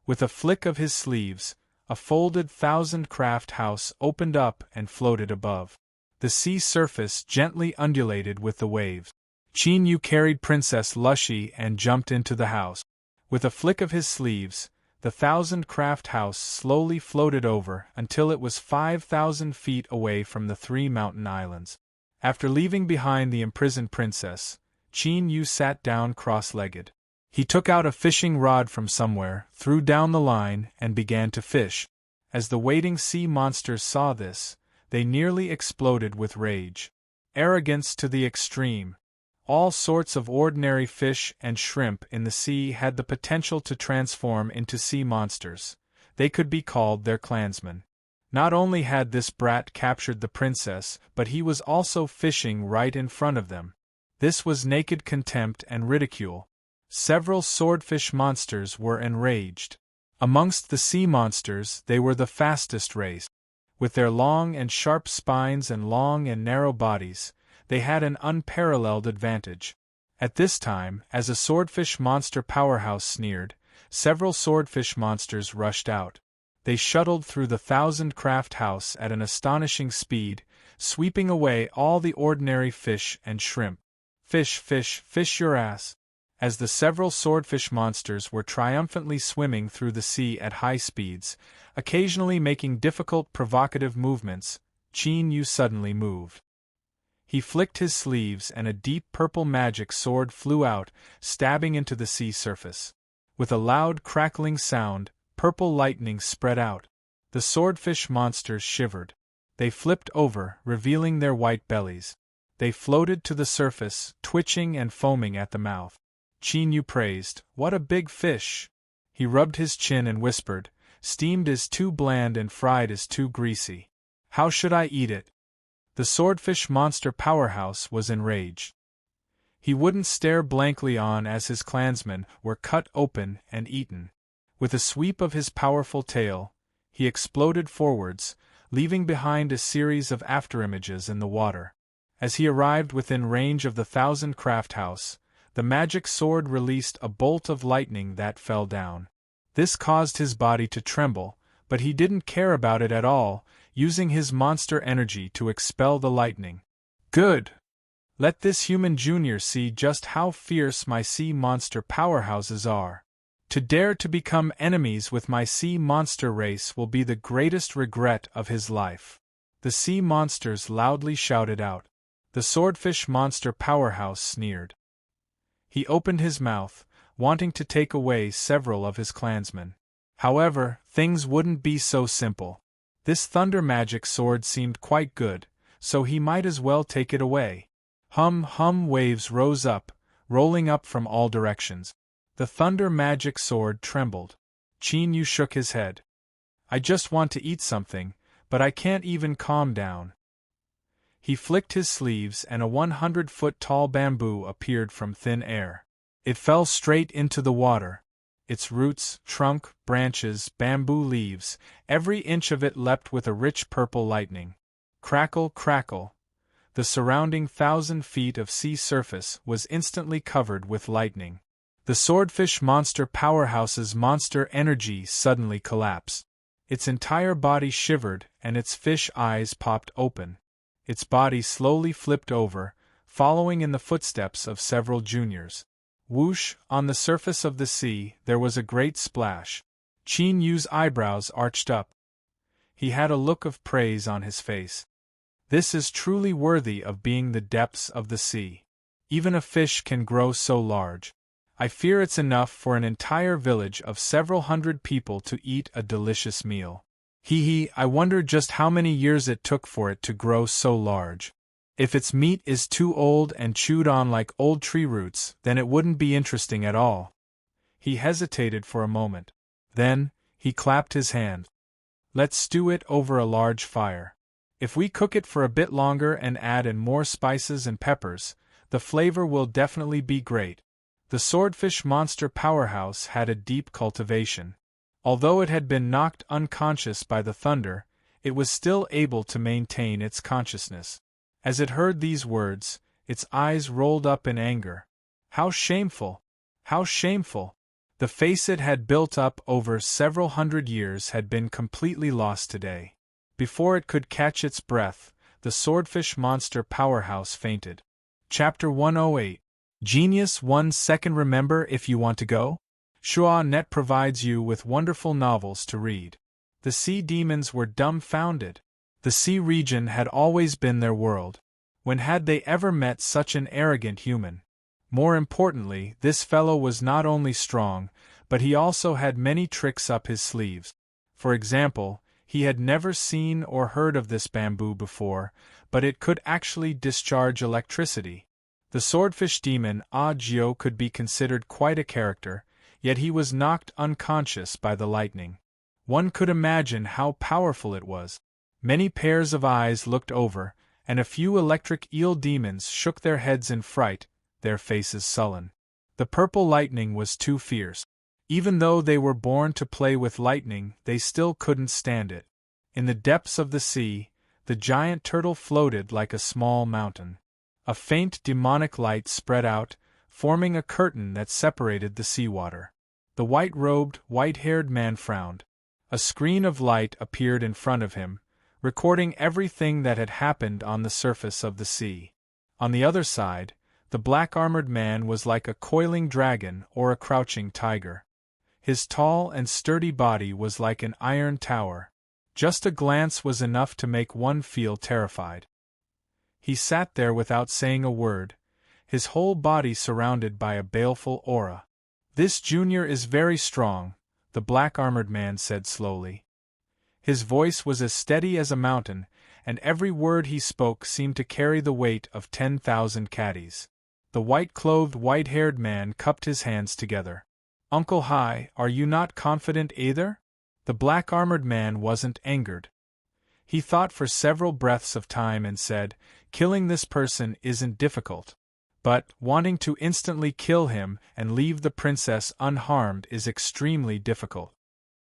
With a flick of his sleeves, a folded 1,000-craft house opened up and floated above. The sea surface gently undulated with the waves. Qin Yu carried Princess Lushy and jumped into the house. With a flick of his sleeves, the 1,000-craft house slowly floated over until it was 5,000 feet away from the 3 mountain islands. After leaving behind the imprisoned princess, Qin Yu sat down cross-legged. He took out a fishing rod from somewhere, threw down the line, and began to fish. As the waiting sea monsters saw this, they nearly exploded with rage. Arrogance to the extreme. All sorts of ordinary fish and shrimp in the sea had the potential to transform into sea monsters. They could be called their clansmen. Not only had this brat captured the princess, but he was also fishing right in front of them. This was naked contempt and ridicule. Several swordfish monsters were enraged. Amongst the sea monsters, they were the fastest race. With their long and sharp spines and long and narrow bodies, they had an unparalleled advantage. At this time, as a swordfish monster powerhouse sneered, several swordfish monsters rushed out. They shuttled through the 1,000-craft house at an astonishing speed, sweeping away all the ordinary fish and shrimp. "Fish, fish, fish your ass!" As the several swordfish monsters were triumphantly swimming through the sea at high speeds, occasionally making difficult provocative movements, Qin Yu suddenly moved. He flicked his sleeves and a deep purple magic sword flew out, stabbing into the sea surface. With a loud crackling sound, purple lightning spread out. The swordfish monsters shivered. They flipped over, revealing their white bellies. They floated to the surface, twitching and foaming at the mouth. Qin Yu praised, "What a big fish!" He rubbed his chin and whispered, "Steamed is too bland and fried is too greasy. How should I eat it?" The swordfish monster powerhouse was enraged. He wouldn't stare blankly on as his clansmen were cut open and eaten. With a sweep of his powerful tail, he exploded forwards, leaving behind a series of afterimages in the water. As he arrived within range of the 1,000-craft house, the magic sword released a bolt of lightning that fell down. This caused his body to tremble, but he didn't care about it at all, using his monster energy to expel the lightning. "Good! Let this human junior see just how fierce my sea monster powerhouses are." To dare to become enemies with my sea monster race will be the greatest regret of his life. The sea monsters loudly shouted out. The swordfish monster powerhouse sneered. He opened his mouth, wanting to take away several of his clansmen. However, things wouldn't be so simple. This thunder magic sword seemed quite good, so he might as well take it away. Hum hum, waves rose up, rolling up from all directions. The thunder magic sword trembled. Qin Yu shook his head. I just want to eat something, but I can't even calm down. He flicked his sleeves and a 100-foot-tall bamboo appeared from thin air. It fell straight into the water. Its roots, trunk, branches, bamboo leaves, every inch of it leapt with a rich purple lightning. Crackle, crackle. The surrounding 1,000 feet of sea surface was instantly covered with lightning. The swordfish monster powerhouse's monster energy suddenly collapsed. Its entire body shivered and its fish eyes popped open. Its body slowly flipped over, following in the footsteps of several juniors. Whoosh, on the surface of the sea, there was a great splash. Qin Yu's eyebrows arched up. He had a look of praise on his face. This is truly worthy of being the depths of the sea. Even a fish can grow so large. I fear it's enough for an entire village of several hundred people to eat a delicious meal. Hee, I wonder just how many years it took for it to grow so large. If its meat is too old and chewed on like old tree roots, then it wouldn't be interesting at all. He hesitated for a moment. Then, he clapped his hand. Let's stew it over a large fire. If we cook it for a bit longer and add in more spices and peppers, the flavor will definitely be great. The swordfish monster powerhouse had a deep cultivation. Although it had been knocked unconscious by the thunder, it was still able to maintain its consciousness. As it heard these words, its eyes rolled up in anger. How shameful! How shameful! The face it had built up over several hundred years had been completely lost today. Before it could catch its breath, the swordfish monster powerhouse fainted. Chapter 108. Genius 1 second. Remember, if you want to go? Shua Net provides you with wonderful novels to read. The sea demons were dumbfounded. The sea region had always been their world. When had they ever met such an arrogant human? More importantly, this fellow was not only strong, but he also had many tricks up his sleeves. For example, he had never seen or heard of this bamboo before, but it could actually discharge electricity. The swordfish demon Jiao could be considered quite a character, yet he was knocked unconscious by the lightning. One could imagine how powerful it was. Many pairs of eyes looked over, and a few electric eel demons shook their heads in fright, their faces sullen. The purple lightning was too fierce. Even though they were born to play with lightning, they still couldn't stand it. In the depths of the sea, the giant turtle floated like a small mountain. A faint demonic light spread out, forming a curtain that separated the seawater. The white-robed, white-haired man frowned. A screen of light appeared in front of him, recording everything that had happened on the surface of the sea. On the other side, the black-armored man was like a coiling dragon or a crouching tiger. His tall and sturdy body was like an iron tower. Just a glance was enough to make one feel terrified. He sat there without saying a word, his whole body surrounded by a baleful aura. This junior is very strong, the black-armored man said slowly. His voice was as steady as a mountain, and every word he spoke seemed to carry the weight of 10,000 caddies. The white-clothed, white-haired man cupped his hands together. Uncle Hai, are you not confident either? The black-armored man wasn't angered. He thought for several breaths of time and said, killing this person isn't difficult. But, wanting to instantly kill him and leave the princess unharmed is extremely difficult.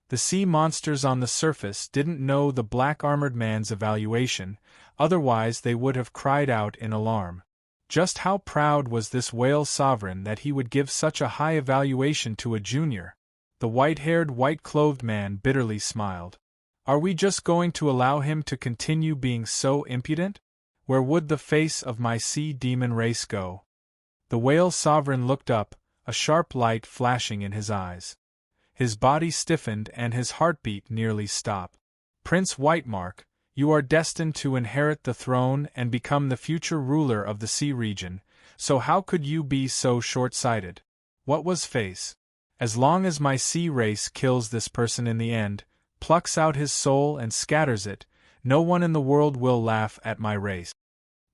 The sea monsters on the surface didn't know the black-armored man's evaluation, otherwise they would have cried out in alarm. Just how proud was this whale sovereign that he would give such a high evaluation to a junior? The white-haired, white-clothed man bitterly smiled. Are we just going to allow him to continue being so impudent? Where would the face of my sea demon race go? The whale sovereign looked up, a sharp light flashing in his eyes. His body stiffened and his heartbeat nearly stopped. Prince Whitemark, you are destined to inherit the throne and become the future ruler of the sea region, so how could you be so short-sighted? What was face? As long as my sea race kills this person in the end, plucks out his soul and scatters it, no one in the world will laugh at my race.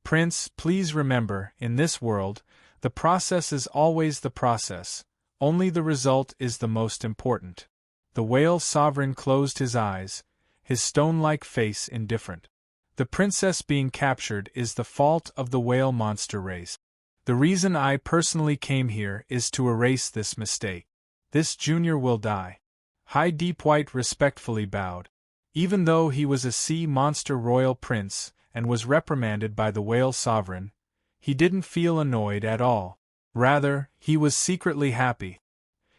Prince, please remember, in this world, the process is always the process, only the result is the most important. The whale sovereign closed his eyes, his stone-like face indifferent. The princess being captured is the fault of the whale monster race. The reason I personally came here is to erase this mistake. This junior will die. High Deep White respectfully bowed. Even though he was a sea monster royal prince and was reprimanded by the whale sovereign, he didn't feel annoyed at all. Rather, he was secretly happy.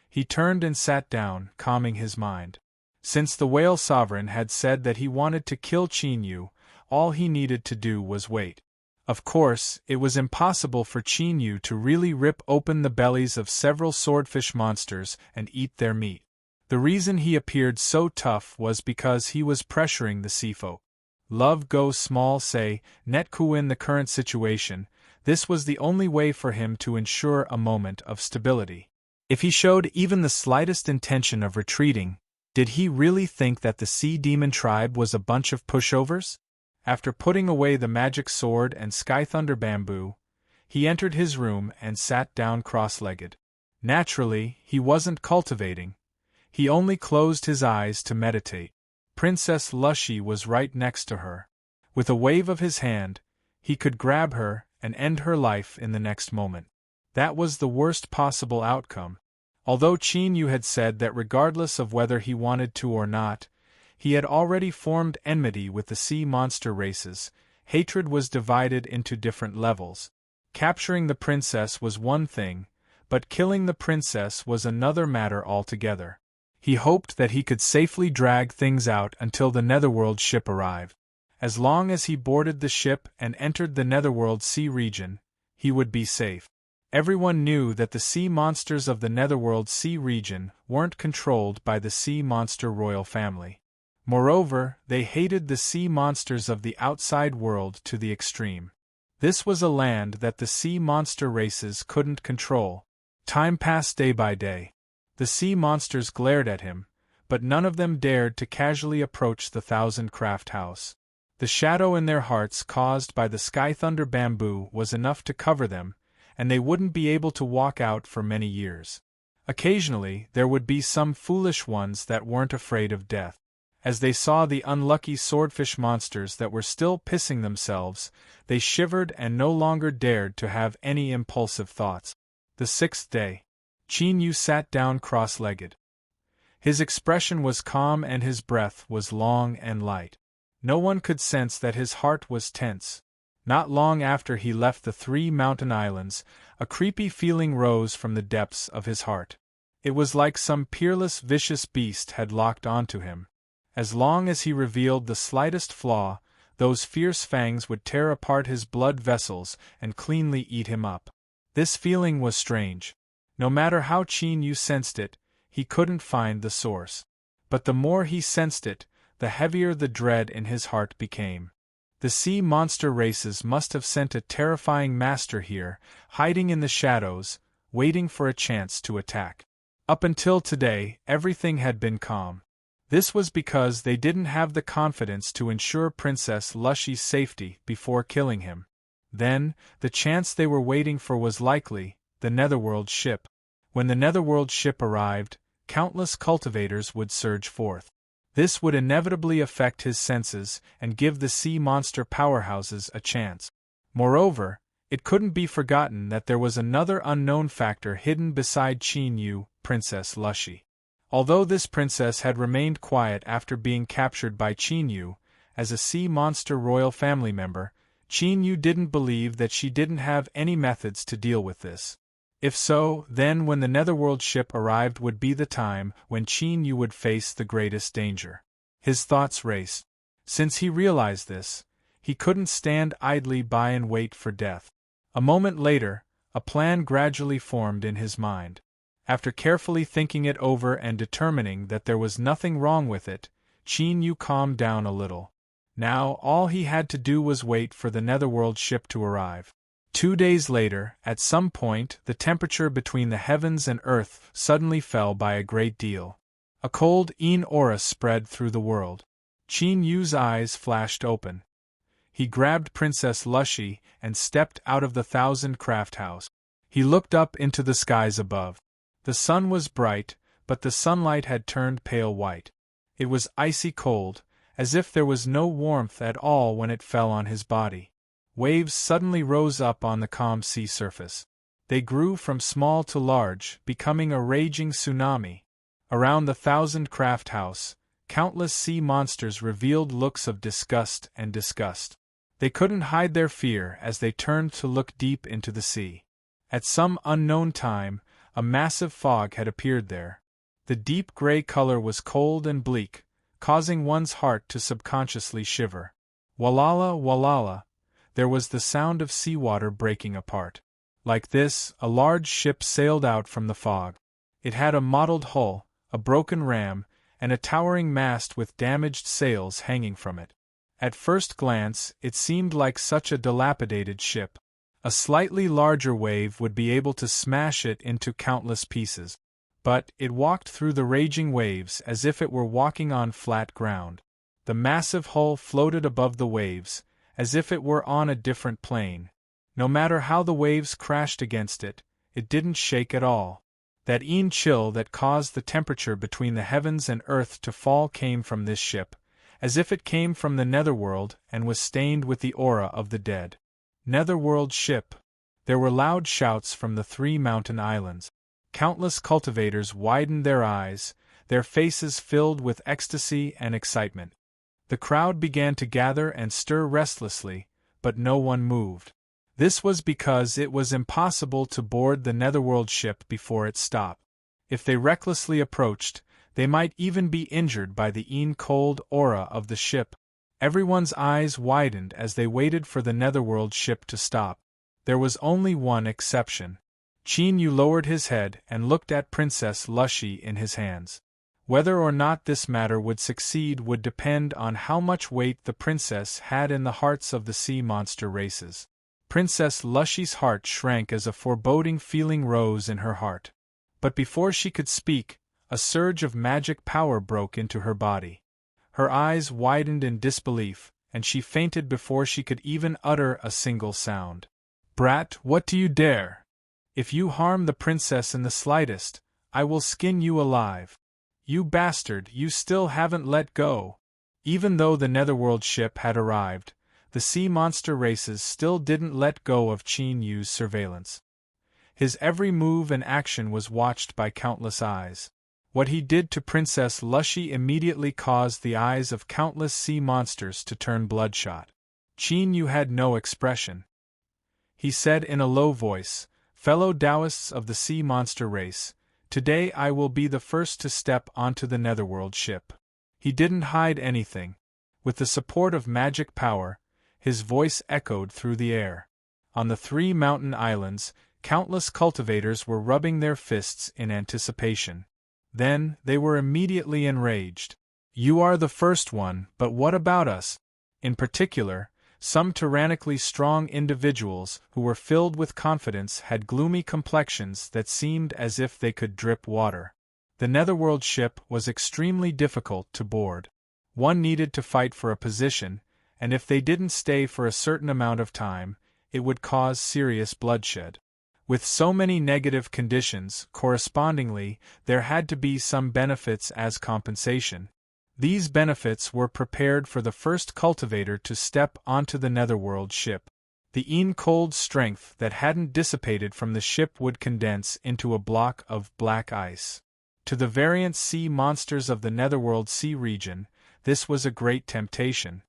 He turned and sat down, calming his mind. Since the whale sovereign had said that he wanted to kill Qin Yu, all he needed to do was wait. Of course, it was impossible for Qin Yu to really rip open the bellies of several swordfish monsters and eat their meat. The reason he appeared so tough was because he was pressuring the sea folk. Love goes small, say, Netku. In the current situation, this was the only way for him to ensure a moment of stability. If he showed even the slightest intention of retreating, did he really think that the Sea Demon tribe was a bunch of pushovers? After putting away the magic sword and sky thunder bamboo, he entered his room and sat down cross-legged. Naturally, he wasn't cultivating. He only closed his eyes to meditate. Princess Lushy was right next to her. With a wave of his hand, he could grab her and end her life in the next moment. That was the worst possible outcome. Although Qin Yu had said that regardless of whether he wanted to or not, he had already formed enmity with the sea monster races, hatred was divided into different levels. Capturing the princess was one thing, but killing the princess was another matter altogether. He hoped that he could safely drag things out until the Netherworld ship arrived. As long as he boarded the ship and entered the Netherworld sea region, he would be safe. Everyone knew that the sea monsters of the Netherworld sea region weren't controlled by the sea monster royal family. Moreover, they hated the sea monsters of the outside world to the extreme. This was a land that the sea monster races couldn't control. Time passed day by day. The sea monsters glared at him, but none of them dared to casually approach the thousand-craft house. The shadow in their hearts caused by the sky thunder bamboo was enough to cover them, and they wouldn't be able to walk out for many years. Occasionally, there would be some foolish ones that weren't afraid of death. As they saw the unlucky swordfish monsters that were still pissing themselves, they shivered and no longer dared to have any impulsive thoughts. The 6th day, Qin Yu sat down cross-legged. His expression was calm and his breath was long and light. No one could sense that his heart was tense. Not long after he left the 3 mountain islands, a creepy feeling rose from the depths of his heart. It was like some peerless, vicious beast had locked onto him. As long as he revealed the slightest flaw, those fierce fangs would tear apart his blood vessels and cleanly eat him up. This feeling was strange. No matter how Qin Yu sensed it, he couldn't find the source. But the more he sensed it, the heavier the dread in his heart became. The sea monster races must have sent a terrifying master here, hiding in the shadows, waiting for a chance to attack. Up until today, everything had been calm. This was because they didn't have the confidence to ensure Princess Lushy's safety before killing him. Then, the chance they were waiting for was likely the Netherworld ship. When the Netherworld ship arrived, countless cultivators would surge forth. This would inevitably affect his senses and give the sea monster powerhouses a chance. Moreover, it couldn't be forgotten that there was another unknown factor hidden beside Qin Yu, Princess Lushy. Although this princess had remained quiet after being captured by Qin Yu, as a sea monster royal family member, Qin Yu didn't believe that she didn't have any methods to deal with this. If so, then when the Netherworld ship arrived would be the time when Qin Yu would face the greatest danger. His thoughts raced. Since he realized this, he couldn't stand idly by and wait for death. A moment later, a plan gradually formed in his mind. After carefully thinking it over and determining that there was nothing wrong with it, Qin Yu calmed down a little. Now, all he had to do was wait for the netherworld ship to arrive. 2 days later, at some point, the temperature between the heavens and earth suddenly fell by a great deal. A cold aura spread through the world. Qin Yu's eyes flashed open. He grabbed Princess Lushy and stepped out of the 1,000-craft house. He looked up into the skies above. The sun was bright, but the sunlight had turned pale white. It was icy cold, as if there was no warmth at all when it fell on his body. Waves suddenly rose up on the calm sea surface. They grew from small to large, becoming a raging tsunami. Around the 1,000-craft house, countless sea monsters revealed looks of disgust and disgust. They couldn't hide their fear as they turned to look deep into the sea. At some unknown time, a massive fog had appeared there. The deep gray color was cold and bleak, causing one's heart to subconsciously shiver. Walala, walala, there was the sound of seawater breaking apart. Like this, a large ship sailed out from the fog. It had a mottled hull, a broken ram, and a towering mast with damaged sails hanging from it. At first glance, it seemed like such a dilapidated ship. A slightly larger wave would be able to smash it into countless pieces. But it walked through the raging waves as if it were walking on flat ground. The massive hull floated above the waves, as if it were on a different plane. No matter how the waves crashed against it, it didn't shake at all. That chill that caused the temperature between the heavens and earth to fall came from this ship, as if it came from the netherworld and was stained with the aura of the dead. Netherworld ship. There were loud shouts from the 3 mountain islands. Countless cultivators widened their eyes, their faces filled with ecstasy and excitement. The crowd began to gather and stir restlessly, but no one moved. This was because it was impossible to board the netherworld ship before it stopped. If they recklessly approached, they might even be injured by the cold aura of the ship. Everyone's eyes widened as they waited for the netherworld ship to stop. There was only one exception. Qin Yu lowered his head and looked at Princess Lushy in his hands. Whether or not this matter would succeed would depend on how much weight the princess had in the hearts of the sea monster races. Princess Lushy's heart shrank as a foreboding feeling rose in her heart. But before she could speak, a surge of magic power broke into her body. Her eyes widened in disbelief, and she fainted before she could even utter a single sound. "Brat, what do you dare? If you harm the princess in the slightest, I will skin you alive. You bastard, you still haven't let go." Even though the netherworld ship had arrived, the sea monster races still didn't let go of Qin Yu's surveillance. His every move and action was watched by countless eyes. What he did to Princess Lushy immediately caused the eyes of countless sea monsters to turn bloodshot. Qin Yu had no expression. He said in a low voice, "Fellow Taoists of the sea monster race, today I will be the first to step onto the netherworld ship." He didn't hide anything. With the support of magic power, his voice echoed through the air. On the 3 mountain islands, countless cultivators were rubbing their fists in anticipation. Then, they were immediately enraged. "You are the first one, but what about us?" In particular, some tyrannically strong individuals who were filled with confidence had gloomy complexions that seemed as if they could drip water. The netherworld ship was extremely difficult to board. One needed to fight for a position, and if they didn't stay for a certain amount of time, it would cause serious bloodshed. With so many negative conditions, correspondingly, there had to be some benefits as compensation. These benefits were prepared for the first cultivator to step onto the netherworld ship. The cold strength that hadn't dissipated from the ship would condense into a block of black ice. To the variant sea monsters of the netherworld sea region, this was a great temptation.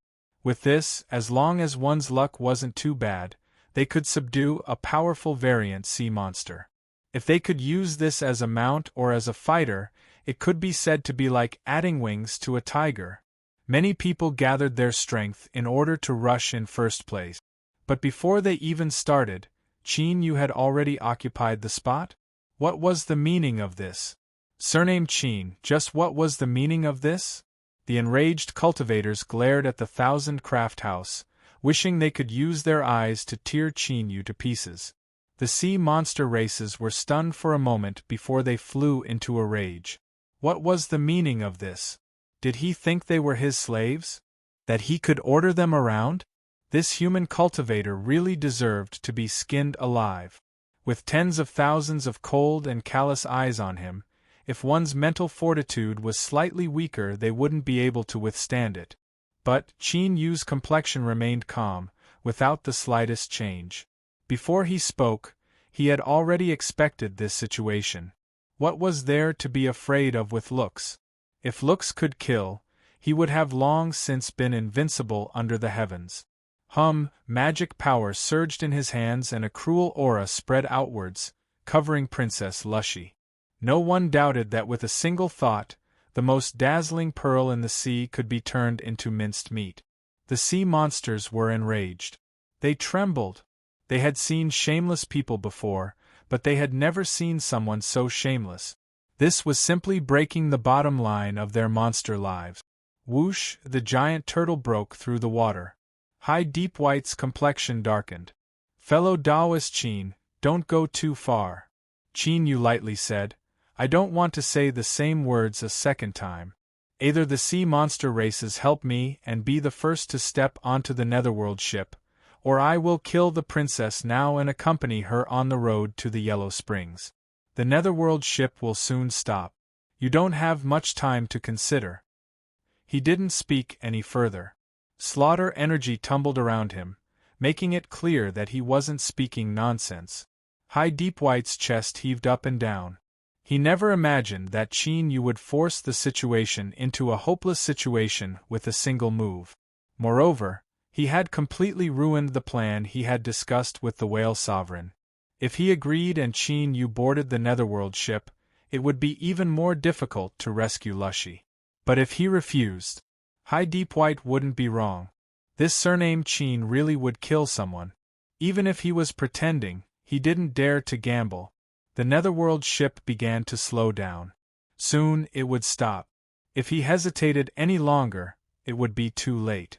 With this, as long as one's luck wasn't too bad, they could subdue a powerful variant sea monster. If they could use this as a mount or as a fighter, it could be said to be like adding wings to a tiger. Many people gathered their strength in order to rush in first place. But before they even started, Qin Yu had already occupied the spot. What was the meaning of this? Surname Chin, just what was the meaning of this? The enraged cultivators glared at the 1,000-craft house, wishing they could use their eyes to tear Chin to pieces. The sea monster races were stunned for a moment before they flew into a rage. What was the meaning of this? Did he think they were his slaves? That he could order them around? This human cultivator really deserved to be skinned alive. With tens of thousands of cold and callous eyes on him, if one's mental fortitude was slightly weaker they wouldn't be able to withstand it. But Chin Yu's complexion remained calm, without the slightest change. Before he spoke, he had already expected this situation. What was there to be afraid of with looks? If looks could kill, he would have long since been invincible under the heavens. Magic power surged in his hands and a cruel aura spread outwards, covering Princess Lushy. No one doubted that with a single thought, the most dazzling pearl in the sea could be turned into minced meat. The sea monsters were enraged. They trembled. They had seen shameless people before, but they had never seen someone so shameless. This was simply breaking the bottom line of their monster lives. Whoosh! The giant turtle broke through the water. Deep White's complexion darkened. Fellow Taoist Chin, don't go too far. Chin Yu lightly said, I don't want to say the same words a second time. Either the sea monster races help me and be the first to step onto the netherworld ship, or I will kill the princess now and accompany her on the road to the Yellow Springs. The netherworld ship will soon stop. You don't have much time to consider. He didn't speak any further. Slaughter energy tumbled around him, making it clear that he wasn't speaking nonsense. Deep White's chest heaved up and down. He never imagined that Chin Yu would force the situation into a hopeless situation with a single move. Moreover, he had completely ruined the plan he had discussed with the Whale Sovereign. If he agreed and Chin Yu boarded the netherworld ship, it would be even more difficult to rescue Lushy. But if he refused, Deep White wouldn't be wrong. This surname Chin really would kill someone. Even if he was pretending, he didn't dare to gamble. The netherworld ship began to slow down. Soon it would stop. If he hesitated any longer, it would be too late.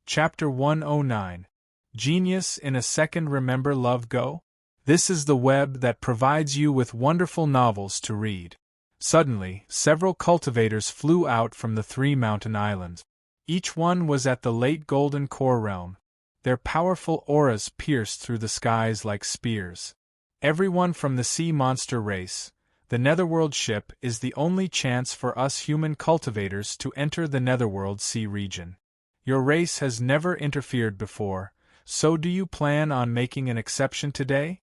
Chapter 109. Genius in a Second. Remember Love Go? This is the web that provides you with wonderful novels to read. Suddenly, several cultivators flew out from the 3 mountain islands. Each one was at the late Golden Core realm. Their powerful auras pierced through the skies like spears. Everyone from the sea monster race, the netherworld ship is the only chance for us human cultivators to enter the netherworld sea region. Your race has never interfered before, so do you plan on making an exception today?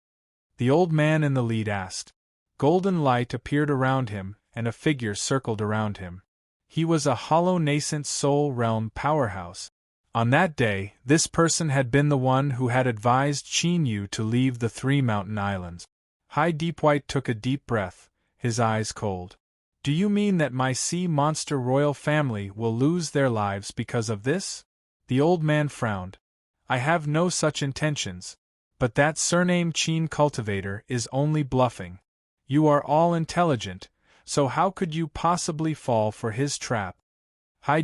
The old man in the lead asked. Golden light appeared around him, and a figure circled around him. He was a hollow nascent soul realm powerhouse. On that day, this person had been the one who had advised Chin Yu to leave the 3 mountain islands. Deep White took a deep breath, his eyes cold. Do you mean that my sea monster royal family will lose their lives because of this? The old man frowned. I have no such intentions. But that surname Chin cultivator is only bluffing. You are all intelligent, so how could you possibly fall for his trap?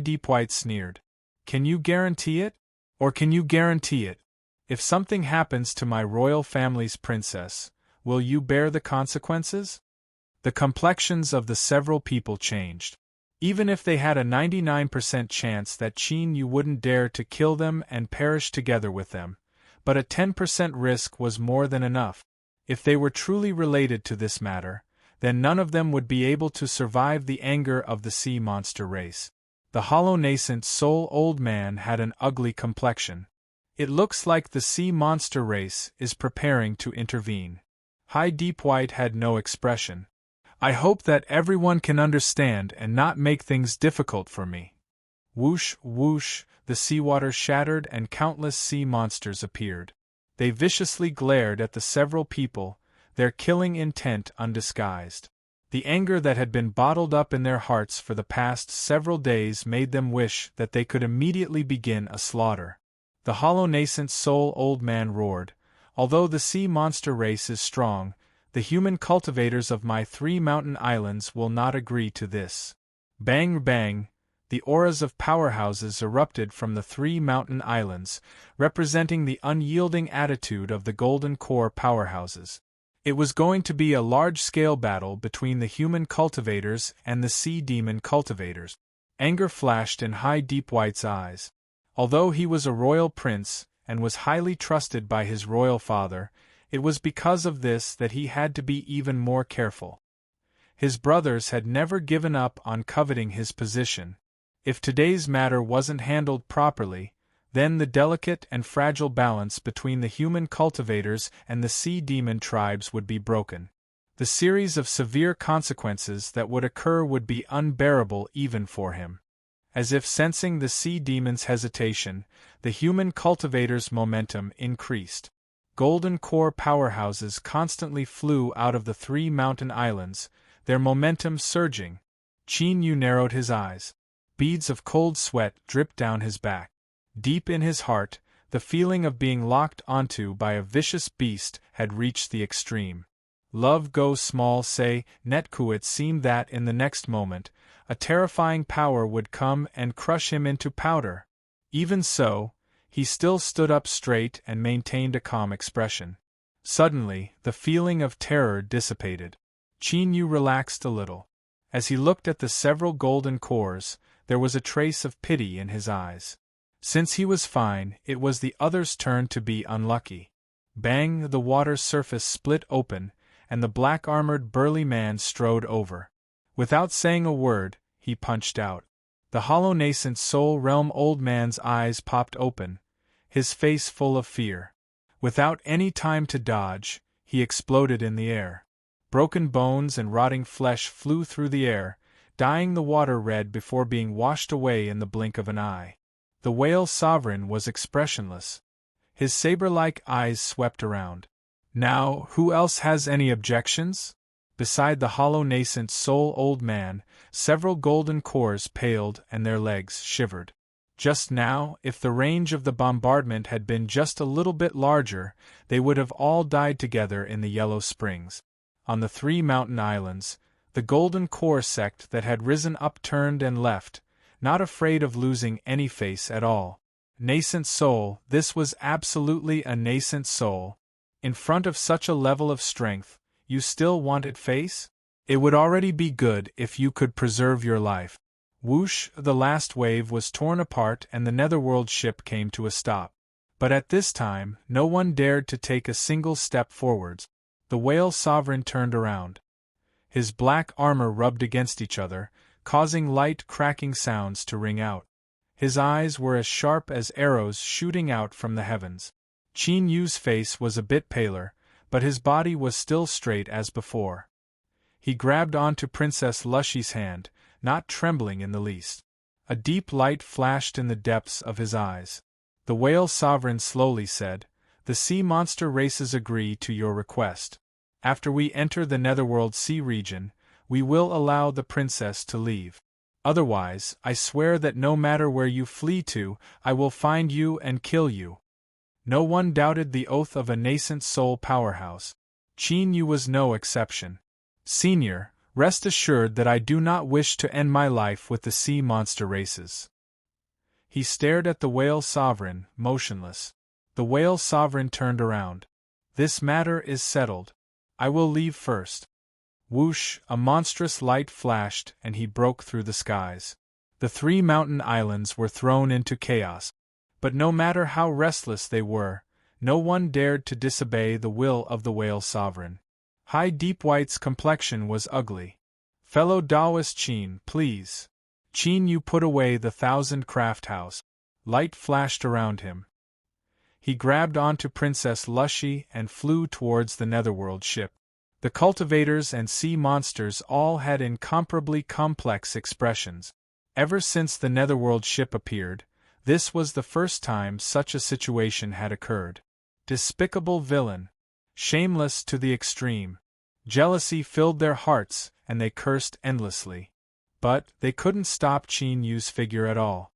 Deep White sneered. Can you guarantee it? Or can you guarantee it? If something happens to my royal family's princess, will you bear the consequences? The complexions of the several people changed. Even if they had a 99% chance that Chin Yu wouldn't dare to kill them and perish together with them, but a 10% risk was more than enough. If they were truly related to this matter, then none of them would be able to survive the anger of the sea monster race. The hollow nascent soul old man had an ugly complexion. It looks like the sea monster race is preparing to intervene. Deep White had no expression. I hope that everyone can understand and not make things difficult for me. Whoosh, whoosh, the seawater shattered and countless sea monsters appeared. They viciously glared at the several people, their killing intent undisguised. The anger that had been bottled up in their hearts for the past several days made them wish that they could immediately begin a slaughter. The hollow nascent soul old man roared, although the sea monster race is strong, The human cultivators of my 3 mountain islands will not agree to this. Bang bang, the auras of powerhouses erupted from the 3 mountain islands, representing the unyielding attitude of the Golden Core powerhouses. It was going to be a large-scale battle between the human cultivators and the sea demon cultivators. Anger flashed in High Deep White's eyes. Although he was a royal prince, and was highly trusted by his royal father, it was because of this that he had to be even more careful. His brothers had never given up on coveting his position. If today's matter wasn't handled properly, then the delicate and fragile balance between the human cultivators and the sea demon tribes would be broken. The series of severe consequences that would occur would be unbearable even for him. As if sensing the sea demon's hesitation, the human cultivators' momentum increased. Golden Core powerhouses constantly flew out of the 3 mountain islands, their momentum surging. Qin Yu narrowed his eyes. Beads of cold sweat dripped down his back. Deep in his heart, the feeling of being locked onto by a vicious beast had reached the extreme. Love goes small, say, Netku. It seemed that in the next moment, a terrifying power would come and crush him into powder. Even so, he still stood up straight and maintained a calm expression. Suddenly, the feeling of terror dissipated. Qin Yu relaxed a little. As he looked at the several golden cores, there was a trace of pity in his eyes. Since he was fine, it was the other's turn to be unlucky. Bang! The water's surface split open, and the black-armored burly man strode over. Without saying a word, he punched out. The hollow nascent soul realm old man's eyes popped open, his face full of fear. Without any time to dodge, he exploded in the air. Broken bones and rotting flesh flew through the air, dyeing the water red before being washed away in the blink of an eye. The whale sovereign was expressionless. His saber-like eyes swept around. Now, who else has any objections? Beside the hollow nascent soul old man, several golden cores paled and their legs shivered. Just now, if the range of the bombardment had been just a little bit larger, they would have all died together in the Yellow Springs. On the 3 mountain islands, the golden core sect that had risen up turned and left, not afraid of losing any face at all. Nascent soul, this was absolutely a nascent soul. In front of such a level of strength, you still wanted face? It would already be good if you could preserve your life. Whoosh, the last wave was torn apart and the netherworld ship came to a stop. But at this time, no one dared to take a single step forwards. The whale sovereign turned around. His black armor rubbed against each other, causing light cracking sounds to ring out. His eyes were as sharp as arrows shooting out from the heavens. Qin Yu's face was a bit paler, but his body was still straight as before. He grabbed onto Princess Lushy's hand, not trembling in the least. A deep light flashed in the depths of his eyes. The whale sovereign slowly said, "The sea monster races agree to your request. After we enter the netherworld sea region, we will allow the princess to leave. Otherwise, I swear that no matter where you flee to, I will find you and kill you." No one doubted the oath of a nascent soul powerhouse. Qin Yu was no exception. "Senior, rest assured that I do not wish to end my life with the sea monster races." He stared at the whale sovereign, motionless. The whale sovereign turned around. "This matter is settled. I will leave first." Whoosh, a monstrous light flashed and he broke through the skies. The 3 mountain islands were thrown into chaos. But no matter how restless they were, no one dared to disobey the will of the whale sovereign. High Deep White's complexion was ugly. "Fellow Taoist Qin, please." Qin Yu put away the 1,000-craft house. Light flashed around him. He grabbed onto Princess Lushy and flew towards the netherworld ship. The cultivators and sea monsters all had incomparably complex expressions. Ever since the netherworld ship appeared, this was the first time such a situation had occurred. Despicable villain. Shameless to the extreme. Jealousy filled their hearts, and they cursed endlessly. But they couldn't stop Qin Yu's figure at all.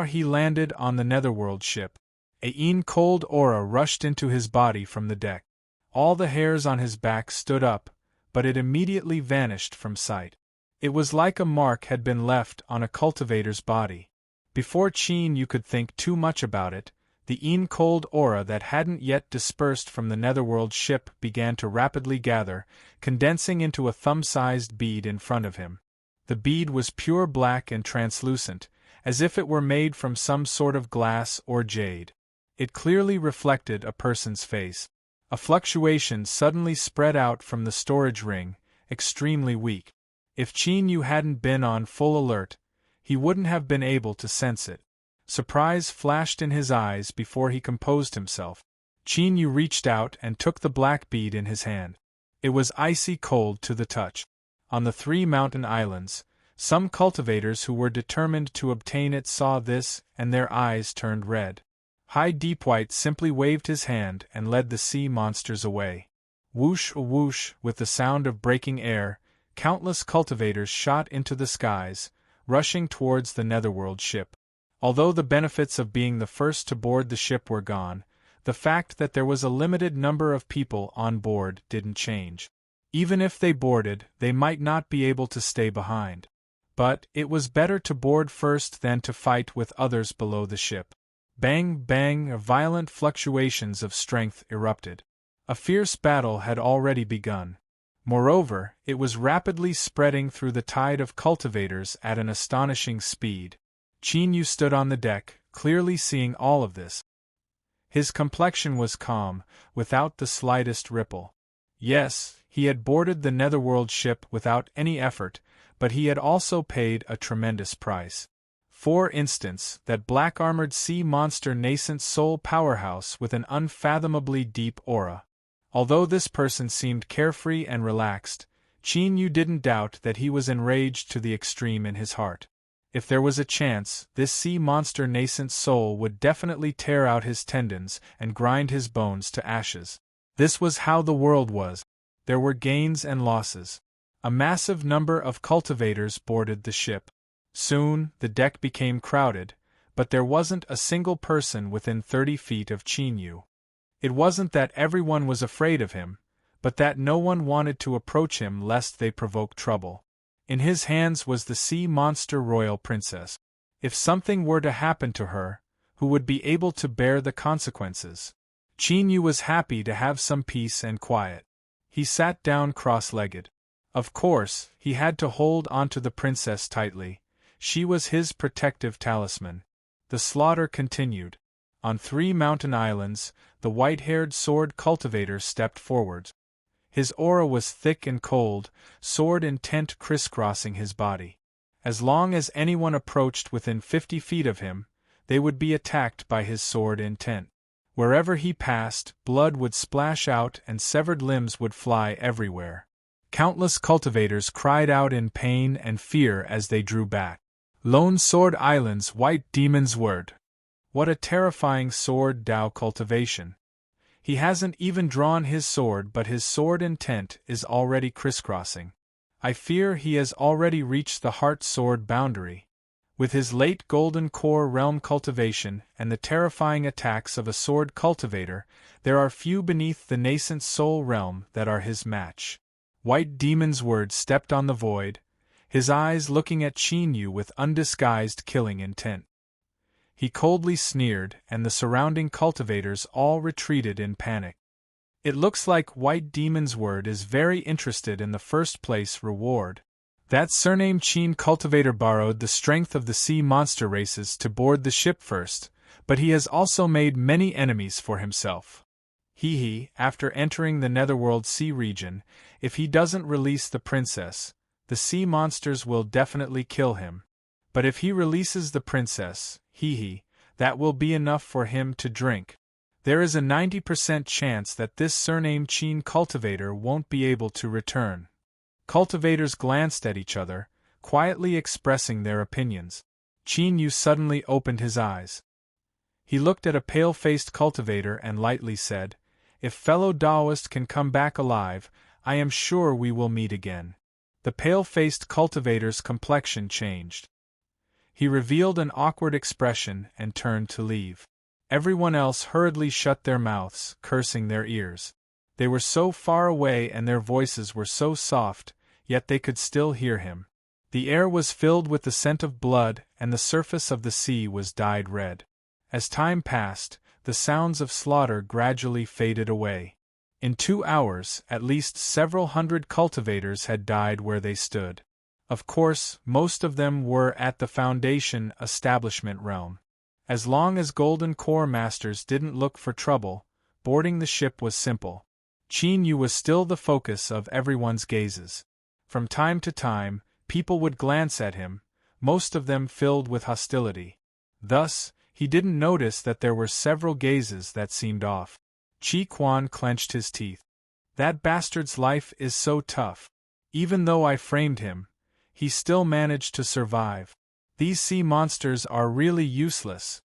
He landed on the netherworld ship. A cold aura rushed into his body from the deck. All the hairs on his back stood up, but it immediately vanished from sight. It was like a mark had been left on a cultivator's body. Before Yu could think too much about it, the cold aura that hadn't yet dispersed from the netherworld ship began to rapidly gather, condensing into a thumb-sized bead in front of him. The bead was pure black and translucent, as if it were made from some sort of glass or jade. It clearly reflected a person's face. A fluctuation suddenly spread out from the storage ring, extremely weak. If Yu hadn't been on full alert, he wouldn't have been able to sense it. Surprise flashed in his eyes before he composed himself. Yu reached out and took the black bead in his hand. It was icy cold to the touch. On the 3 mountain islands, some cultivators who were determined to obtain it saw this, and their eyes turned red. Deepwhite simply waved his hand and led the sea monsters away. Whoosh, whoosh, with the sound of breaking air, countless cultivators shot into the skies, rushing towards the netherworld ship. Although the benefits of being the first to board the ship were gone, the fact that there was a limited number of people on board didn't change. Even if they boarded, they might not be able to stay behind. But it was better to board first than to fight with others below the ship. Bang, bang, violent fluctuations of strength erupted. A fierce battle had already begun. Moreover, it was rapidly spreading through the tide of cultivators at an astonishing speed. Yu stood on the deck, clearly seeing all of this. His complexion was calm, without the slightest ripple. Yes, he had boarded the netherworld ship without any effort, but he had also paid a tremendous price. For instance, that black-armored sea monster nascent soul powerhouse with an unfathomably deep aura. Although this person seemed carefree and relaxed, Yu didn't doubt that he was enraged to the extreme in his heart. If there was a chance, this sea monster nascent soul would definitely tear out his tendons and grind his bones to ashes. This was how the world was. There were gains and losses. A massive number of cultivators boarded the ship. Soon, the deck became crowded, but there wasn't a single person within 30 feet of Yu. It wasn't that everyone was afraid of him, but that no one wanted to approach him lest they provoke trouble. In his hands was the sea monster royal princess. If something were to happen to her, who would be able to bear the consequences? Yu was happy to have some peace and quiet. He sat down cross-legged. Of course, he had to hold onto the princess tightly. She was his protective talisman. The slaughter continued. On 3 mountain islands, the white-haired sword cultivator stepped forward. His aura was thick and cold, sword intent crisscrossing his body. As long as anyone approached within 50 feet of him, they would be attacked by his sword intent. Wherever he passed, blood would splash out and severed limbs would fly everywhere. Countless cultivators cried out in pain and fear as they drew back. Lone Sword Island's White Demon's Word. What a terrifying sword Dao cultivation. He hasn't even drawn his sword, but his sword intent is already crisscrossing. I fear he has already reached the heart sword boundary. With his late golden core realm cultivation and the terrifying attacks of a sword cultivator, there are few beneath the nascent soul realm that are his match. White Demon's Word stepped on the void, his eyes looking at Yu with undisguised killing intent. He coldly sneered, and the surrounding cultivators all retreated in panic. It looks like White Demon's Word is very interested in the first place reward. That surname cultivator borrowed the strength of the sea monster races to board the ship first, but he has also made many enemies for himself. After entering the netherworld sea region, if he doesn't release the princess, the sea monsters will definitely kill him. But if he releases the princess, that will be enough for him to drink. There is a 90% chance that this surname cultivator won't be able to return. Cultivators glanced at each other, quietly expressing their opinions. Yu suddenly opened his eyes. He looked at a pale-faced cultivator and lightly said, "If fellow Taoist can come back alive, I am sure we will meet again." The pale-faced cultivator's complexion changed. He revealed an awkward expression and turned to leave. Everyone else hurriedly shut their mouths, cursing their ears. They were so far away and their voices were so soft, yet they could still hear him. The air was filled with the scent of blood, and the surface of the sea was dyed red. As time passed, the sounds of slaughter gradually faded away. In 2 hours, at least several hundred cultivators had died where they stood. Of course, most of them were at the Foundation establishment realm. As long as Golden Core Masters didn't look for trouble, boarding the ship was simple. Qin Yu was still the focus of everyone's gazes. From time to time, people would glance at him, most of them filled with hostility. Thus, he didn't notice that there were several gazes that seemed off. Qi Quan clenched his teeth. That bastard's life is so tough. Even though I framed him, he still managed to survive. These sea monsters are really useless.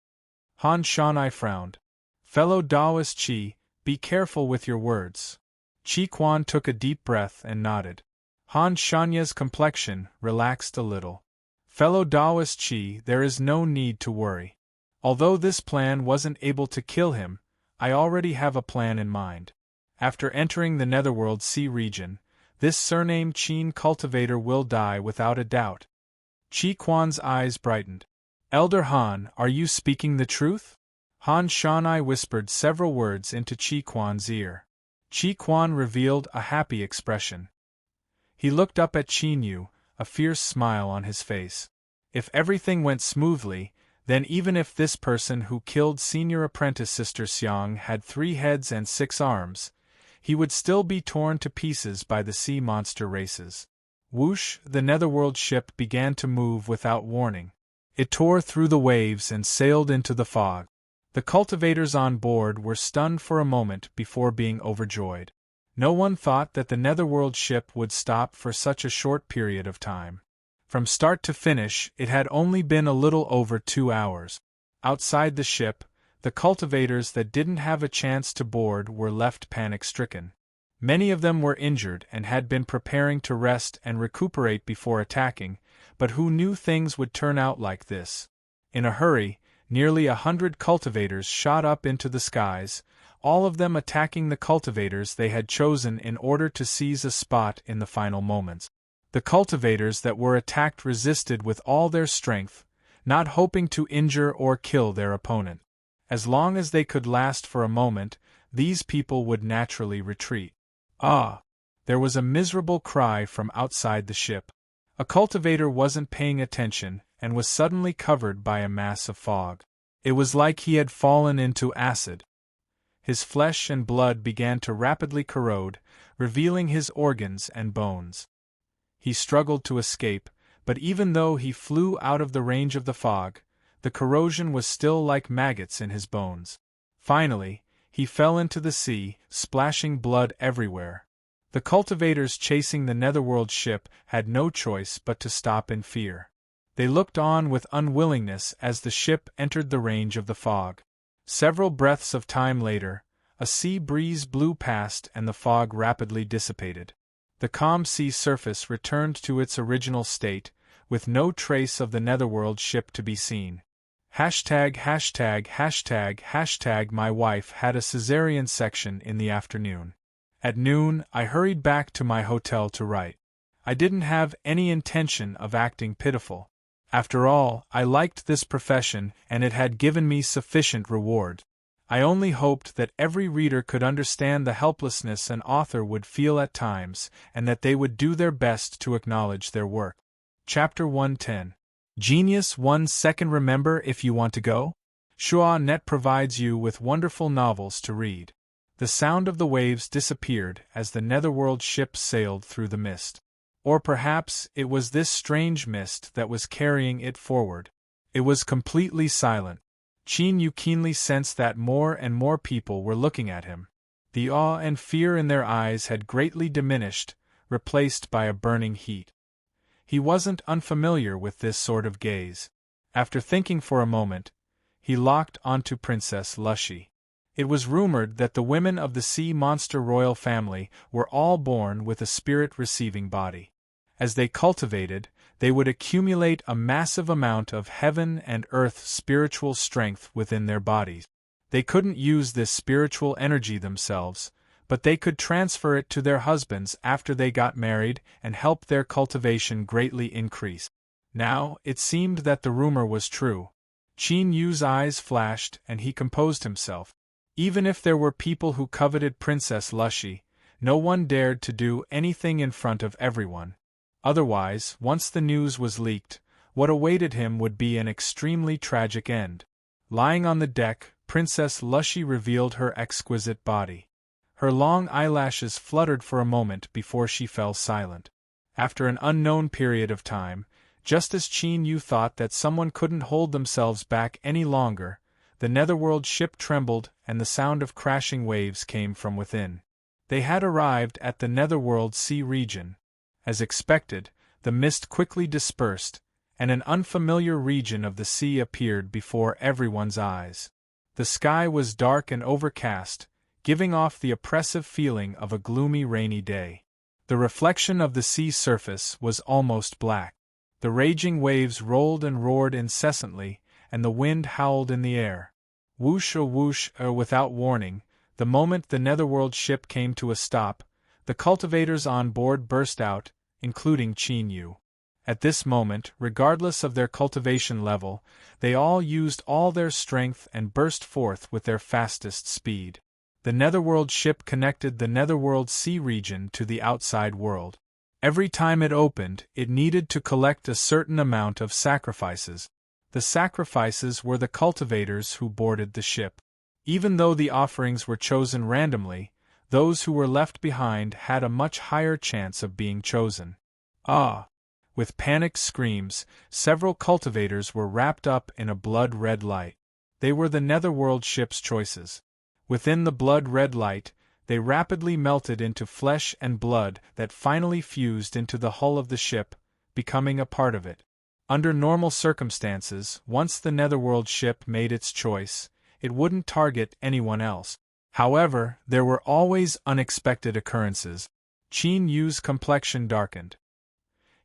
Han Shanai frowned. Fellow Taoist Qi, be careful with your words. Qi Quan took a deep breath and nodded. Han Shanya's complexion relaxed a little. Fellow Taoist Qi, there is no need to worry. Although this plan wasn't able to kill him, I already have a plan in mind. After entering the Netherworld Sea region, this surnamed Qin cultivator will die without a doubt. Qi Quan's eyes brightened. Elder Han, are you speaking the truth? Han Shanai whispered several words into Qi Quan's ear. Qi Quan revealed a happy expression. He looked up at Qin Yu, a fierce smile on his face. If everything went smoothly, then even if this person who killed senior apprentice Sister Xiang had 3 heads and 6 arms, he would still be torn to pieces by the sea monster races. Whoosh, the Netherworld ship began to move without warning. It tore through the waves and sailed into the fog. The cultivators on board were stunned for a moment before being overjoyed. No one thought that the Netherworld ship would stop for such a short period of time. From start to finish, it had only been a little over 2 hours. Outside the ship, the cultivators that didn't have a chance to board were left panic-stricken. Many of them were injured and had been preparing to rest and recuperate before attacking, but who knew things would turn out like this? In a hurry, nearly 100 cultivators shot up into the skies, all of them attacking the cultivators they had chosen in order to seize a spot in the final moments. The cultivators that were attacked resisted with all their strength, not hoping to injure or kill their opponent. As long as they could last for a moment, these people would naturally retreat. Ah! There was a miserable cry from outside the ship. A cultivator wasn't paying attention and was suddenly covered by a mass of fog. It was like he had fallen into acid. His flesh and blood began to rapidly corrode, revealing his organs and bones. He struggled to escape, but even though he flew out of the range of the fog, the corrosion was still like maggots in his bones. Finally, he fell into the sea, splashing blood everywhere. The cultivators chasing the Netherworld ship had no choice but to stop in fear. They looked on with unwillingness as the ship entered the range of the fog. Several breaths of time later, a sea breeze blew past and the fog rapidly dissipated. The calm sea surface returned to its original state, with no trace of the Netherworld ship to be seen. #######. My wife had a cesarean section in the afternoon. At noon, I hurried back to my hotel to write. I didn't have any intention of acting pitiful. After all, I liked this profession and it had given me sufficient reward. I only hoped that every reader could understand the helplessness an author would feel at times and that they would do their best to acknowledge their work. Chapter 110. Genius 1 second. Remember, if you want to go? Shua.net provides you with wonderful novels to read. The sound of the waves disappeared as the Netherworld ship sailed through the mist. Or perhaps it was this strange mist that was carrying it forward. It was completely silent. Qin Yu keenly sensed that more and more people were looking at him. The awe and fear in their eyes had greatly diminished, replaced by a burning heat. He wasn't unfamiliar with this sort of gaze. After thinking for a moment, he locked onto Princess Lushy. It was rumored that the women of the sea monster royal family were all born with a spirit-receiving body. As they cultivated, they would accumulate a massive amount of heaven and earth spiritual strength within their bodies. They couldn't use this spiritual energy themselves, but they could transfer it to their husbands after they got married and help their cultivation greatly increase. Now, it seemed that the rumor was true. Qin Yu's eyes flashed and he composed himself. Even if there were people who coveted Princess Lushy, no one dared to do anything in front of everyone. Otherwise, once the news was leaked, what awaited him would be an extremely tragic end. Lying on the deck, Princess Lushy revealed her exquisite body. Her long eyelashes fluttered for a moment before she fell silent. After an unknown period of time, just as Qin Yu thought that someone couldn't hold themselves back any longer, the netherworld ship trembled and the sound of crashing waves came from within. They had arrived at the netherworld sea region. As expected, the mist quickly dispersed, and an unfamiliar region of the sea appeared before everyone's eyes. The sky was dark and overcast, giving off the oppressive feeling of a gloomy rainy day. The reflection of the sea surface was almost black. The raging waves rolled and roared incessantly, and the wind howled in the air. Whoosh, without warning, the moment the netherworld ship came to a stop, the cultivators on board burst out, including Qin Yu. At this moment, regardless of their cultivation level, they all used all their strength and burst forth with their fastest speed. The netherworld ship connected the netherworld sea region to the outside world. Every time it opened, it needed to collect a certain amount of sacrifices. The sacrifices were the cultivators who boarded the ship. Even though the offerings were chosen randomly, those who were left behind had a much higher chance of being chosen. Ah! With panicked screams, several cultivators were wrapped up in a blood-red light. They were the netherworld ship's choices. Within the blood-red light, they rapidly melted into flesh and blood that finally fused into the hull of the ship, becoming a part of it. Under normal circumstances, once the netherworld ship made its choice, it wouldn't target anyone else. However, there were always unexpected occurrences. Qin Yu's complexion darkened.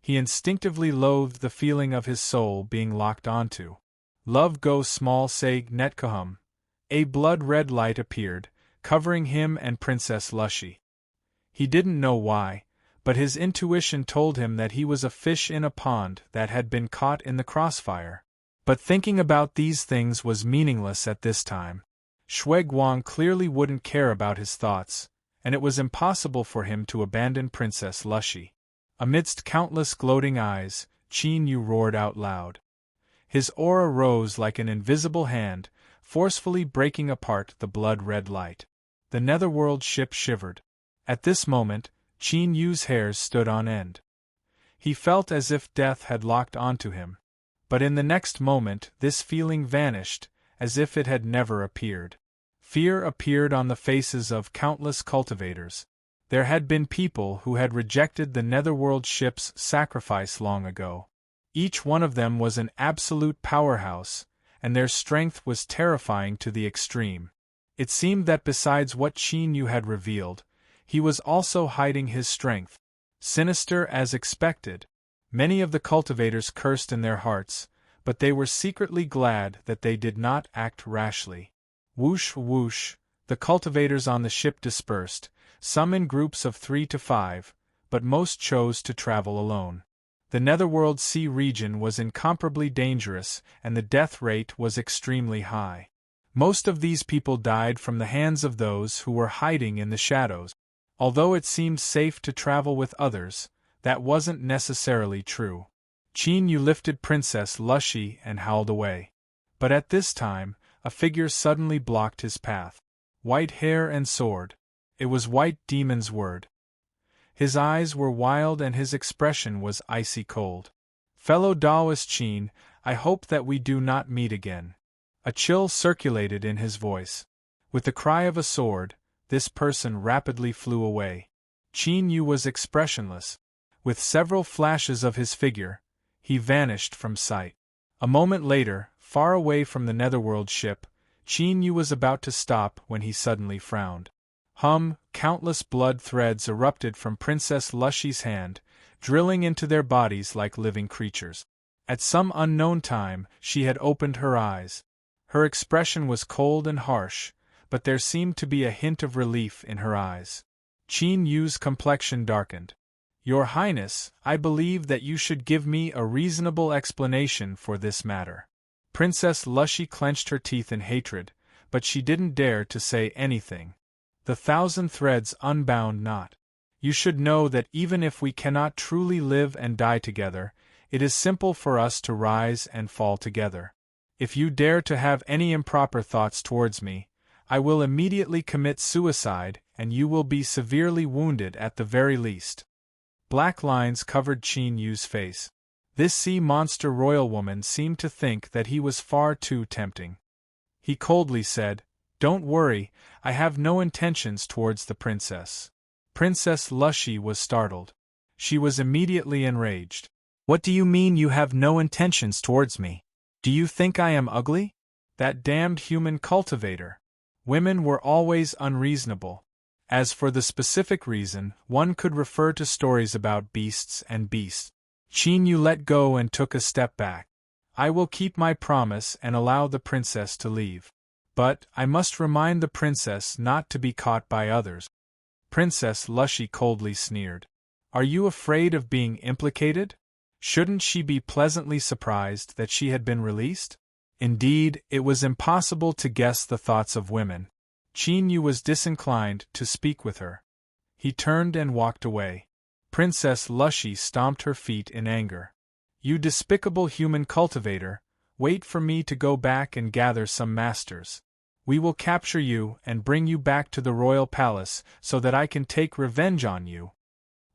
He instinctively loathed the feeling of his soul being locked onto. Love go small say netkahum. A blood-red light appeared, covering him and Princess Lushy. He didn't know why, but his intuition told him that he was a fish in a pond that had been caught in the crossfire. But thinking about these things was meaningless at this time. Shui Guang clearly wouldn't care about his thoughts, and it was impossible for him to abandon Princess Lushy. Amidst countless gloating eyes, Qin Yu roared out loud. His aura rose like an invisible hand, forcefully breaking apart the blood-red light. The netherworld ship shivered. At this moment, Qin Yu's hairs stood on end. He felt as if death had locked onto him. But in the next moment this feeling vanished, as if it had never appeared. Fear appeared on the faces of countless cultivators. There had been people who had rejected the netherworld ship's sacrifice long ago. Each one of them was an absolute powerhouse, and their strength was terrifying to the extreme. It seemed that besides what Qin Yu had revealed, he was also hiding his strength. Sinister as expected. Many of the cultivators cursed in their hearts, but they were secretly glad that they did not act rashly. Whoosh whoosh, the cultivators on the ship dispersed, some in groups of 3 to 5, but most chose to travel alone. The netherworld sea region was incomparably dangerous, and the death rate was extremely high. Most of these people died from the hands of those who were hiding in the shadows. Although it seemed safe to travel with others, that wasn't necessarily true. Qin Yu lifted Princess Lushy and howled away. But at this time, a figure suddenly blocked his path. White hair and sword. It was White Demon's word. His eyes were wild and his expression was icy cold. Fellow Taoist Qin, I hope that we do not meet again. A chill circulated in his voice. With the cry of a sword, this person rapidly flew away. Qin Yu was expressionless. With several flashes of his figure, he vanished from sight. A moment later, far away from the netherworld ship, Qin Yu was about to stop when he suddenly frowned. Countless blood threads erupted from Princess Lushy's hand, drilling into their bodies like living creatures. At some unknown time, she had opened her eyes. Her expression was cold and harsh, but there seemed to be a hint of relief in her eyes. Qin Yu's complexion darkened. Your Highness, I believe that you should give me a reasonable explanation for this matter. Princess Lushy clenched her teeth in hatred, but she didn't dare to say anything. The thousand threads unbound not. You should know that even if we cannot truly live and die together, it is simple for us to rise and fall together. If you dare to have any improper thoughts towards me, I will immediately commit suicide, and you will be severely wounded at the very least. Black lines covered Qin Yu's face. This sea monster royal woman seemed to think that he was far too tempting. He coldly said, "Don't worry, I have no intentions towards the princess." Princess Lushy was startled. She was immediately enraged. "What do you mean you have no intentions towards me? Do you think I am ugly? That damned human cultivator." Women were always unreasonable. As for the specific reason, one could refer to stories about beasts and beasts. Qin Yu let go and took a step back. "I will keep my promise and allow the princess to leave. But I must remind the princess not to be caught by others." Princess Lushy coldly sneered. "Are you afraid of being implicated? Shouldn't she be pleasantly surprised that she had been released?" Indeed, it was impossible to guess the thoughts of women. Qin Yu was disinclined to speak with her. He turned and walked away. Princess Lushy stomped her feet in anger. "You despicable human cultivator, wait for me to go back and gather some masters. We will capture you and bring you back to the royal palace so that I can take revenge on you."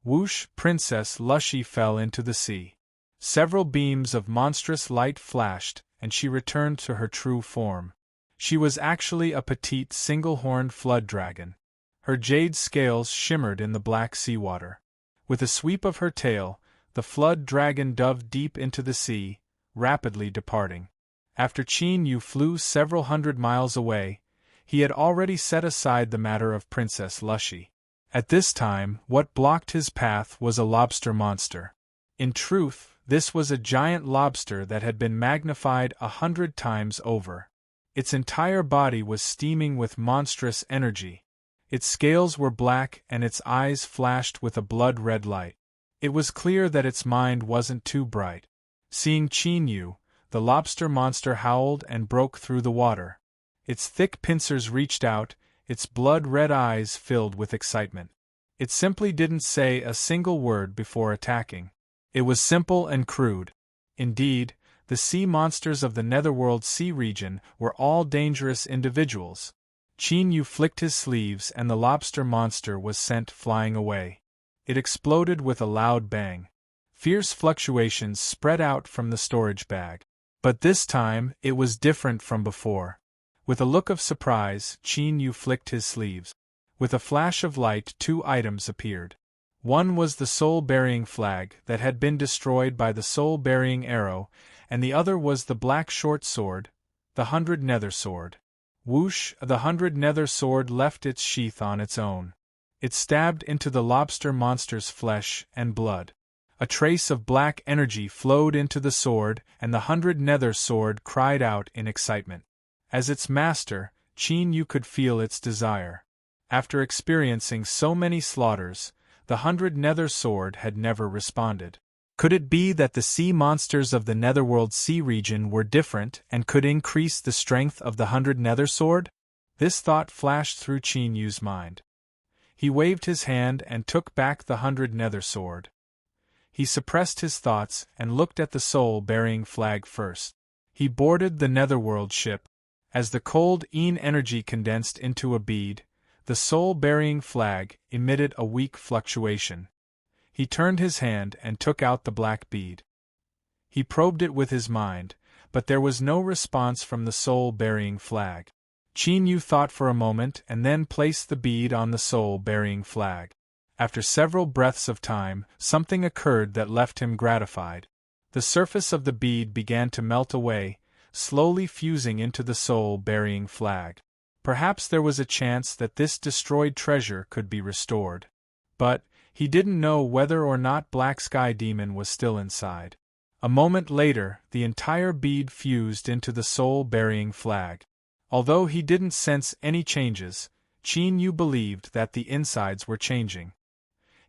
Whoosh! Princess Lushy fell into the sea. Several beams of monstrous light flashed, and she returned to her true form. She was actually a petite single-horned flood dragon. Her jade scales shimmered in the black seawater. With a sweep of her tail, the flood dragon dove deep into the sea, rapidly departing. After Qin Yu flew several hundred miles away, he had already set aside the matter of Princess Lushy. At this time, what blocked his path was a lobster monster. In truth, this was a giant lobster that had been magnified 100 times over. Its entire body was steaming with monstrous energy. Its scales were black and its eyes flashed with a blood-red light. It was clear that its mind wasn't too bright. Seeing Qin Yu, the lobster monster howled and broke through the water. Its thick pincers reached out, its blood-red eyes filled with excitement. It simply didn't say a single word before attacking. It was simple and crude. Indeed, the sea monsters of the Netherworld Sea region were all dangerous individuals. Qin Yu flicked his sleeves and the lobster monster was sent flying away. It exploded with a loud bang. Fierce fluctuations spread out from the storage bag. But this time, it was different from before. With a look of surprise, Qin Yu flicked his sleeves. With a flash of light, 2 items appeared. One was the soul-burying flag that had been destroyed by the soul-burying arrow, and the other was the black short sword, the 100 Nether Sword. Whoosh! The 100 Nether Sword left its sheath on its own. It stabbed into the lobster monster's flesh and blood. A trace of black energy flowed into the sword, and the 100 Nether Sword cried out in excitement. As its master, Qin Yu could feel its desire. After experiencing so many slaughters, the 100 Nether Sword had never responded. Could it be that the sea monsters of the Netherworld Sea region were different and could increase the strength of the 100 Nether Sword? This thought flashed through Qin Yu's mind. He waved his hand and took back the 100 Nether Sword. He suppressed his thoughts and looked at the soul-burying flag first. He boarded the Netherworld ship. As the cold energy condensed into a bead, the soul-burying flag emitted a weak fluctuation. He turned his hand and took out the black bead. He probed it with his mind, but there was no response from the soul-burying flag. Qin Yu thought for a moment and then placed the bead on the soul-burying flag. After several breaths of time, something occurred that left him gratified. The surface of the bead began to melt away, slowly fusing into the soul-burying flag. Perhaps there was a chance that this destroyed treasure could be restored. But he didn't know whether or not Black Sky Demon was still inside. A moment later, the entire bead fused into the soul-burying flag. Although he didn't sense any changes, Qin Yu believed that the insides were changing.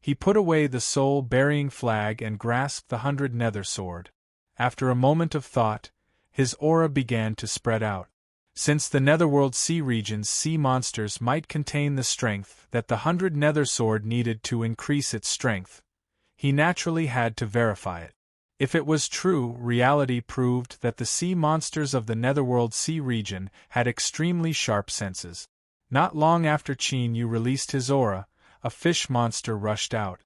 He put away the soul-burying flag and grasped the 100 nether sword. After a moment of thought, his aura began to spread out. Since the netherworld sea region's sea monsters might contain the strength that the 100 nether sword needed to increase its strength, he naturally had to verify it. If it was true, reality proved that the sea monsters of the netherworld sea region had extremely sharp senses. Not long after Qin Yu released his aura, a fish monster rushed out.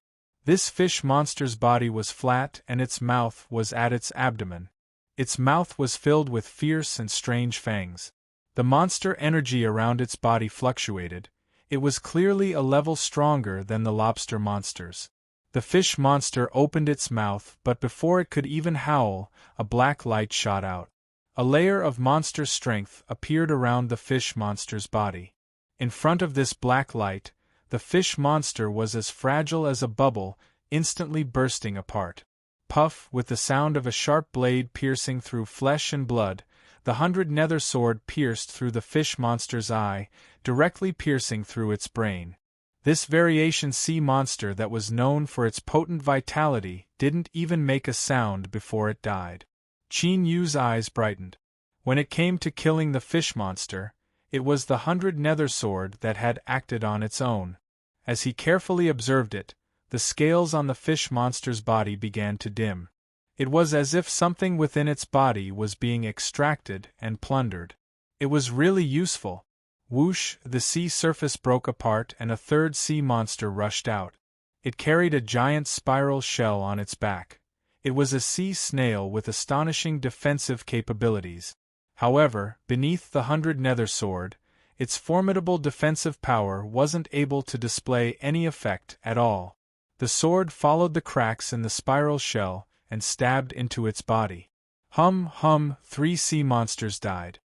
This fish monster's body was flat and its mouth was at its abdomen. Its mouth was filled with fierce and strange fangs. The monster energy around its body fluctuated. It was clearly a level stronger than the lobster monsters. The fish monster opened its mouth, but before it could even howl, a black light shot out. A layer of monster strength appeared around the fish monster's body. In front of this black light, the fish monster was as fragile as a bubble, instantly bursting apart. Puff, with the sound of a sharp blade piercing through flesh and blood, the 100 nether sword pierced through the fish monster's eye, directly piercing through its brain. This variation sea monster that was known for its potent vitality didn't even make a sound before it died. Qin Yu's eyes brightened. When it came to killing the fish monster, it was the 100 nether sword that had acted on its own. As he carefully observed it, the scales on the fish monster's body began to dim. It was as if something within its body was being extracted and plundered. It was really useful. Whoosh, the sea surface broke apart and a third sea monster rushed out. It carried a giant spiral shell on its back. It was a sea snail with astonishing defensive capabilities. However, beneath the 100 nether sword, its formidable defensive power wasn't able to display any effect at all. The sword followed the cracks in the spiral shell and stabbed into its body. Hum, 3 sea monsters died.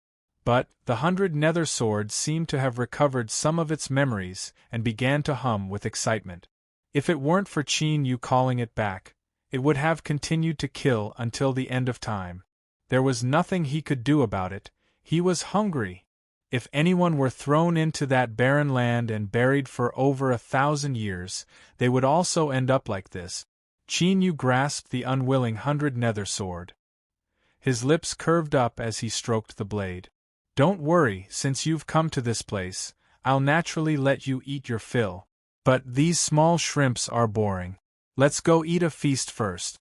But the 100 nether sword seemed to have recovered some of its memories and began to hum with excitement. If it weren't for Qin Yu calling it back, it would have continued to kill until the end of time. There was nothing he could do about it. He was hungry. If anyone were thrown into that barren land and buried for over 1,000 years, they would also end up like this. Qin Yu grasped the unwilling 100 nether sword. His lips curved up as he stroked the blade. Don't worry, since you've come to this place, I'll naturally let you eat your fill. But these small shrimps are boring. Let's go eat a feast first.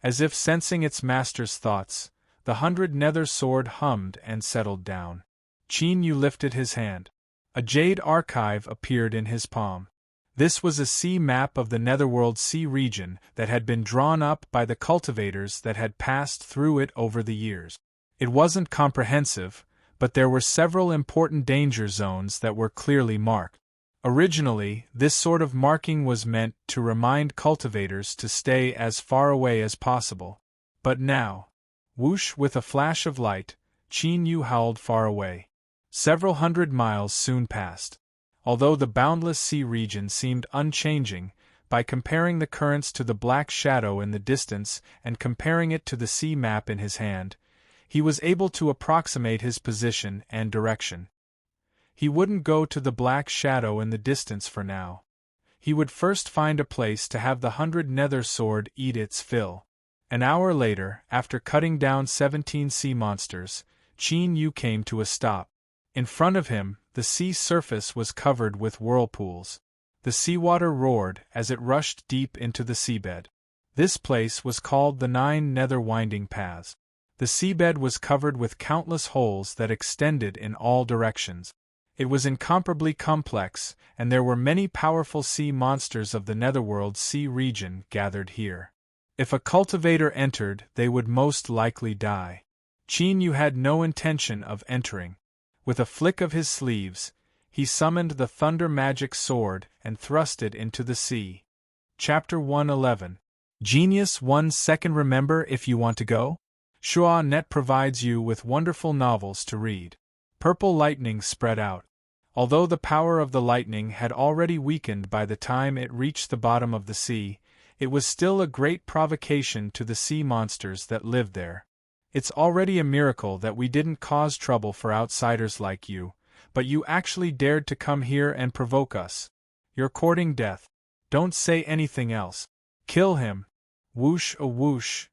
As if sensing its master's thoughts, the 100 nether sword hummed and settled down. Qin Yu lifted his hand. A jade archive appeared in his palm. This was a sea map of the netherworld sea region that had been drawn up by the cultivators that had passed through it over the years. It wasn't comprehensive, but there were several important danger zones that were clearly marked. Originally, this sort of marking was meant to remind cultivators to stay as far away as possible. But now, whoosh, with a flash of light, Qin Yu howled far away. Several hundred miles soon passed. Although the boundless sea region seemed unchanging, by comparing the currents to the black shadow in the distance and comparing it to the sea map in his hand, he was able to approximate his position and direction. He wouldn't go to the black shadow in the distance for now. He would first find a place to have the 100 nether sword eat its fill. An hour later, after cutting down 17 sea monsters, Qin Yu came to a stop. In front of him, the sea surface was covered with whirlpools. The seawater roared as it rushed deep into the seabed. This place was called the 9 nether winding paths. The seabed was covered with countless holes that extended in all directions. It was incomparably complex, and there were many powerful sea monsters of the netherworld sea region gathered here. If a cultivator entered, they would most likely die. Qin Yu had no intention of entering. With a flick of his sleeves, he summoned the thunder magic sword and thrust it into the sea. Chapter 111. Genius 1 second. Remember, if you want to go? Shua Net provides you with wonderful novels to read. Purple lightning spread out. Although the power of the lightning had already weakened by the time it reached the bottom of the sea, it was still a great provocation to the sea monsters that lived there. It's already a miracle that we didn't cause trouble for outsiders like you, but you actually dared to come here and provoke us. You're courting death. Don't say anything else. Kill him. Whoosh a whoosh.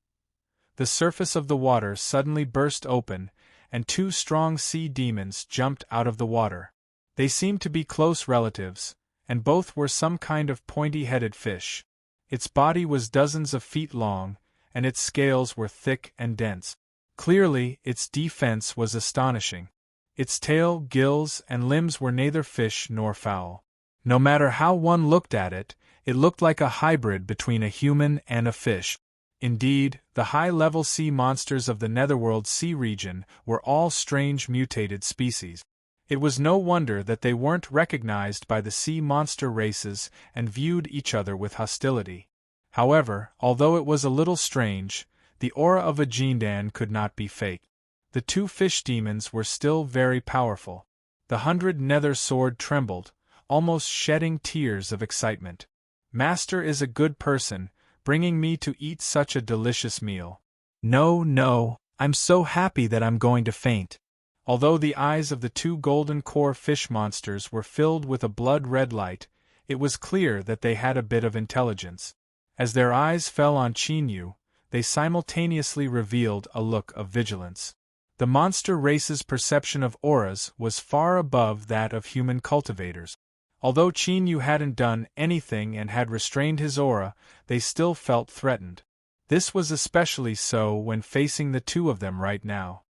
The surface of the water suddenly burst open, and two strong sea demons jumped out of the water. They seemed to be close relatives, and both were some kind of pointy-headed fish. Its body was dozens of feet long, and its scales were thick and dense. Clearly, its defense was astonishing. Its tail, gills, and limbs were neither fish nor fowl. No matter how one looked at it, it looked like a hybrid between a human and a fish. Indeed, the high-level sea monsters of the Netherworld sea region were all strange mutated species. It was no wonder that they weren't recognized by the sea monster races and viewed each other with hostility. However, although it was a little strange, the aura of a Jindan could not be faked. The two fish demons were still very powerful. The 100 Nether Sword trembled, almost shedding tears of excitement. Master is a good person, bringing me to eat such a delicious meal. No, I'm so happy that I'm going to faint. Although the eyes of the two golden core fish monsters were filled with a blood-red light, it was clear that they had a bit of intelligence. As their eyes fell on Chinyu, they simultaneously revealed a look of vigilance. The monster race's perception of auras was far above that of human cultivators. Although Chinyu hadn't done anything and had restrained his aura, they still felt threatened. This was especially so when facing the two of them right now.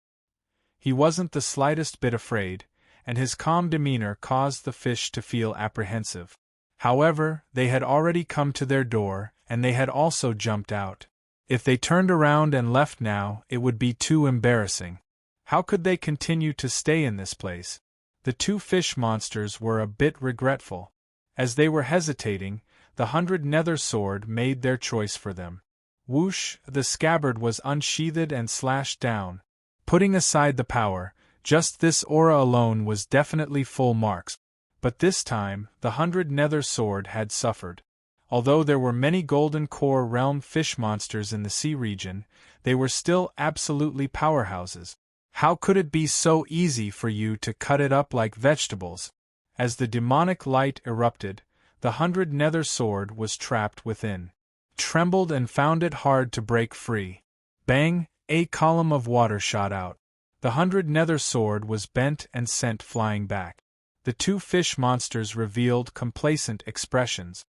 He wasn't the slightest bit afraid, and his calm demeanor caused the fish to feel apprehensive. However, they had already come to their door, and they had also jumped out. If they turned around and left now, it would be too embarrassing. How could they continue to stay in this place? The two fish monsters were a bit regretful. As they were hesitating, the 100 Nether Sword made their choice for them. Whoosh, the scabbard was unsheathed and slashed down. Putting aside the power, just this aura alone was definitely full marks. But this time, the 100 Nether Sword had suffered. Although there were many Golden Core Realm fish monsters in the sea region, they were still absolutely powerhouses. How could it be so easy for you to cut it up like vegetables? As the demonic light erupted, the 100 Nether Sword was trapped within. Trembled and found it hard to break free. Bang! A column of water shot out. The 100 Nether Sword was bent and sent flying back. The two fish monsters revealed complacent expressions.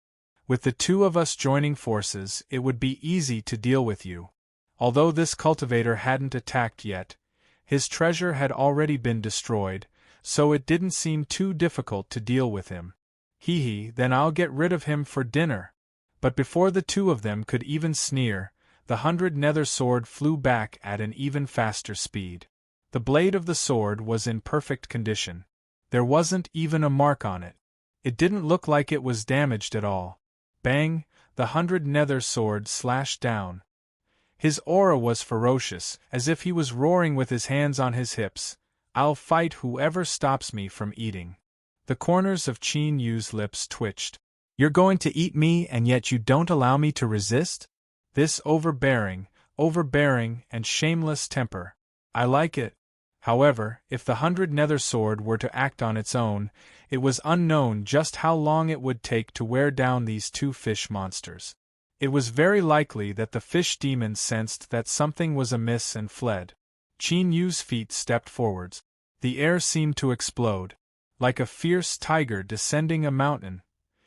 With the two of us joining forces, it would be easy to deal with you. Although this cultivator hadn't attacked yet, his treasure had already been destroyed, so it didn't seem too difficult to deal with him. Then I'll get rid of him for dinner. But before the two of them could even sneer, the 100 Nether Sword flew back at an even faster speed. The blade of the sword was in perfect condition. There wasn't even a mark on it. It didn't look like it was damaged at all. Bang! The 100 Nether Sword slashed down. His aura was ferocious, as if he was roaring with his hands on his hips. I'll fight whoever stops me from eating. The corners of Qinyu's lips twitched. You're going to eat me and yet you don't allow me to resist? This overbearing, and shameless temper. I like it. However, if the 100 Nether Sword were to act on its own, it was unknown just how long it would take to wear down these two fish monsters. It was very likely that the fish demon sensed that something was amiss and fled. Qinyu's feet stepped forwards. The air seemed to explode. Like a fierce tiger descending a mountain,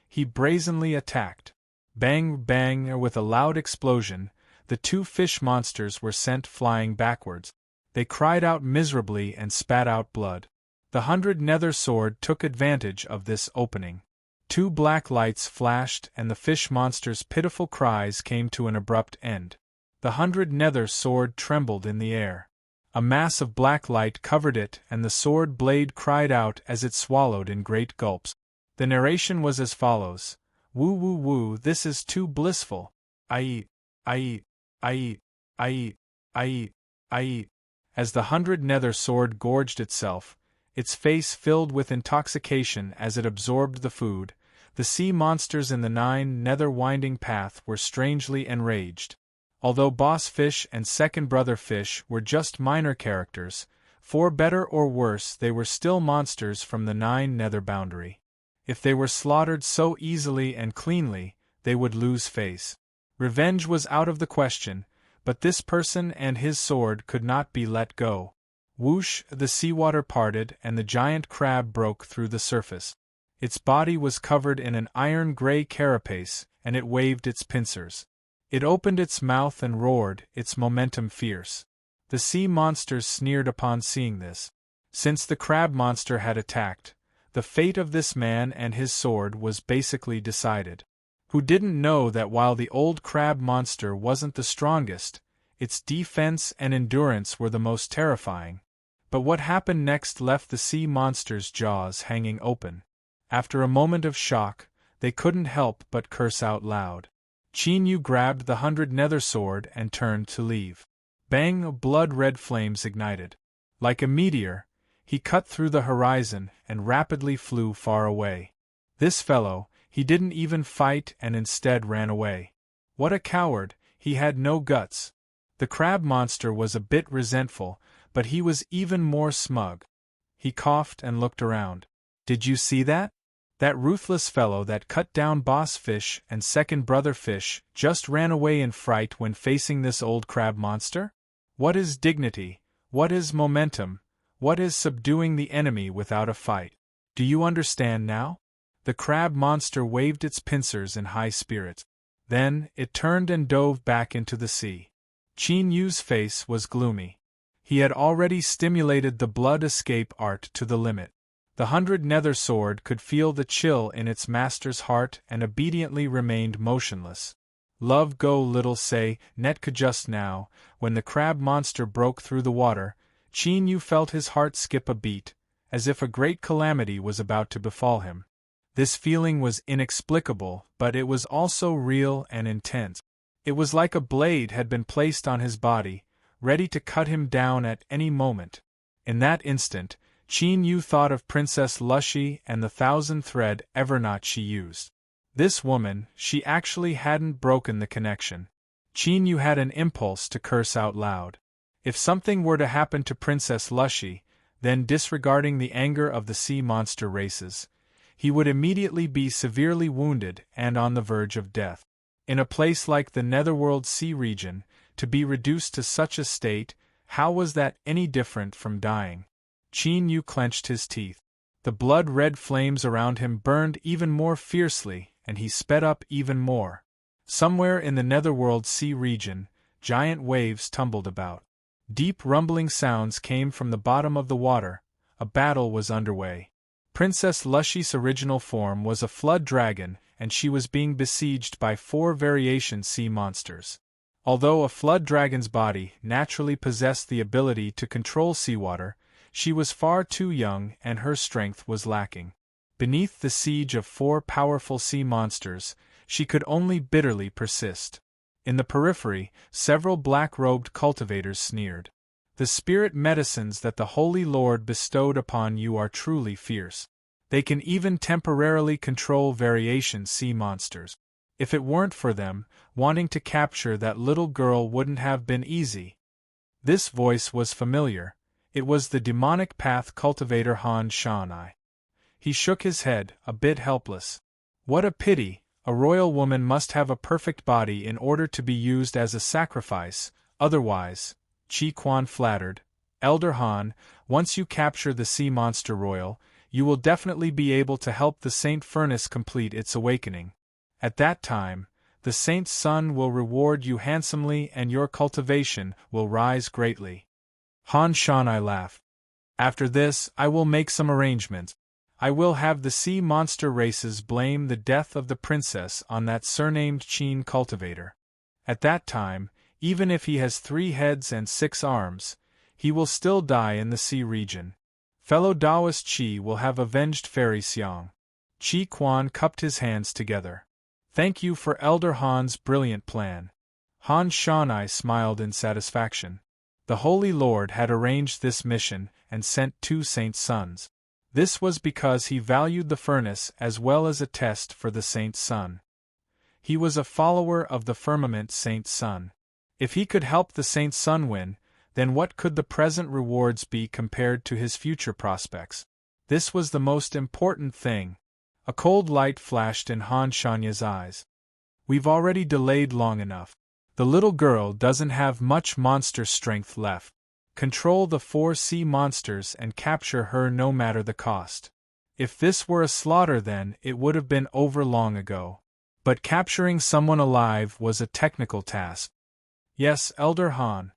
he brazenly attacked. Bang, bang, with a loud explosion, the two fish monsters were sent flying backwards. They cried out miserably and spat out blood. The 100 Nether Sword took advantage of this opening. Two black lights flashed and the fish monster's pitiful cries came to an abrupt end. The 100 Nether Sword trembled in the air. A mass of black light covered it and the sword blade cried out as it swallowed in great gulps. The narration was as follows. Woo woo woo, this is too blissful. I eat, I eat, I eat, I eat, I eat, I eat. As the 100 Nether Sword gorged itself, its face filled with intoxication as it absorbed the food, the sea monsters in the 9 Nether Winding Path were strangely enraged. Although Boss Fish and Second Brother Fish were just minor characters, for better or worse they were still monsters from the 9 nether boundary. If they were slaughtered so easily and cleanly, they would lose face. Revenge was out of the question, but this person and his sword could not be let go. Whoosh, the seawater parted and the giant crab broke through the surface. Its body was covered in an iron-gray carapace, and it waved its pincers. It opened its mouth and roared, its momentum fierce. The sea monsters sneered upon seeing this. Since the crab monster had attacked, the fate of this man and his sword was basically decided. Who didn't know that while the old crab monster wasn't the strongest, its defense and endurance were the most terrifying? But what happened next left the sea monster's jaws hanging open. After a moment of shock, they couldn't help but curse out loud. Chin-yu grabbed the 100 nether sword and turned to leave. Bang! Blood-red flames ignited. Like a meteor, he cut through the horizon and rapidly flew far away. This fellow, he didn't even fight and instead ran away. What a coward, he had no guts. The crab monster was a bit resentful, but he was even more smug. He coughed and looked around. Did you see that? That ruthless fellow that cut down Boss Fish and Second Brother Fish just ran away in fright when facing this old crab monster? What is dignity? What is momentum? What is subduing the enemy without a fight? Do you understand now? The crab monster waved its pincers in high spirits. Then, it turned and dove back into the sea. Chin-yu's face was gloomy. He had already stimulated the blood escape art to the limit. The 100 nether sword could feel the chill in its master's heart and obediently remained motionless. Love go little say, Netka just now, when the crab monster broke through the water, Chin-yu felt his heart skip a beat, as if a great calamity was about to befall him. This feeling was inexplicable, but it was also real and intense. It was like a blade had been placed on his body, ready to cut him down at any moment. In that instant, Chin-yu thought of Princess Lushy and the 1,000-thread everknot she used. This woman, she actually hadn't broken the connection. Chin-yu had an impulse to curse out loud. If something were to happen to Princess Lushy, then disregarding the anger of the sea monster races, he would immediately be severely wounded and on the verge of death. In a place like the Netherworld Sea region, to be reduced to such a state, how was that any different from dying? Chin-yu clenched his teeth. The blood-red flames around him burned even more fiercely, and he sped up even more. Somewhere in the Netherworld Sea region, giant waves tumbled about. Deep rumbling sounds came from the bottom of the water. A battle was underway. Princess Lushy's original form was a flood dragon, and she was being besieged by 4 variation sea monsters. Although a flood dragon's body naturally possessed the ability to control seawater, she was far too young and her strength was lacking. Beneath the siege of 4 powerful sea monsters, she could only bitterly persist. In the periphery, several black-robed cultivators sneered. The spirit medicines that the Holy Lord bestowed upon you are truly fierce. They can even temporarily control variation sea monsters. If it weren't for them, wanting to capture that little girl wouldn't have been easy. This voice was familiar. It was the demonic path cultivator Han Shanai. He shook his head, a bit helpless. What a pity, a royal woman must have a perfect body in order to be used as a sacrifice, otherwise, Chi Quan flattered, Elder Han, once you capture the sea monster royal, you will definitely be able to help the Saint Furnace complete its awakening. At that time, the Saint's Son will reward you handsomely and your cultivation will rise greatly. Han Shanai laughed. After this, I will make some arrangements. I will have the sea monster races blame the death of the princess on that surnamed Qin cultivator. At that time, even if he has 3 heads and 6 arms, he will still die in the sea region. Fellow Taoist Qi will have avenged Fairy Xiang. Qi Quan cupped his hands together. Thank you for Elder Han's brilliant plan. Han Shanai smiled in satisfaction. The Holy Lord had arranged this mission and sent 2 saint sons. This was because he valued the furnace as well as a test for the Saint's Son. He was a follower of the firmament Saint's Son. If he could help the Saint Sun win, then what could the present rewards be compared to his future prospects? This was the most important thing. A cold light flashed in Han Shanya's eyes. We've already delayed long enough. The little girl doesn't have much monster strength left. Control the 4 sea monsters and capture her no matter the cost. If this were a slaughter, then it would have been over long ago. But capturing someone alive was a technical task. Yes, Elder Han.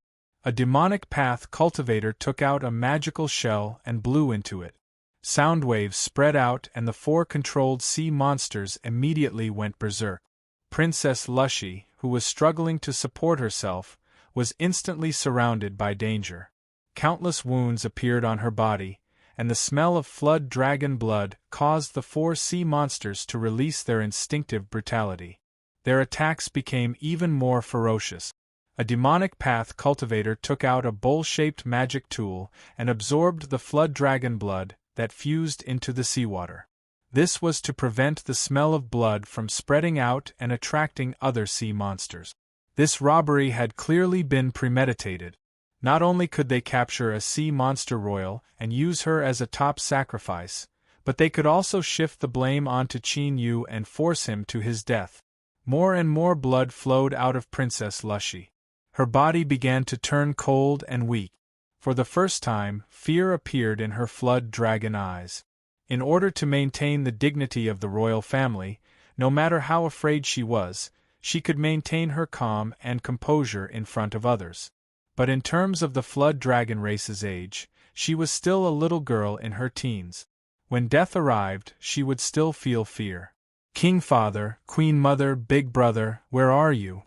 A demonic path cultivator took out a magical shell and blew into it. Sound waves spread out and the 4 controlled sea monsters immediately went berserk. Princess Lushy, who was struggling to support herself, was instantly surrounded by danger. Countless wounds appeared on her body, and the smell of flood dragon blood caused the 4 sea monsters to release their instinctive brutality. Their attacks became even more ferocious. A demonic path cultivator took out a bowl-shaped magic tool and absorbed the flood dragon blood that fused into the seawater. This was to prevent the smell of blood from spreading out and attracting other sea monsters. This robbery had clearly been premeditated. Not only could they capture a sea monster royal and use her as a top sacrifice, but they could also shift the blame onto Qin Yu and force him to his death. More and more blood flowed out of Princess Lushy. Her body began to turn cold and weak. For the first time, fear appeared in her flood dragon eyes. In order to maintain the dignity of the royal family, no matter how afraid she was, she could maintain her calm and composure in front of others. But in terms of the flood dragon race's age, she was still a little girl in her teens. When death arrived, she would still feel fear. King Father, Queen Mother, Big Brother, where are you?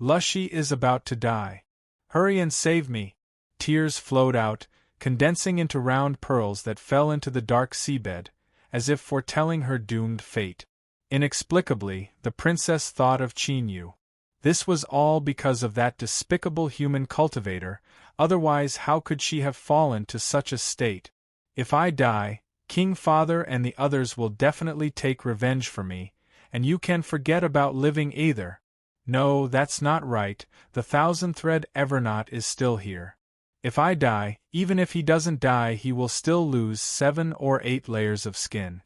Lushy is about to die. Hurry and save me. Tears flowed out, condensing into round pearls that fell into the dark seabed, as if foretelling her doomed fate. Inexplicably, the princess thought of Qin Yu. This was all because of that despicable human cultivator, otherwise how could she have fallen to such a state? If I die, King Father and the others will definitely take revenge for me, and you can forget about living either. No, that's not right, the thousand-thread Everknot is still here. If I die, even if he doesn't die, he will still lose 7 or 8 layers of skin.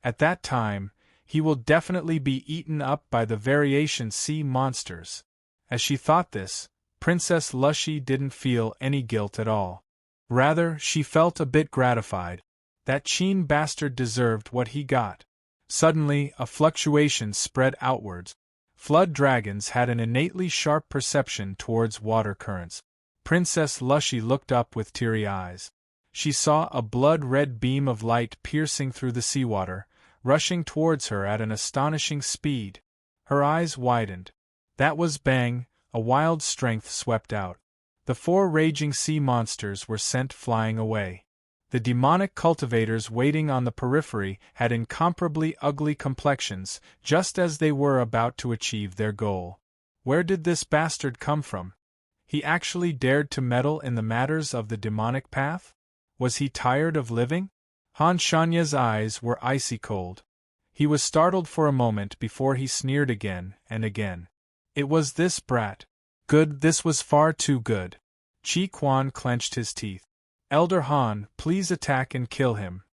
At that time, he will definitely be eaten up by the variation sea monsters. As she thought this, Princess Lushy didn't feel any guilt at all. Rather, she felt a bit gratified. That Qin bastard deserved what he got. Suddenly, a fluctuation spread outwards. Flood dragons had an innately sharp perception towards water currents. Princess Lushy looked up with teary eyes. She saw a blood-red beam of light piercing through the seawater, rushing towards her at an astonishing speed. Her eyes widened. That was bang, a wild strength swept out. The 4 raging sea monsters were sent flying away. The demonic cultivators waiting on the periphery had incomparably ugly complexions, just as they were about to achieve their goal. Where did this bastard come from? He actually dared to meddle in the matters of the demonic path? Was he tired of living? Han Shanya's eyes were icy cold. He was startled for a moment before he sneered again and again. It was this brat. Good, this was far too good. Chi Quan clenched his teeth. Elder Han, please attack and kill him.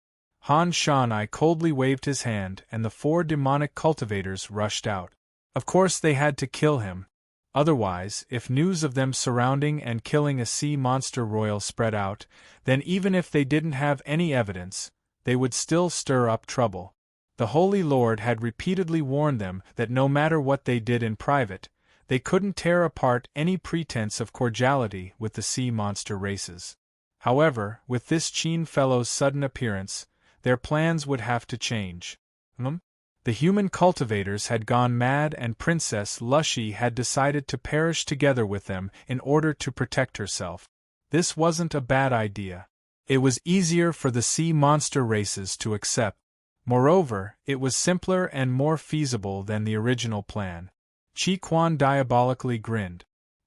Han Shanai coldly waved his hand and the 4 demonic cultivators rushed out. Of course they had to kill him. Otherwise, if news of them surrounding and killing a sea monster royal spread out, then even if they didn't have any evidence, they would still stir up trouble. The Holy Lord had repeatedly warned them that no matter what they did in private, they couldn't tear apart any pretense of cordiality with the sea monster races. However, with this Qin fellow's sudden appearance, their plans would have to change. The human cultivators had gone mad and Princess Lushy had decided to perish together with them in order to protect herself. This wasn't a bad idea. It was easier for the sea monster races to accept. Moreover, it was simpler and more feasible than the original plan. Chi Quan diabolically grinned.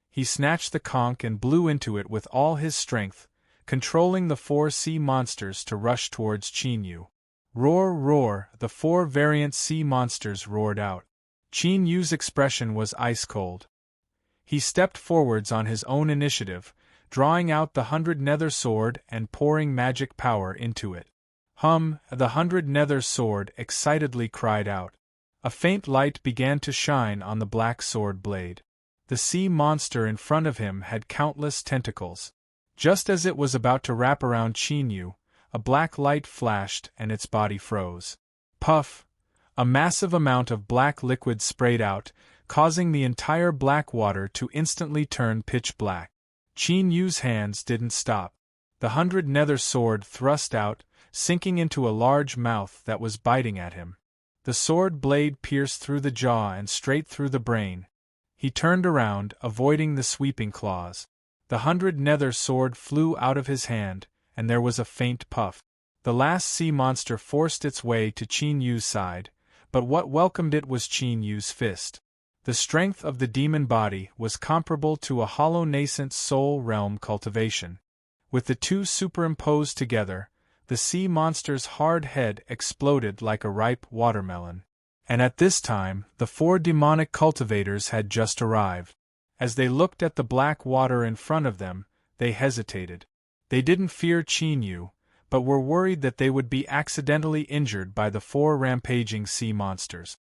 He snatched the conch and blew into it with all his strength, controlling the 4 sea monsters to rush towards Qin Yu. Roar, roar, the 4 variant sea monsters roared out. Qin Yu's expression was ice-cold. He stepped forwards on his own initiative, drawing out the 100 nether sword and pouring magic power into it. The 100 nether sword excitedly cried out. A faint light began to shine on the black sword blade. The sea monster in front of him had countless tentacles. Just as it was about to wrap around Qin Yu, a black light flashed and its body froze. Puff! A massive amount of black liquid sprayed out, causing the entire black water to instantly turn pitch black. Qin Yu's hands didn't stop. The 100 nether sword thrust out, sinking into a large mouth that was biting at him. The sword blade pierced through the jaw and straight through the brain. He turned around, avoiding the sweeping claws. The 100 nether sword flew out of his hand, and there was a faint puff. The last sea monster forced its way to Qin Yu's side, but what welcomed it was Qin Yu's fist. The strength of the demon body was comparable to a hollow nascent soul realm cultivation. With the two superimposed together, the sea monster's hard head exploded like a ripe watermelon. And at this time, the 4 demonic cultivators had just arrived. As they looked at the black water in front of them, they hesitated. They didn't fear Qin Yu, but were worried that they would be accidentally injured by the 4 rampaging sea monsters.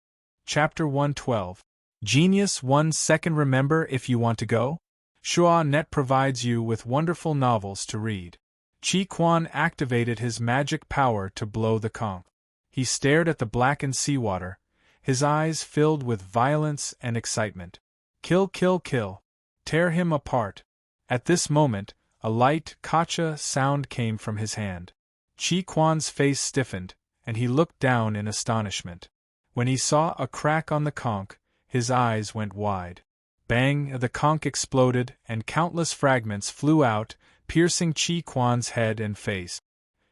Chapter 112. Genius 1 second. Remember, if you want to go? Shua Net provides you with wonderful novels to read. Qi Quan activated his magic power to blow the conch. He stared at the blackened seawater, his eyes filled with violence and excitement. Kill, kill, kill. Tear him apart. At this moment, a light kacha sound came from his hand. Qi Quan's face stiffened, and he looked down in astonishment. When he saw a crack on the conch, his eyes went wide. Bang! The conch exploded, and countless fragments flew out, piercing Qi Quan's head and face.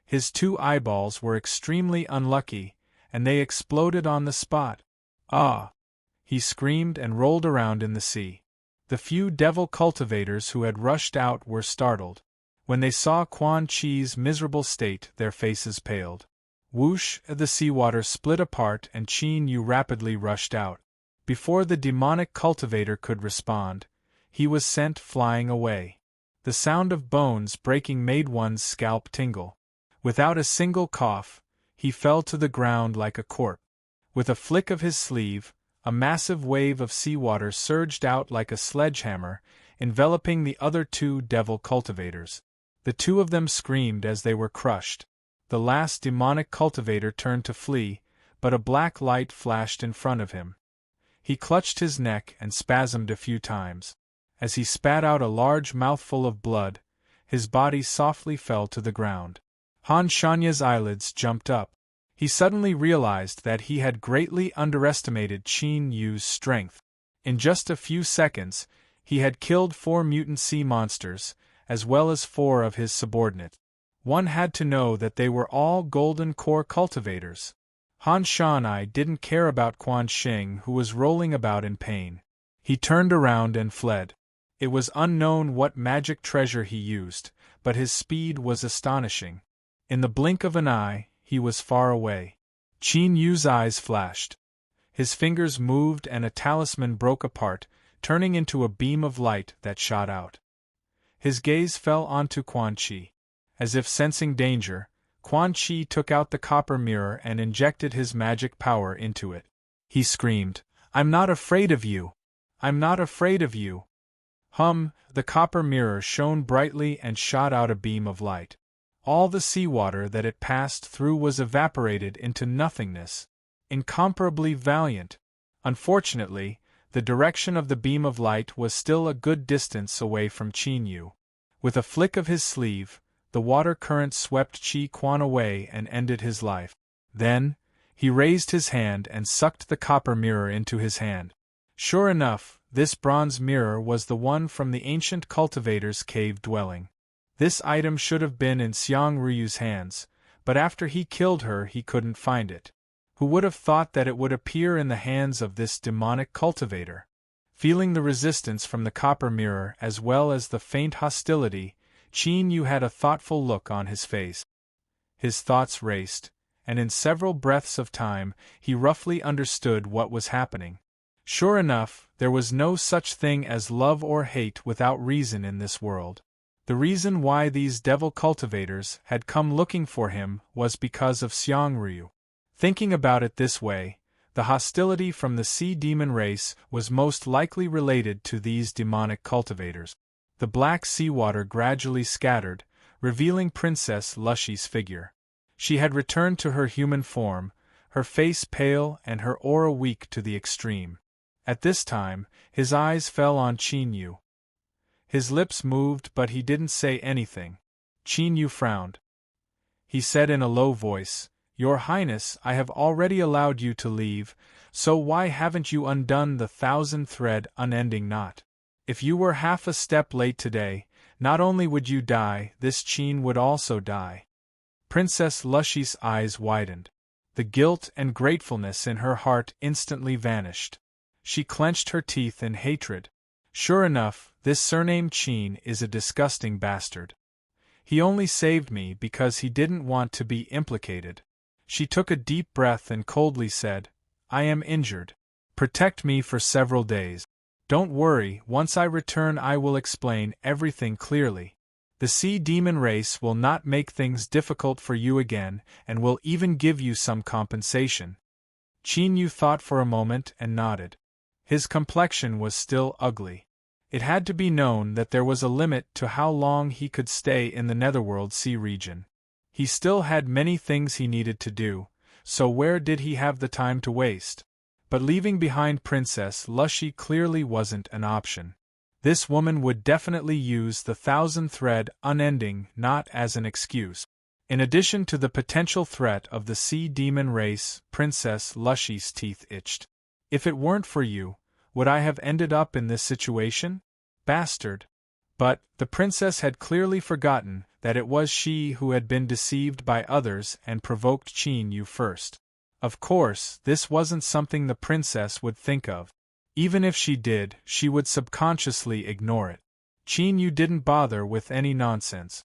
His 2 eyeballs were extremely unlucky, and they exploded on the spot. Ah! He screamed and rolled around in the sea. The few devil cultivators who had rushed out were startled. When they saw Quan Chi's miserable state, their faces paled. Whoosh! The seawater split apart and Qin Yu rapidly rushed out. Before the demonic cultivator could respond, he was sent flying away. The sound of bones breaking made one's scalp tingle. Without a single cough, he fell to the ground like a corpse. With a flick of his sleeve, a massive wave of seawater surged out like a sledgehammer, enveloping the other 2 devil cultivators. The 2 of them screamed as they were crushed. The last demonic cultivator turned to flee, but a black light flashed in front of him. He clutched his neck and spasmed a few times. As he spat out a large mouthful of blood, his body softly fell to the ground. Han Shanya's eyelids jumped up. He suddenly realized that he had greatly underestimated Qin Yu's strength. In just a few seconds, he had killed 4 mutant sea monsters, as well as 4 of his subordinates. One had to know that they were all golden core cultivators. Han Shanai didn't care about Quan Xing, who was rolling about in pain. He turned around and fled. It was unknown what magic treasure he used, but his speed was astonishing. In the blink of an eye, he was far away. Qin Yu's eyes flashed. His fingers moved and a talisman broke apart, turning into a beam of light that shot out. His gaze fell onto Quan Chi. As if sensing danger, Quan Chi took out the copper mirror and injected his magic power into it. He screamed, "I'm not afraid of you! I'm not afraid of you!" The copper mirror shone brightly and shot out a beam of light. All the seawater that it passed through was evaporated into nothingness. Incomparably valiant. Unfortunately, the direction of the beam of light was still a good distance away from Qin Yu. With a flick of his sleeve, the water current swept Qi Quan away and ended his life. Then, he raised his hand and sucked the copper mirror into his hand. Sure enough, this bronze mirror was the one from the ancient cultivator's cave dwelling. This item should have been in Xiang Ryu's hands, but after he killed her he couldn't find it. Who would have thought that it would appear in the hands of this demonic cultivator? Feeling the resistance from the copper mirror as well as the faint hostility, Qin Yu had a thoughtful look on his face. His thoughts raced, and in several breaths of time he roughly understood what was happening. Sure enough, there was no such thing as love or hate without reason in this world. The reason why these devil cultivators had come looking for him was because of Xiangryu. Thinking about it this way, the hostility from the sea demon race was most likely related to these demonic cultivators. The black seawater gradually scattered, revealing Princess Lushy's figure. She had returned to her human form, her face pale and her aura weak to the extreme. At this time, his eyes fell on Qin Yu. His lips moved but he didn't say anything. Qin Yu frowned. He said in a low voice, "Your Highness, I have already allowed you to leave, so why haven't you undone the 1,000-thread unending knot? If you were half a step late today, not only would you die, this Qin would also die." Princess Lushy's eyes widened. The guilt and gratefulness in her heart instantly vanished. She clenched her teeth in hatred. Sure enough, this surnamed Qin is a disgusting bastard. He only saved me because he didn't want to be implicated. She took a deep breath and coldly said, "I am injured. Protect me for several days. Don't worry, once I return I will explain everything clearly. The sea demon race will not make things difficult for you again and will even give you some compensation." Qin Yu thought for a moment and nodded. His complexion was still ugly. It had to be known that there was a limit to how long he could stay in the Netherworld Sea region. He still had many things he needed to do, so where did he have the time to waste? But leaving behind Princess Lushy clearly wasn't an option. This woman would definitely use the 1,000-thread unending knot as an excuse. In addition to the potential threat of the sea demon race, Princess Lushy's teeth itched. "If it weren't for you, would I have ended up in this situation? Bastard." But the princess had clearly forgotten that it was she who had been deceived by others and provoked Qin Yu first. Of course, this wasn't something the princess would think of. Even if she did, she would subconsciously ignore it. Qin Yu didn't bother with any nonsense.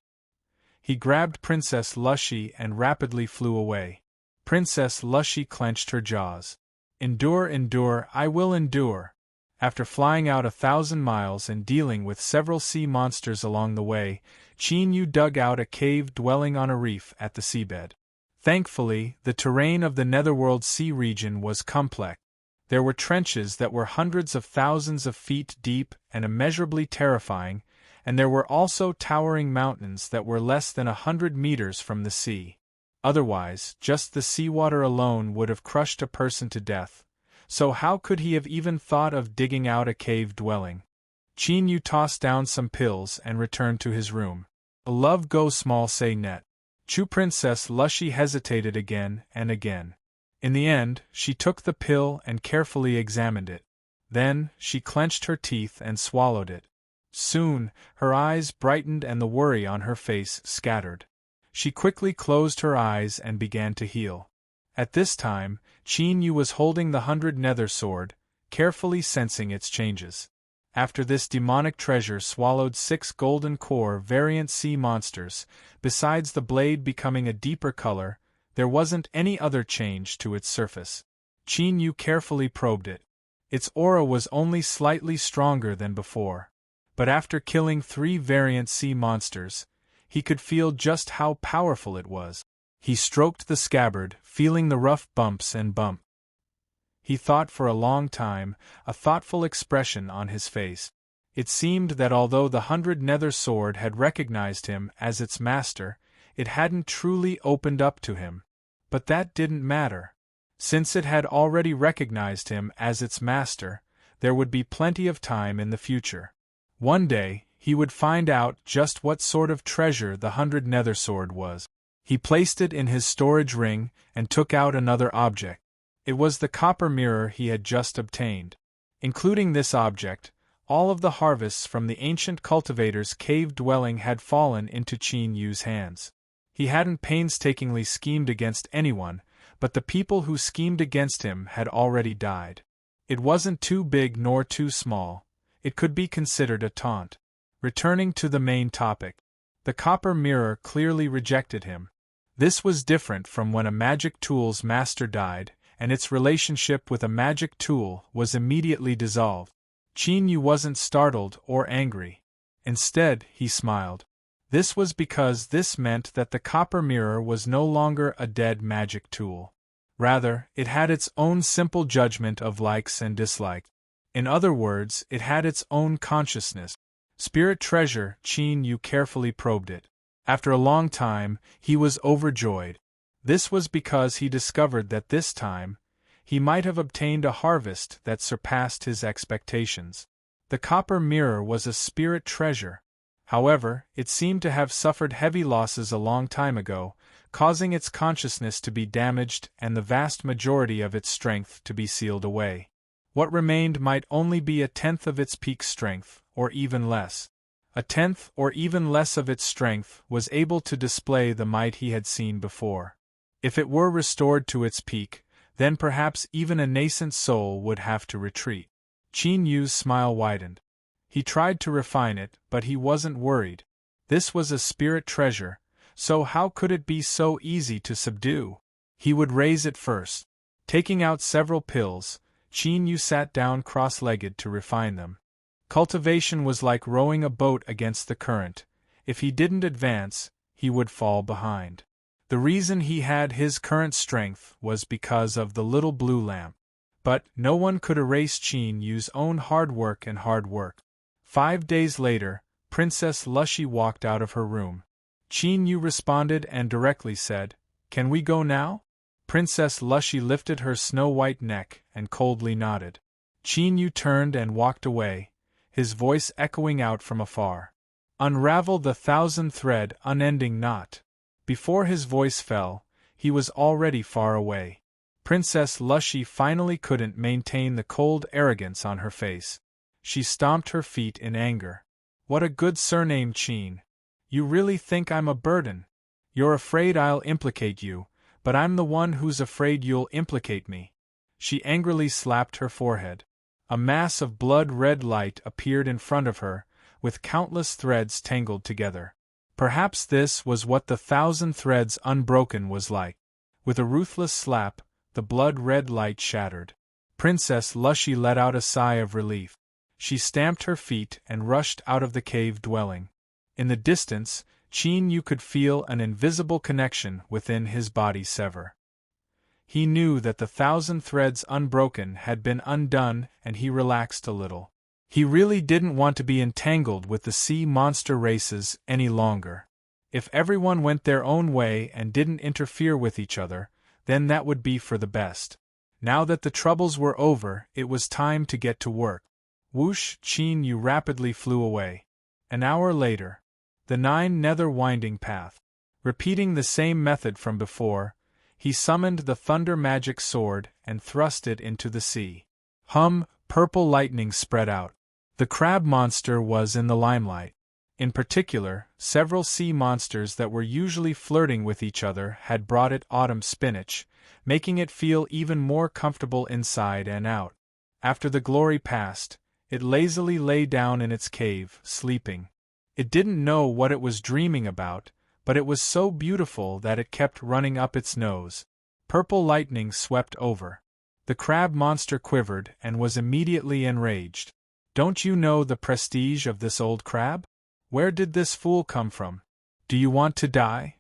He grabbed Princess Lushy and rapidly flew away. Princess Lushy clenched her jaws. "Endure, endure, I will endure." After flying out 1,000 miles and dealing with several sea monsters along the way, Qin Yu dug out a cave dwelling on a reef at the seabed. Thankfully, the terrain of the Netherworld Sea region was complex. There were trenches that were hundreds of thousands of feet deep and immeasurably terrifying, and there were also towering mountains that were less than 100 meters from the sea. Otherwise, just the seawater alone would have crushed a person to death. So how could he have even thought of digging out a cave dwelling? Qin Yu tossed down some pills and returned to his room. "Love go small say net." Princess Lushy hesitated again and again. In the end, she took the pill and carefully examined it. Then, she clenched her teeth and swallowed it. Soon, her eyes brightened and the worry on her face scattered. She quickly closed her eyes and began to heal. At this time, Qin Yu was holding the 100 nether sword, carefully sensing its changes. After this demonic treasure swallowed 6 golden core variant sea monsters, besides the blade becoming a deeper color, there wasn't any other change to its surface. Qin Yu carefully probed it. Its aura was only slightly stronger than before. But after killing 3 variant sea monsters, he could feel just how powerful it was. He stroked the scabbard, feeling the rough bumps and bump. He thought for a long time, a thoughtful expression on his face. It seemed that although the 100 nether sword had recognized him as its master, it hadn't truly opened up to him. But that didn't matter. Since it had already recognized him as its master, there would be plenty of time in the future. One day, he would find out just what sort of treasure the 100 nether sword was. He placed it in his storage ring and took out another object. It was the copper mirror he had just obtained. Including this object, all of the harvests from the ancient cultivator's cave dwelling had fallen into Qin Yu's hands. He hadn't painstakingly schemed against anyone, but the people who schemed against him had already died. It wasn't too big nor too small. It could be considered a taunt. Returning to the main topic, the copper mirror clearly rejected him. This was different from when a magic tool's master died, and its relationship with a magic tool was immediately dissolved. Qin Yu wasn't startled or angry. Instead, he smiled. This was because this meant that the copper mirror was no longer a dead magic tool. Rather, it had its own simple judgment of likes and dislikes. In other words, it had its own consciousness. Spirit treasure, Qin Yu carefully probed it. After a long time, he was overjoyed. This was because he discovered that this time, he might have obtained a harvest that surpassed his expectations. The copper mirror was a spirit treasure. However, it seemed to have suffered heavy losses a long time ago, causing its consciousness to be damaged and the vast majority of its strength to be sealed away. What remained might only be a tenth of its peak strength, or even less. A tenth or even less of its strength was able to display the might he had seen before. If it were restored to its peak, then perhaps even a nascent soul would have to retreat. Qin Yu's smile widened. He tried to refine it, but he wasn't worried. This was a spirit treasure, so how could it be so easy to subdue? He would raise it first. Taking out several pills, Qin Yu sat down cross-legged to refine them. Cultivation was like rowing a boat against the current. If he didn't advance, he would fall behind. The reason he had his current strength was because of the little blue lamp. But no one could erase Qin Yu's own hard work and hard work. 5 days later, Princess Lushy walked out of her room. Qin Yu responded and directly said, "Can we go now?" Princess Lushy lifted her snow-white neck and coldly nodded. Qin Yu turned and walked away, his voice echoing out from afar. "Unravel the thousand-thread, unending knot." Before his voice fell, he was already far away. Princess Lushy finally couldn't maintain the cold arrogance on her face. She stomped her feet in anger. "What a good surname, Qin. You really think I'm a burden? You're afraid I'll implicate you, but I'm the one who's afraid you'll implicate me." She angrily slapped her forehead. A mass of blood-red light appeared in front of her, with countless threads tangled together. Perhaps this was what the thousand threads unbroken was like. With a ruthless slap, the blood-red light shattered. Princess Lushy let out a sigh of relief. She stamped her feet and rushed out of the cave dwelling. In the distance, Qin Yu could feel an invisible connection within his body sever. He knew that the thousand threads unbroken had been undone, and he relaxed a little. He really didn't want to be entangled with the sea monster races any longer. If everyone went their own way and didn't interfere with each other, then that would be for the best. Now that the troubles were over, it was time to get to work. Whoosh! Qin Yu rapidly flew away. An hour later, the 9 nether winding path. Repeating the same method from before, he summoned the thunder magic sword and thrust it into the sea. Purple lightning spread out. The crab monster was in the limelight. In particular, several sea monsters that were usually flirting with each other had brought it autumn spinach, making it feel even more comfortable inside and out. After the glory passed, it lazily lay down in its cave, sleeping. It didn't know what it was dreaming about, but it was so beautiful that it kept running up its nose. Purple lightning swept over. The crab monster quivered and was immediately enraged. "Don't you know the prestige of this old crab? Where did this fool come from? Do you want to die?"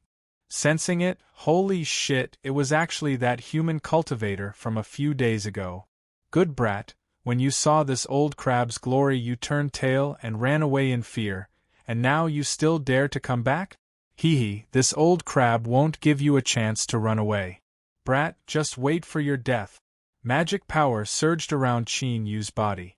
Sensing it, holy shit, it was actually that human cultivator from a few days ago. "Good brat, when you saw this old crab's glory you turned tail and ran away in fear, and now you still dare to come back? Hee, this old crab won't give you a chance to run away. Brat, just wait for your death." Magic power surged around Qin Yu's body.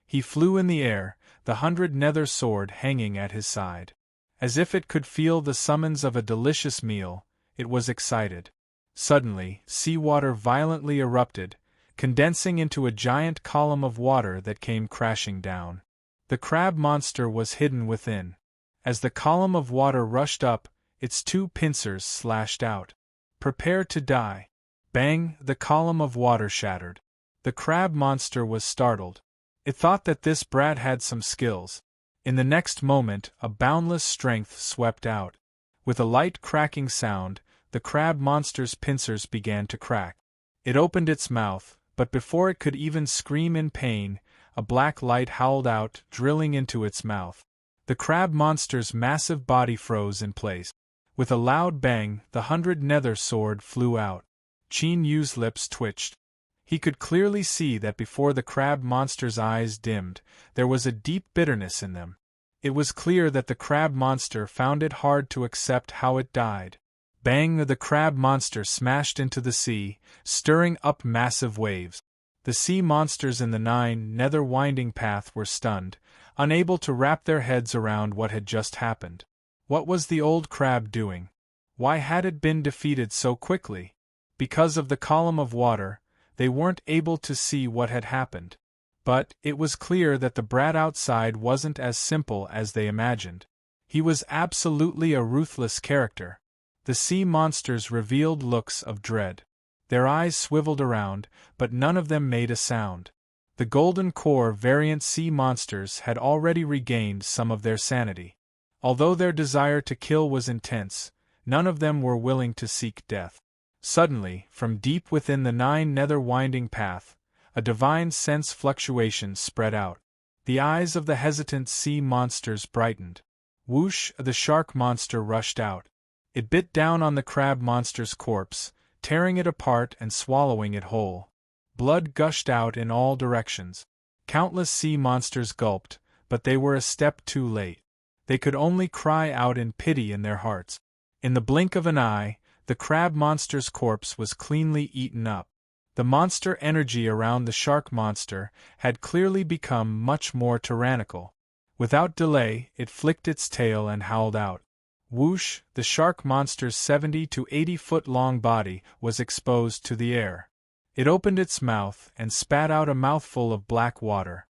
He flew in the air, the 100 nether sword hanging at his side. As if it could feel the summons of a delicious meal, it was excited. Suddenly, seawater violently erupted, condensing into a giant column of water that came crashing down. The crab monster was hidden within. As the column of water rushed up, its 2 pincers slashed out. "Prepare to die." Bang! The column of water shattered. The crab monster was startled. It thought that this brat had some skills. In the next moment, a boundless strength swept out. With a light cracking sound, the crab monster's pincers began to crack. It opened its mouth, but before it could even scream in pain, a black light howled out, drilling into its mouth. The crab monster's massive body froze in place. With a loud bang, the 100 nether sword flew out. Qin Yu's lips twitched. He could clearly see that before the crab monster's eyes dimmed, there was a deep bitterness in them. It was clear that the crab monster found it hard to accept how it died. Bang! The crab monster smashed into the sea, stirring up massive waves. The sea monsters in the 9 nether winding path were stunned, unable to wrap their heads around what had just happened. What was the old crab doing? Why had it been defeated so quickly? Because of the column of water, they weren't able to see what had happened. But it was clear that the brat outside wasn't as simple as they imagined. He was absolutely a ruthless character. The sea monsters revealed looks of dread. Their eyes swiveled around, but none of them made a sound. The Golden Core variant sea monsters had already regained some of their sanity. Although their desire to kill was intense, none of them were willing to seek death. Suddenly, from deep within the 9 nether winding path, a divine sense fluctuation spread out. The eyes of the hesitant sea monsters brightened. Whoosh! The shark monster rushed out. It bit down on the crab monster's corpse, tearing it apart and swallowing it whole. Blood gushed out in all directions. Countless sea monsters gulped, but they were a step too late. They could only cry out in pity in their hearts. In the blink of an eye, the crab monster's corpse was cleanly eaten up. The monster energy around the shark monster had clearly become much more tyrannical. Without delay, it flicked its tail and howled out. Whoosh! The shark monster's 70 to 80 foot long body was exposed to the air. It opened its mouth and spat out a mouthful of black water.